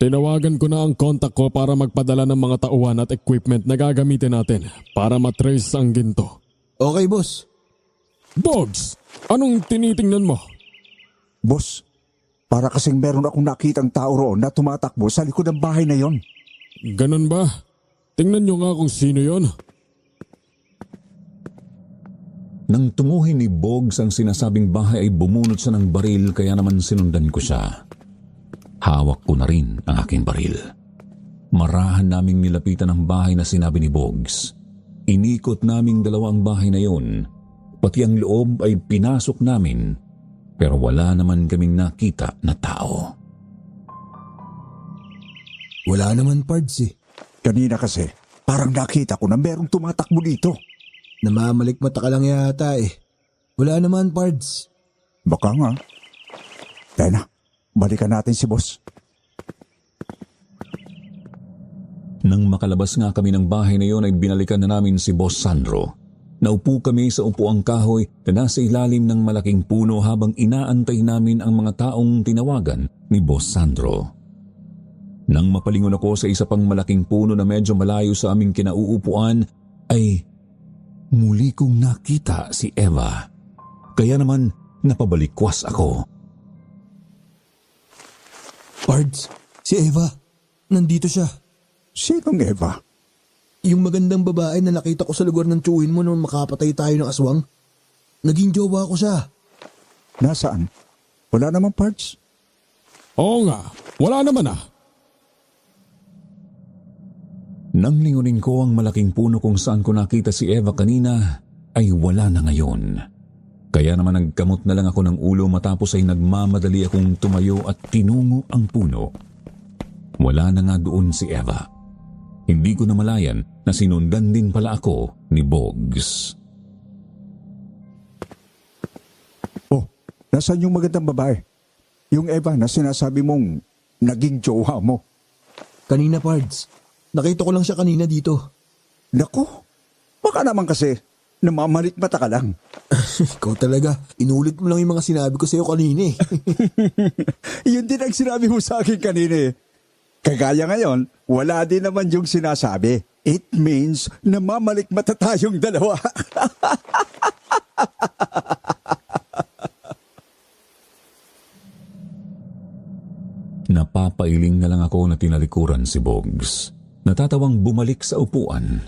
Tinawagan ko na ang kontak ko para magpadala ng mga tauhan at equipment na gagamitin natin para matrace ang ginto. Okay, boss. Bogs, anong tinitingnan mo? Boss, para kasing meron akong nakitang tao roon na tumatakbo sa likod ng bahay na yon. Ganun ba? Tingnan nyo nga kung sino yon. Nang tunguhin ni Bogs ang sinasabing bahay ay bumunot siya ng baril kaya naman sinundan ko siya. Hawak ko na rin ang aking baril. Marahan naming nilapitan ang bahay na sinabi ni Bogs. Inikot naming dalawa ang bahay na yon. Pati ang loob ay pinasok namin pero wala naman kaming nakita na tao. Wala naman, Pards eh. Kanina kasi, parang nakita ko na merong tumatakbo dito. Namamalikmata ka lang yata eh. Wala naman, Pards. Baka nga. Kaya na, balikan natin si boss. Nang makalabas nga kami ng bahay na yon ay binalikan na namin si Boss Sandro. Naupo kami sa upuang kahoy na nasa ilalim ng malaking puno habang inaantay namin ang mga taong tinawagan ni Boss Sandro. Nang mapalingon ako sa isa pang malaking puno na medyo malayo sa aming kinauupuan ay muli kong nakita si Eva. Kaya naman napabalikwas ako. Pards, si Eva. Nandito siya. Sinong Eva? Yung magandang babae na nakita ko sa lugar ng tsuhin mo nung makapatay tayo ng aswang. Naging jowa ko siya. Nasaan? Wala naman, Pards. Oo nga, wala naman ah. Nang lingunin ko ang malaking puno kung saan ko nakita si Eva kanina ay wala na ngayon. Kaya naman nagkamot na lang ako ng ulo matapos ay nagmamadali akong tumayo at tinungo ang puno. Wala na nga doon si Eva. Hindi ko namalayan na sinundan din pala ako ni Bogs. Oh, nasaan yung magandang babae? Yung Eva na sinasabi mong naging jowa mo. Kanina, Pards. Nakita ko lang siya kanina dito. Naku, baka naman kasi namamalikmata ka lang. Ikaw talaga. Inulit mo lang yung mga sinabi ko sa'yo kanina eh. Yun din ang sinabi mo sa akin kanina eh. Kagaya ngayon, wala din naman yung sinasabi. It means namamalikmata tayong dalawa. Napapailing na lang ako na tinalikuran si Bogs. Natatawang bumalik sa upuan.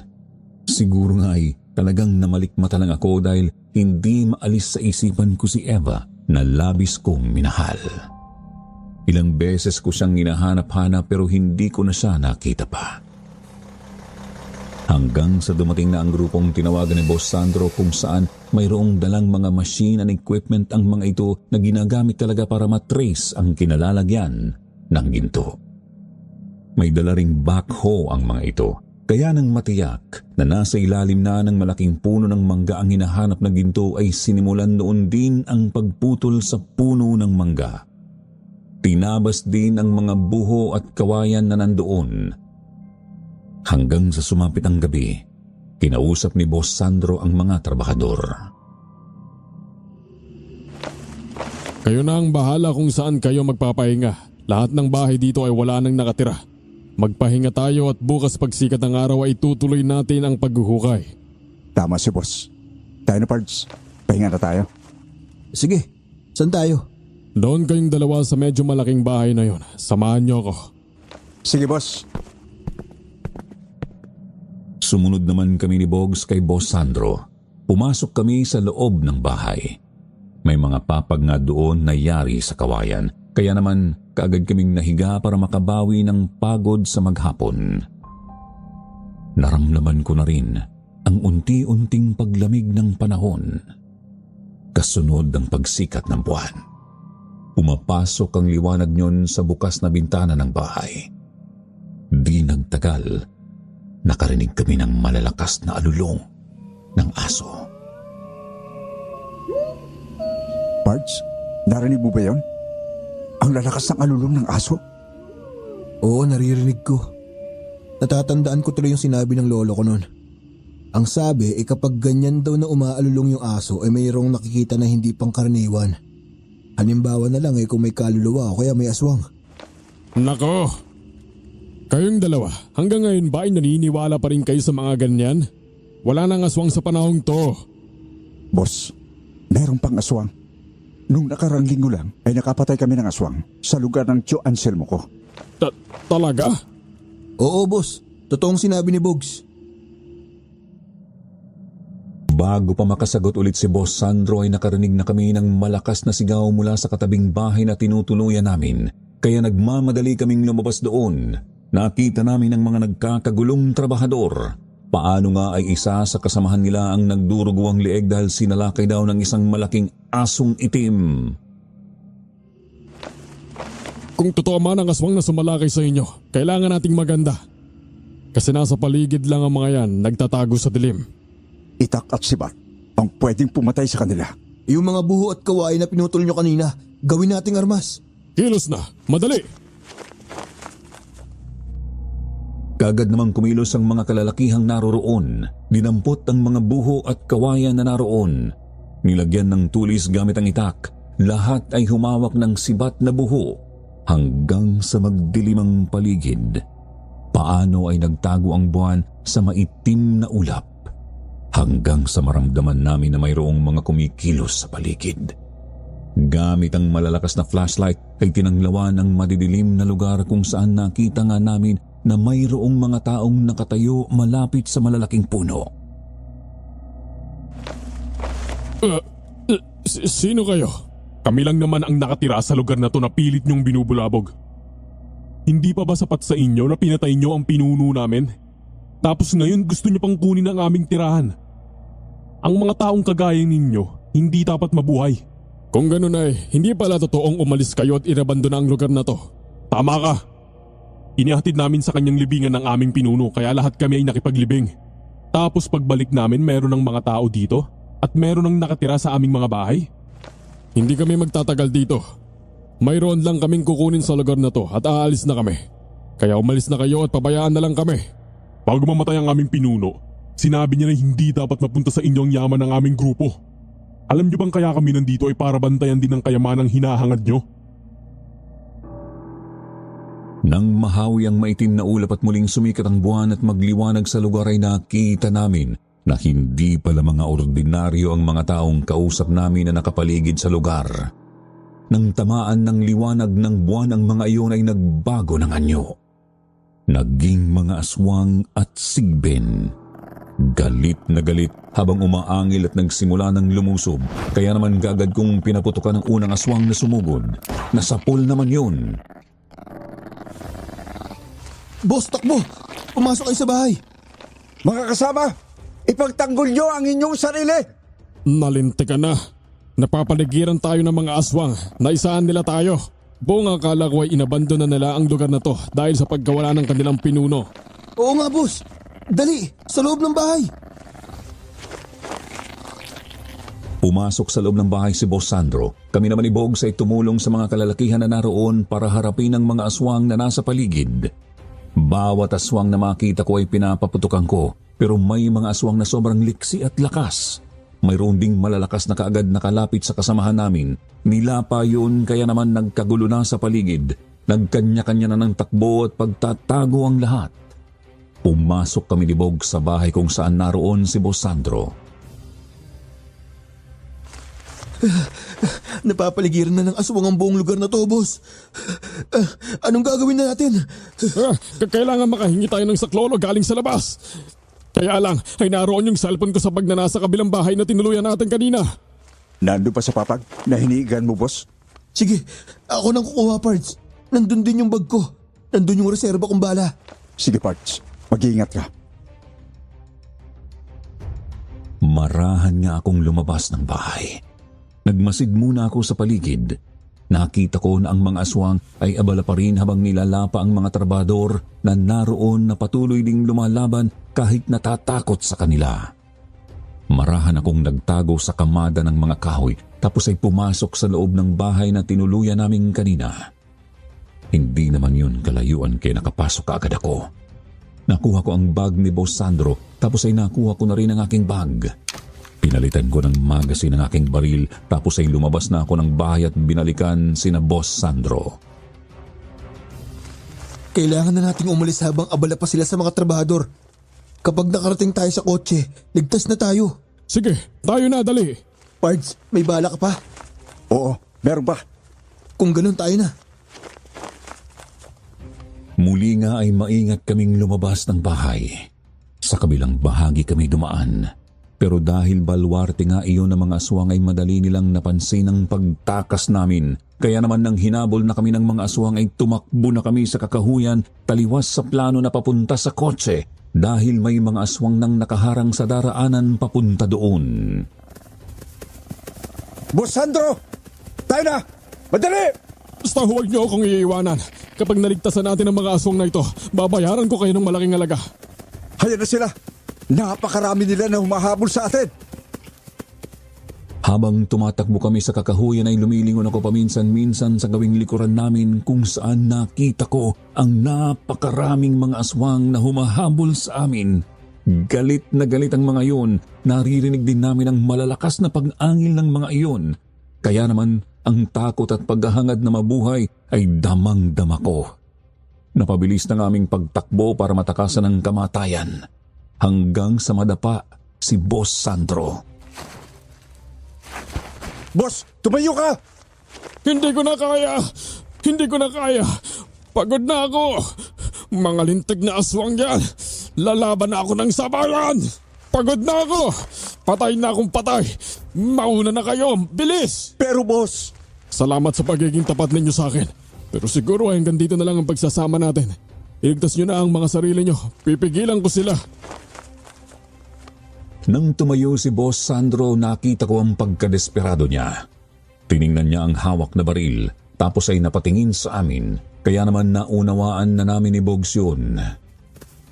Siguro nga ay talagang namalikmata lang ako dahil hindi maalis sa isipan ko si Eva na labis kong minahal. Ilang beses ko siyang hinahanap-hanap pero hindi ko na siya nakita pa. Hanggang sa dumating na ang grupong tinawagan ni Boss Sandro kung saan mayroong dalang mga machine and equipment ang mga ito na ginagamit talaga para matrace ang kinalalagyan ng ginto. May dala ring backhoe ang mga ito. Kaya nang matiyak na nasa ilalim na ng malaking puno ng mangga ang hinahanap na ginto ay sinimulan noon din ang pagputol sa puno ng mangga. Tinabas din ang mga buho at kawayan na nandoon. Hanggang sa sumapit ang gabi, kinausap ni Boss Sandro ang mga trabahador. Kayo na ang bahala kung saan kayo magpapahinga. Lahat ng bahay dito ay wala nang nakatira. Magpahinga tayo at bukas pagsikat ng araw ay tutuloy natin ang paghuhukay. Tama si boss. Tayo na, Pards. Pahinga na tayo. Sige, saan tayo? Doon kayong dalawa sa medyo malaking bahay na yon. Samahan niyo ako. Sige, boss. Sumunod naman kami ni Bogs kay Boss Sandro. Pumasok kami sa loob ng bahay. May mga papag nga doon na yari sa kawayan. Kaya naman kaagad kaming nahiga para makabawi ng pagod sa maghapon. Naramdaman ko na rin ang unti-unting paglamig ng panahon. Kasunod ng pagsikat ng buwan. Pumapasok ang liwanag niyon sa bukas na bintana ng bahay. Di nagtagal, nakarinig kami ng malalakas na alulong ng aso. Pards, narinig mo ba yon? Ang lalakas ng alulong ng aso? Oo, naririnig ko. Natatandaan ko tuloy yung sinabi ng lolo ko noon. Ang sabi kapag ganyan daw na umaalulong yung aso ay mayroong nakikita na hindi pangkaraniwan. Halimbawa na lang kung may kaluluwa o kaya may aswang. Nako! Kayong dalawa, hanggang ngayon ba ay naniniwala pa rin kayo sa mga ganyan? Wala nang aswang sa panahong to. Boss, meron pang aswang. Nung nakarang linggo lang ay nakapatay kami ng aswang sa lugar ng Tio Anselmo ko. Talaga? Oo, boss. Totoong sinabi ni Bogs. Bago pa makasagot ulit si Boss Sandro ay nakarinig na kami ng malakas na sigaw mula sa katabing bahay na tinutuluyan namin. Kaya nagmamadali kaming lumabas doon. Nakita namin ang mga nagkakagulong trabahador. Paano nga ay isa sa kasamahan nila ang nagdurugo ang leeg dahil sinalakay daw ng isang malaking asong itim. Kung totoo man ang aswang na sumalakay sa inyo, kailangan nating maganda. Kasi nasa paligid lang ang mga yan, nagtatago sa dilim. Itak at Sibat ang pwedeng pumatay sa kanila. Yung mga buho at kawain na pinutol nyo kanina, gawin nating armas. Kilos na, madali! Kagad namang kumilos ang mga kalalakihang naroroon. Dinampot ang mga buho at kawayan na naroon. Nilagyan ng tulis gamit ang itak. Lahat ay humawak ng sibat na buho hanggang sa magdilimang paligid. Paano ay nagtago ang buwan sa maitim na ulap hanggang sa maramdaman namin na mayroong mga kumikilos sa paligid. Gamit ang malalakas na flashlight ay tinanglawan ang madidilim na lugar kung saan nakita nga namin na mayroong mga taong nakatayo malapit sa malalaking puno. Sino kayo? Kami lang naman ang nakatira sa lugar na to na pilit niyong binubulabog. Hindi pa ba sapat sa inyo na pinatay niyo ang pinuno namin? Tapos ngayon gusto niyo pang kunin ang aming tirahan. Ang mga taong kagaya ninyo, hindi dapat mabuhay. Kung ganun ay, hindi pala totoong umalis kayo at inabandona ang lugar na to. Tama ka. Inihatid namin sa kanyang libingan ng aming pinuno kaya lahat kami ay nakipaglibing. Tapos pagbalik namin meron ng mga tao dito at meron ng nakatira sa aming mga bahay. Hindi kami magtatagal dito. Mayroon lang kaming kukunin sa lugar na to at aalis na kami. Kaya umalis na kayo at pabayaan na lang kami. Bago mamatay ang aming pinuno, sinabi niya na hindi dapat mapunta sa inyo ang yaman ng aming grupo. Alam niyo bang kaya kami nandito ay para bantayan din ang kayamanang hinahangad niyo? Nang mahawi ang maitim na ulap at muling sumikat ang buwan at magliwanag sa lugar ay nakita namin na hindi pala mga ordinaryo ang mga taong kausap namin na nakapaligid sa lugar. Nang tamaan ng liwanag ng buwan ang mga iyon ay nagbago ng anyo. Naging mga aswang at sigbin. Galit na galit habang umaangil at nagsimula ng lumusob. Kaya naman kaagad kong pinaputukan ang unang aswang na sumugod. Nasapol naman yun. Boss, takbo! Pumasok kayo sa bahay! Mga kasama, ipagtanggol nyo ang inyong sarili! Nalinti ka na. Napapaligiran tayo ng mga aswang. Naisaan nila tayo. Buong akala ko ay inabandon na nila ang lugar na to dahil sa pagkawala ng kanilang pinuno. Oo nga, boss! Dali! Sa loob ng bahay! Pumasok sa loob ng bahay si Boss Sandro. Kami naman ni Bogs ay tumulong sa mga kalalakihan na naroon para harapin ang mga aswang na nasa paligid. Bawat aswang na makita ko ay pinapaputukan ko, pero may mga aswang na sobrang liksi at lakas. Mayroon ding malalakas na kaagad nakalapit sa kasamahan namin. Nilapa yun kaya naman nagkagulo na sa paligid. Nagkanya-kanya na ng takbo at pagtatago ang lahat. Pumasok kami ni Bogs sa bahay kung saan naroon si Boss Sandro. Napapaligiran na ng aswang ang buong lugar na to, boss. Anong gagawin na natin? Kailangan makahingi tayo ng saklolo galing sa labas. Kaya lang ay naroon yung cellphone ko sa bag na nasa kabilang bahay na tinuluyan natin kanina. Nandun pa sa papag na hiniigan mo, boss? Sige, ako nang kukuha, parts. Nandun din yung bag ko. Nandun yung reserba kong bala. Sige, parts. Mag-iingat ka. Marahan nga akong lumabas ng bahay. Nagmasid muna ako sa paligid. nakita ko na ang mga aswang ay abala pa rin habang nilalapa ang mga trabador na naroon na patuloy ding lumalaban kahit natatakot sa kanila. Marahan akong nagtago sa kamada ng mga kahoy tapos ay pumasok sa loob ng bahay na tinuluyan namin kanina. Hindi naman yun kalayuan kaya nakapasok kaagad ako. Nakuha ko ang bag ni Boss Sandro tapos ay nakuha ko na rin ang aking bag. Pinalitan ko ng magasin ng aking baril tapos ay lumabas na ako ng bahay at binalikan sina Boss Sandro. Kailangan na nating umalis habang abala pa sila sa mga trabahador. Kapag nakarating tayo sa kotse, ligtas na tayo. Sige, tayo na, dali. Pards, may bala ka pa? Oo, meron ba? Kung ganun tayo na. Muli nga ay maingat kaming lumabas ng bahay. Sa kabilang bahagi kami dumaan. Pero dahil balwarte nga iyon ng mga aswang ay madali nilang napansin ang pagtakas namin. Kaya naman nang hinabol na kami ng mga aswang ay tumakbo na kami sa kakahuyan taliwas sa plano na papunta sa kotse dahil may mga aswang nang nakaharang sa daraanan papunta doon. Boss Sandro! Tayo na! Madali! Basta huwag niyo akong iiwanan. Kapag naligtasan natin ang mga aswang na ito, babayaran ko kayo ng malaking halaga. Hayaan na sila! Napakarami nila na humahabol sa atin! Habang tumatakbo kami sa kakahuyan ay lumilingon ako paminsan-minsan sa gawing likuran namin kung saan nakita ko ang napakaraming mga aswang na humahabol sa amin. Galit na galit ang mga iyon. Naririnig din namin ang malalakas na pag-angil ng mga iyon. Kaya naman ang takot at paghahangad na mabuhay ay damang-dama ko. Napabilis ng aming pagtakbo para matakasan ang kamatayan. Hanggang sa madapa si Boss Sandro. Boss, tumayo ka! Hindi ko na kaya! Hindi ko na kaya! Pagod na ako! Mga lintig na aswang yan! Lalaban na ako ng sabayan! Pagod na ako! Patay na akong patay! Mauna na kayo! Bilis! Pero boss... Salamat sa pagiging tapat ninyo sa akin. Pero siguro hanggang dito na lang ang pagsasama natin. Iligtas nyo na ang mga sarili nyo. Pipigilan ko sila. Nang tumayo si Boss Sandro, nakita ko ang pagkadesperado niya. Tiningnan niya ang hawak na baril, tapos ay napatingin sa amin, kaya naman naunawaan na namin ni Bogs yun.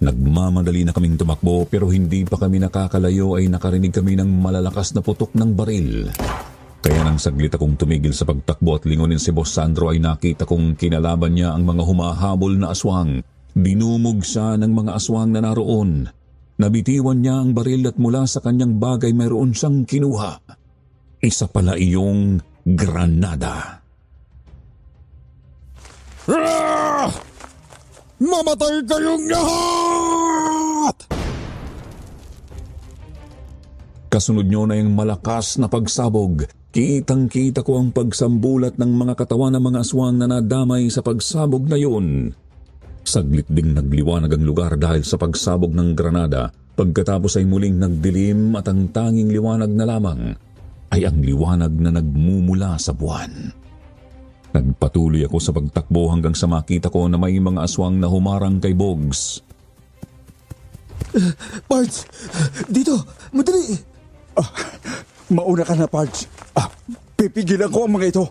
Nagmamadali na kaming tumakbo pero hindi pa kami nakakalayo ay nakarinig kami ng malalakas na putok ng baril. Kaya nang saglit akong tumigil sa pagtakbo at lingunin si Boss Sandro ay nakita kong kinalaban niya ang mga humahabol na aswang. Dinumog siya ng mga aswang na naroon. Nabitiwan niya ang baril at mula sa kanyang bagay mayroon siyang kinuha. Isa pala iyong granada. Ah! Mamatay kayong lahat! Kasunod niyo na yung malakas na pagsabog. Kitang-kita ko ang pagsambulat ng mga katawan ng mga aswang na nadamay sa pagsabog na yun. Saglit ding nagliwanag ang lugar dahil sa pagsabog ng granada. Pagkatapos ay muling nagdilim at ang tanging liwanag na lamang ay ang liwanag na nagmumula sa buwan. Nagpatuloy ako sa pagtakbo hanggang sa makita ko na may mga aswang na humarang kay Bogs. Pards! Dito! Madali! Mauna ka na, Pards. Pipigilan ko ang mga ito.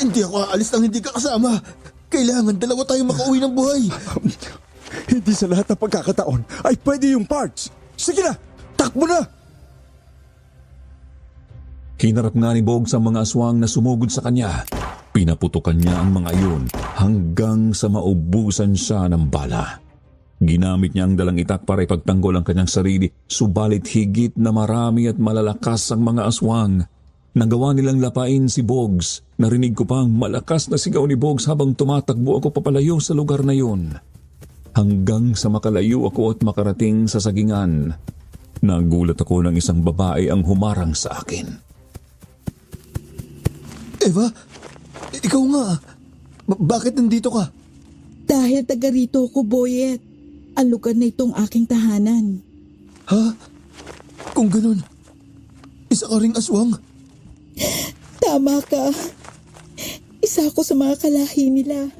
Hindi ako aalis nang hindi ka kasama. Kailangan dalawa tayong makauwi ng buhay. Hindi sa lahat ng pagkakataon ay pwede yung Pards. Sige na, takbo na! Hinarap nga ni Bogs ang mga aswang na sumugod sa kanya. Pinaputukan niya ang mga iyon hanggang sa maubusan siya ng bala. Ginamit niya ang dalang itak para ipagtanggol ang kanyang sarili, subalit higit na marami at malalakas ang mga aswang. Nagawa nilang lapain si Bogs. Narinig ko pa ang malakas na sigaw ni Bogs habang tumatakbo ako papalayo sa lugar na yun. Hanggang sa makalayo ako at makarating sa sagingan. Nagulat ako ng isang babae ang humarang sa akin. Eva, ikaw nga. Bakit nandito ka? Dahil taga rito ko, Boyet. Ang lugar na itong aking tahanan. Ha? Kung ganun, isa ka ring aswang? Tama ka. Isa ako sa mga kalahi nila.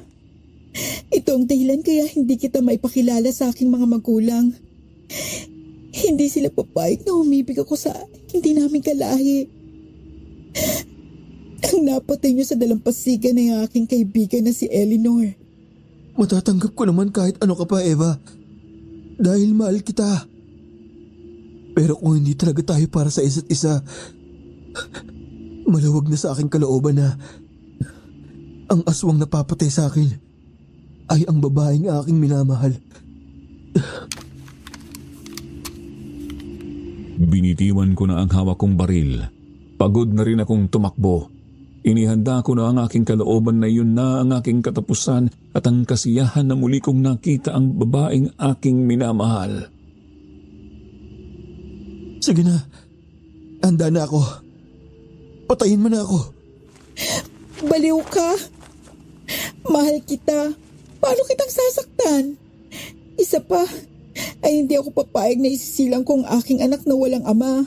Ito ang dahilan kaya hindi kita maipakilala sa aking mga magulang. Hindi sila papayag na humibig ako sa hindi namin kalahi. Ang ang napatay niyo sa dalampasigan ng aking kaibigan na si Eleanor. Matatanggap ko naman kahit ano ka pa, Eva. Dahil mahal kita. Pero kung hindi talaga tayo para sa isa't isa, maluwag na sa aking kalooban na ang aswang napapatay sa akin ay ang babaeng aking minamahal. Binitiwan ko na ang hawak kong baril. Pagod na rin akong tumakbo. Inihanda ko na ang aking kalooban na yun na ang aking katapusan at ang kasiyahan na muli kong nakita ang babaeng aking minamahal. Sige na, handa na ako. Patayin mo na ako. Baliw ka! Mahal kita. Paano kitang sasaktan? Isa pa, ay hindi ako papayag na isisilang ko ang aking anak na walang ama.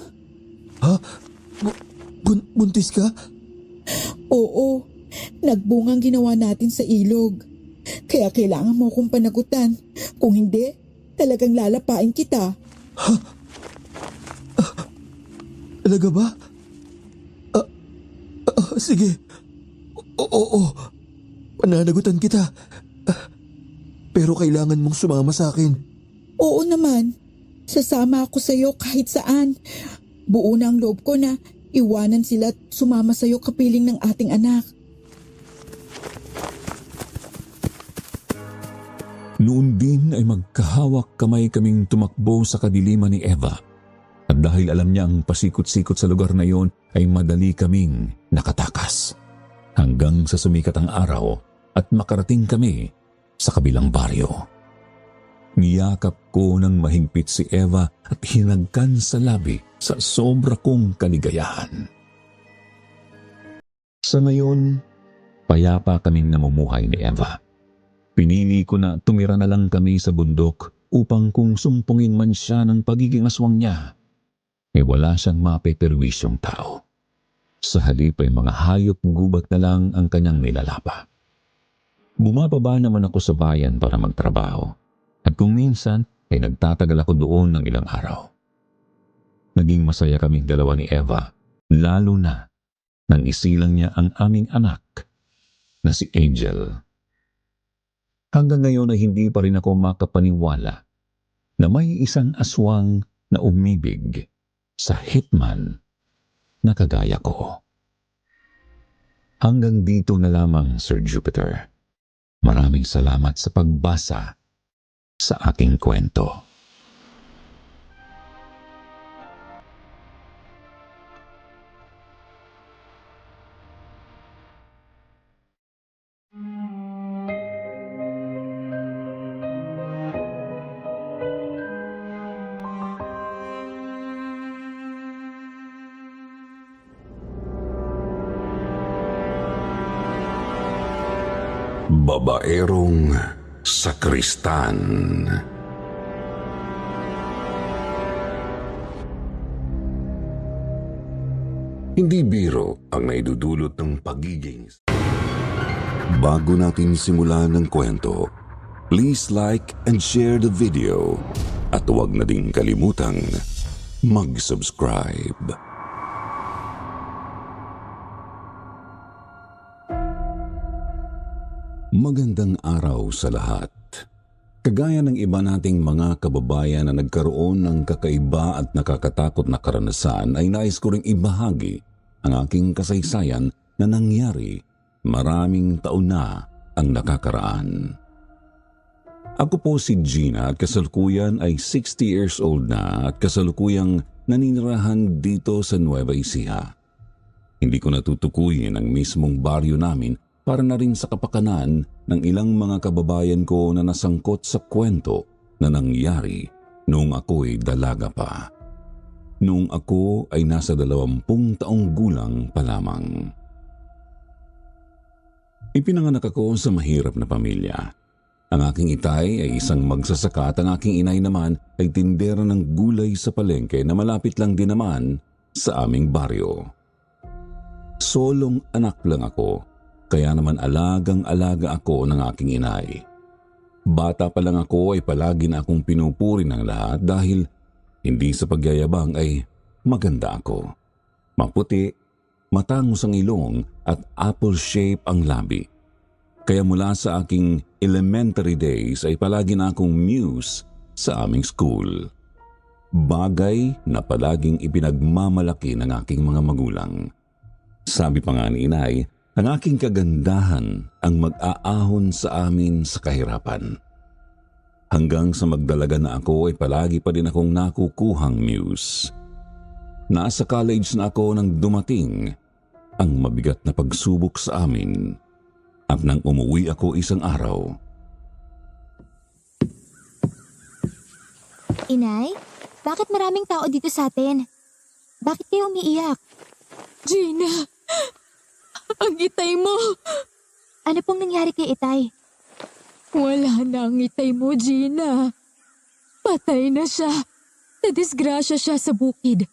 Ha? Buntis ka? Oo, nagbungang ginawa natin sa ilog. Kaya kailangan mo akong panagutan. Kung hindi, talagang lalapain kita. Ha? Talaga ba? Sige. Oo. Pananagutan kita. Pero kailangan mong sumama sa akin. Oo naman. Sasama ako sa'yo kahit saan. Buo na ang loob ko na iwanan sila at sumama sa'yo kapiling ng ating anak. Noon din ay magkahawak kamay kaming tumakbo sa kadiliman ni Eva. At dahil alam niya ang pasikot-sikot sa lugar na yon, ay madali kaming nakatakas. Hanggang sa sumikat ang araw at makarating kami sa kabilang baryo. Niyakap ko ng mahigpit si Eva at hinagkan sa labi sa sobra kong kaligayahan. Sa ngayon, payapa kaming namumuhay ni Eva. Pinili ko na tumira na lang kami sa bundok upang kung sumpungin man siya ng pagiging aswang niya, wala siyang mapeperwisyong tao. Sa halip ay mga hayop gubat na lang ang kanyang nilalapa. Bumababa naman ako sa bayan para magtrabaho at kung minsan ay nagtatagal ako doon ng ilang araw. Naging masaya kaming dalawa ni Eva, lalo na nang isilang niya ang aming anak na si Angel. Hanggang ngayon ay hindi pa rin ako makapaniwala na may isang aswang na umibig sa hitman na kagaya ko. Hanggang dito na lamang, Sir Jupiter. Maraming salamat sa pagbasa sa aking kwento. Babaerong Sakristan. Hindi biro ang naidudulot ng pagiging. Bago natin simulan ng kwento, please like and share the video at huwag na ding kalimutang mag-subscribe. Magandang araw sa lahat. Kagaya ng iba nating mga kababayan na nagkaroon ng kakaiba at nakakatakot na karanasan, ay nais ko ring ibahagi ang aking kasaysayan na nangyari maraming taon na ang nakakaraan. Ako po si Gina at kasalukuyan ay 60 years old na at kasalukuyang naninirahan dito sa Nueva Ecija. Hindi ko natutukuyin ang mismong baryo namin para na rin sa kapakanan ng ilang mga kababayan ko na nasangkot sa kwento na nangyari noong ako'y dalaga pa. Noong ako ay nasa 20 taong gulang pa lamang. Ipinanganak ako sa mahirap na pamilya. Ang aking itay ay isang magsasaka at ang aking inay naman ay tindera ng gulay sa palengke na malapit lang din naman sa aming baryo. Solong anak lang ako. Kaya naman alagang-alaga ako ng aking inay. Bata pa lang ako ay palagi na akong pinupuri ng lahat dahil hindi sa pagyayabang ay maganda ako. Maputi, matangos ang ilong at apple shape ang labi. Kaya mula sa aking elementary days ay palagi na akong muse sa aming school. Bagay na palaging ipinagmamalaki ng aking mga magulang. Sabi pa nga ni inay, ang aking kagandahan ang mag-aahon sa amin sa kahirapan. Hanggang sa magdalaga na ako ay palagi pa din akong nakukuhang muse. Nasa college na ako nang dumating ang mabigat na pagsubok sa amin at nang umuwi ako isang araw. Inay, bakit maraming tao dito sa atin? Bakit kayo umiiyak? Gina! Ang itay mo! Ano pong nangyari kay Itay? Wala na ang itay mo, Gina. Patay na siya. Nadisgrasya siya sa bukid.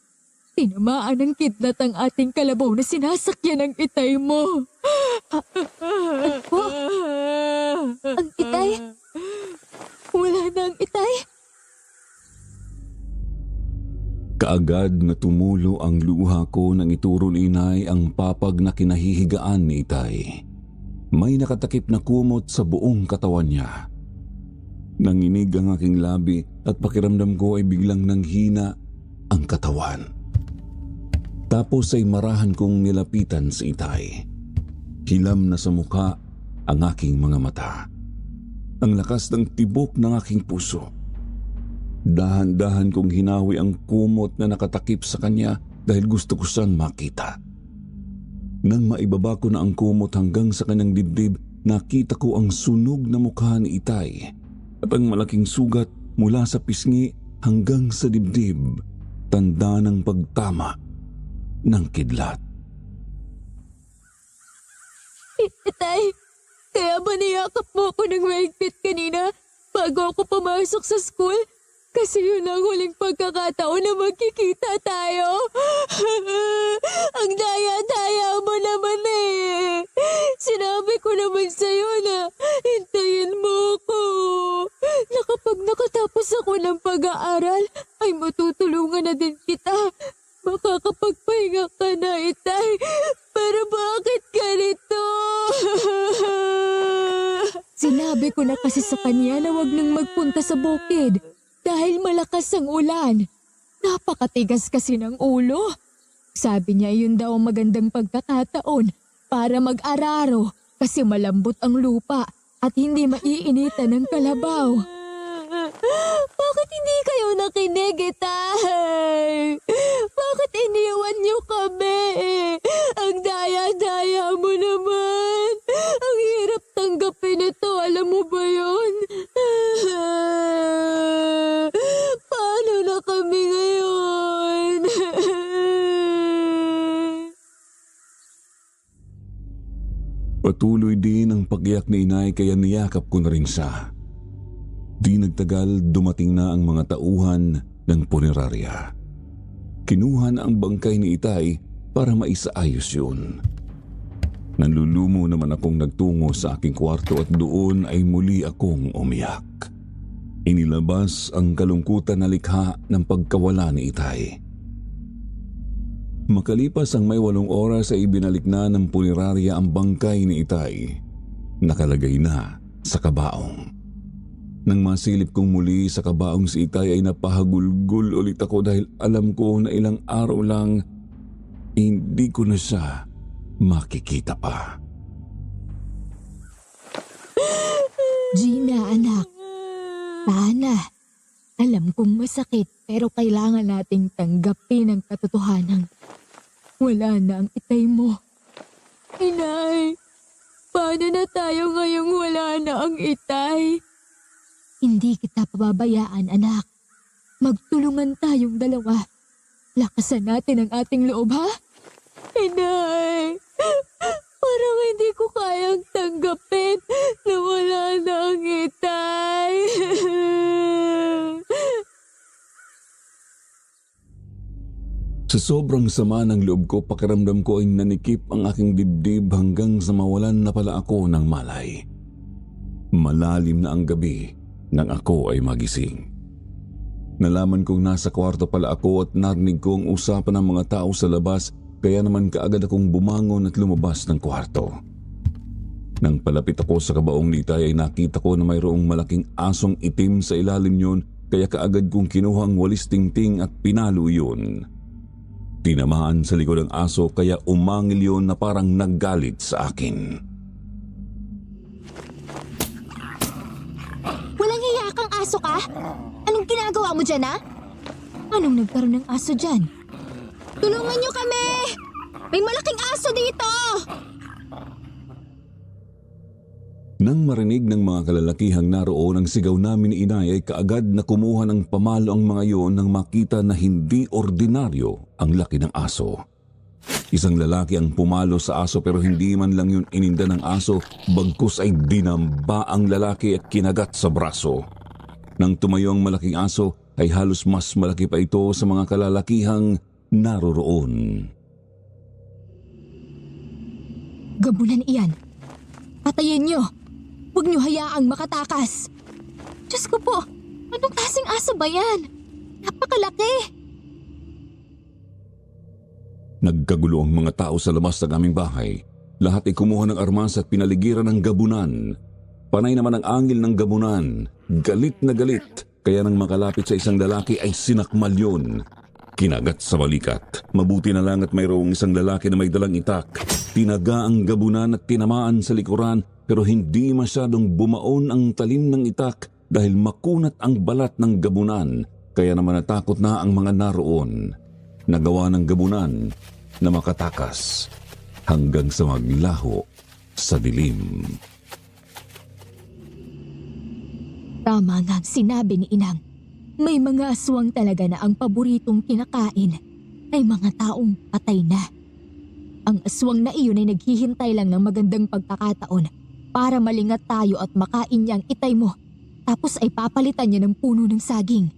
Tinamaan ng kidlat ang ating kalabaw na sinasakyan ng itay mo. Po? Ang Itay? Wala na ang itay? Kaagad na tumulo ang luha ko nang ituro ni inay ang papag na kinahihigaan ni Itay. May nakatakip na kumot sa buong katawan niya. Nanginig ang aking labi at pakiramdam ko ay biglang nanghina ang katawan. Tapos ay marahan kong nilapitan si Itay. Hilam na sa mukha ang aking mga mata. Ang lakas ng tibok ng aking puso. Dahan-dahan kong hinawi ang kumot na nakatakip sa kanya dahil gusto ko siyang makita. Nang maibaba ko na ang kumot hanggang sa kanyang dibdib, nakita ko ang sunog na mukha ni Itay at ang malaking sugat mula sa pisngi hanggang sa dibdib, tanda ng pagtama ng kidlat. Itay, kaya ba niyakap mo ako ng mahigpit kanina bago ako pumasok sa school? Kasi yun ang huling pagkakataon na magkikita tayo. Ang daya-daya mo naman eh. Sinabi ko naman sa'yo na hintayin mo ko. Na kapag nakatapos ako ng pag-aaral, ay matutulungan na din kita. Makakapagpahinga ka na, Itay. Pero bakit ganito? Sinabi ko na kasi sa kanya na wag nang magpunta sa bukid. Dahil malakas ang ulan. Napakatigas kasi ng ulo. Sabi niya yun daw ang magandang pagkakataon para mag-araro kasi malambot ang lupa at hindi maiinitan ng kalabaw. Bakit hindi kayo nakinig, Itay? Bakit iniwan niyo kami? Ang daya-daya mo naman. Ang hirap tanggapin ito, alam mo ba yun? Paano na kami ngayon? Patuloy din ang pag-iyak ni inay kaya niyakap ko na rin siya. Di nagtagal dumating na ang mga tauhan ng punerarya. Kinuha na ang bangkay ni Itay para maisaayos yun. Nanlulumo naman akong nagtungo sa aking kwarto at doon ay muli akong umiyak. Inilabas ang kalungkutan na likha ng pagkawala ni Itay. Makalipas ang may 8 oras ay ibinalik na ng punerarya ang bangkay ni Itay. Nakalagay na sa kabaong. Nang masilip kong muli sa kabaong si Itay ay napahagulgul ulit ako dahil alam ko na ilang araw lang hindi ko na siya makikita pa. Gina, anak. Tana, alam kong masakit pero kailangan nating tanggapin ang katotohanan. Wala na ang Itay mo. Inay, paano na tayo ngayong wala na ang Itay? Hindi kita pababayaan, anak. Magtulungan tayong dalawa. Lakasan natin ang ating loob, ha? Inay, parang hindi ko kayang tanggapin na wala na ang Itay. Sa sobrang sama ng loob ko, pakiramdam ko ay nanikip ang aking dibdib hanggang sa mawalan na pala ako ng malay. Malalim na ang gabi nang ako ay magising. Nalaman kong nasa kwarto pala ako at narinig ko ang usapan ng mga tao sa labas kaya naman kaagad akong bumangon at lumabas ng kwarto. Nang palapit ako sa kabaong ni Itay ay nakita ko na mayroong malaking asong itim sa ilalim yun, kaya kaagad kong kinuha ang walis tingting at pinalo yun. Tinamaan sa likod ng aso kaya umangil yun na parang naggalit sa akin. Walang hiya kang aso ka? Anong ginagawa mo dyan, ha? Anong nagkaroon ng aso dyan? Tulungan niyo kami! May malaking aso dito! Nang marinig ng mga kalalakihang naroon ang sigaw namin ni Inay ay kaagad na kumuha ng pamalo ang mga iyon nang makita na hindi ordinaryo ang laki ng aso. Isang lalaki ang pumalo sa aso pero hindi man lang yun ininda ng aso, bagkus ay dinamba ang lalaki at kinagat sa braso. Nang tumayo ang malaking aso ay halos mas malaki pa ito sa mga kalalakihang naroroon. Gabunan iyan. Patayin niyo! Huwag niyo hayaang makatakas! Diyos ko po, anong klaseng aso ba yan? Napakalaki! Nagkagulo ang mga tao sa labas ng aming bahay. Lahat ay kumuha ng armas at pinaligiran ng gabunan. Panay naman ang angil ng gabunan. Galit na galit. Kaya nang makalapit sa isang lalaki ay sinakmal yun. Kinagat sa balikat. Mabuti na lang at mayroong isang lalaki na may dalang itak. Tinaga ang gabunan at tinamaan sa likuran pero hindi masyadong bumaon ang talim ng itak dahil makunat ang balat ng gabunan. Kaya naman natakot na ang mga naroon. Nagawa ng gabunan na makatakas hanggang sa maglaho sa dilim. Tama nga ang sinabi ni Inang. May mga aswang talaga na ang paboritong kinakain ay mga taong patay na. Ang aswang na iyon ay naghihintay lang ng magandang pagkakataon para malingat tayo at makain niya ang itay mo. Tapos ay papalitan niya ng puno ng saging.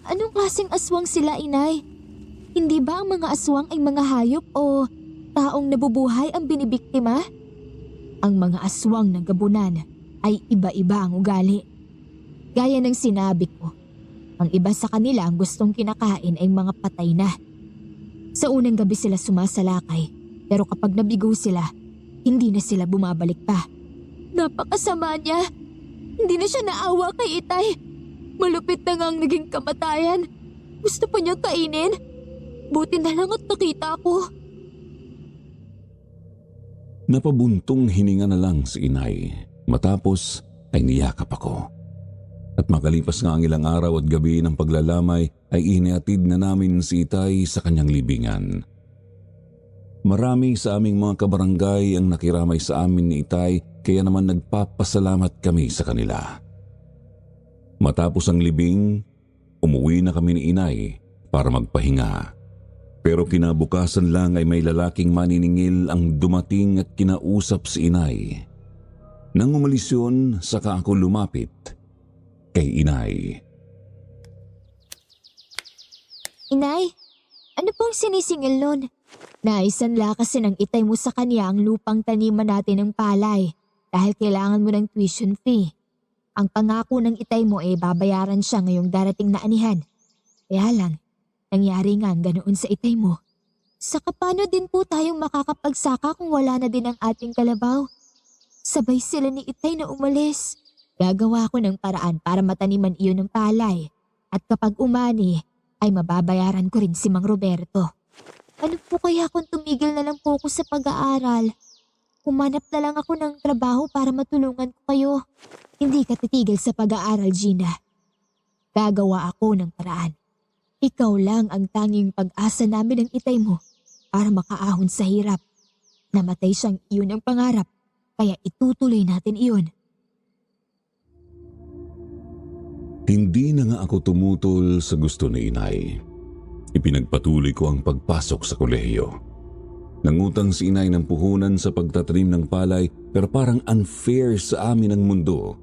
Anong klaseng aswang sila, Inay? Hindi ba ang mga aswang ay mga hayop o taong nabubuhay ang binibiktima? Ang mga aswang ng gabunan ay iba-iba ang ugali. Gaya ng sinabi ko, ang iba sa kanila ang gustong kinakain ay mga patay na. Sa unang gabi sila sumasalakay, pero kapag nabigo sila, hindi na sila bumabalik pa. Napakasama niya. Hindi na siya naawa kay Itay. Malupit na nga ang naging kamatayan. Gusto pa niyang kainin. Buti na lang at nakita ko. Napabuntong hininga na lang si Inay. Matapos ay niyakap ako. At makalipas nga ang ilang araw at gabi ng paglalamay ay inihatid na namin si Itay sa kanyang libingan. Marami sa aming mga kabarangay ang nakiramay sa amin ni Itay kaya naman nagpapasalamat kami sa kanila. Matapos ang libing, umuwi na kami ni Inay para magpahinga. Pero kinabukasan lang ay may lalaking maniningil ang dumating at kinausap si Inay. Nang umalis yun, saka ako lumapit kay Inay. Inay, ano pong sinisingil nun? Naisanla kasi ng Itay mo sa kanya ang lupang taniman natin ng palay dahil kailangan mo ng tuition fee. Ang pangako ng Itay mo ay babayaran siya ngayong darating na anihan. Kaya lang, nangyari nga ang ganoon sa Itay mo. Saka paano din po tayong makakapagsaka kung wala na din ang ating kalabaw? Sabay sila ni Itay na umalis. Gagawa ko ng paraan para mataniman iyon ng palay. At kapag umani, ay mababayaran ko rin si Mang Roberto. Ano po kaya kung tumigil na lang po ako sa pag-aaral? Humanap na lang ako ng trabaho para matulungan ko kayo. Hindi ka titigil sa pag-aaral, Gina. Gagawa ako ng paraan. Ikaw lang ang tanging pag-asa namin ng Itay mo para makaahon sa hirap. Namatay siyang iyon ang pangarap, kaya itutuloy natin iyon. Hindi na nga ako tumutol sa gusto ni Inay. Ipinagpatuloy ko ang pagpasok sa kolehiyo. Nangutang si Inay ng puhunan sa pagtatanim ng palay pero parang unfair sa amin ang mundo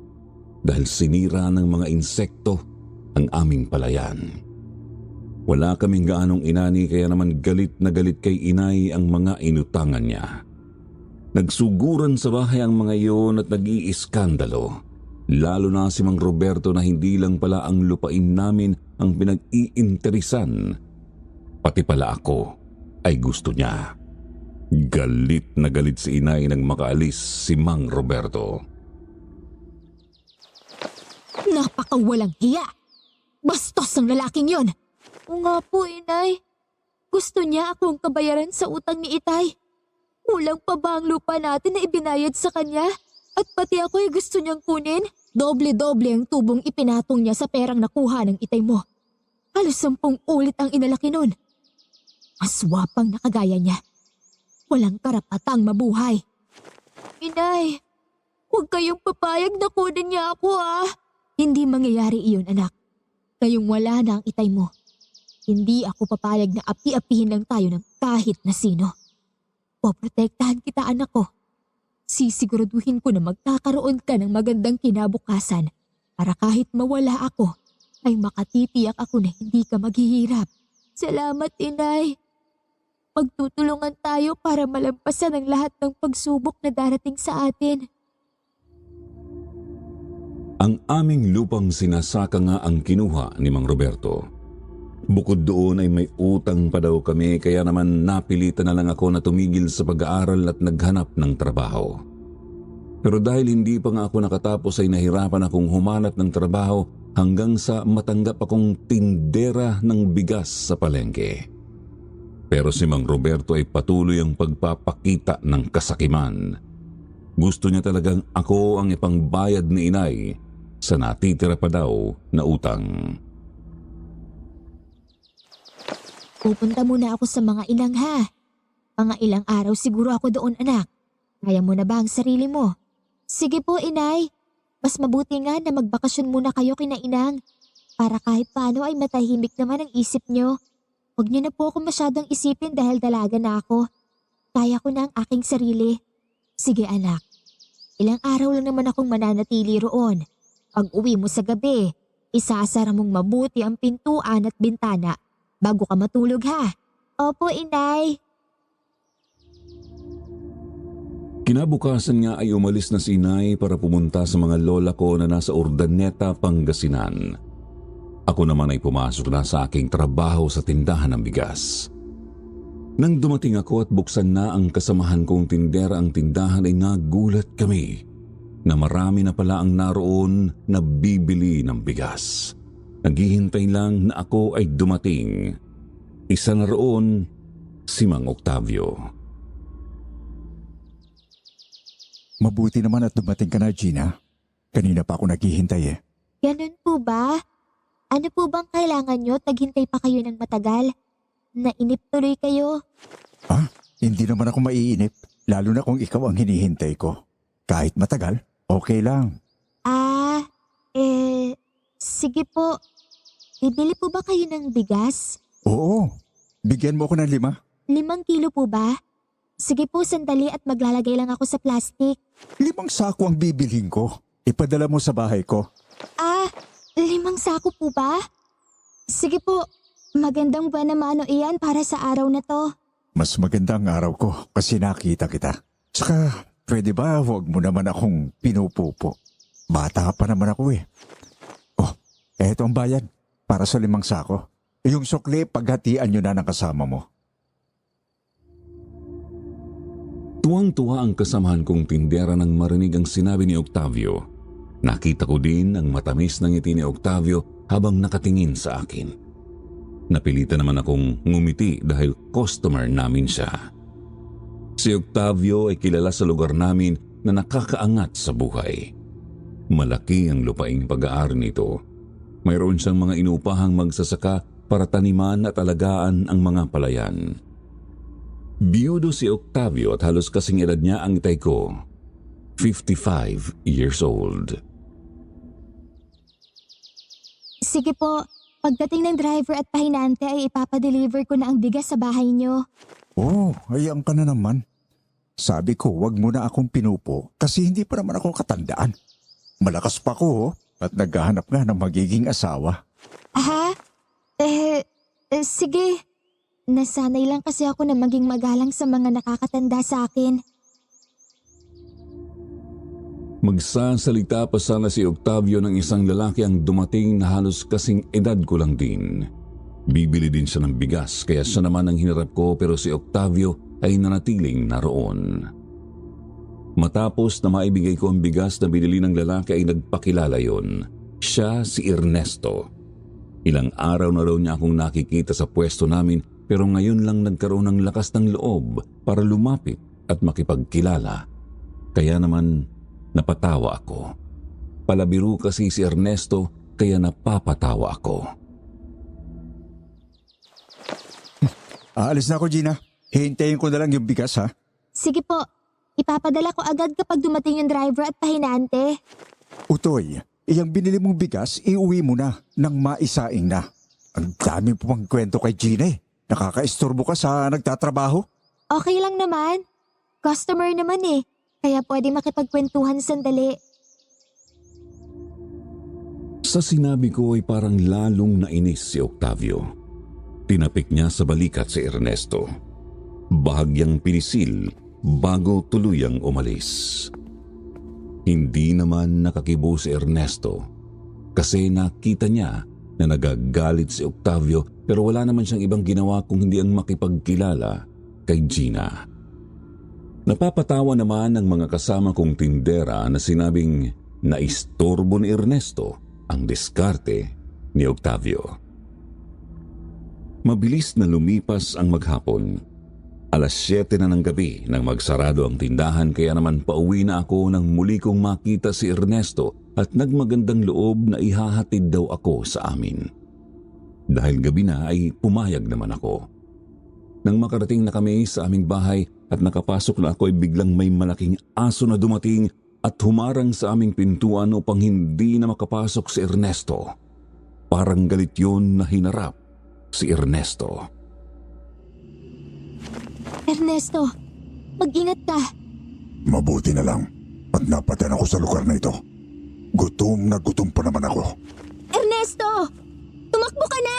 dahil sinira ng mga insekto ang aming palayan. Wala kaming gaanong inani kaya naman galit na galit kay Inay ang mga inutangan niya. Nagsuguran sa bahay ang mga iyon at nag-iiskandalo. Lalo na si Mang Roberto na hindi lang pala ang lupain namin ang pinag-iinteresan, pati pala ako ay gusto niya. Galit na galit si inay nang makaalis si Mang Roberto. Napakawalang hiya! Bastos ang lalaking yon! O nga po, inay. Gusto niya akong kabayaran sa utang ni Itay. Kulang pa ba ang lupa natin na ibinayad sa kanya? At pati ako ay gusto niyang kunin? Doble-doble ang tubong ipinatong niya sa perang nakuha ng Itay mo. Halos 10 ulit ang inalaki nun. Aswapang nakagaya niya. Walang karapatang mabuhay. Inay, huwag kayong papayag na kunin niya ako Hindi mangyayari iyon, anak. Ngayong wala na ang Itay mo. Hindi ako papayag na api-apihin lang tayo ng kahit na sino. Poprotektahan kita, anak ko. Sisiguraduhin ko na magkakaroon ka ng magandang kinabukasan para kahit mawala ako, ay makatitiyak ako na hindi ka maghihirap. Salamat, inay. Magtutulungan tayo para malampasan ang lahat ng pagsubok na darating sa atin. Ang aming lupang sinasaka nga ang kinuha ni Mang Roberto. Bukod doon ay may utang pa daw kami kaya naman napilitan na lang ako na tumigil sa pag-aaral at naghanap ng trabaho. Pero dahil hindi pa nga ako nakatapos ay nahirapan akong humanap ng trabaho hanggang sa matanggap akong tindera ng bigas sa palengke. Pero si Mang Roberto ay patuloy ang pagpapakita ng kasakiman. Gusto niya talagang ako ang ipangbayad ni inay sa natitira pa daw na utang. Pupunta muna ako sa mga ilang Mga ilang araw siguro ako doon, anak. Kaya mo na ba ang sarili mo? Sige po, inay. Mas mabuti nga na magbakasyon muna kayo kina inang. Para kahit paano ay matahimik naman ang isip nyo. Huwag niyo na po ako masyadong isipin dahil dalaga na ako. Kaya ko na ang aking sarili. Sige, anak. Ilang araw lang naman akong mananatili roon. Pag uwi mo sa gabi, isasara mong mabuti ang pintuan at bintana bago ka matulog, Opo, inay. Kinabukasan nga ay umalis na si inay para pumunta sa mga lola ko na nasa Urdaneta, Pangasinan. Ako naman ay pumasok na sa aking trabaho sa tindahan ng bigas. Nang dumating ako at buksan na ang kasamahan kong tindera ang tindahan ay nagulat kami na marami na pala ang naroon na bibili ng bigas. Naghihintay lang na ako ay dumating. Isa na roon si Mang Octavio. Mabuti naman at dumating ka na, Gina. Kanina pa ako naghihintay Ganun po ba? Ano po bang kailangan nyo? Taghintay pa kayo ng matagal? Nainip tuloy kayo? Hindi naman ako maiinip. Lalo na kung ikaw ang hinihintay ko. Kahit matagal, okay lang. Sige po. Bibili po ba kayo ng bigas? Oo, bigyan mo ako ng 5. 5 kilo po ba? Sige po, sandali at maglalagay lang ako sa plastic. 5 sako ang bibilhin ko. Ipadala mo sa bahay ko. 5 sako po ba? Sige po, magandang buwan naman iyan para sa araw na to. Mas maganda ang araw ko kasi nakita kita. Tsaka, pwede ba huwag mo naman akong pinupupo? Bata pa naman ako eto ang bayad para sa 5 sako. Yung sukli, paghatian nyo na ng kasama mo. Tuwang-tuwa ang kasamahan kong tindera nang marinig ang sinabi ni Octavio. Nakita ko din ang matamis ng ngiti ni Octavio habang nakatingin sa akin. Napilitan naman akong ngumiti dahil customer namin siya. Si Octavio ay kilala sa lugar namin na nakakaangat sa buhay. Malaki ang lupaing pag-aari nito. Mayroon siyang mga inupahang magsasaka para taniman at alagaan ang mga palayan. Biyudo si Octavio at halos kasing edad niya ang itay ko, 55 years old. Sige po, pagdating ng driver at pahinante ay ipapadeliver ko na ang bigas sa bahay nyo. Hayaan ka na naman. Sabi ko, wag mo na akong pinupo kasi hindi pa naman ako katandaan. Malakas pa ko at naghahanap nga ng magiging asawa. Sige. Nasanay lang kasi ako na maging magalang sa mga nakakatanda sa akin. Magsasalita pa sana si Octavio ng isang lalaki ang dumating na halos kasing edad ko lang din. Bibili din siya ng bigas kaya siya naman ang hinarap ko pero si Octavio ay nanatiling naroon. Matapos na maibigay ko ang bigas na binili ng lalaki ay nagpakilala yon. Siya si Ernesto. Ilang araw na raw niya akong nakikita sa pwesto namin pero ngayon lang nagkaroon ng lakas ng loob para lumapit at makipagkilala. Kaya naman napatawa ako. Palabiro kasi si Ernesto kaya napapatawa ako. Aalis na ako, Gina. Hintayin ko na lang yung bigas, ha? Sige po, ipapadala ko agad kapag dumating yung driver at pahinante. Utoy, iyang binili mong bigas, iuwi mo na nang maisaing na. Ang dami po pang kwento kay Gina eh. Nakakaistorbo ka sa nagtatrabaho. Okay lang naman. Customer naman eh. Kaya pwede makipagkwentuhan sandali. Sa sinabi ko ay parang lalong nainis si Octavio. Tinapik niya sa balikat si Ernesto. Bahagyang pinisil bago tuluyang umalis. Hindi naman nakakibo si Ernesto kasi nakita niya na nagagalit si Octavio pero wala naman siyang ibang ginawa kung hindi ang makipagkilala kay Gina. Napapatawa naman ang mga kasama kong tindera na sinabing naistorbo ni Ernesto ang diskarte ni Octavio. Mabilis na lumipas ang maghapon. 7:00 na ng gabi nang magsarado ang tindahan kaya naman pauwi na ako nang muli kong makita si Ernesto at nagmagandang loob na ihahatid daw ako sa amin. Dahil gabi na ay pumayag naman ako. Nang makarating na kami sa aming bahay at nakapasok na ako ay biglang may malaking aso na dumating at humarang sa aming pintuan upang hindi na makapasok si Ernesto. Parang galit yun na hinarap si Ernesto. Ernesto, mag-ingat ka. Mabuti na lang at napatan ako sa lugar na ito. Gutom na gutom pa naman ako. Ernesto! Tumakbo ka na!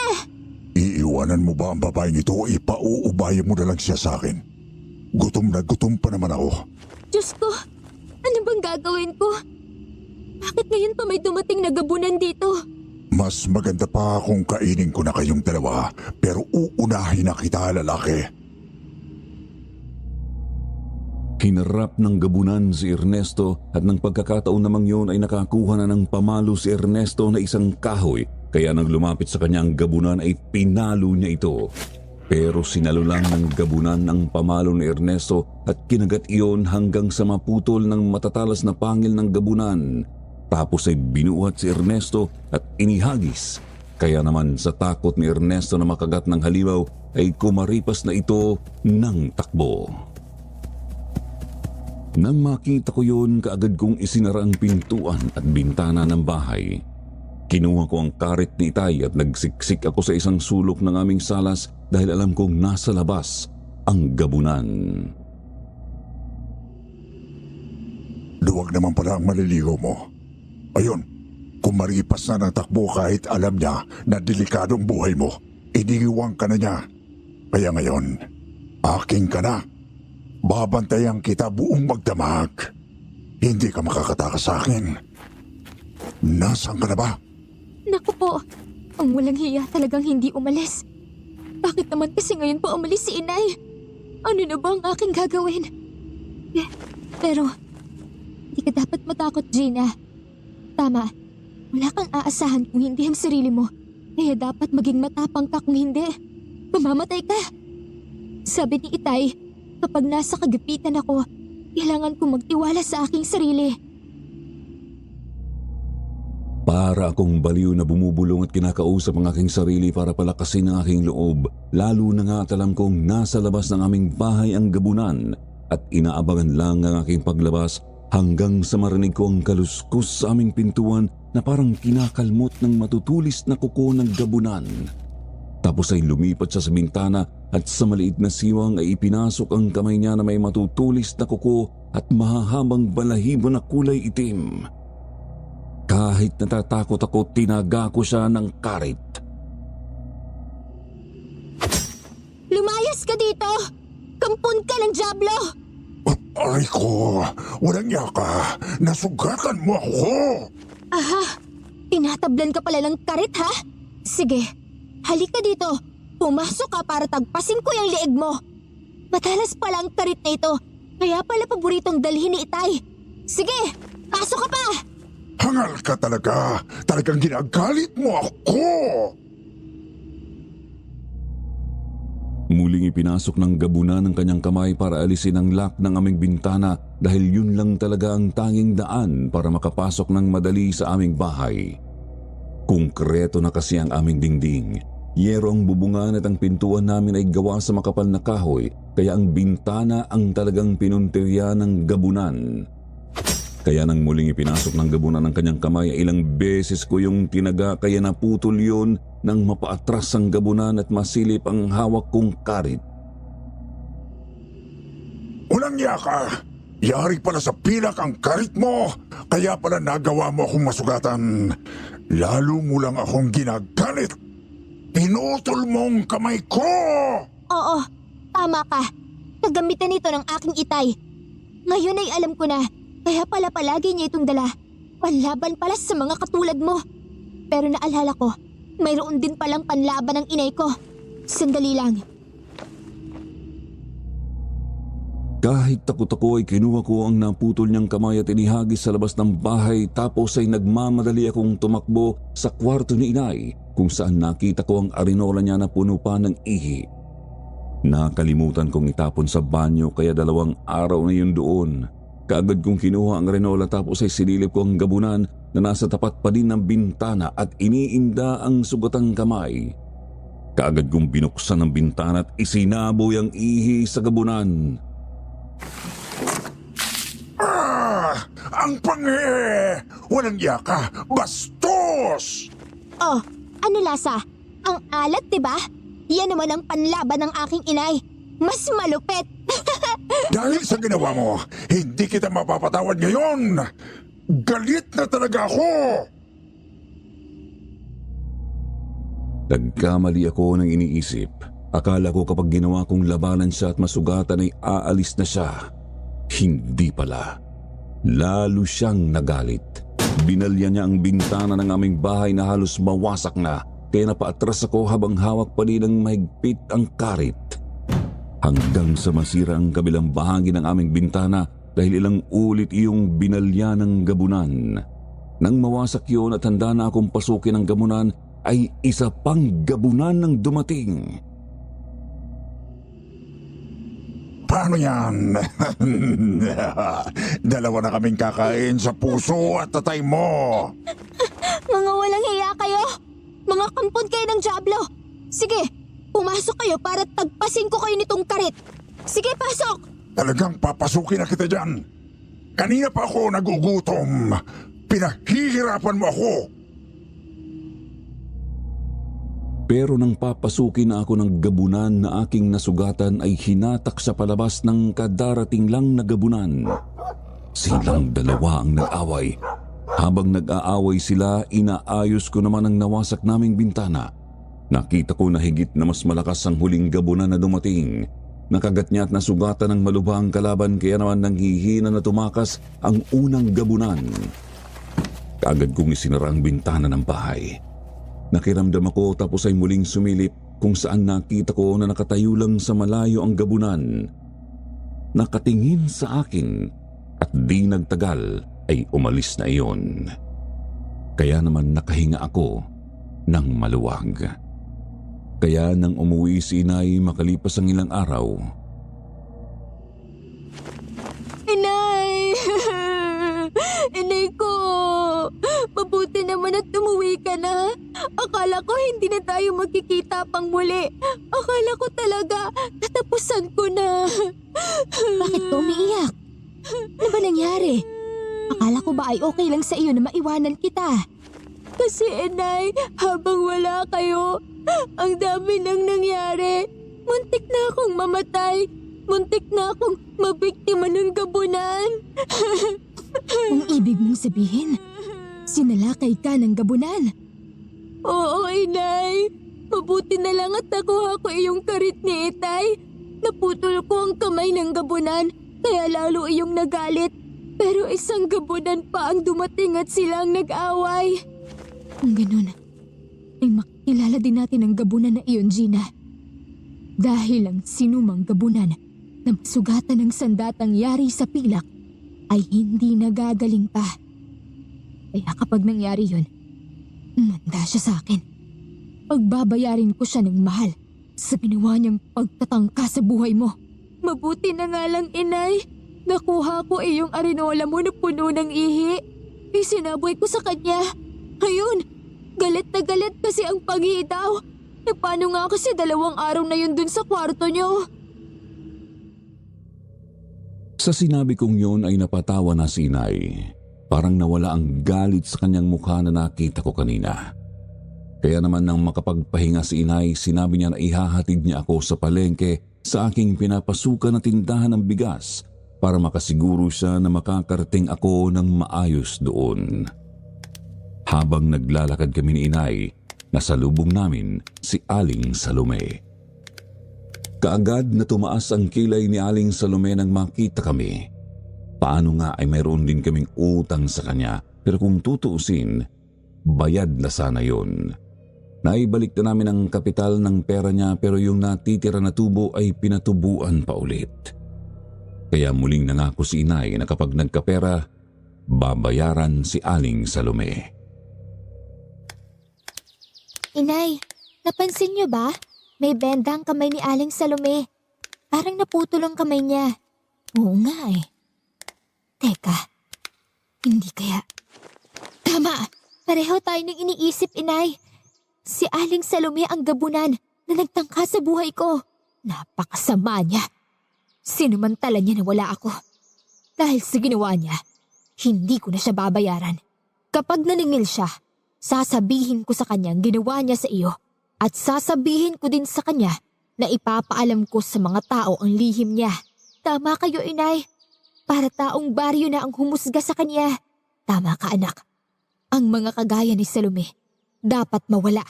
Iiwanan mo ba ang babaeng ito o ipauubayan mo na lang siya sa akin? Gutom na gutom pa naman ako. Diyos ko, ano bang gagawin ko? Bakit ngayon pa may dumating na gabunan dito? Mas maganda pa kung kainin ko na kayong dalawa pero uunahin na kita, lalaki. Hinarap ng gabunan si Ernesto at ng pagkakataon namang yun ay nakakuha na ng pamalo si Ernesto na isang kahoy kaya nang lumapit sa kanya ang gabunan ay pinalo niya ito. Pero sinalo lang ng gabunan ang pamalo ni Ernesto at kinagat iyon hanggang sa maputol ng matatalas na pangil ng gabunan. Tapos ay binuhat si Ernesto at inihagis. Kaya naman sa takot ni Ernesto na makagat ng halimaw ay kumaripas na ito ng takbo. Nang makita ko yun, kaagad kong isinara ang pintuan at bintana ng bahay. Kinuha ko ang karit ni Itay at nagsiksik ako sa isang sulok ng aming salas dahil alam kong nasa labas ang gabunan. Duwag naman pala ang maliligo mo. Ayun, kung maripas na ng takbo kahit alam niya na delikadong buhay mo, iniiwang ka na niya. Kaya ngayon, aking ka na. Babantayan kita buong magdamag. Hindi ka makakatakas sa akin. Nasaan ka na ba? Naku po, ang walang hiya talagang hindi umalis. Bakit naman kasi ngayon pa umalis si Inay? Ano na ba ang aking gagawin? Pero, hindi ka dapat matakot, Gina. Tama, wala kang aasahan kung hindi ang sarili mo. Kaya dapat maging matapang ka kung hindi. Mamamatay ka. Sabi ni Itay, kapag nasa kagipitan ako, kailangan kong magtiwala sa aking sarili. Para akong baliw na bumubulong at kinakausap ang aking sarili para palakasin ang aking loob. Lalo na nga at alam kong nasa labas ng aming bahay ang gabunan at inaabangan lang ang aking paglabas hanggang sa marinig ko ang kaluskus sa aming pintuan na parang kinakalmot ng matutulis na kuko ng gabunan. Tapos ay lumipat siya sa bintana at sa maliit na siwang ay ipinasok ang kamay niya na may matutulis na kuko at mahahabang balahibo na kulay itim. Kahit natatakot ako, tinaga ko siya ng karit. Lumayas ka dito! Kampun ka ng dyablo! Aray ko, walang niya ka. Nasugatan mo ako. Aha, tinatablan ka pala ng karit ha? Sige, Halika dito. Pumasok ka para tagpasin ko yung leeg mo. Matalas pala ang karit na ito. Kaya pala paboritong dalhin ni Itay. Sige, pasok ka pa! Hangal ka talaga. Talagang ginagalit mo ako. Muling ipinasok ng gabunan ng kanyang kamay para alisin ang lock ng aming bintana dahil yun lang talaga ang tanging daan para makapasok ng madali sa aming bahay. Konkreto na kasi ang aming dingding. Yero ang bubungan at ang pintuan namin ay gawa sa makapal na kahoy, kaya ang bintana ang talagang pinuntirya ng gabunan. Kaya nang muling ipinasok ng gabunan ng kanyang kamay, ilang beses ko yung tinaga kaya naputol yun nang mapaatras ang gabunan at masilip ang hawak kong karit. Unang yaka, yari pala sa pilak ang karit mo, kaya pala nagawa mo akong masugatan. Lalo mo lang akong ginagalit. Pinutol mong kamay ko! Oo, tama ka. Kagamitan ito ng aking Itay. Ngayon ay alam ko na, kaya pala palagi niya itong dala. Panlaban pala sa mga katulad mo. Pero naalala ko, mayroon din palang panlaban ng inay ko. Sandali lang. Kahit takot ako ay kinuha ko ang naputol niyang kamay at inihagis sa labas ng bahay, tapos ay nagmamadali akong tumakbo sa kwarto ni Inay kung saan nakita ko ang arinola niya na puno pa ng ihi. Nakalimutan kong itapon sa banyo kaya 2 araw na yun doon. Kaagad kong kinuha ang arinola tapos ay sinilip ko ang gabunan na nasa tapat pa din ng bintana at iniinda ang sugatang kamay. Kaagad kong binuksan ang bintana at isinaboy ang ihi sa gabunan. Ang pangi! Walang yaka! Bastos! Oh, ano lasa? Ang alat, diba? Yan naman ang panlaban ng aking inay. Mas malupit! Dahil sa ginawa mo, hindi kita mapapatawad ngayon! Galit na talaga ako! Nagkamali ako ng iniisip. Akala ko kapag ginawa kong labanan siya at masugatan ay aalis na siya. Hindi pala. Lalo siyang nagalit. Binalya niya ang bintana ng aming bahay na halos mawasak na, kaya napaatras ako habang hawak pa din ng mahigpit ang karit. Hanggang sa masira ang kabilang bahagi ng aming bintana dahil ilang ulit iyong binalya ng gabunan. Nang mawasak yun at handa na akong pasukin ang gabunan, ay isa pang gabunan ng dumating. Paano yan? Dalawa na kaming kakain sa puso at tatay mo. Mga walang hiya kayo! Mga kampon kayo ng Diablo! Sige, pumasok kayo para tagpasin ko kayo nitong karit. Sige, pasok! Talagang papasukin na kita dyan. Kanina pa ako nagugutom. Pinahihirapan mo ako. Pero nang papasukin na ako ng gabunan na aking nasugatan ay hinatak sa palabas ng kadarating lang na gabunan. Silang dalawa ang nag-away. Habang nag-aaway sila, inaayos ko naman ang nawasak naming bintana. Nakita ko na higit na mas malakas ang huling gabunan na dumating. Nakagat niya at nasugatan ng malubhang kalaban kaya naman nanghihina na tumakas ang unang gabunan. Kaagad kong isinara ang bintana ng bahay. Nakiramdam ako tapos ay muling sumilip kung saan nakita ko na nakatayo lang sa malayo ang gabunan. Nakatingin sa akin at di nagtagal ay umalis na iyon. Kaya naman nakahinga ako ng maluwag. Kaya nang umuwi si Inay makalipas ang ilang araw. Inay! Inay ko! Mabuti naman at umuwi ka na. Akala ko hindi na tayo magkikita pang muli. Akala ko talaga natapusan ko na. Bakit ka umiiyak? Ano ba nangyari? Akala ko ba ay okay lang sa iyo na maiwanan kita? Kasi Inay, habang wala kayo, ang dami nang nangyari. Muntik na akong mamatay. Muntik na akong mabiktima ng gabunan. Ang ibig mong sabihin, sinalakay ka ng gabunan? Oo, Inay. Mabuti na lang at nakuha ko iyong karit ni Itay. Naputol ko ang kamay ng gabunan, kaya lalo iyong nagalit. Pero isang gabunan pa ang dumating at silang nag-away. Kung ganun, ay makikilala din natin ang gabunan na iyon, Gina. Dahil ang sinumang gabunan na masugatan ng sandatang yari sa pilak ay hindi nagagaling pa. Kaya kapag nangyari yun, manda siya sa akin. Pagbabayarin ko siya ng mahal sa ginawa niyang pagtatangka sa buhay mo. Mabuti na nga lang, inay. Nakuha ko yung arenola mo na puno ng ihi. Isinaboy ko sa kanya. Ayun, galit na galit kasi ang paghi daw. E paano nga kasi 2 araw na yun dun sa kwarto niyo? Sa sinabi kong yun ay napatawa na si inay. Parang nawala ang galit sa kanyang mukha na nakita ko kanina. Kaya naman nang makapagpahinga si inay, sinabi niya na ihahatid niya ako sa palengke sa aking pinapasukan na tindahan ng bigas para makasiguro siya na makakarating ako ng maayos doon. Habang naglalakad kami ni inay, nasalubong namin si Aling Salome. Kaagad na tumaas ang kilay ni Aling Salome nang makita kami. Paano nga ay mayroon din kaming utang sa kanya, pero kung tutuusin, bayad na sana yun. Naibalik na namin ang kapital ng pera niya pero yung natitira na tubo ay pinatubuan pa ulit. Kaya muling nangako si inay na kapag nagkapera, babayaran si Aling Salome. Inay, napansin niyo ba? May benda ang kamay ni Aling Salome. Parang naputol ang kamay niya. Oo nga eh. Teka, hindi kaya. Tama, pareho tayo nang iniisip, inay. Si Aling Salome ang gabunan na nagtangka sa buhay ko. Napakasama niya. Sinumantala niya na wala ako. Dahil sa ginawa niya, hindi ko na siya babayaran. Kapag naningil siya, sasabihin ko sa kanya ang ginawa niya sa iyo at sasabihin ko din sa kanya na ipapaalam ko sa mga tao ang lihim niya. Tama kayo, inay. Para taong baryo na ang humusga sa kanya. Tama ka, anak. Ang mga kagaya ni Salome dapat mawala.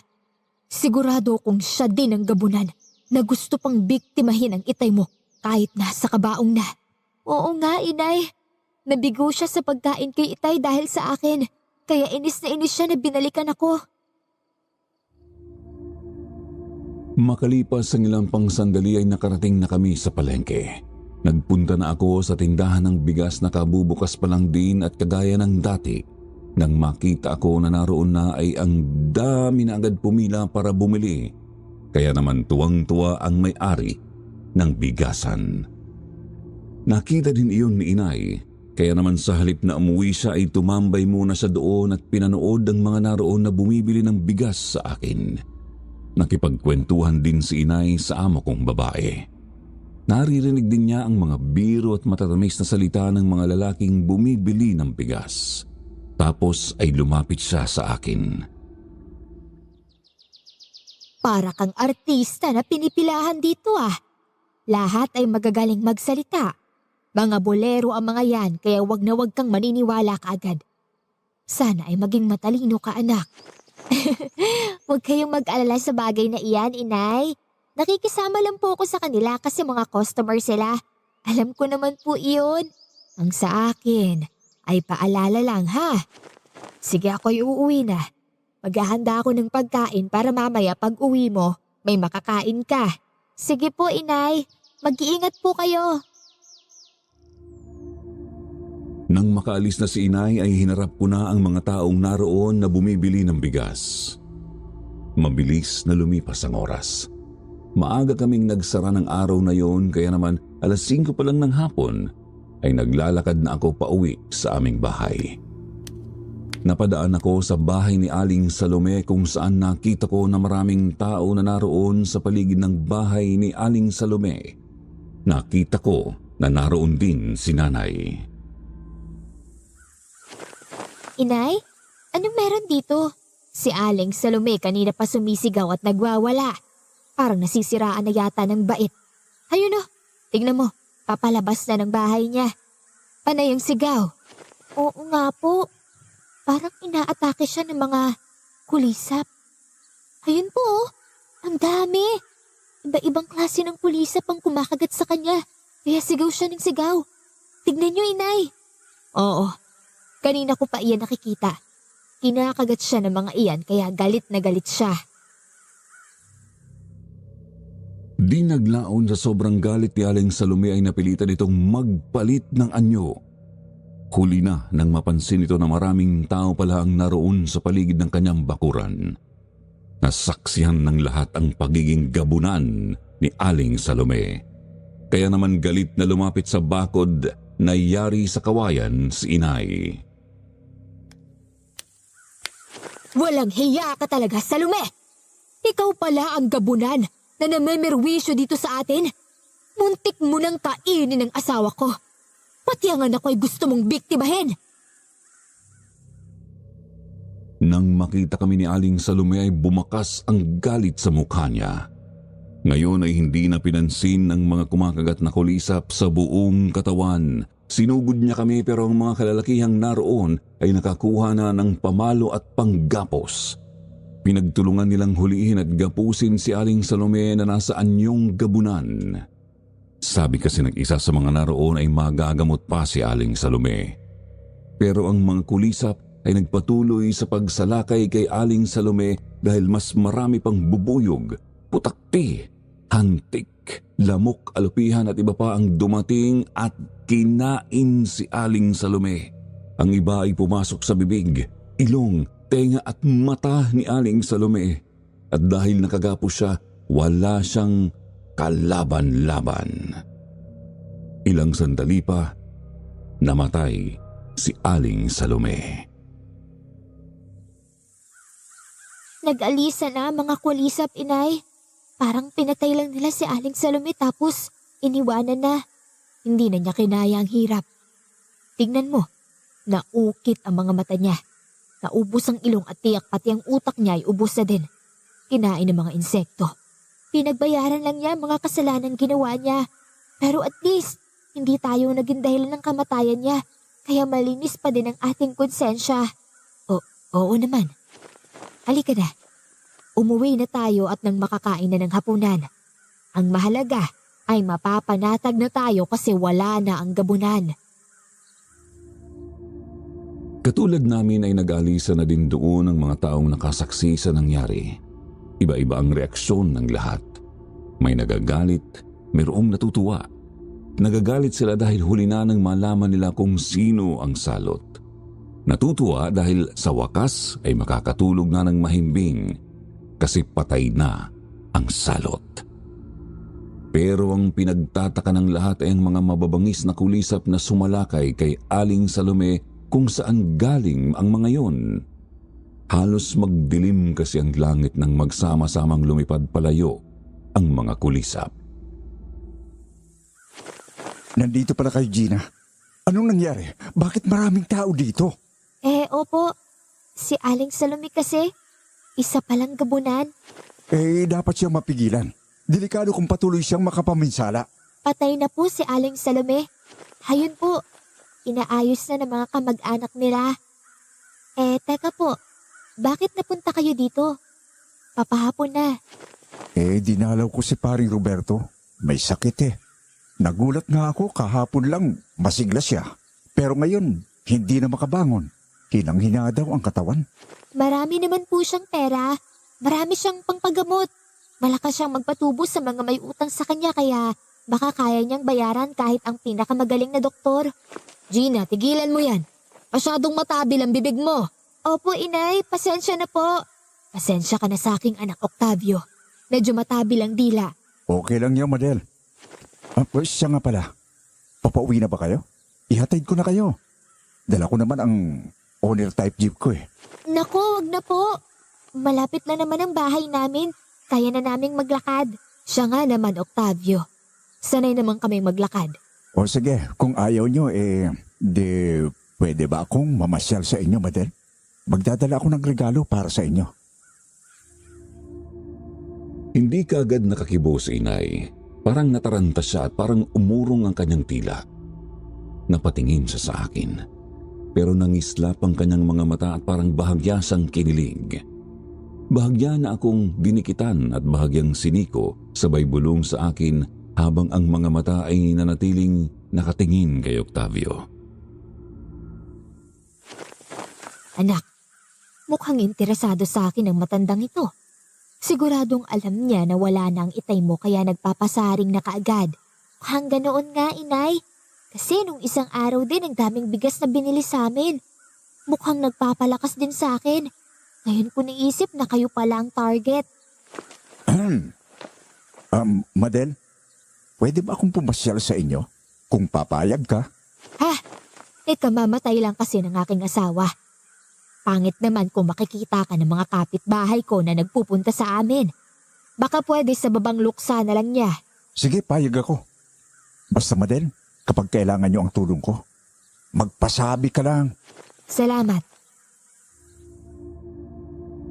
Sigurado kong siya din ang gabunan na gusto pang biktimahin ang itay mo kahit nasa kabaong na. Oo nga, inay. Nabigo siya sa pagkain kay itay dahil sa akin. Kaya inis na inis siya na binalikan ako. Makalipas ang ilang pang sandali ay nakarating na kami sa palengke. Nagpunta na ako sa tindahan ng bigas na kabubukas pa lang din at kagaya ng dati. Nang makita ako na naroon na ay ang dami na agad pumila para bumili. Kaya naman tuwang-tuwa ang may-ari ng bigasan. Nakita din iyon ni inay. Kaya naman sa halip na umuwi siya ay tumambay muna siya doon at pinanood ang mga naroon na bumibili ng bigas sa akin. Nakipagkwentuhan din si inay sa amo kong babae. Naririnig din niya ang mga biro at matatamis na salita ng mga lalaking bumibili ng bigas. Tapos ay lumapit siya sa akin. Para kang artista na pinipilahan dito ah. Lahat ay magagaling magsalita. Mga bolero ang mga yan kaya wag na wag kang maniniwala kaagad. Sana ay maging matalino ka, anak. Huwag kayong mag-alala sa bagay na iyan, inay. Nakikisama lang po ako sa kanila kasi mga customer sila. Alam ko naman po iyon. Ang sa akin ay paalala lang, ha? Sige, ako'y uuwi na. Maghahanda ako ng pagkain para mamaya pag uwi mo, may makakain ka. Sige po, inay. Mag-iingat po kayo. Nang makaalis na si inay ay hinarap ko na ang mga taong naroon na bumibili ng bigas. Mabilis na lumipas ang oras. Maaga kaming nagsara ng araw na yon kaya naman 5:00 pa lang ng hapon ay naglalakad na ako pauwi sa aming bahay. Napadaan ako sa bahay ni Aling Salome kung saan nakita ko na maraming tao na naroon sa paligid ng bahay ni Aling Salome. Nakita ko na naroon din si nanay. Inay, anong meron dito? Si Aling Salome kanina pa sumisigaw at nagwawala. Parang nasisiraan na yata ng bait. Ayun oh, tignan mo, papalabas na ng bahay niya. Panay ang sigaw. Oo nga po, parang inaatake siya ng mga kulisap. Ayun po oh, ang dami. Iba-ibang klase ng kulisap ang kumakagat sa kanya. Kaya sigaw siya ng sigaw. Tignan niyo, inay. Oo, kanina ko pa iyan nakikita. Kinakagat siya ng mga iyan kaya galit na galit siya. Di naglaon sa sobrang galit ni Aling Salome ay napilitan itong magpalit ng anyo. Huli na nang mapansin ito na maraming tao pala ang naroon sa paligid ng kanyang bakuran. Nasaksihan ng lahat ang pagiging gabunan ni Aling Salome. Kaya naman galit na lumapit sa bakod na yari sa kawayan si inay. Walang hiya ka talaga, Salome! Ikaw pala ang gabunan na namemerwisyo dito sa atin. Muntik mo nang kainin ng asawa ko. Pati ang anak ko ay gusto mong biktimahin. Nang makita kami ni Aling Salome ay bumakas ang galit sa mukha niya. Ngayon ay hindi na pinansin ng mga kumakagat na kulisap sa buong katawan. Sinugod niya kami pero ang mga kalalakihang naroon ay nakakuha na ng pamalo at panggapos. Pinagtulungan nilang hulihin at gapusin si Aling Salome na nasa anyong gabunan. Sabi kasi ng isa sa mga naroon ay magagamot pa si Aling Salome. Pero ang mga kulisap ay nagpatuloy sa pagsalakay kay Aling Salome dahil mas marami pang bubuyog, putakti, hantik, lamok, alupihan at iba pa ang dumating at kinain si Aling Salome. Ang iba ay pumasok sa bibig, ilong, tenga at mata ni Aling Salome. At dahil nakagapos siya, wala siyang kalaban-laban. Ilang sandali pa, namatay si Aling Salome. Nag-alisa na mga kulisap, inay. Parang pinatay lang nila si Aling Salome tapos iniwanan na. Hindi na niya kinaya ang hirap. Tignan mo, naukit ang mga mata niya. Naubos ang ilong at tiyak pati ang utak niya ay ubos na din. Kinain ng mga insekto. Pinagbayaran lang niya ang mga kasalanan ginawa niya. Pero at least, hindi tayo naging dahilan ng kamatayan niya. Kaya malinis pa din ang ating konsensya. Oo naman. Halika na. Umuwi na tayo at nang makakain na ng hapunan. Ang mahalaga ay mapapanatag na tayo kasi wala na ang gabunan. Katulad namin ay nag-alisa na din doon ang mga taong nakasaksi sa nangyari. Iba-iba ang reaksyon ng lahat. May nagagalit, mayroong natutuwa. Nagagalit sila dahil huli na nang malaman nila kung sino ang salot. Natutuwa dahil sa wakas ay makakatulog na ng mahimbing kasi patay na ang salot. Pero ang pinagtataka ng lahat ay ang mga mababangis na kulisap na sumalakay kay Aling Salome kung saan galing ang mga yon. Halos magdilim kasi ang langit nang magsama-samang lumipad palayo ang mga kulisap. Nandito pala kayo, Gina. Anong nangyari? Bakit maraming tao dito? Opo. Si Aling Salome kasi, isa palang gabunan. Dapat siyang mapigilan. Delikado kung patuloy siyang makapaminsala. Patay na po si Aling Salome. Hayun po, inaayos na ng mga kamag-anak nila. Teka po, bakit napunta kayo dito? Papahapon na. Dinalaw ko si paring Roberto. May sakit Nagulat nga ako kahapon lang, masigla siya. Pero ngayon, hindi na makabangon. Hinang-hina daw ang katawan. Marami naman po siyang pera. Marami siyang pangpagamot. Malakas siyang magpatubo sa mga may utang sa kanya kaya baka kaya niyang bayaran kahit ang pinakamagaling na doktor. Gina, tigilan mo yan. Masyadong matabil ang bibig mo. Opo, inay. Pasensya na po. Pasensya ka na sa aking anak, Octavio. Medyo matabil ang dila. Okay lang yan, Madel. Siya nga pala. Papauwi na ba kayo? Ihatid ko na kayo. Dala ko naman ang owner type jeep ko Naku, wag na po. Malapit na naman ang bahay namin. Kaya na naming maglakad. Siya nga naman, Octavio. Sanay naman kami maglakad. O sige, kung ayaw nyo, pwede ba akong mamasyal sa inyo, Madel? Magdadala ako ng regalo para sa inyo. Hindi kaagad nakakibo si inay. Parang nataranta siya at parang umurong ang kanyang tila. Napatingin siya sa akin. Pero nangislap ang kanyang mga mata at parang bahagya siyang kinilig. Bahagya na akong dinikitan at bahagyang siniko sabay bulong sa akin habang ang mga mata ay nanatiling nakatingin kay Octavio. Anak, Mukhang interesado sa akin ang matandang ito. Siguradong alam niya na wala na ang itay mo kaya nagpapasaring na kaagad. Mukhang ganoon nga, inay. Kasi nung isang araw din ang daming bigas na binili sa amin. Mukhang nagpapalakas din sa akin. Ngayon ko naisip na kayo pala ang target. Madel, pwede ba akong pumasyal sa inyo? Kung papayag ka? Kamamatay lang kasi ng aking asawa. Pangit naman kung makikita ka ng mga kapitbahay ko na nagpupunta sa amin. Baka pwede sa babang luksa na lang niya. Sige, payag ako. Basta Madel, kapag kailangan nyo ang tulong ko, magpasabi ka lang. Salamat.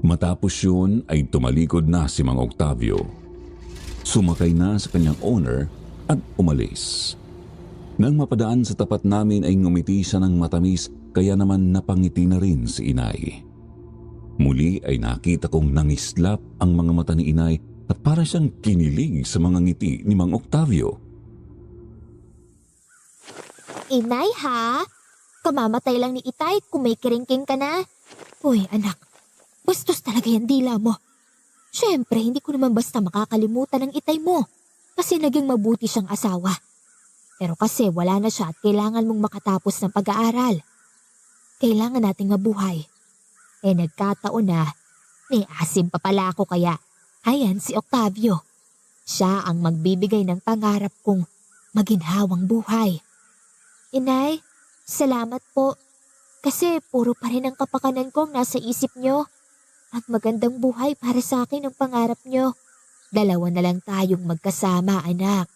Matapos yun ay tumalikod na si Mang Octavio. Sumakay na sa kanyang owner at umalis. Nang mapadaan sa tapat namin ay ngumiti siya ng matamis kaya naman napangiti na rin si inay. Muli ay nakita kong nangislap ang mga mata ni inay at para siyang kinilig sa mga ngiti ni Mang Octavio. Inay ha? Kamamatay lang ni itay kung may kiringking ka na. Uy anak, bastos talaga yung dila mo. Siyempre, hindi ko naman basta makakalimutan ng itay mo kasi naging mabuti siyang asawa. Pero kasi wala na siya at kailangan mong makatapos ng pag-aaral. Kailangan nating mabuhay. Nagkataon na, may asim pa pala ako kaya, ayan si Octavio. Siya ang magbibigay ng pangarap kong maginhawang buhay. Inay, salamat po. Kasi puro pa rin ang kapakanan kong nasa isip niyo. At magandang buhay para sa akin ang pangarap niyo. Dalawa na lang tayong magkasama, anak.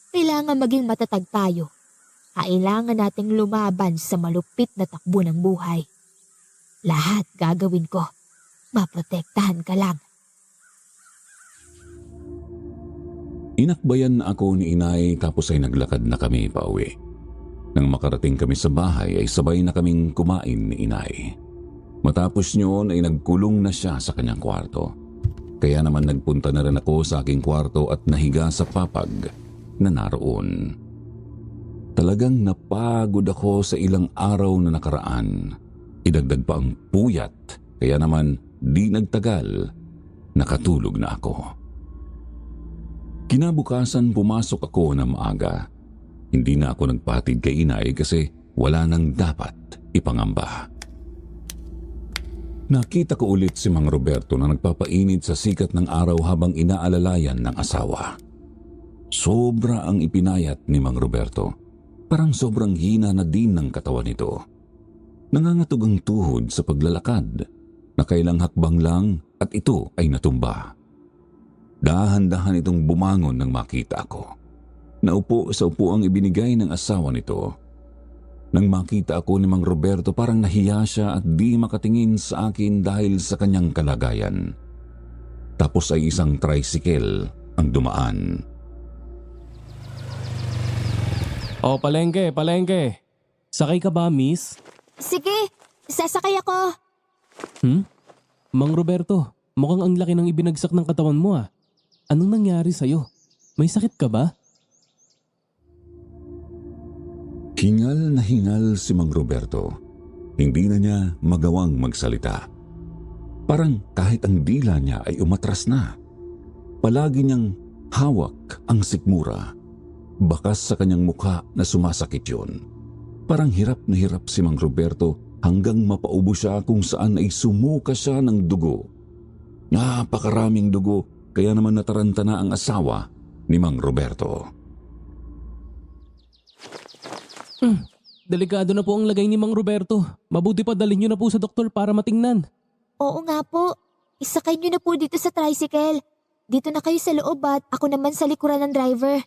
Kailangan maging matatag tayo. Kailangan nating lumaban sa malupit na takbo ng buhay. Lahat gagawin ko. Maprotektahan ka lang. Inakbayan na ako ni inay tapos ay naglakad na kami pauwi. Nang makarating kami sa bahay ay sabay na kaming kumain ni inay. Matapos niyon ay nagkulong na siya sa kanyang kwarto. Kaya naman nagpunta na rin ako sa aking kwarto at nahiga sa papag na naroon. Talagang napagod ako sa ilang araw na nakaraan. Idagdag pa ang puyat, kaya naman di nagtagal, nakatulog na ako. Kinabukasan pumasok ako na maaga. Hindi na ako nagpatid kay inay kasi wala nang dapat ipangamba. Nakita ko ulit si Mang Roberto na nagpapainit sa sikat ng araw habang inaalalayan ng asawa. Sobra ang ipinayat ni Mang Roberto. Parang sobrang hina na din ng katawan nito. Nangangatog ang tuhod sa paglalakad. Nakailang hakbang lang at ito ay natumba. Dahan-dahan itong bumangon nang makita ako. Naupo sa upuang ibinigay ng asawa nito. Nang makita ako ni Mang Roberto parang nahiya siya at di makatingin sa akin dahil sa kanyang kalagayan. Tapos ay isang tricycle ang dumaan. Palengke. Sakay ka ba, miss? Sige, sasakay ako. Mang Roberto, mukhang ang laki ng ibinagsak ng katawan mo ah. Anong nangyari sa'yo? May sakit ka ba? Hingal na hingal si Mang Roberto. Hindi na niya magawang magsalita. Parang kahit ang dila niya ay umatras na. Palagi niyang hawak ang sikmura. Bakas sa kanyang mukha na sumasakit yun. Parang hirap na hirap si Mang Roberto hanggang mapaubo siya kung saan ay sumuka siya ng dugo. Napakaraming dugo kaya naman nataranta na ang asawa ni Mang Roberto. Delikado na po ang lagay ni Mang Roberto. Mabuti pa dalhin niyo na po sa doktor para matingnan. Oo nga po. Isakay niyo na po dito sa tricycle. Dito na kayo sa loob at ako naman sa likuran ng driver.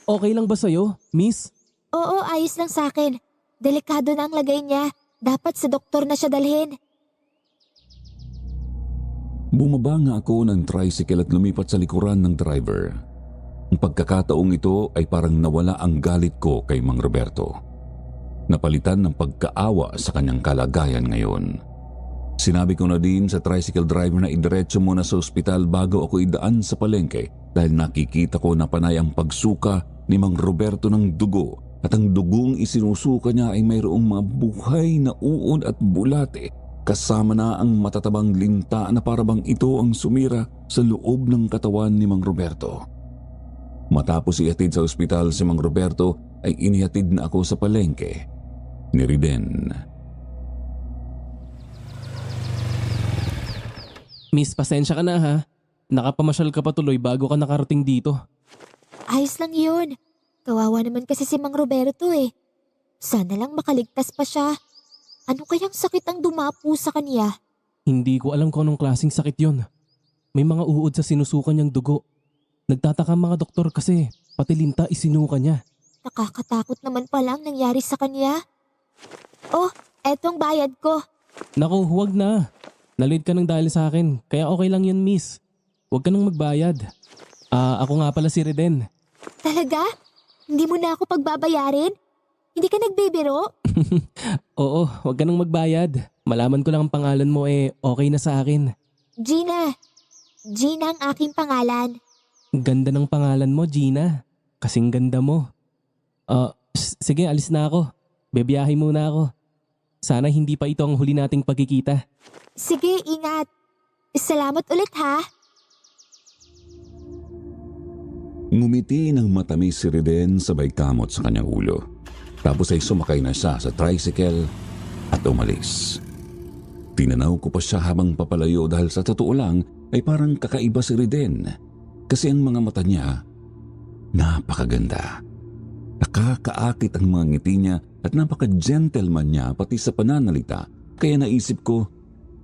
Okay lang ba sa'yo, miss? Oo, ayos lang sa akin. Delikado na ang lagay niya. Dapat sa doktor na siya dalhin. Bumaba nga ako ng tricycle at lumipat sa likuran ng driver. Ang pagkakataong ito ay parang nawala ang galit ko kay Mang Roberto. Napalitan ng pagkaawa sa kanyang kalagayan ngayon. Sinabi ko na din sa tricycle driver na idiretso muna sa ospital bago ako idaan sa palengke dahil nakikita ko na panay ang pagsuka ni Mang Roberto ng dugo at ang dugong isinusuka niya ay mayroong mga buhay na uod at bulate kasama na ang matatabang linta na parabang ito ang sumira sa loob ng katawan ni Mang Roberto. Matapos ihatid sa ospital si Mang Roberto ay inihatid na ako sa palengke ni Riden. Miss, pasensya ka na ha. Nakapamasyal ka pa tuloy bago ka nakarating dito. Ayos lang yun. Kawawa naman kasi si Mang Roberto eh. Sana lang makaligtas pa siya. Ano kayang sakit ang dumapo sa kanya? Hindi ko alam kung anong klaseng sakit yon. May mga uod sa sinusukan niyang dugo. Nagtataka mga doktor kasi pati linta isinuka niya. Nakakatakot naman pala ang nangyari sa kanya. Oh, etong bayad ko. Naku, huwag na. Nalate ka ng dahil sa akin, kaya okay lang yun, miss. Huwag ka nang magbayad. Ako nga pala si Reden. Talaga? Hindi mo na ako pagbabayarin? Hindi ka nagbibiro? Oo, huwag ka nang magbayad. Malaman ko lang ang pangalan mo okay na sa akin. Gina. Gina ang aking pangalan. Ganda ng pangalan mo, Gina. Kasing ganda mo. Sige, alis na ako. Bebiyahe muna ako. Sana hindi pa ito ang huli nating pagkikita. Sige, ingat. Salamat ulit ha. Ngumiti ng matamis si Riden sabay kamot sa kanyang ulo. Tapos ay sumakay na siya sa tricycle at umalis. Tinanaw ko pa siya habang papalayo dahil sa totoo lang ay parang kakaiba si Riden. Kasi ang mga mata niya, napakaganda. Nakakaakit ang mga ngiti niya at napaka-gentleman niya pati sa pananalita. Kaya naisip ko,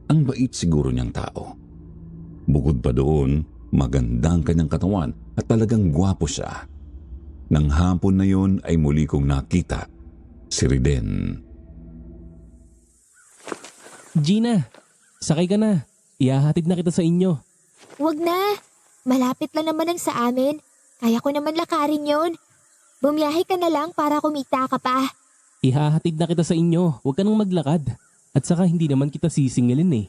ang bait siguro niyang tao. Bukod pa doon, magandang kanyang katawan at talagang gwapo siya. Nang hapon na yon ay muli kong nakita si Riden. Gina, sakay ka na. Ihahatid na kita sa inyo. Wag na. Malapit lang naman ang sa amin. Kaya ko naman lakarin yon. Bumiyahe ka na lang para kumita ka pa. Ihahatid na kita sa inyo. Huwag ka nang maglakad. At saka hindi naman kita sisingilin eh.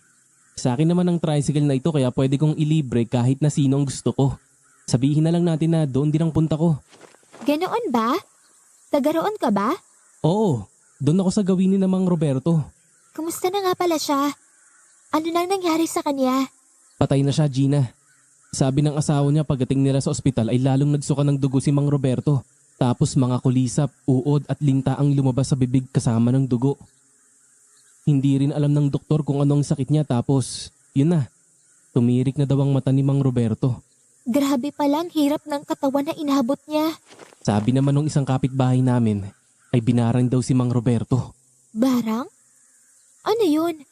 Sa akin naman ang tricycle na ito kaya pwede kong ilibre kahit na sino ang gusto ko. Sabihin na lang natin na doon din ang punta ko. Ganoon ba? Tagaroon ka ba? Oo, doon ako sa gawin ni Mang Roberto. Kumusta na nga pala siya? Ano nang nangyari sa kanya? Patay na siya, Gina. Sabi ng asawa niya pagdating nila sa ospital ay lalong nagsuka ng dugo si Mang Roberto. Tapos mga kulisap, uod at linta ang lumabas sa bibig kasama ng dugo. Hindi rin alam ng doktor kung anong sakit niya tapos, yun na, tumirik na daw ang mata ni Mang Roberto. Grabe palang hirap ng katawan na inabot niya. Sabi naman ng isang kapitbahay namin ay binarang daw si Mang Roberto. Barang? Ano yun?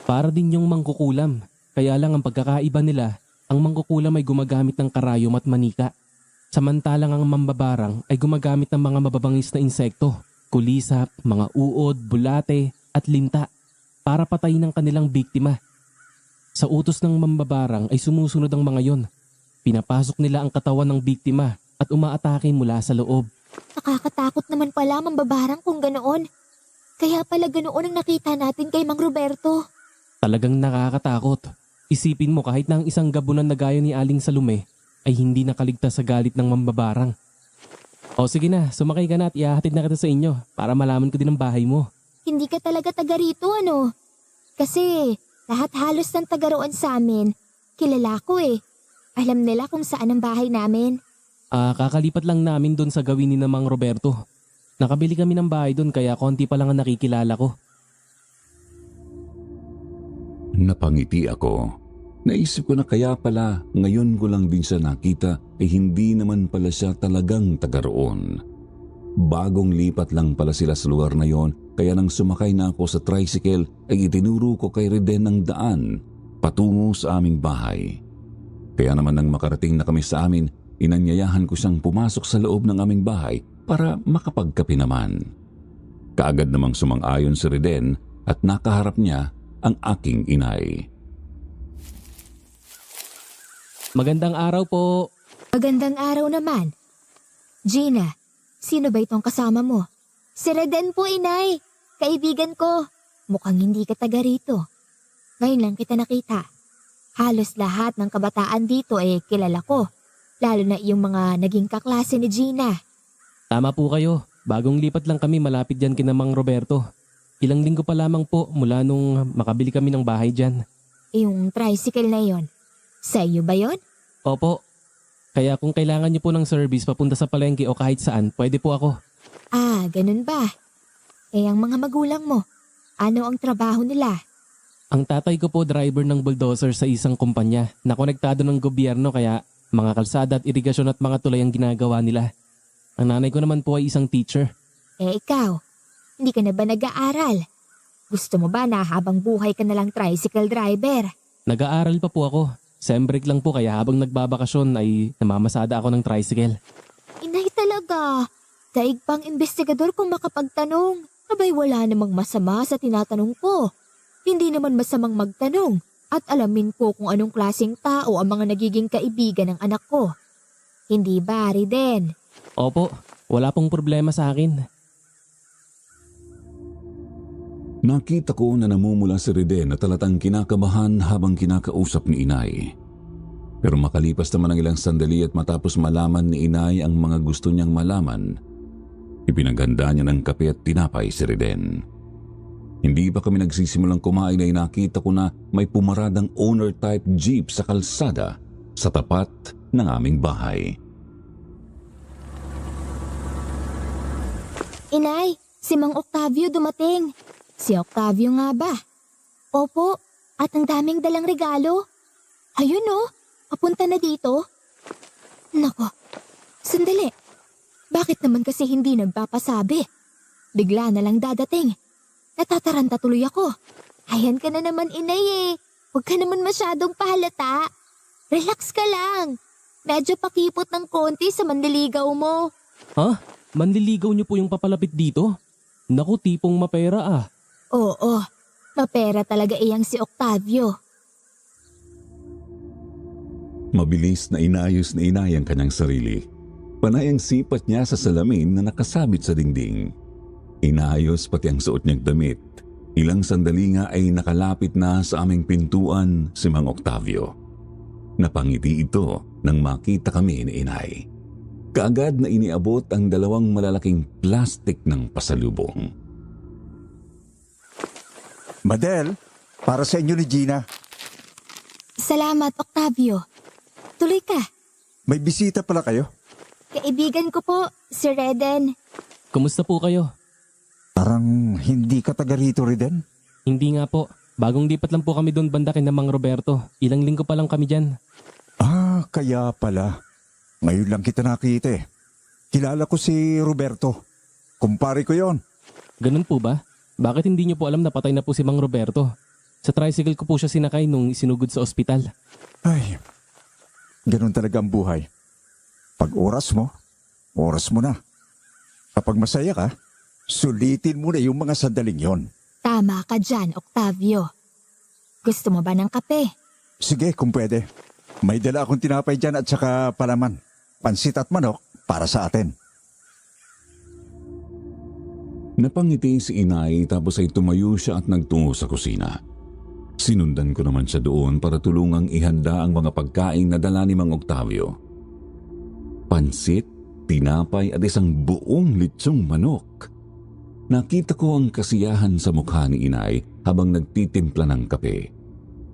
Para din yung mangkukulam. Kaya lang ang pagkakaiba nila, ang mangkukulam ay gumagamit ng karayom at manika. Samantalang ang mambabarang ay gumagamit ng mga mababangis na insekto, kulisap, mga uod, bulate at linta para patayin ang kanilang biktima. Sa utos ng mambabarang ay sumusunod ang mga yon. Pinapasok nila ang katawan ng biktima at umaatake mula sa loob. Nakakatakot naman pala mambabarang kung ganoon. Kaya pala ganoon ang nakita natin kay Mang Roberto. Talagang nakakatakot. Isipin mo kahit na ang isang gabunan na gaya ni Aling Salome ay hindi nakaligtas sa galit ng mambabarang. O sige na, sumakay ka na at ihahatid na kita sa inyo para malaman ko din ang bahay mo. Hindi ka talaga taga rito ano? Kasi lahat halos ng taga roon sa amin, kilala ko eh. Alam nila kung saan ang bahay namin. Kakalipat lang namin doon sa gawin ni Mang Roberto. Nakabili kami ng bahay doon kaya konti pa lang ang nakikilala ko. Napangiti ako. Naisip ko na kaya pala ngayon ko lang din siya nakita ay hindi naman pala siya talagang taga roon. Bagong lipat lang pala sila sa lugar na yon kaya nang sumakay na ako sa tricycle ay itinuro ko kay Reden ang daan patungo sa aming bahay. Kaya naman nang makarating na kami sa amin, inanyayahan ko siyang pumasok sa loob ng aming bahay para makapagkape naman. Kaagad namang sumang-ayon si Reden at nakaharap niya ang aking inay. Magandang araw po. Magandang araw naman. Gina, sino ba itong kasama mo? Si Reden po, inay. Kaibigan ko. Mukhang hindi ka taga rito. Ngayon lang kita nakita. Halos lahat ng kabataan dito kilala ko. Lalo na yung mga naging kaklase ni Gina. Tama po kayo. Bagong lipat lang kami malapit dyan kina Mang Roberto. Ilang linggo pa lamang po mula nung makabili kami ng bahay dyan. Yung tricycle na yon, sa iyo ba yon? Opo. Kaya kung kailangan niyo po ng service papunta sa palengke o kahit saan, pwede po ako. Ah, ganun ba? Eh, ang mga magulang mo, ano ang trabaho nila? Ang tatay ko po driver ng bulldozer sa isang kumpanya na konektado ng gobyerno kaya mga kalsada at irigasyon at mga tulay ang ginagawa nila. Ang nanay ko naman po ay isang teacher. Eh ikaw, hindi ka na ba nag-aaral? Gusto mo ba na habang buhay ka na lang tricycle driver? Nag-aaral pa po ako. Sem break lang po kaya habang nagbabakasyon ay namamasada ako ng tricycle. Inay talaga. Daig pang investigador kung makapagtanong. Abay wala namang masama sa tinatanong ko. Hindi naman masamang magtanong at alamin ko kung anong klaseng tao ang mga nagiging kaibigan ng anak ko. Hindi ba, Riden? Opo, wala pong problema sa akin. Nakita ko na namumula si Reden na talatang kinakabahan habang kinakausap ni Inay. Pero makalipas naman ng ilang sandali at matapos malaman ni Inay ang mga gusto niyang malaman, ipinaghanda niya ng kape at tinapay si Reden. Hindi pa kami nagsisimulang kumain ay nakita ko na may pumaradang owner-type jeep sa kalsada sa tapat ng aming bahay. Inay, si Mang Octavio dumating. Si Octavio nga ba? Opo, at ang daming dalang regalo. Ayun oh, papunta na dito. Nako, sandali. Bakit naman kasi hindi nagpapasabi? Bigla na lang dadating. Natataranta tuloy ako. Ayan ka na naman, Inay eh. Huwag ka naman masyadong pahalata. Relax ka lang. Medyo pakipot ng konti sa manliligaw mo. Ha? Manliligaw niyo po yung papalapit dito? Naku, tipong mapera ah. Oo, mapera talaga iyang si Octavio. Mabilis na inayos ni Inay ang kanyang sarili. Panay ang sipat niya sa salamin na nakasabit sa dingding. Inayos pati ang suot niyang damit. Ilang sandali nga ay nakalapit na sa aming pintuan si Mang Octavio. Napangiti ito nang makita kami ni Inay. Kaagad na iniabot ang dalawang malalaking plastik ng pasalubong. Madel, para sa inyo ni Gina. Salamat, Octavio. Tuloy ka. May bisita pala kayo? Kaibigan ko po, si Reden. Kumusta po kayo? Parang hindi ka taga rito, Reden? Hindi nga po. Bagong lipat lang po kami doon banda kina Mang Roberto. Ilang linggo pa lang kami dyan. Ah, kaya pala. Ngayon lang kita nakita eh. Kilala ko si Roberto. Kumpare ko yon. Ganun po ba? Bakit hindi niyo po alam na patay na po si Mang Roberto? Sa tricycle ko po siya sinakay nung isinugod sa ospital. Ay, ganun talaga ang buhay. Pag oras mo na. Kapag masaya ka, sulitin mo na yung mga sandaling yon. Tama ka dyan, Octavio. Gusto mo ba ng kape? Sige, kung pwede. May dala akong tinapay dyan at saka palaman. Pansit at manok para sa atin. Napangiti si Inay tapos ay tumayo siya at nagtungo sa kusina. Sinundan ko naman siya doon para tulungang ihanda ang mga pagkain na dala ni Mang Octavio. Pansit, tinapay at isang buong litsong manok. Nakita ko ang kasiyahan sa mukha ni Inay habang nagtitimpla ng kape.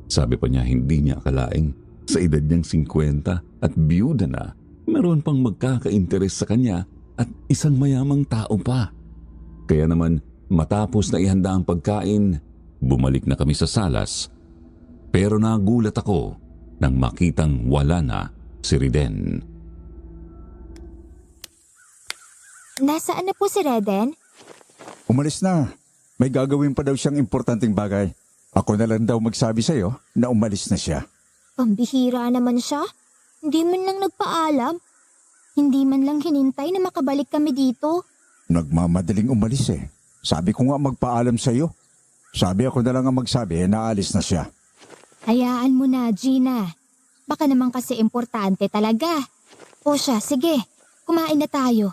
Sabi pa niya hindi niya akalaing sa edad niyang 50 at biyuda na, meron pang magkaka-interes sa kanya at isang mayamang tao pa. Kaya naman matapos na ihanda ang pagkain, bumalik na kami sa salas. Pero nagulat ako nang makitang wala na si Reden. Nasaan na po si Reden? Umalis na. May gagawin pa daw siyang importanteng bagay. Ako na lang daw magsabi sa'yo na umalis na siya. Pambihira naman siya. Hindi man lang nagpaalam. Hindi man lang hinintay na makabalik kami dito. Nagmamadaling umalis eh. Sabi ko nga magpaalam sa'yo. Sabi ako na lang ang magsabi na alis na siya. Hayaan mo na, Gina. Baka naman kasi importante talaga. O siya, sige. Kumain na tayo.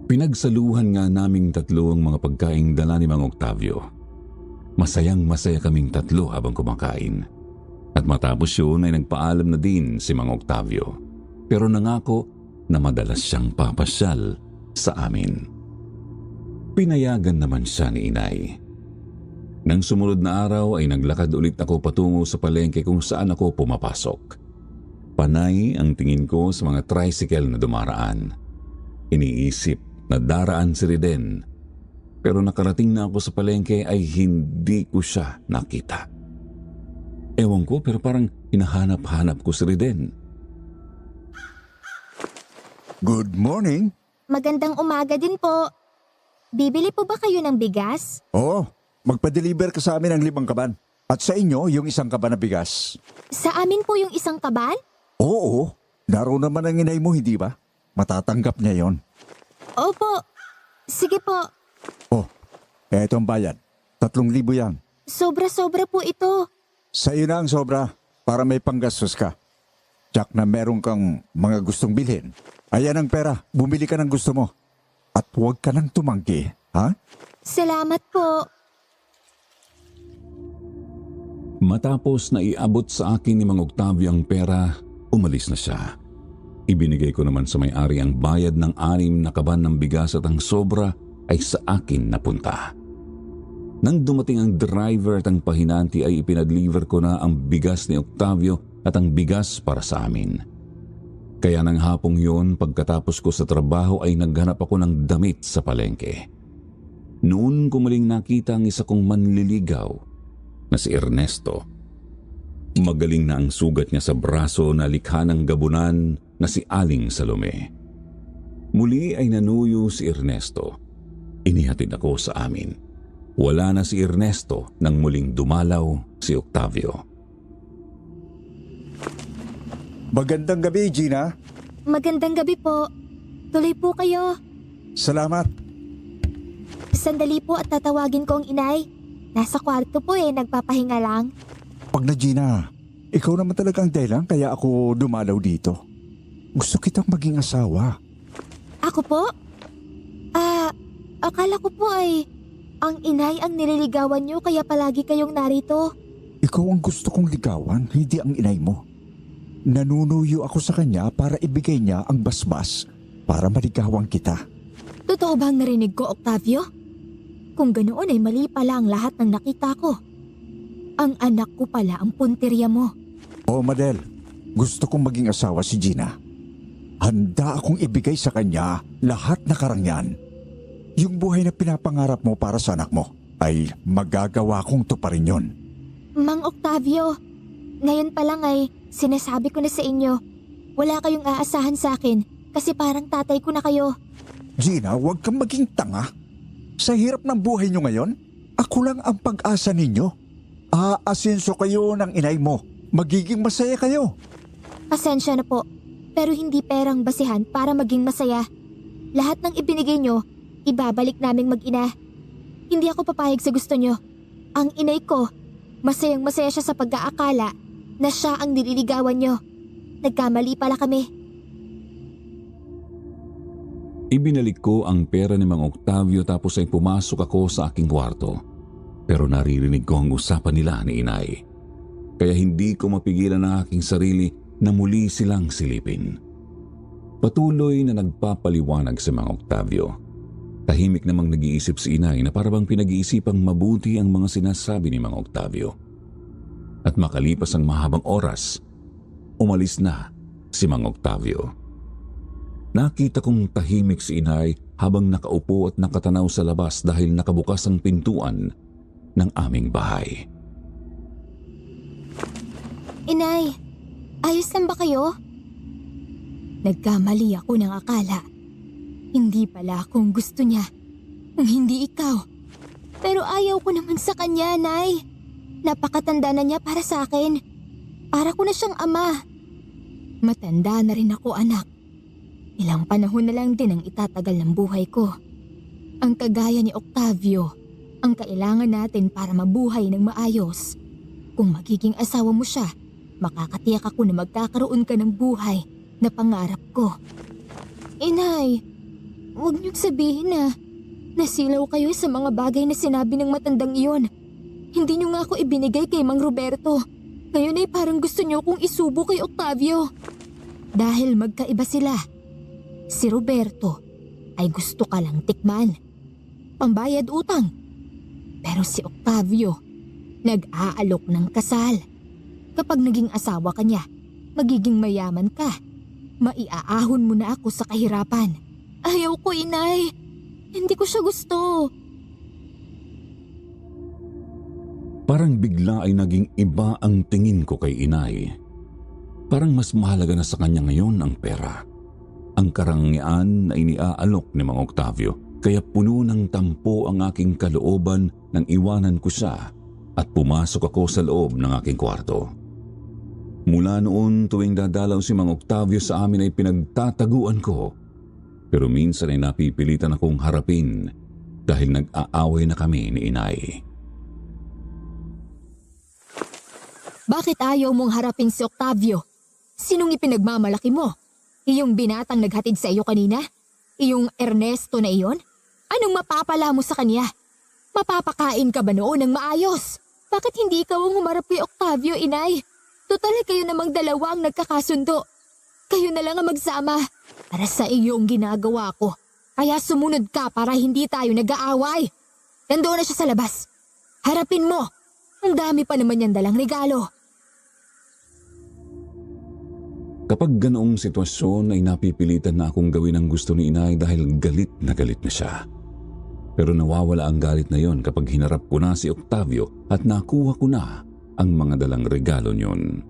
Pinagsaluhan nga naming tatlo ang mga pagkaing dala ni Mang Octavio. Masayang masaya kaming tatlo habang kumakain. At matapos yun ay nagpaalam na din si Mang Octavio. Pero nangako na madalas siyang papasyal sa amin. Pinayagan naman siya ni inay. Nang sumunod na araw ay naglakad ulit ako patungo sa palengke kung saan ako pumapasok. Panay ang tingin ko sa mga tricycle na dumaraan. Iniisip na daraan si Riden. Pero nakarating na ako sa palengke ay hindi ko siya nakita. Ewan ko pero parang hinahanap-hanap ko si Riden. Good morning. Magandang umaga din po. Bibili po ba kayo ng bigas? Oo, magpa-deliver ka sa amin ng 5 kaban. At sa inyo, yung 1 kaban na bigas. Sa amin po yung 1 kaban? Oo, naroon naman ang inay mo, hindi ba? Matatanggap niya yon. Opo. Sige po. Oh, eto ang bayad. 3,000 yan. Sobra-sobra po ito. Sa iyo na ang sobra para may panggastos ka. Tsak na meron kang mga gustong bilhin. Ayan ang pera, bumili ka ng gusto mo. At huwag ka nang tumanggi, ha? Salamat po. Matapos na iabot sa akin ni Mang Octavio ang pera, umalis na siya. Ibinigay ko naman sa may-ari ang bayad ng 6 na kaban ng bigas at ang sobra ay sa akin napunta. Nang dumating ang driver at ang pahinanti ay ipinadeliver ko na ang bigas ni Octavio at ang bigas para sa amin. Kaya nang hapong yun, pagkatapos ko sa trabaho ay naghanap ako ng damit sa palengke. Noon ko muling nakita ang isa kong manliligaw na si Ernesto. Magaling na ang sugat niya sa braso na likha ng gabunan na si Aling Salome. Muli ay nanuyo si Ernesto. Inihatid ako sa amin. Wala na si Ernesto nang muling dumalaw si Octavio. Magandang gabi, Gina. Magandang gabi po. Tuloy po kayo. Salamat. Sandali po at tatawagin ko ang inay. Nasa kwarto po nagpapahinga lang. Wag na, Gina. Ikaw naman talaga ang dahilan kaya ako dumalaw dito. Gusto kitang maging asawa. Ako po? Akala ko po ang inay ang nililigawan niyo kaya palagi kayong narito. Ikaw ang gusto kong ligawan, hindi ang inay mo. Nanunuyo ako sa kanya para ibigay niya ang basbas para maligawan kita. Totoo ba ang narinig ko, Octavio? Kung ganoon ay mali pala ang lahat ng nakita ko. Ang anak ko pala ang punteriya mo. Oo, Madel. Gusto kong maging asawa si Gina. Handa akong ibigay sa kanya lahat na karangyaan. Yung buhay na pinapangarap mo para sa anak mo ay magagawa kong tuparin yon. Mang Octavio, ngayon pa lang ay sinasabi ko na sa inyo, wala kayong aasahan sa akin kasi parang tatay ko na kayo. Gina, huwag kang maging tanga. Sa hirap ng buhay nyo ngayon, ako lang ang pag-asa ninyo. Aasenso kayo ng inay mo. Magiging masaya kayo. Pasensya na po, pero hindi perang basihan para maging masaya. Lahat ng ibinigay nyo, ibabalik naming mag-ina. Hindi ako papayag sa gusto nyo. Ang inay ko, masayang masaya siya sa pag-aakala na siya ang nililigawan nyo. Nagkamali pala kami. Ibinalik ko ang pera ni Mang Octavio tapos ay pumasok ako sa aking kwarto. Pero naririnig ko ang usapan nila ni inay. Kaya hindi ko mapigilan ang aking sarili na muli silang silipin. Patuloy na nagpapaliwanag si Mang Octavio. Tahimik namang nag-iisip si inay na parabang pinag-iisipang mabuti ang mga sinasabi ni Mang Octavio. At makalipas ang mahabang oras, umalis na si Mang Octavio. Nakita kong tahimik si inay habang nakaupo at nakatanaw sa labas dahil nakabukas ang pintuan ng aming bahay. Inay, ayos lang ba kayo? Nagkamali ako ng akala. Hindi pala akong gusto niya. Kung hindi ikaw. Pero ayaw ko naman sa kanya, Nay. Napakatanda na niya para sa akin. Para ko na siyang ama. Matanda na rin ako, anak. Ilang panahon na lang din ang itatagal ng buhay ko. Ang kagaya ni Octavio, ang kailangan natin para mabuhay ng maayos. Kung magiging asawa mo siya, makakatiyak ako na magkakaroon ka ng buhay na pangarap ko. Inay, huwag niyong sabihin na nasilaw kayo sa mga bagay na sinabi ng matandang iyon. Hindi niyo nga ako ibinigay kay Mang Roberto. Ngayon ay parang gusto niyo kong isubo kay Octavio. Dahil magkaiba sila. Si Roberto ay gusto ka lang tikman. pambayad utang. Pero si Octavio, nag-aalok ng kasal. Kapag naging asawa ka niya, magiging mayaman ka. Maiaahon mo na ako sa kahirapan. Ayaw ko, inay. Hindi ko siya gusto. Parang bigla ay naging iba ang tingin ko kay inay. Parang mas mahalaga na sa kanya ngayon ang pera. Ang karangyaan na iniaalok ni Mang Octavio, kaya puno ng tampo ang aking kalooban nang iwanan ko siya at pumasok ako sa loob ng aking kwarto. Mula noon tuwing dadalaw si Mang Octavio sa amin ay pinagtataguan ko. Pero minsan ay napipilitan akong harapin dahil nag-aaway na kami ni inay. Bakit ayaw mong harapin si Octavio? Sinong ipinagmamalaki mo? Iyong binatang naghatid sa iyo kanina? Iyong Ernesto na iyon? Anong mapapala mo sa kanya? Mapapakain ka ba noon ng maayos? Bakit hindi ikaw ang humarap kay Octavio, inay? Total kayo namang dalawa ang nagkakasundo. Kayo na lang ang magsama. Para sa iyo ang ginagawa ko. Kaya sumunod ka para hindi tayo nag-aaway. Nandoon na siya sa labas. Harapin mo. Ang dami pa naman yan dalang regalo. Kapag ganoong sitwasyon ay napipilitan na akong gawin ang gusto ni inay dahil galit na siya. Pero nawawala ang galit na yon kapag hinarap ko na si Octavio at nakuha ko na ang mga dalang regalo niyon.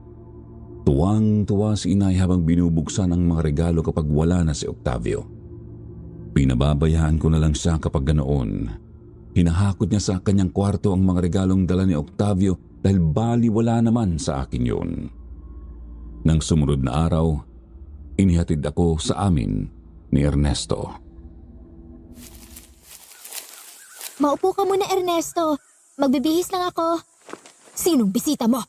Tuwang-tuwa si inay habang binubuksan ang mga regalo kapag wala na si Octavio. Pinababayaan ko na lang siya kapag ganoon. Hinahakot niya sa kanyang kwarto ang mga regalong dala ni Octavio dahil baliwala naman sa akin yun. Nang sumunod na araw, inihatid ako sa amin ni Ernesto. Maupo ka muna, Ernesto. Magbibihis lang ako. Sinong bisita mo?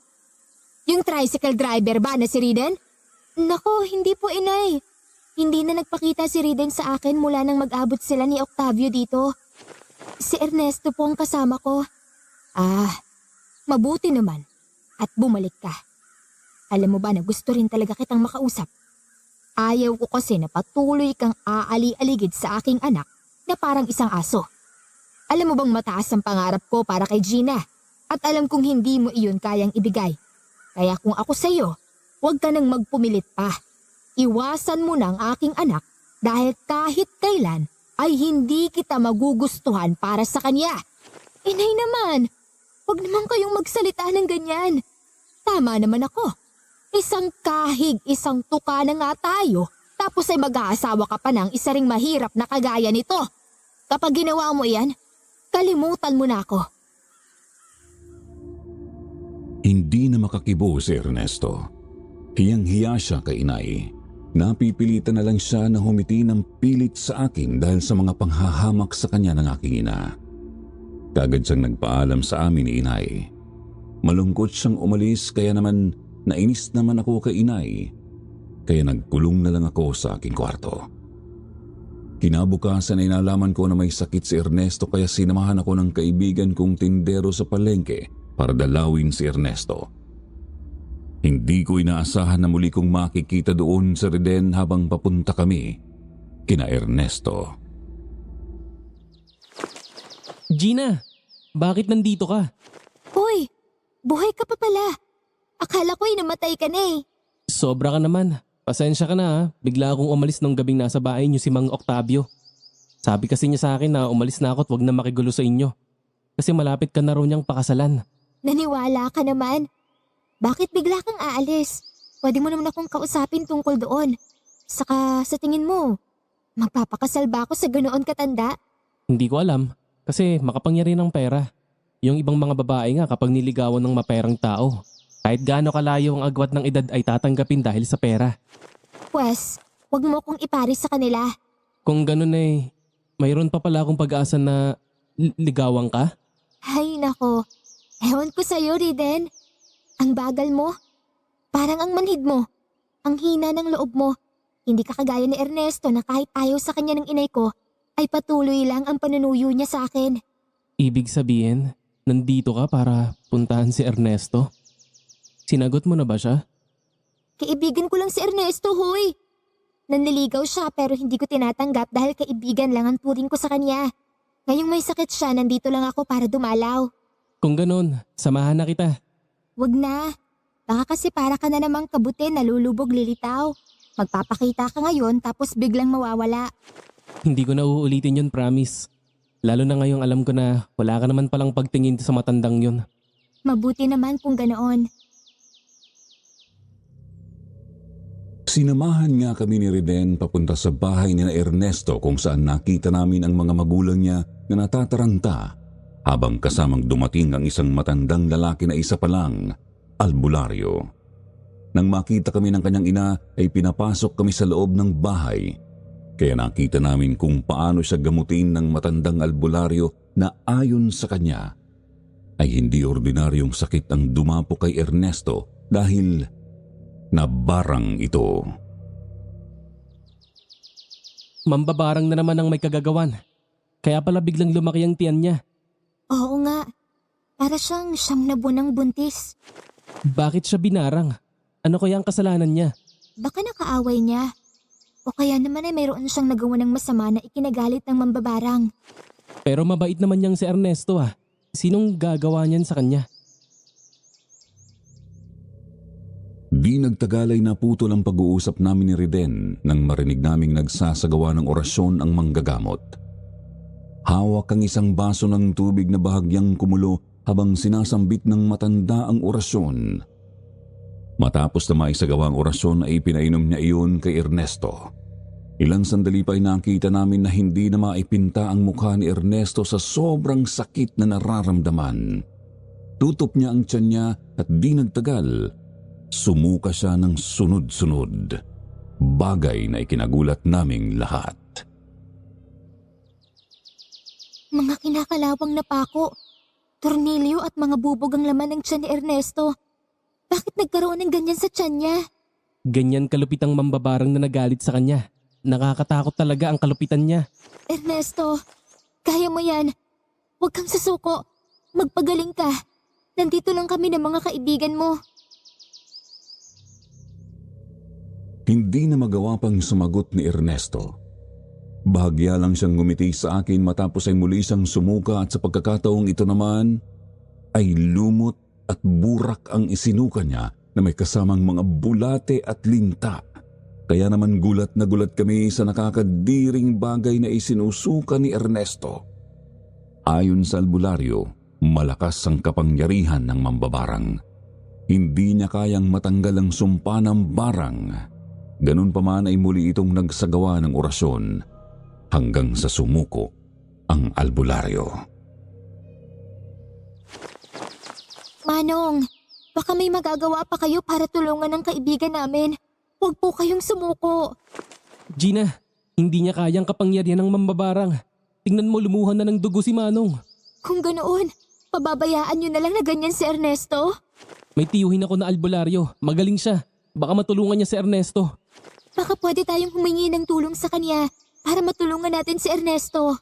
Yung tricycle driver ba na si Riden? Nako, hindi po, inay. Hindi na nagpakita si Riden sa akin mula nang mag-abot sila ni Octavio dito. Si Ernesto po ang kasama ko. Mabuti naman. At bumalik ka. Alam mo ba na gusto rin talaga kitang makausap? Ayaw ko kasi na patuloy kang aali-aligid sa aking anak na parang isang aso. Alam mo bang mataas ang pangarap ko para kay Gina? At alam kong hindi mo iyon kayang ibigay. Kaya kung ako sa'yo, huwag ka nang magpumilit pa. Iwasan mo na ang aking anak dahil kahit kailan ay hindi kita magugustuhan para sa kanya. Inay naman, huwag naman kayong magsalita ng ganyan. Tama naman ako. Isang kahig, isang tuka na nga tayo, tapos ay mag-aasawa ka pa ng isa ring mahirap na kagaya nito. Kapag ginawa mo yan, kalimutan mo na ako. Hindi na makakibo si Ernesto. Hiyang-hiya siya kay inay. Napipilitan na lang siya na humiti ng pilit sa akin dahil sa mga panghahamak sa kanya ng aking ina. Kagad siyang nagpaalam sa amin ni inay. Malungkot siyang umalis kaya naman nainis naman ako kay inay. Kaya nagkulong na lang ako sa aking kwarto. Kinabukasan ay nalaman ko na may sakit si Ernesto kaya sinamahan ako ng kaibigan kong tindero sa palengke para dalawin si Ernesto. Hindi ko inaasahan na muli kong makikita doon sa Reden habang papunta kami kina Ernesto. Gina, bakit nandito ka? Hoy, buhay ka pa pala. Akala ko'y namatay ka na eh. Sobra ka naman. Pasensya ka na ha. Bigla akong umalis nung gabing nasa bahay niyo si Mang Octavio. Sabi kasi niya sa akin na umalis na ako at wag na makigulo sa inyo. Kasi malapit ka na raw niyang pakasalan. Naniwala ka naman. Bakit bigla kang aalis? Pwede mo naman akong kausapin tungkol doon. Saka sa tingin mo, magpapakasal ba ako sa ganoon katanda? Hindi ko alam. Kasi makapangyarihan ng pera. Yung ibang mga babae nga kapag niligawan ng maperang tao. Kahit gaano kalayo ang agwat ng edad ay tatanggapin dahil sa pera. Pwes, wag mo kong ipari sa kanila. Kung ganun eh, mayroon pa pala akong pag-asa na ligawan ka? Ay nako, ewan ko sa'yo, Riden. Ang bagal mo. Parang ang manhid mo. Ang hina ng loob mo. Hindi ka kagaya ni Ernesto na kahit ayaw sa kanya ng inay ko, ay patuloy lang ang panunuyo niya sa akin. Ibig sabihin, nandito ka para puntahan si Ernesto? Sinagot mo na ba siya? Kaibigan ko lang si Ernesto, hoy. Nanliligaw siya pero hindi ko tinatanggap dahil kaibigan lang ang turing ko sa kanya. Ngayong may sakit siya, nandito lang ako para dumalaw. Kung ganon, samahan na kita. Wag na. Baka kasi para ka na namang kabuti nalulubog lilitaw. Magpapakita ka ngayon tapos biglang mawawala. Hindi ko na uulitin yun, promise. Lalo na ngayong alam ko na wala ka naman palang pagtingin sa matandang yun. Mabuti naman kung ganoon. Sinamahan nga kami ni Reden papunta sa bahay ni na Ernesto kung saan nakita namin ang mga magulang niya na natataranta habang kasamang dumating ang isang matandang lalaki na isa pa lang, albularyo. Nang makita kami ng kanyang ina ay pinapasok kami sa loob ng bahay. Kaya nakita namin kung paano siya gamutin ng matandang albularyo na ayon sa kanya ay hindi ordinaryong sakit ang dumapo kay Ernesto dahil nabarang ito. Mambabarang na naman ang may kagagawan. Kaya pala biglang lumaki ang tiyan niya. Oo nga. Para siyang 9 na buwan ng buntis. Bakit siya binarang? Ano kaya ang kasalanan niya? Baka nakaaway niya. O kaya naman ay mayroon siyang nagawa ng masama na ikinagalit ng mambabarang. Pero mabait naman niyang si Ernesto ah. Sinong gagawa niyan sa kanya? Di nagtagal ay naputol ang pag-uusap namin ni Reden nang marinig naming nagsasagawa ng orasyon ang manggagamot. Hawak ang isang baso ng tubig na bahagyang kumulo habang sinasambit ng matanda ang orasyon. Matapos na maisagawa ang orasyon ay pinainom niya iyon kay Ernesto. Ilang sandali pa ay nakita namin na hindi na maipinta ang mukha ni Ernesto sa sobrang sakit na nararamdaman. Tutop niya ang tiyan niya at di nagtagal, sumuka siya ng sunod-sunod. Bagay na ikinagulat naming lahat. Mga kinakalawang na pako, tornilyo at mga bubog ang laman ng tiyan ni Ernesto. Bakit nagkaroon ng ganyan sa tiyan niya? Ganyan kalupit ang mambabarang na nagalit sa kanya. Nakakatakot talaga ang kalupitan niya. Ernesto, kaya mo yan. Huwag kang susuko. Magpagaling ka. Nandito lang kami ng mga kaibigan mo. Hindi na magawa pang sumagot ni Ernesto. Bahagya lang siyang ngumiti sa akin matapos ay muli siyang sumuka at sa pagkakataong ito naman ay lumot at burak ang isinuka niya na may kasamang mga bulate at linta. Kaya naman gulat na gulat kami sa nakakadiring bagay na isinusuka ni Ernesto. Ayon sa albularyo, malakas ang kapangyarihan ng mambabarang. Hindi niya kayang matanggal ang sumpa ng barang. Ganun pa man ay muli itong nagsagawa ng orasyon hanggang sa sumuko ang albularyo. Manong, baka may magagawa pa kayo para tulungan ang kaibigan namin. Huwag po kayong sumuko. Gina, hindi niya kayang kapangyarihan ng mambabarang. Tingnan mo, lumuhan na ng dugo si Manong. Kung ganoon, pababayaan niyo na lang na ganyan si Ernesto? May tiyuhin ako na albularyo. Magaling siya. Baka matulungan niya si Ernesto. Baka pwede tayong humingi ng tulong sa kanya para matulungan natin si Ernesto.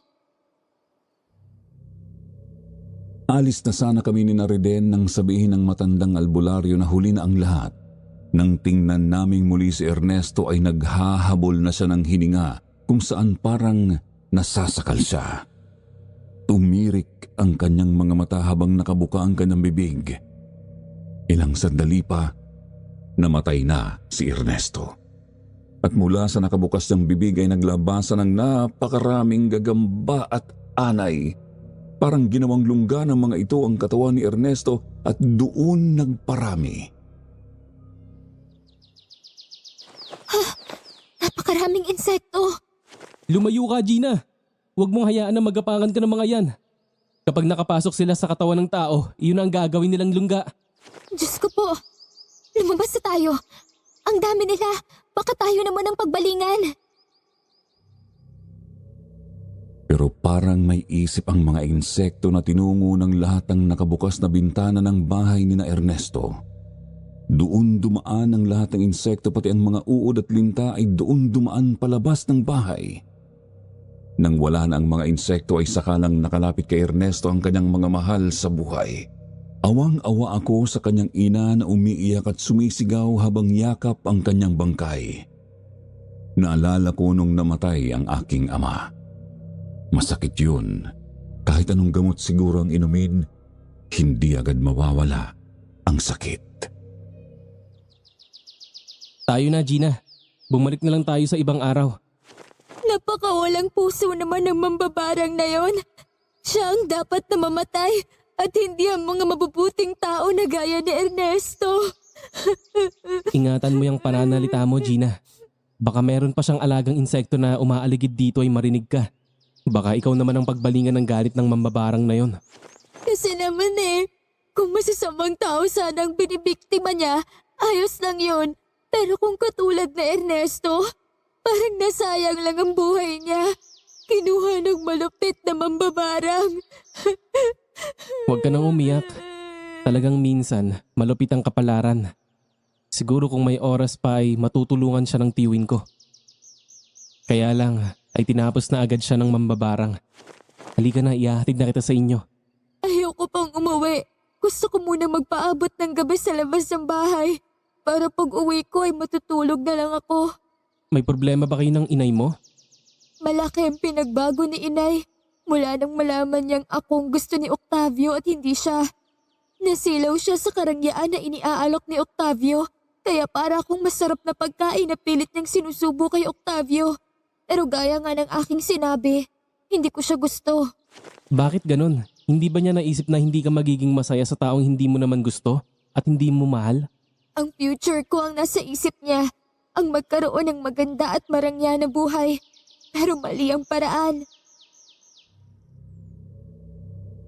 Alis na sana kami ni Reden nang sabihin ng matandang albularyo na huli na ang lahat. Nang tingnan naming muli si Ernesto ay naghahabol na siya ng hininga kung saan parang nasasakal siya. Tumirik ang kanyang mga mata habang nakabuka ang kanyang bibig. Ilang sandali pa, namatay na si Ernesto. At mula sa nakabukas niyang bibig ay naglabasan ng napakaraming gagamba at anay. Parang ginawang lungga ng mga ito ang katawan ni Ernesto at doon nagparami. Napakaraming insekto. Lumayo ka, Gina. Huwag mong hayaan na magapangan ka ng mga yan. Kapag nakapasok sila sa katawan ng tao, iyon ang gagawin nilang lungga. Diyos ko po. Lumabas na tayo. Ang dami nila. Baka tayo naman ang pagbalingan. Pero parang may isip ang mga insekto na tinungo ng lahat ng nakabukas na bintana ng bahay ni na Ernesto. Doon dumaan ang lahat ng insekto, pati ang mga uod at linta ay doon dumaan palabas ng bahay. Nang wala na ang mga insekto ay sakalang nakalapit kay Ernesto ang kanyang mga mahal sa buhay. Awang-awa ako sa kanyang ina na umiiyak at sumisigaw habang yakap ang kanyang bangkay. Naalala ko nung namatay ang aking ama. Masakit yun, kahit anong gamot siguro ang inumin, hindi agad mawawala ang sakit. Tayo na, Gina. Bumalik na lang tayo sa ibang araw. Napakawalang puso naman ng mambabarang na yon. Siya ang dapat na mamatay at hindi ang mga mabubuting tao na gaya ni Ernesto. Ingatan mo yung pananalita mo, Gina. Baka meron pa siyang alagang insekto na umaaligid dito ay marinig ka. Baka ikaw naman ang pagbalingan ng galit ng mambabarang na yon. Kasi naman kung masasamang tao sana ang binibiktima niya, ayos lang yun. Pero kung katulad na Ernesto, parang nasayang lang ang buhay niya. Kinuha ng malupit na mambabarang. Huwag ka nang umiyak. Talagang minsan, malupit ang kapalaran. Siguro kung may oras pa ay matutulungan siya ng tiwin ko. Kaya lang, ay tinapos na agad siya ng mambabarang. Halika na, ihahatid na kita sa inyo. Ayoko pang umuwi. Gusto ko muna magpaabot ng gabi sa labas ng bahay. Para pag uwi ko ay matutulog na lang ako. May problema ba kayo ng inay mo? Malaki ang pinagbago ni inay. Mula nang malaman niyang akong gusto ni Octavio at hindi siya. Nasilaw siya sa karangyaan na iniaalok ni Octavio. Kaya para akong masarap na pagkain na pilit niyang sinusubo kay Octavio. Pero gaya nga ng aking sinabi, hindi ko siya gusto. Bakit ganun? Hindi ba niya naisip na hindi ka magiging masaya sa taong hindi mo naman gusto at hindi mo mahal? Ang future ko ang nasa isip niya. Ang magkaroon ng maganda at marangya na buhay. Pero mali ang paraan.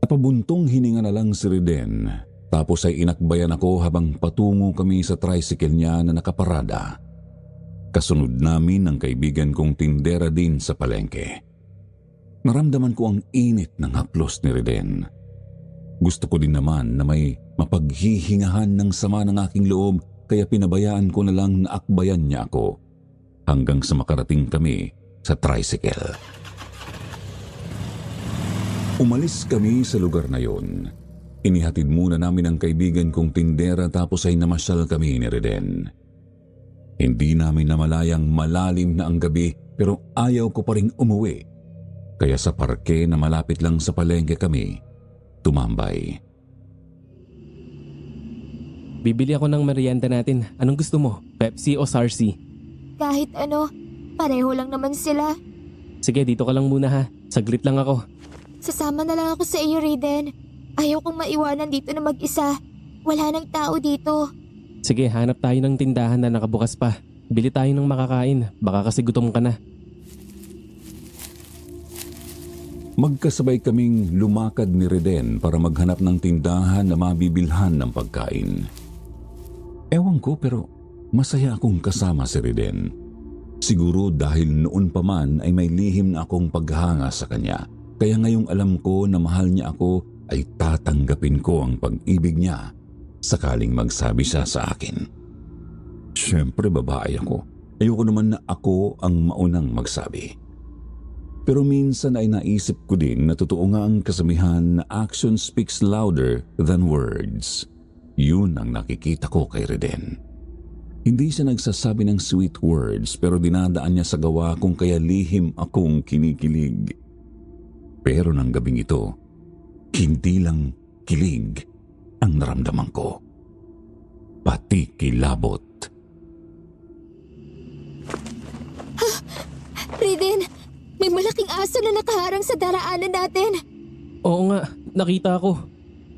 Napabuntong hininga na lang si Riden, tapos ay inakbayan ako habang patungo kami sa tricycle niya na nakaparada. Kasunod namin ang kaibigan kong tindera din sa palengke. Naramdaman ko ang init ng haplos ni Riden. Gusto ko din naman na may mapaghihingahan ng sama ng aking loob, kaya pinabayaan ko na lang na akbayan niya ako hanggang sa makarating kami sa tricycle. Umalis kami sa lugar na yon. Inihatid muna namin ang kaibigan kong tindera tapos ay namasyal kami ni Reden. Hindi namin namalayang malalim na ang gabi pero ayaw ko pa ring umuwi. Kaya sa parke na malapit lang sa palengke kami tumambay. Bibili ako ng merienda natin. Anong gusto mo? Pepsi o Sarsi? Kahit ano, pareho lang naman sila. Sige, dito ka lang muna ha. Saglit lang ako. Sasama na lang ako sa iyo, Raiden. Ayaw kong maiwanan dito na mag-isa. Wala nang tao dito. Sige, hanap tayo ng tindahan na nakabukas pa. Bili tayo ng makakain. Baka kasi gutom ka na. Magkasabay kaming lumakad ni Reden para maghanap ng tindahan na mabibilhan ng pagkain. Ewan ko pero masaya akong kasama si Reden. Siguro dahil noon pa man ay may lihim na akong paghanga sa kanya. Kaya ngayong alam ko na mahal niya ako ay tatanggapin ko ang pag-ibig niya sakaling magsabi siya sa akin. Siyempre babae ako. Ayoko naman na ako ang maunang magsabi. Pero minsan ay naisip ko din na totoo nga ang kasabihan na action speaks louder than words. Yun ang nakikita ko kay Reden. Hindi siya nagsasabi ng sweet words pero dinadaan niya sa gawa kung kaya lihim akong kinikilig. Pero ng gabing ito, hindi lang kilig ang naramdaman ko. Pati kilabot. Raiden, may malaking aso na nakaharang sa daraanan natin. Oo nga, nakita ko.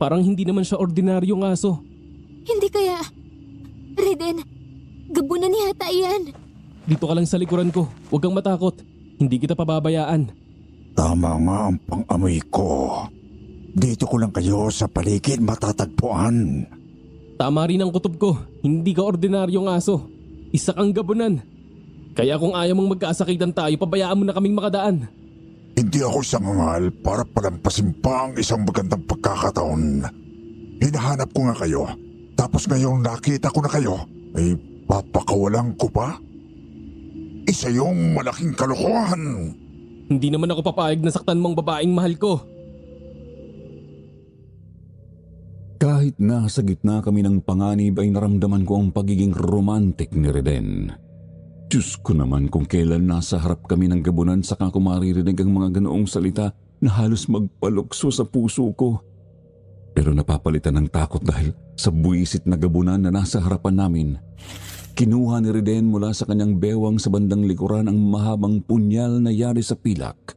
Parang hindi naman siya ordinaryong aso. Hindi kaya... Raiden, gabunan ni Hata iyan. Dito ka lang sa likuran ko. Huwag kang matakot. Hindi kita pababayaan. Tama nga ang pang-amoy ko. Dito ko lang kayo sa paligid matatagpuan. Tama rin ang kutob ko. Hindi ka ordinaryong aso. Isa kang gabunan. Kaya kung ayaw mong magkaasakitan tayo, pabayaan mo na kaming makadaan. Hindi ako sangangal para palampasin pa ang isang magandang pagkakataon. Hinahanap ko nga kayo. Tapos ngayong nakita ko na kayo, ay papakawalan ko pa? Isa yung malaking kalokohan. Hindi naman ako papayag na saktan mong babaeng mahal ko. Kahit nasa gitna kami ng panganib ay naramdaman ko ang pagiging romantic ni Reden. Diyos ko naman kung kailan nasa harap kami ng gabunan saka ko maririnig ang mga ganoong salita na halos magpalukso sa puso ko. Pero napapalitan ng takot dahil sa buwisit na gabunan na nasa harapan namin. Kinuha ni Riden mula sa kanyang bewang sa bandang likuran ang mahabang punyal na yari sa pilak.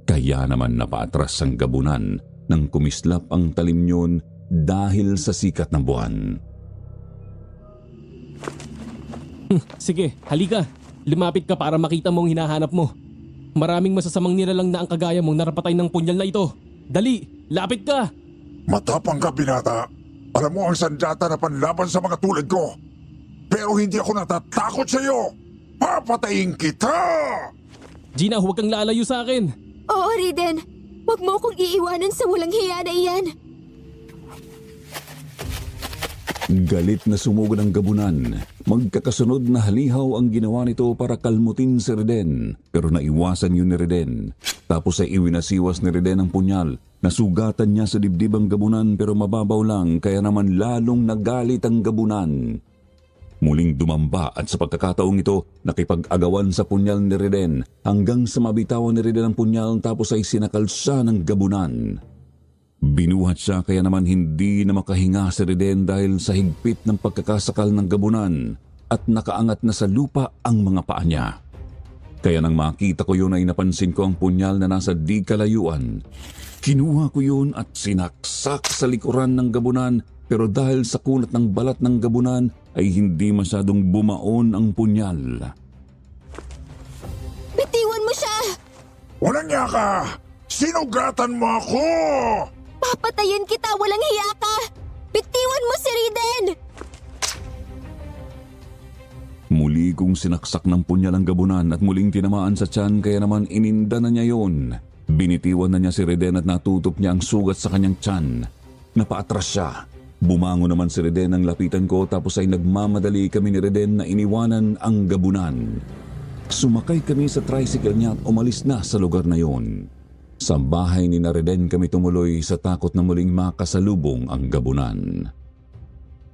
Kaya naman napaatras ang gabunan nang kumislap ang talim niyon dahil sa sikat ng buwan. Sige, halika. Lumapit ka para makita mo ang hinahanap mo. Maraming masasamang nilalang na ang kagaya mong narapatay ng punyal na ito. Dali, lapit ka! Matapang ka, binata. Alam mo ang sandyata na panlaban sa mga tulad ko. Pero hindi ako natatakot sa iyo. Papatayin kita! Gina, huwag kang lalayo sa akin. Oo, Riden. Huwag mo akong iiwanan sa walang hiya na iyan. Galit na sumugod ang gabunan. Magkakasunod na halihaw ang ginawa nito para kalmutin si Riden. Pero naiwasan yun ni Riden. Tapos ay iwinasiwas ni Riden ang punyal. Nasugatan niya sa dibdib ang gabunan pero mababaw lang kaya naman lalong nagalit ang gabunan. Muling dumamba at sa pagkakataong ito nakipag-agawan sa punyal ni Riden hanggang sa mabitawan ni Riden ang punyal tapos ay sinakal siya ng gabunan. Binuhat siya kaya naman hindi na makahinga si Riden dahil sa higpit ng pagkakasakal ng gabunan at nakaangat na sa lupa ang mga paa niya. Kaya nang makita ko yun ay napansin ko ang punyal na nasa di kalayuan. Kinuha ko yun at sinaksak sa likuran ng gabunan pero dahil sa kunat ng balat ng gabunan ay hindi masyadong bumaon ang punyal. Bitiwan mo siya! Walang niya ka! Sinugatan mo ako! Papatayin kita! Walang hiya ka! Bitiwan mo si Riden! Muli kong sinaksak ng punyal ang gabunan at muling tinamaan sa tiyan kaya naman ininda na niya yun. Binitiwan na niya si Riden at natutop niya ang sugat sa kanyang tiyan. Napaatras siya. Bumango naman si Riden ang lapitan ko tapos ay nagmamadali kami ni Riden na iniwanan ang gabunan. Sumakay kami sa tricycle niya at umalis na sa lugar na yon. Sa bahay ni na Riden kami tumuloy sa takot na muling makasalubong ang gabunan.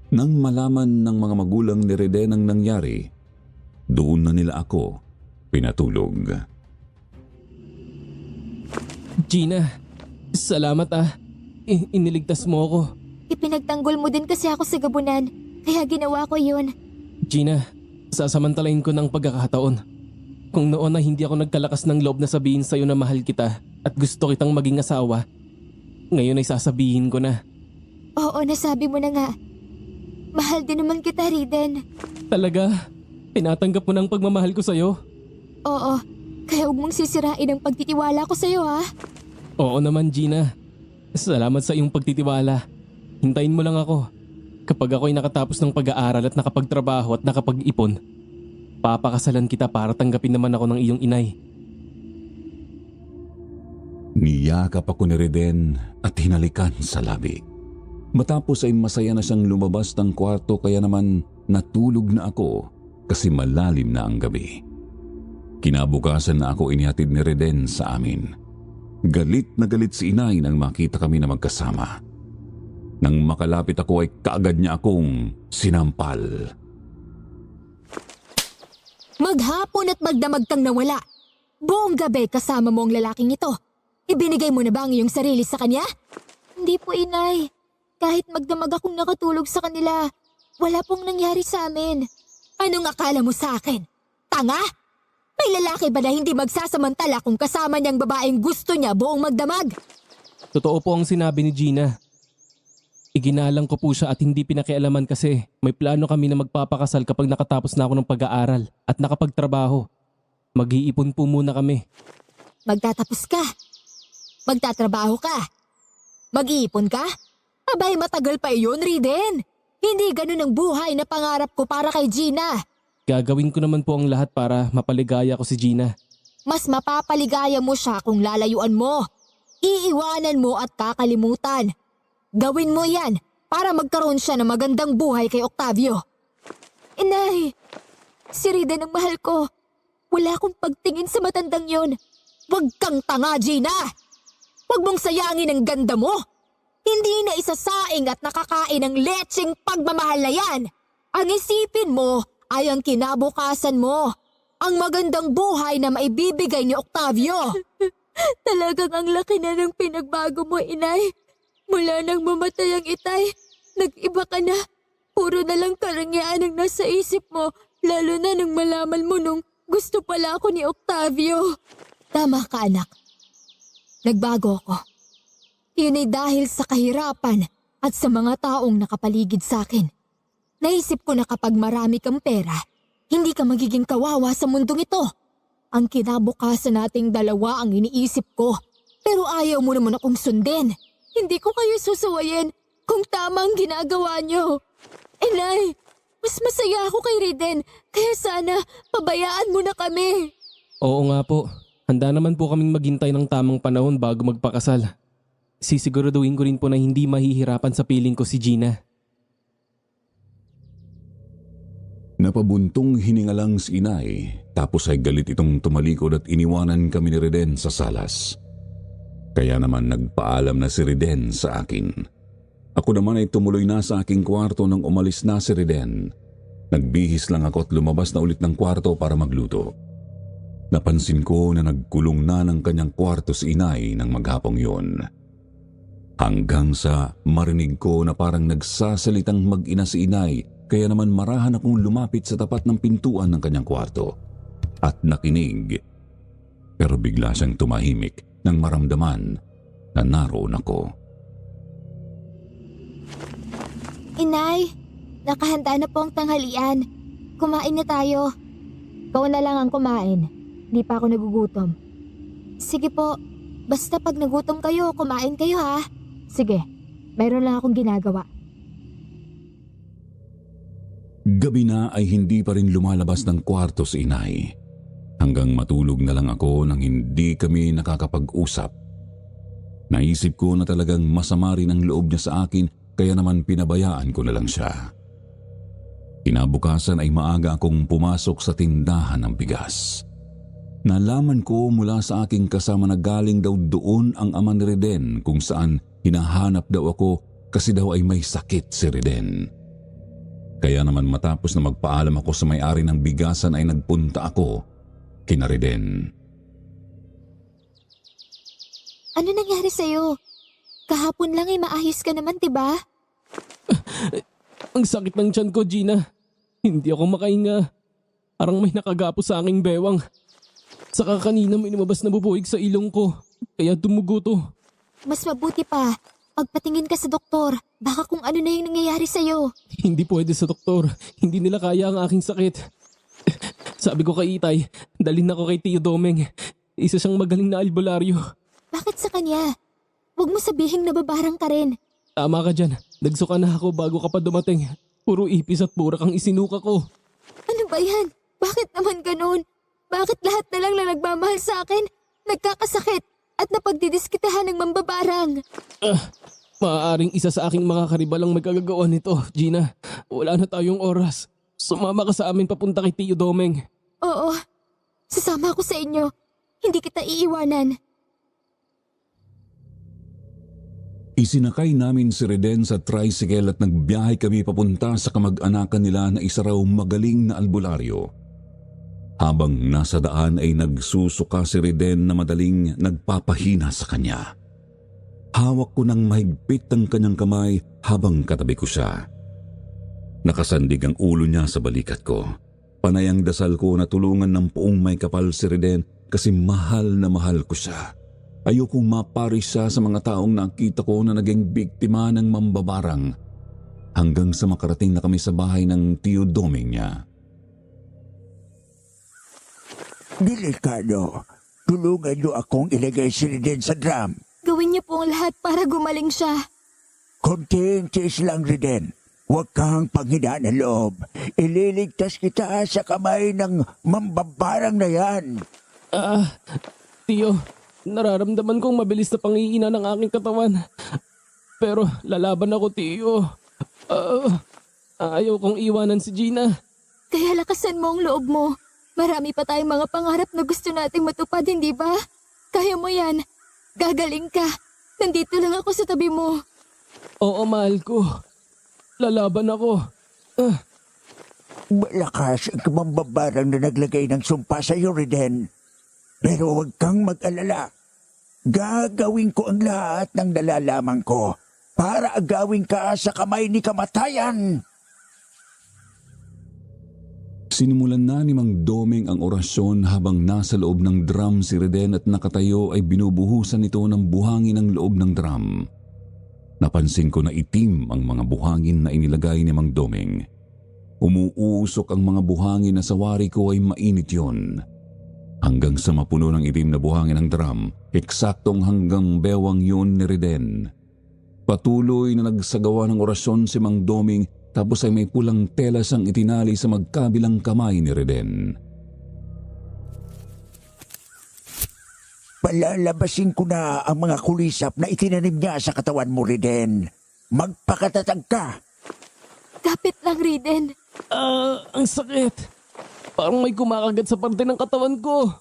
Nang malaman ng mga magulang ni Riden ang nangyari, doon na nila ako pinatulog. Gina, salamat iniligtas mo ako. Ipinagtanggol mo din kasi ako sa gabunan, kaya ginawa ko yun. Gina, sasamantalain ko ng pagkakataon. Kung noon na hindi ako nagkalakas ng loob na sabihin sa'yo na mahal kita at gusto kitang maging asawa, ngayon ay sasabihin ko na. Oo, nasabi mo na nga. Mahal din naman kita, Riden. Talaga? Pinatanggap mo ng pagmamahal ko sa'yo? Oo, kaya huwag mong sisirain ang pagtitiwala ko sa'yo, ha? Oo naman, Gina. Salamat sa iyong pagtitiwala. Hintayin mo lang ako. Kapag ako'y nakatapos ng pag-aaral at nakapagtrabaho at nakapag-ipon, papakasalan kita para tanggapin naman ako ng iyong inay. Niyakap ako ni Riden at hinalikan sa labi. Matapos ay masaya na siyang lumabas ng kwarto kaya naman natulog na ako kasi malalim na ang gabi. Kinabukasan na ako inihatid ni Riden sa amin. Galit na galit si inay nang makita kami na magkasama. Nang makalapit ako ay kaagad niya akong sinampal. Maghapon at magdamag kang nawala. Buong gabi kasama mo ang lalaking ito. Ibinigay mo na ba ang iyong sarili sa kanya? Hindi po, inay. Kahit magdamag akong nakatulog sa kanila, wala pong nangyari sa amin. Anong akala mo sa akin? Tanga? May lalaki ba na hindi magsasamantala kung kasama niyang babaeng gusto niya buong magdamag? Totoo po ang sinabi ni Gina. Iginalang ko po siya at hindi pinakialaman kasi may plano kami na magpapakasal kapag nakatapos na ako ng pag-aaral at nakapagtrabaho. Mag-iipon po muna kami. Magtatapos ka. Magtatrabaho ka. Mag-iipon ka? Abay, matagal pa iyon, Riden. Hindi ganun ang buhay na pangarap ko para kay Gina. Gagawin ko naman po ang lahat para mapaligaya ko si Gina. Mas mapapaligaya mo siya kung lalayuan mo. Iiwanan mo at kakalimutan. Gawin mo yan para magkaroon siya ng magandang buhay kay Octavio. Inay, si Riden ang mahal ko. Wala akong pagtingin sa matandang yon. Huwag kang tanga, Gina! Huwag mong sayangin ang ganda mo! Hindi na isasaing at nakakain ng letseng pagmamahal na yan! Ang isipin mo ay ang kinabukasan mo. Ang magandang buhay na maibibigay ni Octavio. Talagang ang laki na ng pinagbago mo, inay. Mula nang mamatay ang itay, nag-iba ka na. Puro na lang karangyaan ang nasa isip mo, lalo na nang malaman mo nung gusto pala ako ni Octavio. Tama ka, anak. Nagbago ako. Yun ay dahil sa kahirapan at sa mga taong nakapaligid sa akin. Naisip ko na kapag marami kang pera, hindi ka magiging kawawa sa mundong ito. Ang kinabukasan nating dalawa ang iniisip ko. Pero ayaw mo naman akong sundin. Hindi ko kayo susuwayin kung tama ang ginagawa niyo. Inay, mas masaya ako kay Riden, kaya sana pabayaan mo na kami. Oo nga po. Handa naman po kaming maghintay ng tamang panahon bago magpakasal. Sisiguraduhin ko rin po na hindi mahihirapan sa piling ko si Gina. Napabuntong hininga lang si inay, tapos ay galit itong tumalikod at iniwanan kami ni Reden sa salas. Kaya naman nagpaalam na si Reden sa akin. Ako naman ay tumuloy na sa aking kwarto nang umalis na si Reden. Nagbihis lang ako at lumabas na ulit ng kwarto para magluto. Napansin ko na nagkulong na ng kanyang kwarto si inay ng maghapong yun. Hanggang sa marinig ko na parang nagsasalitang mag-ina si inay, kaya naman marahan akong lumapit sa tapat ng pintuan ng kanyang kwarto at nakinig. Pero bigla siyang tumahimik nang maramdaman na naroon ako. Inay, nakahanda na po ang tanghalian. Kumain na tayo. Ikaw na lang ang kumain. Di pa ako nagugutom. Sige po, basta pag nagutom kayo, kumain kayo ha. Sige, mayroon lang akong ginagawa. Gabi na ay hindi pa rin lumalabas ng kwarto si inay. Hanggang matulog na lang ako nang hindi kami nakakapag-usap. Naisip ko na talagang masama rin ang loob niya sa akin, kaya naman pinabayaan ko na lang siya. Kinabukasan ay maaga akong pumasok sa tindahan ng bigas. Nalaman ko mula sa aking kasama na galing daw doon ang ama ni Reden kung saan hinahanap daw ako kasi daw ay may sakit si Reden. Kaya naman matapos na magpaalam ako sa may-ari ng bigasan ay nagpunta ako kina Reden. Ano nangyari sa'yo? Kahapon lang ay maayos ka naman, diba? Ang sakit ng tiyan ko, Gina. Hindi ako makahinga. Parang may nakagapo sa aking bewang. Saka kanina may lumabas na bubuig sa ilong ko. Kaya dumugo to. Mas mabuti pa, magpatingin ka sa doktor. Baka kung ano na yung nangyayari sa'yo. Hindi pwede sa doktor. Hindi nila kaya ang aking sakit. Sabi ko kay Itay, dalhin ako kay Tio Domeng. Isa siyang magaling na albularyo. Bakit sa kanya? Huwag mo sabihing nababarang ka rin. Tama ka dyan. Nagsuka na ako bago ka pa dumating. Puro ipis at burak ang isinuka ko. Ano ba yan? Bakit naman ganun? Bakit lahat na lang na nagmamahal sa akin, nagkakasakit at napagdidiskitahan ng mambabarang? Maaaring isa sa aking mga karibalang may kagagawa nito, Gina. Wala na tayong oras. Sumama ka sa amin papunta kay Tio Domeng. Oo, sasama ako sa inyo. Hindi kita iiwanan. Isinakay namin si Reden sa tricycle at nagbiyahe kami papunta sa kamag-anakan nila na isa raw magaling na albularyo. Habang nasa daan ay nagsusuka si Reden na madaling nagpapahina sa kanya. Hawak ko ng mahigpit ang kanyang kamay habang katabi ko siya. Nakasandig ang ulo niya sa balikat ko. Panay ang dasal ko na tulungan ng puong may kapal si Reden kasi mahal na mahal ko siya. Ayokong maparis siya sa mga taong nakita ko na naging biktima ng mambabarang hanggang sa makarating na kami sa bahay ng Tio Domeng niya. Delikado. Tulungan niyo akong ilagay si Reden sa drum. Gawin niyo po ang lahat para gumaling siya. Konting tiis lang, Reden. Huwag kang panghinaan ng loob. Ililigtas kita sa kamay ng mambabarang na yan. Tio, nararamdaman kong mabilis na pangihina ng aking katawan. Pero lalaban ako, Tio. Ayaw kong iwanan si Gina. Kaya lakasan mo ang loob mo. Marami pa tayong mga pangarap na gusto nating matupad, hindi ba? Kaya mo yan. Gagaling ka. Nandito lang ako sa tabi mo. Oo, mahal ko. Lalaban ako. Malakas ang mambabarang na naglagay ng sumpa sa iyo, Reden. Pero huwag kang mag-alala. Gagawin ko ang lahat ng nalalaman ko para agawin ka sa kamay ni kamatayan. Sinimulan na ni Mang Doming ang orasyon habang nasa loob ng drum si Reden at nakatayo ay binubuhusan nito ng buhangin ang loob ng drum. Napansin ko na itim ang mga buhangin na inilagay ni Mang Doming. Umuusok ang mga buhangin na sa wari ko ay mainit yon. Hanggang sa mapuno ng itim na buhangin ang drum, eksaktong hanggang bewang yun ni Reden. Patuloy na nagsagawa ng orasyon si Mang Doming tapos ay may pulang telas ang itinali sa magkabilang kamay ni Reden. Palalabasin ko na ang mga kulisap na itinanim niya sa katawan mo, Reden. Magpakatatag ka. Kapit lang, Riden. Ang sakit. Parang may kumakagat sa parte ng katawan ko.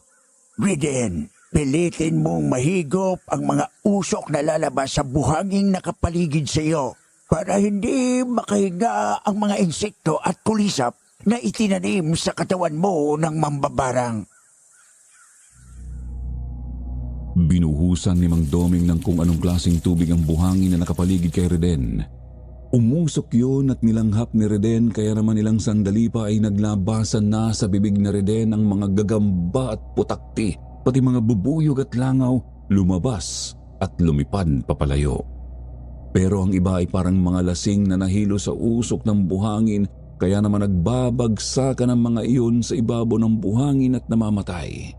Reden, pilitin mong mahigop ang mga usok na lalabas sa buhanging nakapaligid sa iyo para hindi makahinga ang mga insekto at kulisap na itinanim sa katawan mo ng mambabarang. Binuhusan ni Mang Doming ng kung anong klaseng tubig ang buhangin na nakapaligid kay Reden. Umusok yun at nilanghap ni Reden kaya naman ilang sandali pa ay naglabasan na sa bibig ni Reden ang mga gagamba at putakti, pati mga bubuyog at langaw lumabas at lumipad papalayo. Pero ang iba ay parang mga lasing na nahilo sa usok ng buhangin kaya naman nagbabagsakan ang mga iyon sa ibabaw ng buhangin at namamatay.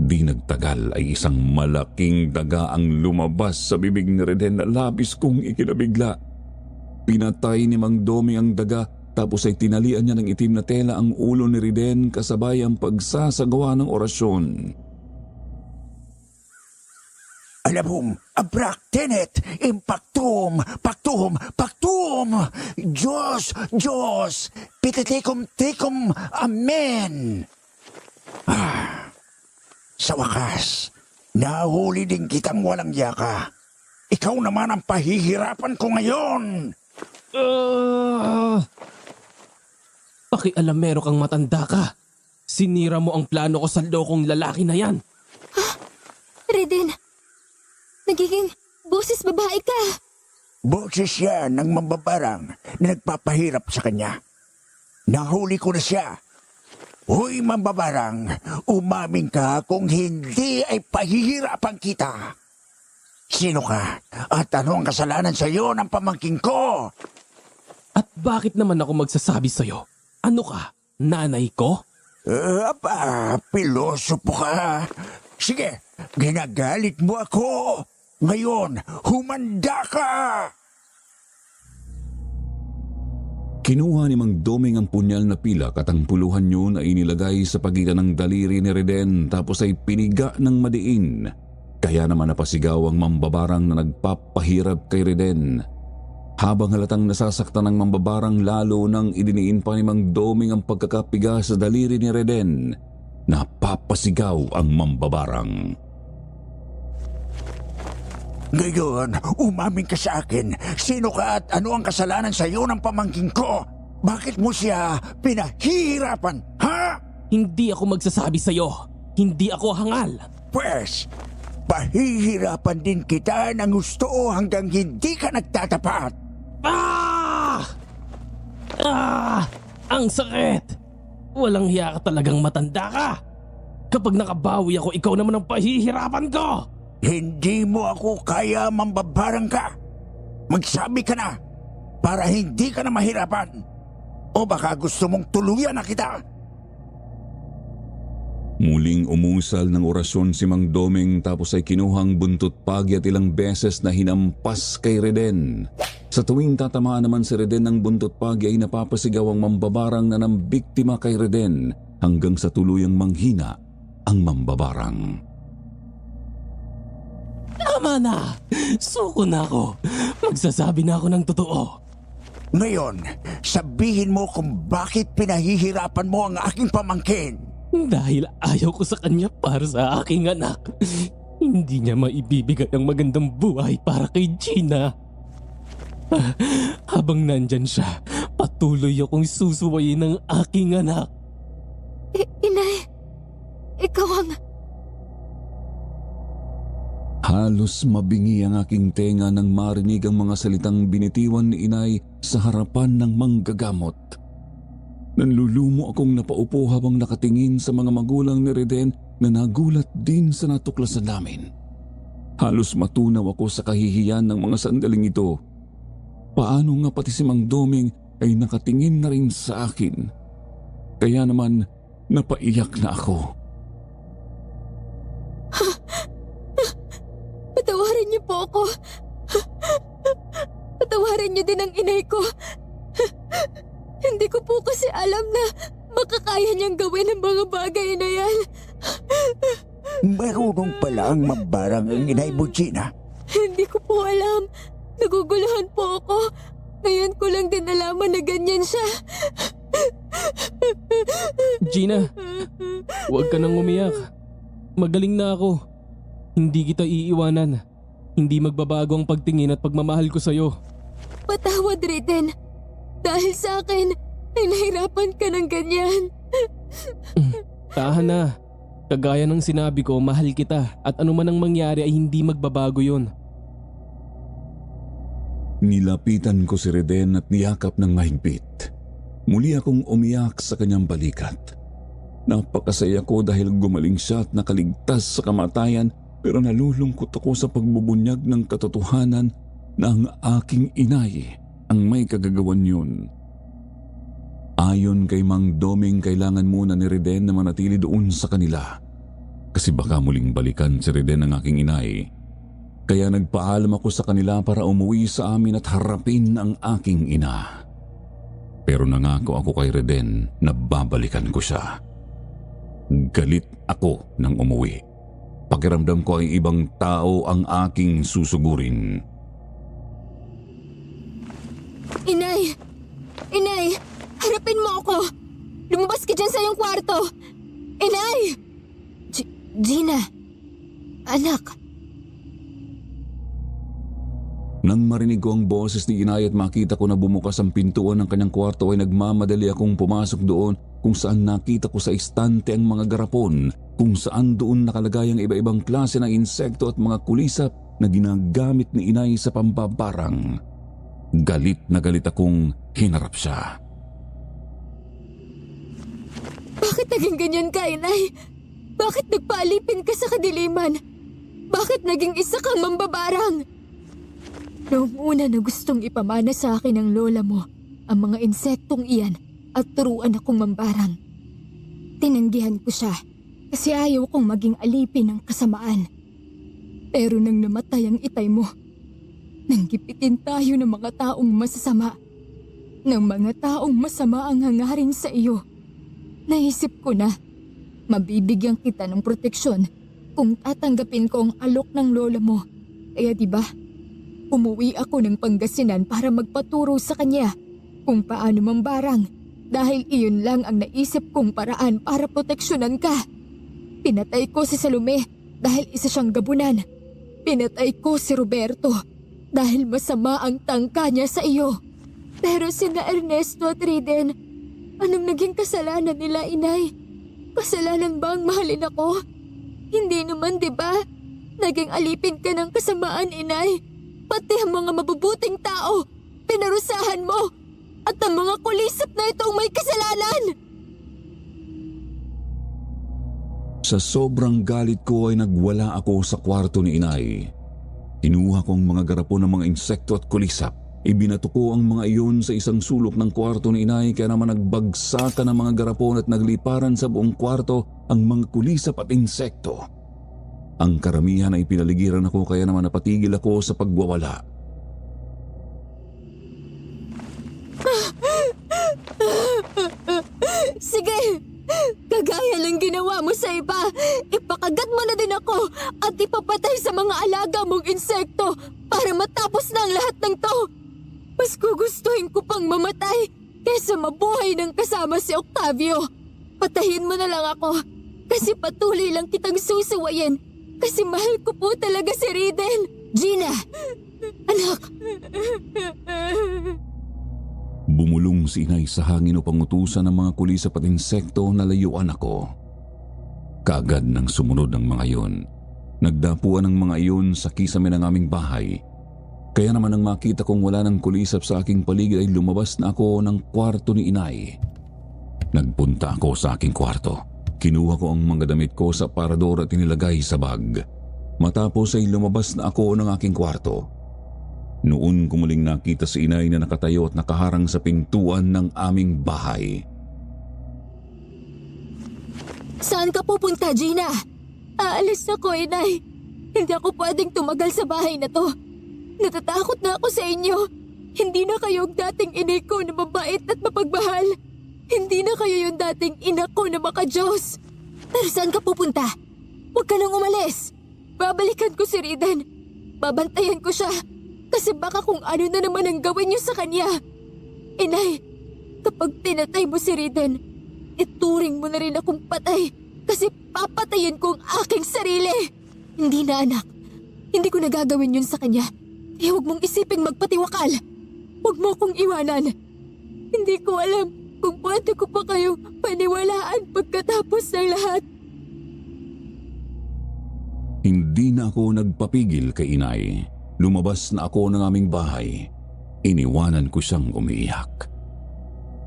Di nagtagal ay isang malaking daga ang lumabas sa bibig ni Reden na labis kong ikinabigla. Pinatay ni Mang Doming ang daga tapos ay tinalian niya ng itim na tela ang ulo ni Reden kasabay ang pagsasagawa ng orasyon. Alabum, abrak, tenet, impactum, pactum, pactum, Diyos, Diyos, pititikum-tikum, amen. Sa wakas, nahuli din kitang walang yaka. Ikaw naman ang pahihirapan ko ngayon. Pakialamero kang matanda ka. Sinira mo ang plano ko sa lokong lalaki na yan. Riden, nagiging boses babae ka. Boses yan ng mambabarang na nagpapahirap sa kanya. Nahuli ko na siya. Hoy mambabarang, umamin ka kung hindi ay pahihirapan kita. Sino ka? At ano ang kasalanan sa iyo ng pamangking ko? At bakit naman ako magsasabi sa'yo? Ano ka? Nanay ko? Pilosopo ka. Sige, ginagalit mo ako. Ngayon, humanda ka! Kinuha ni Mang Doming ang punyal na pilak at ang puluhan yun ay inilagay sa pagitan ng daliri ni Reden tapos ay piniga ng madiin. Kaya naman napasigaw ang mambabarang na nagpapahirap kay Reden. Habang halatang nasasaktan ng mambabarang lalo nang idiniin pa ni Mang Doming ang pagkakapiga sa daliri ni Reden, napapasigaw ang mambabarang. Ngayon, umamin ka sa akin. Sino ka at ano ang kasalanan sa iyo ng pamangking ko? Bakit mo siya pinahihirapan, ha? Hindi ako magsasabi sa'yo. Hindi ako hangal. Pwes, pahihirapan din kita ng gusto hanggang hindi ka nagtatapat. Ang sakit! Walang hiya ka talagang matanda ka. Kapag nakabawi ako, ikaw naman ang pahihirapan ko. Hindi mo ako kaya mambabarang ka. Magsabi ka na para hindi ka na mahirapan. O baka gusto mong tuluyan na kita. Muling umusal ng orasyon si Mang Doming tapos ay kinuhang buntot pagi at ilang beses na hinampas kay Reden. Sa tuwing tatamaan naman si Reden ng buntot pagi ay napapasigaw ang mambabarang na nambiktima kay Reden hanggang sa tuluyang manghina ang mambabarang. Tama na! Suko na ako. Magsasabi na ako ng totoo. Ngayon, sabihin mo kung bakit pinahihirapan mo ang aking pamangkin. Dahil ayaw ko sa kanya para sa aking anak. Hindi niya maibibigay ang magandang buhay para kay Gina. Habang nandyan siya, patuloy akong susuwayin ng aking anak. Inay, ikaw ang... Halos mabingi ang aking tenga nang marinig ang mga salitang binitiwan ni inay sa harapan ng manggagamot. Nanlulumo akong napaupo habang nakatingin sa mga magulang ni Reden na nagulat din sa natuklasan namin. Halos matunaw ako sa kahihiyan ng mga sandaling ito. Paano nga pati si Mang Doming ay nakatingin na rin sa akin. Kaya naman napaiyak na ako. Patawarin niyo po ako. Patawarin niyo din ang inay ko. Hindi ko po kasi alam na makakaya niyang gawin ang mga bagay na yan. Marunong pala ang mambarang ang inay mo, Gina. Hindi ko po alam. Naguguluhan po ako. Ngayon ko lang din nalaman na ganyan siya. Gina, huwag ka nang umiyak. Magaling na ako. Hindi kita iiwanan. Hindi magbabago ang pagtingin at pagmamahal ko sa'yo. Patawad, Reden. Dahil sa akin, ay nahirapan ka ng ganyan. Tahan na. Kagaya ng sinabi ko, mahal kita at anuman ang mangyari ay hindi magbabago yon. Nilapitan ko si Reden at niyakap ng mahigpit. Muli akong umiyak sa kanyang balikat. Napakasaya ko dahil gumaling siya at nakaligtas sa kamatayan, pero nalulungkot ako sa pagbubunyag ng katotohanan na ang aking inay ang may kagagawan yun. Ayon kay Mang Doming, kailangan muna ni Reden na manatili doon sa kanila. Kasi baka muling balikan si Reden ng aking inay. Kaya nagpaalam ako sa kanila para umuwi sa amin at harapin ang aking ina. Pero nangako ako kay Reden na babalikan ko siya. Galit ako nang umuwi. Pakiramdam ko ay ibang tao ang aking susugurin. Inay! Inay! Harapin mo ako! Lumabas ka dyan sa iyong kwarto! Inay! Gina! Anak! Nang marinig ko ang boses ni inay at makita ko na bumukas ang pintuan ng kanyang kwarto, ay nagmamadali akong pumasok doon, kung saan nakita ko sa istante ang mga garapon, kung saan doon nakalagay ang iba-ibang klase ng insekto at mga kulisap na ginagamit ni inay sa pambabarang. Galit na galit akong hinarap siya. Bakit naging ganyan ka, inay? Bakit nagpaalipin ka sa kadiliman? Bakit naging isa kang mambabarang? Noong una na gustong ipamana sa akin ng lola mo ang mga insektong iyan at turuan akong mambarang. Tinanggihan ko siya kasi ayaw kong maging alipin ng kasamaan. Pero nang namatay ang itay mo, nanggipitin tayo ng mga taong masasama. Ng mga taong masama ang hangarin sa iyo. Naisip ko na mabibigyan kita ng proteksyon kung tatanggapin ko ang alok ng lola mo. Kaya diba, umuwi ako ng Pangasinan para magpaturo sa kanya kung paano mambarang dahil iyon lang ang naisip kong paraan para proteksyonan ka. Pinatay ko si Salome dahil isa siyang gabunan. Pinatay ko si Roberto dahil masama ang tangka niya sa iyo. Pero sina Ernesto at Reden, anong naging kasalanan nila, inay? Kasalanan ba ang mahalin ako? Hindi naman, diba? Naging alipin ka ng kasamaan, inay. Pati ang mga mabubuting tao, pinarusahan mo. At ang mga kulisap na itong may kasalanan. Sa sobrang galit ko ay nagwala ako sa kwarto ni inay. Kinuha kong mga garapon ng mga insekto at kulisap. Ibinato ko ang mga iyon sa isang sulok ng kwarto ni inay, kaya naman nagbagsakan ng mga garapon at nagliparan sa buong kwarto ang mga kulisap at insekto. Ang karamihan ay pinaligiran ako, kaya naman napatigil ako sa pagwawala. Sige! Kagaya ng ginawa mo sa iba, ipakagat mo na din ako at ipapatay sa mga alaga mong insekto para matapos na ang lahat ng to. Mas gugustuhin ko pang mamatay kaysa mabuhay ng kasama si Octavio. Patayin mo na lang ako kasi patuloy lang kitang susuwayin kasi mahal ko po talaga si Reden. Gina! Anak! Bumulong si inay sa hangin upang utusan ng mga kulisap at insekto na layuan ako. Kaagad nang sumunod ang mga yon, Nagdapuan ng mga iyon sa kisame ng aming bahay. Kaya naman nang makita kong wala ng kulisap sa aking paligid ay lumabas na ako ng kwarto ni inay. Nagpunta ako sa aking kwarto. Kinuha ko ang mga damit ko sa parador at inilagay sa bag. Matapos ay lumabas na ako ng aking kwarto. Noon ko muling nakita si inay na nakatayo at nakaharang sa pintuan ng aming bahay. Saan ka pupunta, Gina? Aalis ako, inay. Hindi ako pwedeng tumagal sa bahay na to. Natatakot na ako sa inyo. Hindi na kayo ang dating inay ko na mabait at mapagmahal. Hindi na kayo yung dating ina ko na makajos. Pero saan ka pupunta? Huwag ka nang umalis. Babalikan ko si Riden. Babantayan ko siya. Kasi baka kung ano na naman ang gawin niyo sa kanya. Inay, kapag pinatay mo si Riden, ituring mo na rin akong patay. Kasi papatayin ko ang aking sarili. Hindi na, anak. Hindi ko nagagawin yun sa kanya. Kaya huwag mong isiping magpatiwakal. Huwag mo akong iwanan. Hindi ko alam kung pwede ko pa kayong paniwalaan pagkatapos ng lahat. Hindi na ako nagpapigil kay inay. Lumabas na ako ng aming bahay. Iniwanan ko siyang umiiyak.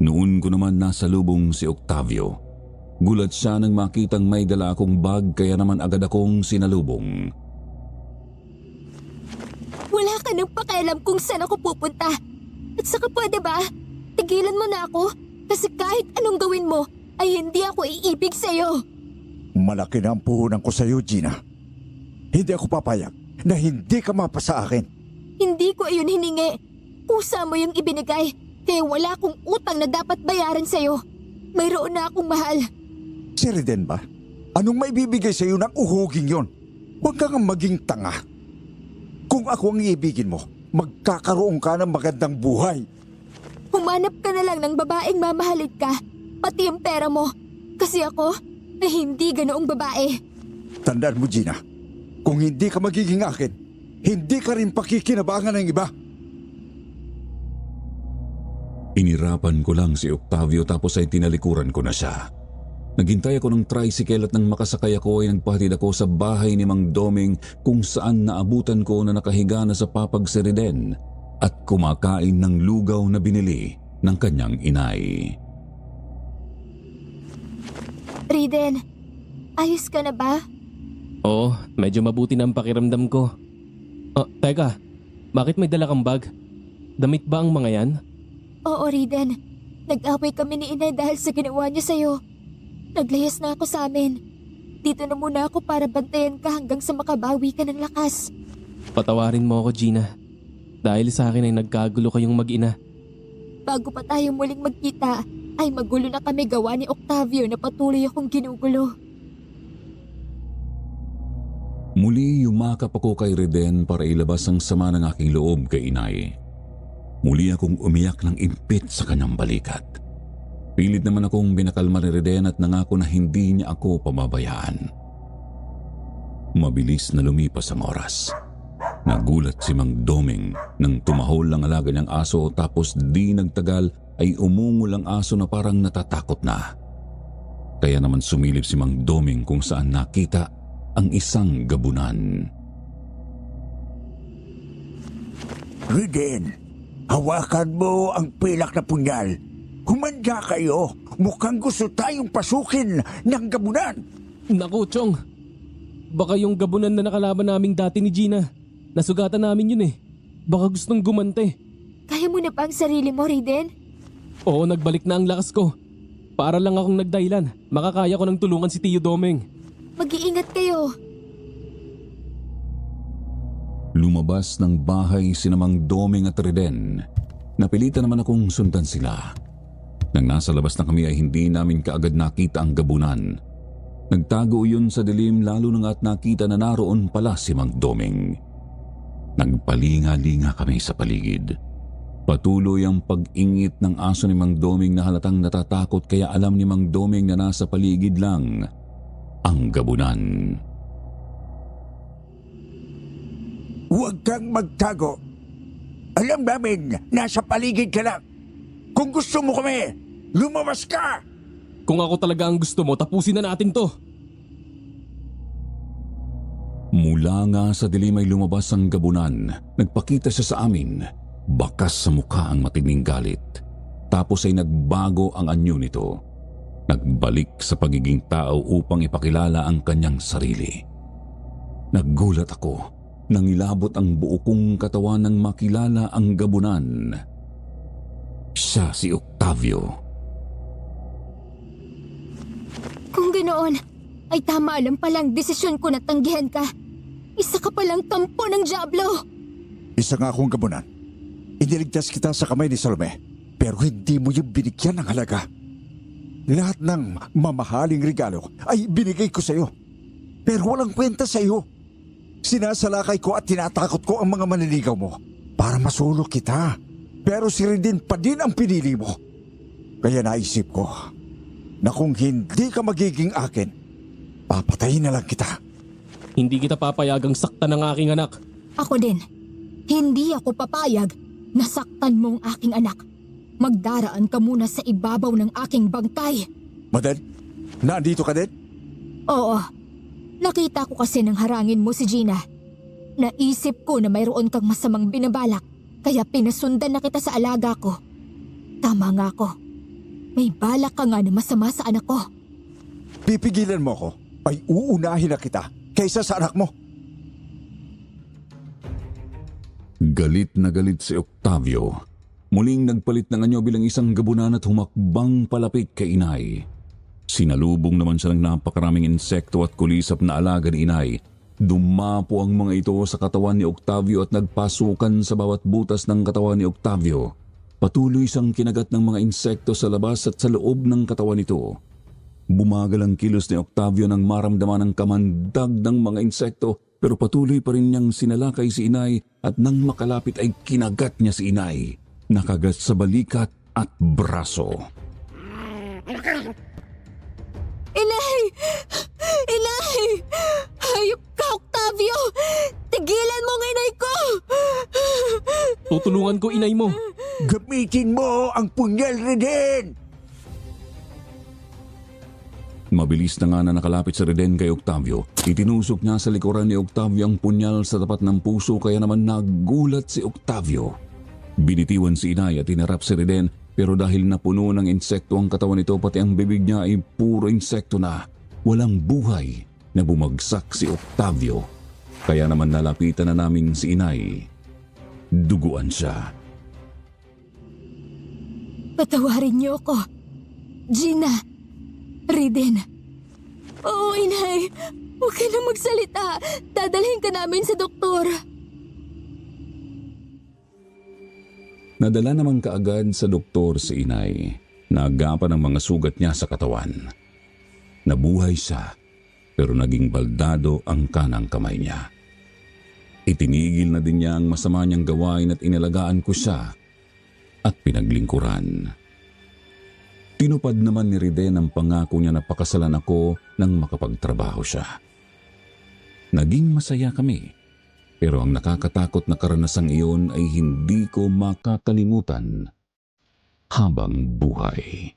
Noon ko naman nasa lubong si Octavio. Gulat siya nang makitang may dala akong bag kaya naman agad akong sinalubong. Wala ka nang pakialam kung saan ako pupunta. At saka pwede ba? Tigilan mo na ako. Kasi kahit anong gawin mo, ay hindi ako iibig sa'yo. Malaki na ang puhunan ko sa'yo, Gina. Hindi ako papayag na hindi ka mapa sa akin. Hindi ko iyon hiningi. Pusa mo yung ibinigay. Kaya wala akong utang na dapat bayaran sa'yo. Mayroon na akong mahal. Si Riden ba? Anong maibibigay sa'yo ng uhuging yon? Huwag kang maging tanga. Kung ako ang iibigin mo, magkakaroon ka ng magandang buhay. Humanap ka na lang ng babaeng mamahalin ka, pati ang pera mo. Kasi ako, ay hindi ganoong babae. Tandaan mo, Gina, kung hindi ka magiging akin, hindi ka rin pakikinabangan ng iba. Inirapan ko lang si Octavio tapos ay tinalikuran ko na siya. Naghintay ako ng tricycle at nang makasakay ako ay nagpahatid ako sa bahay ni Mang Doming kung saan naabutan ko na nakahiga na sa papag si Riden at kumakain ng lugaw na binili ng kanyang inay. Riden, ayos ka na ba? Oo, medyo mabuti na ang pakiramdam ko. Teka, bakit may dala kang bag? Damit ba ang mga yan? Oo, Riden. Nag-away kami ni inay dahil sa ginawa niya sa'yo. Naglayas na ako sa amin. Dito na muna ako para bantayan ka hanggang sa makabawi ka ng lakas. Patawarin mo ako, Gina. Dahil sa akin ay nagkagulo kayong mag-ina. Bago pa tayo muling magkita, ay magulo na kami gawa ni Octavio na patuloy akong ginugulo. Muli yumakap ako kay Riden para ilabas ang sama ng aking loob kay inay. Muli akong umiyak ng impit sa kanyang balikat. Pilit naman akong binakalma ni Riden at nangako na hindi niya ako pababayaan. Mabilis na lumipas ang oras. Nagulat si Mang Doming nang tumahol ang alaga niyang aso tapos di nagtagal ay umungol ang aso na parang natatakot na. Kaya naman sumilip si Mang Doming kung saan nakita ang isang gabunan. Riden, hawakan mo ang pilak na punyal. Humanda kayo. Mukhang gusto tayong pasukin ng gabunan. Naku, Chong. Baka yung gabunan na nakalaban naming dati ni Gina. Nasugatan namin yun eh. Baka gustong gumante. Kaya mo na ba ang sarili mo, Riden? Oo, nagbalik na ang lakas ko. Para lang akong nagdahilan. Makakaya ko ng tulungan si Tio Doming. Mag-iingat kayo. Lumabas ng bahay si Mang Doming at Riden. Napilitan naman akong sundan sila. Nang nasa labas na kami ay hindi namin kaagad nakita ang gabunan. Nagtago yun sa dilim lalo na at nakita na naroon pala si Mang Doming. Nagpalinga-linga kami sa paligid. Patuloy ang pag-ingit ng aso ni Mang Doming na halatang natatakot kaya alam ni Mang Doming na nasa paligid lang ang gabunan. Huwag kang magtago. Alam namin, nasa paligid ka lang. Kung gusto mo kami, lumabas ka! Kung ako talaga ang gusto mo, tapusin na natin to. Mula nga sa dilim ay lumabas ang gabunan. Nagpakita siya sa amin. Bakas sa mukha ang matinding galit. Tapos ay nagbago ang anyo nito. Nagbalik sa pagiging tao upang ipakilala ang kanyang sarili. Naggulat ako nang ilabot ang buo kong katawan nang makilala ang gabunan. Siya si Octavio. Kung ganoon, ay tama lang palang desisyon ko na tanggihan ka. Isa ka palang kampo ng Diablo. Isa nga akong gabunan. Iniligtas kita sa kamay ni Salome, pero hindi mo yung binigyan ng halaga. Lahat ng mamahaling regalo ay binigay ko sa iyo, pero walang kwenta sa iyo. Sinasalakay ko at tinatakot ko ang mga manliligaw mo para masulok kita. Pero si Riden pa din ang pinili mo. Kaya naisip ko na kung hindi ka magiging akin, papatayin na lang kita. Hindi kita papayagang saktan ng aking anak. Ako din. Hindi ako papayag na saktan mo ang aking anak. Magdaraan ka muna sa ibabaw ng aking bangkay. Maden, nandito ka din? Oo. Nakita ko kasi nang harangin mo si Gina. Naisip ko na mayroon kang masamang binabalak, kaya pinasundan na kita sa alaga ko. Tama nga ako. May balak ka nga na masama sa anak ko. Pipigilan mo ko, ay uunahin na kita kaysa sa anak mo. Galit na galit si Octavio. Muling nagpalit ng anyo bilang isang gabunan at humakbang palapit kay inay. Sinalubong naman siya ng napakaraming insekto at kulisap na alaga ni inay. Dumapo ang mga ito sa katawan ni Octavio at nagpasukan sa bawat butas ng katawan ni Octavio. Patuloy siyang kinagat ng mga insekto sa labas at sa loob ng katawan nito. Bumagal ang kilos ni Octavio nang maramdaman ang kamandag ng mga insekto, pero patuloy pa rin niyang sinalakay si inay at nang makalapit ay kinagat niya si inay. Nakagat sa balikat at braso. Inay! Inay! Hayop ka, Octavio! Tigilan mo ang inay ko! Tutulungan ko inay mo. Gamitin mo ang punyal, Reden! Mabilis na nga na nakalapit si Reden kay Octavio. Itinusok niya sa likuran ni Octavio ang punyal sa tapat ng puso, kaya naman nagulat si Octavio. Binitiwan si inay at tinarap si Reden, pero dahil napuno ng insekto ang katawan nito, pati ang bibig niya ay puro insekto na. Walang buhay na bumagsak si Octavio. Kaya naman nalapitan na namin si inay. Duguan siya. Patawarin niyo ako. Gina. Riden. Oo, inay. Huwag ka na magsalita. Dadalhin ka namin sa doktor. Nadala naman kaagad sa doktor si inay. Naagapan ang mga sugat niya sa katawan. Nabuhay siya, pero naging baldado ang kanang kamay niya. Itinigil na din niya ang masama niyang gawain at inalagaan ko siya at pinaglingkuran. Tinupad naman ni Riden ang pangako niya na pakasalan ako nang makapagtrabaho siya. Naging masaya kami, pero ang nakakatakot na karanasang iyon ay hindi ko makakalimutan habang buhay.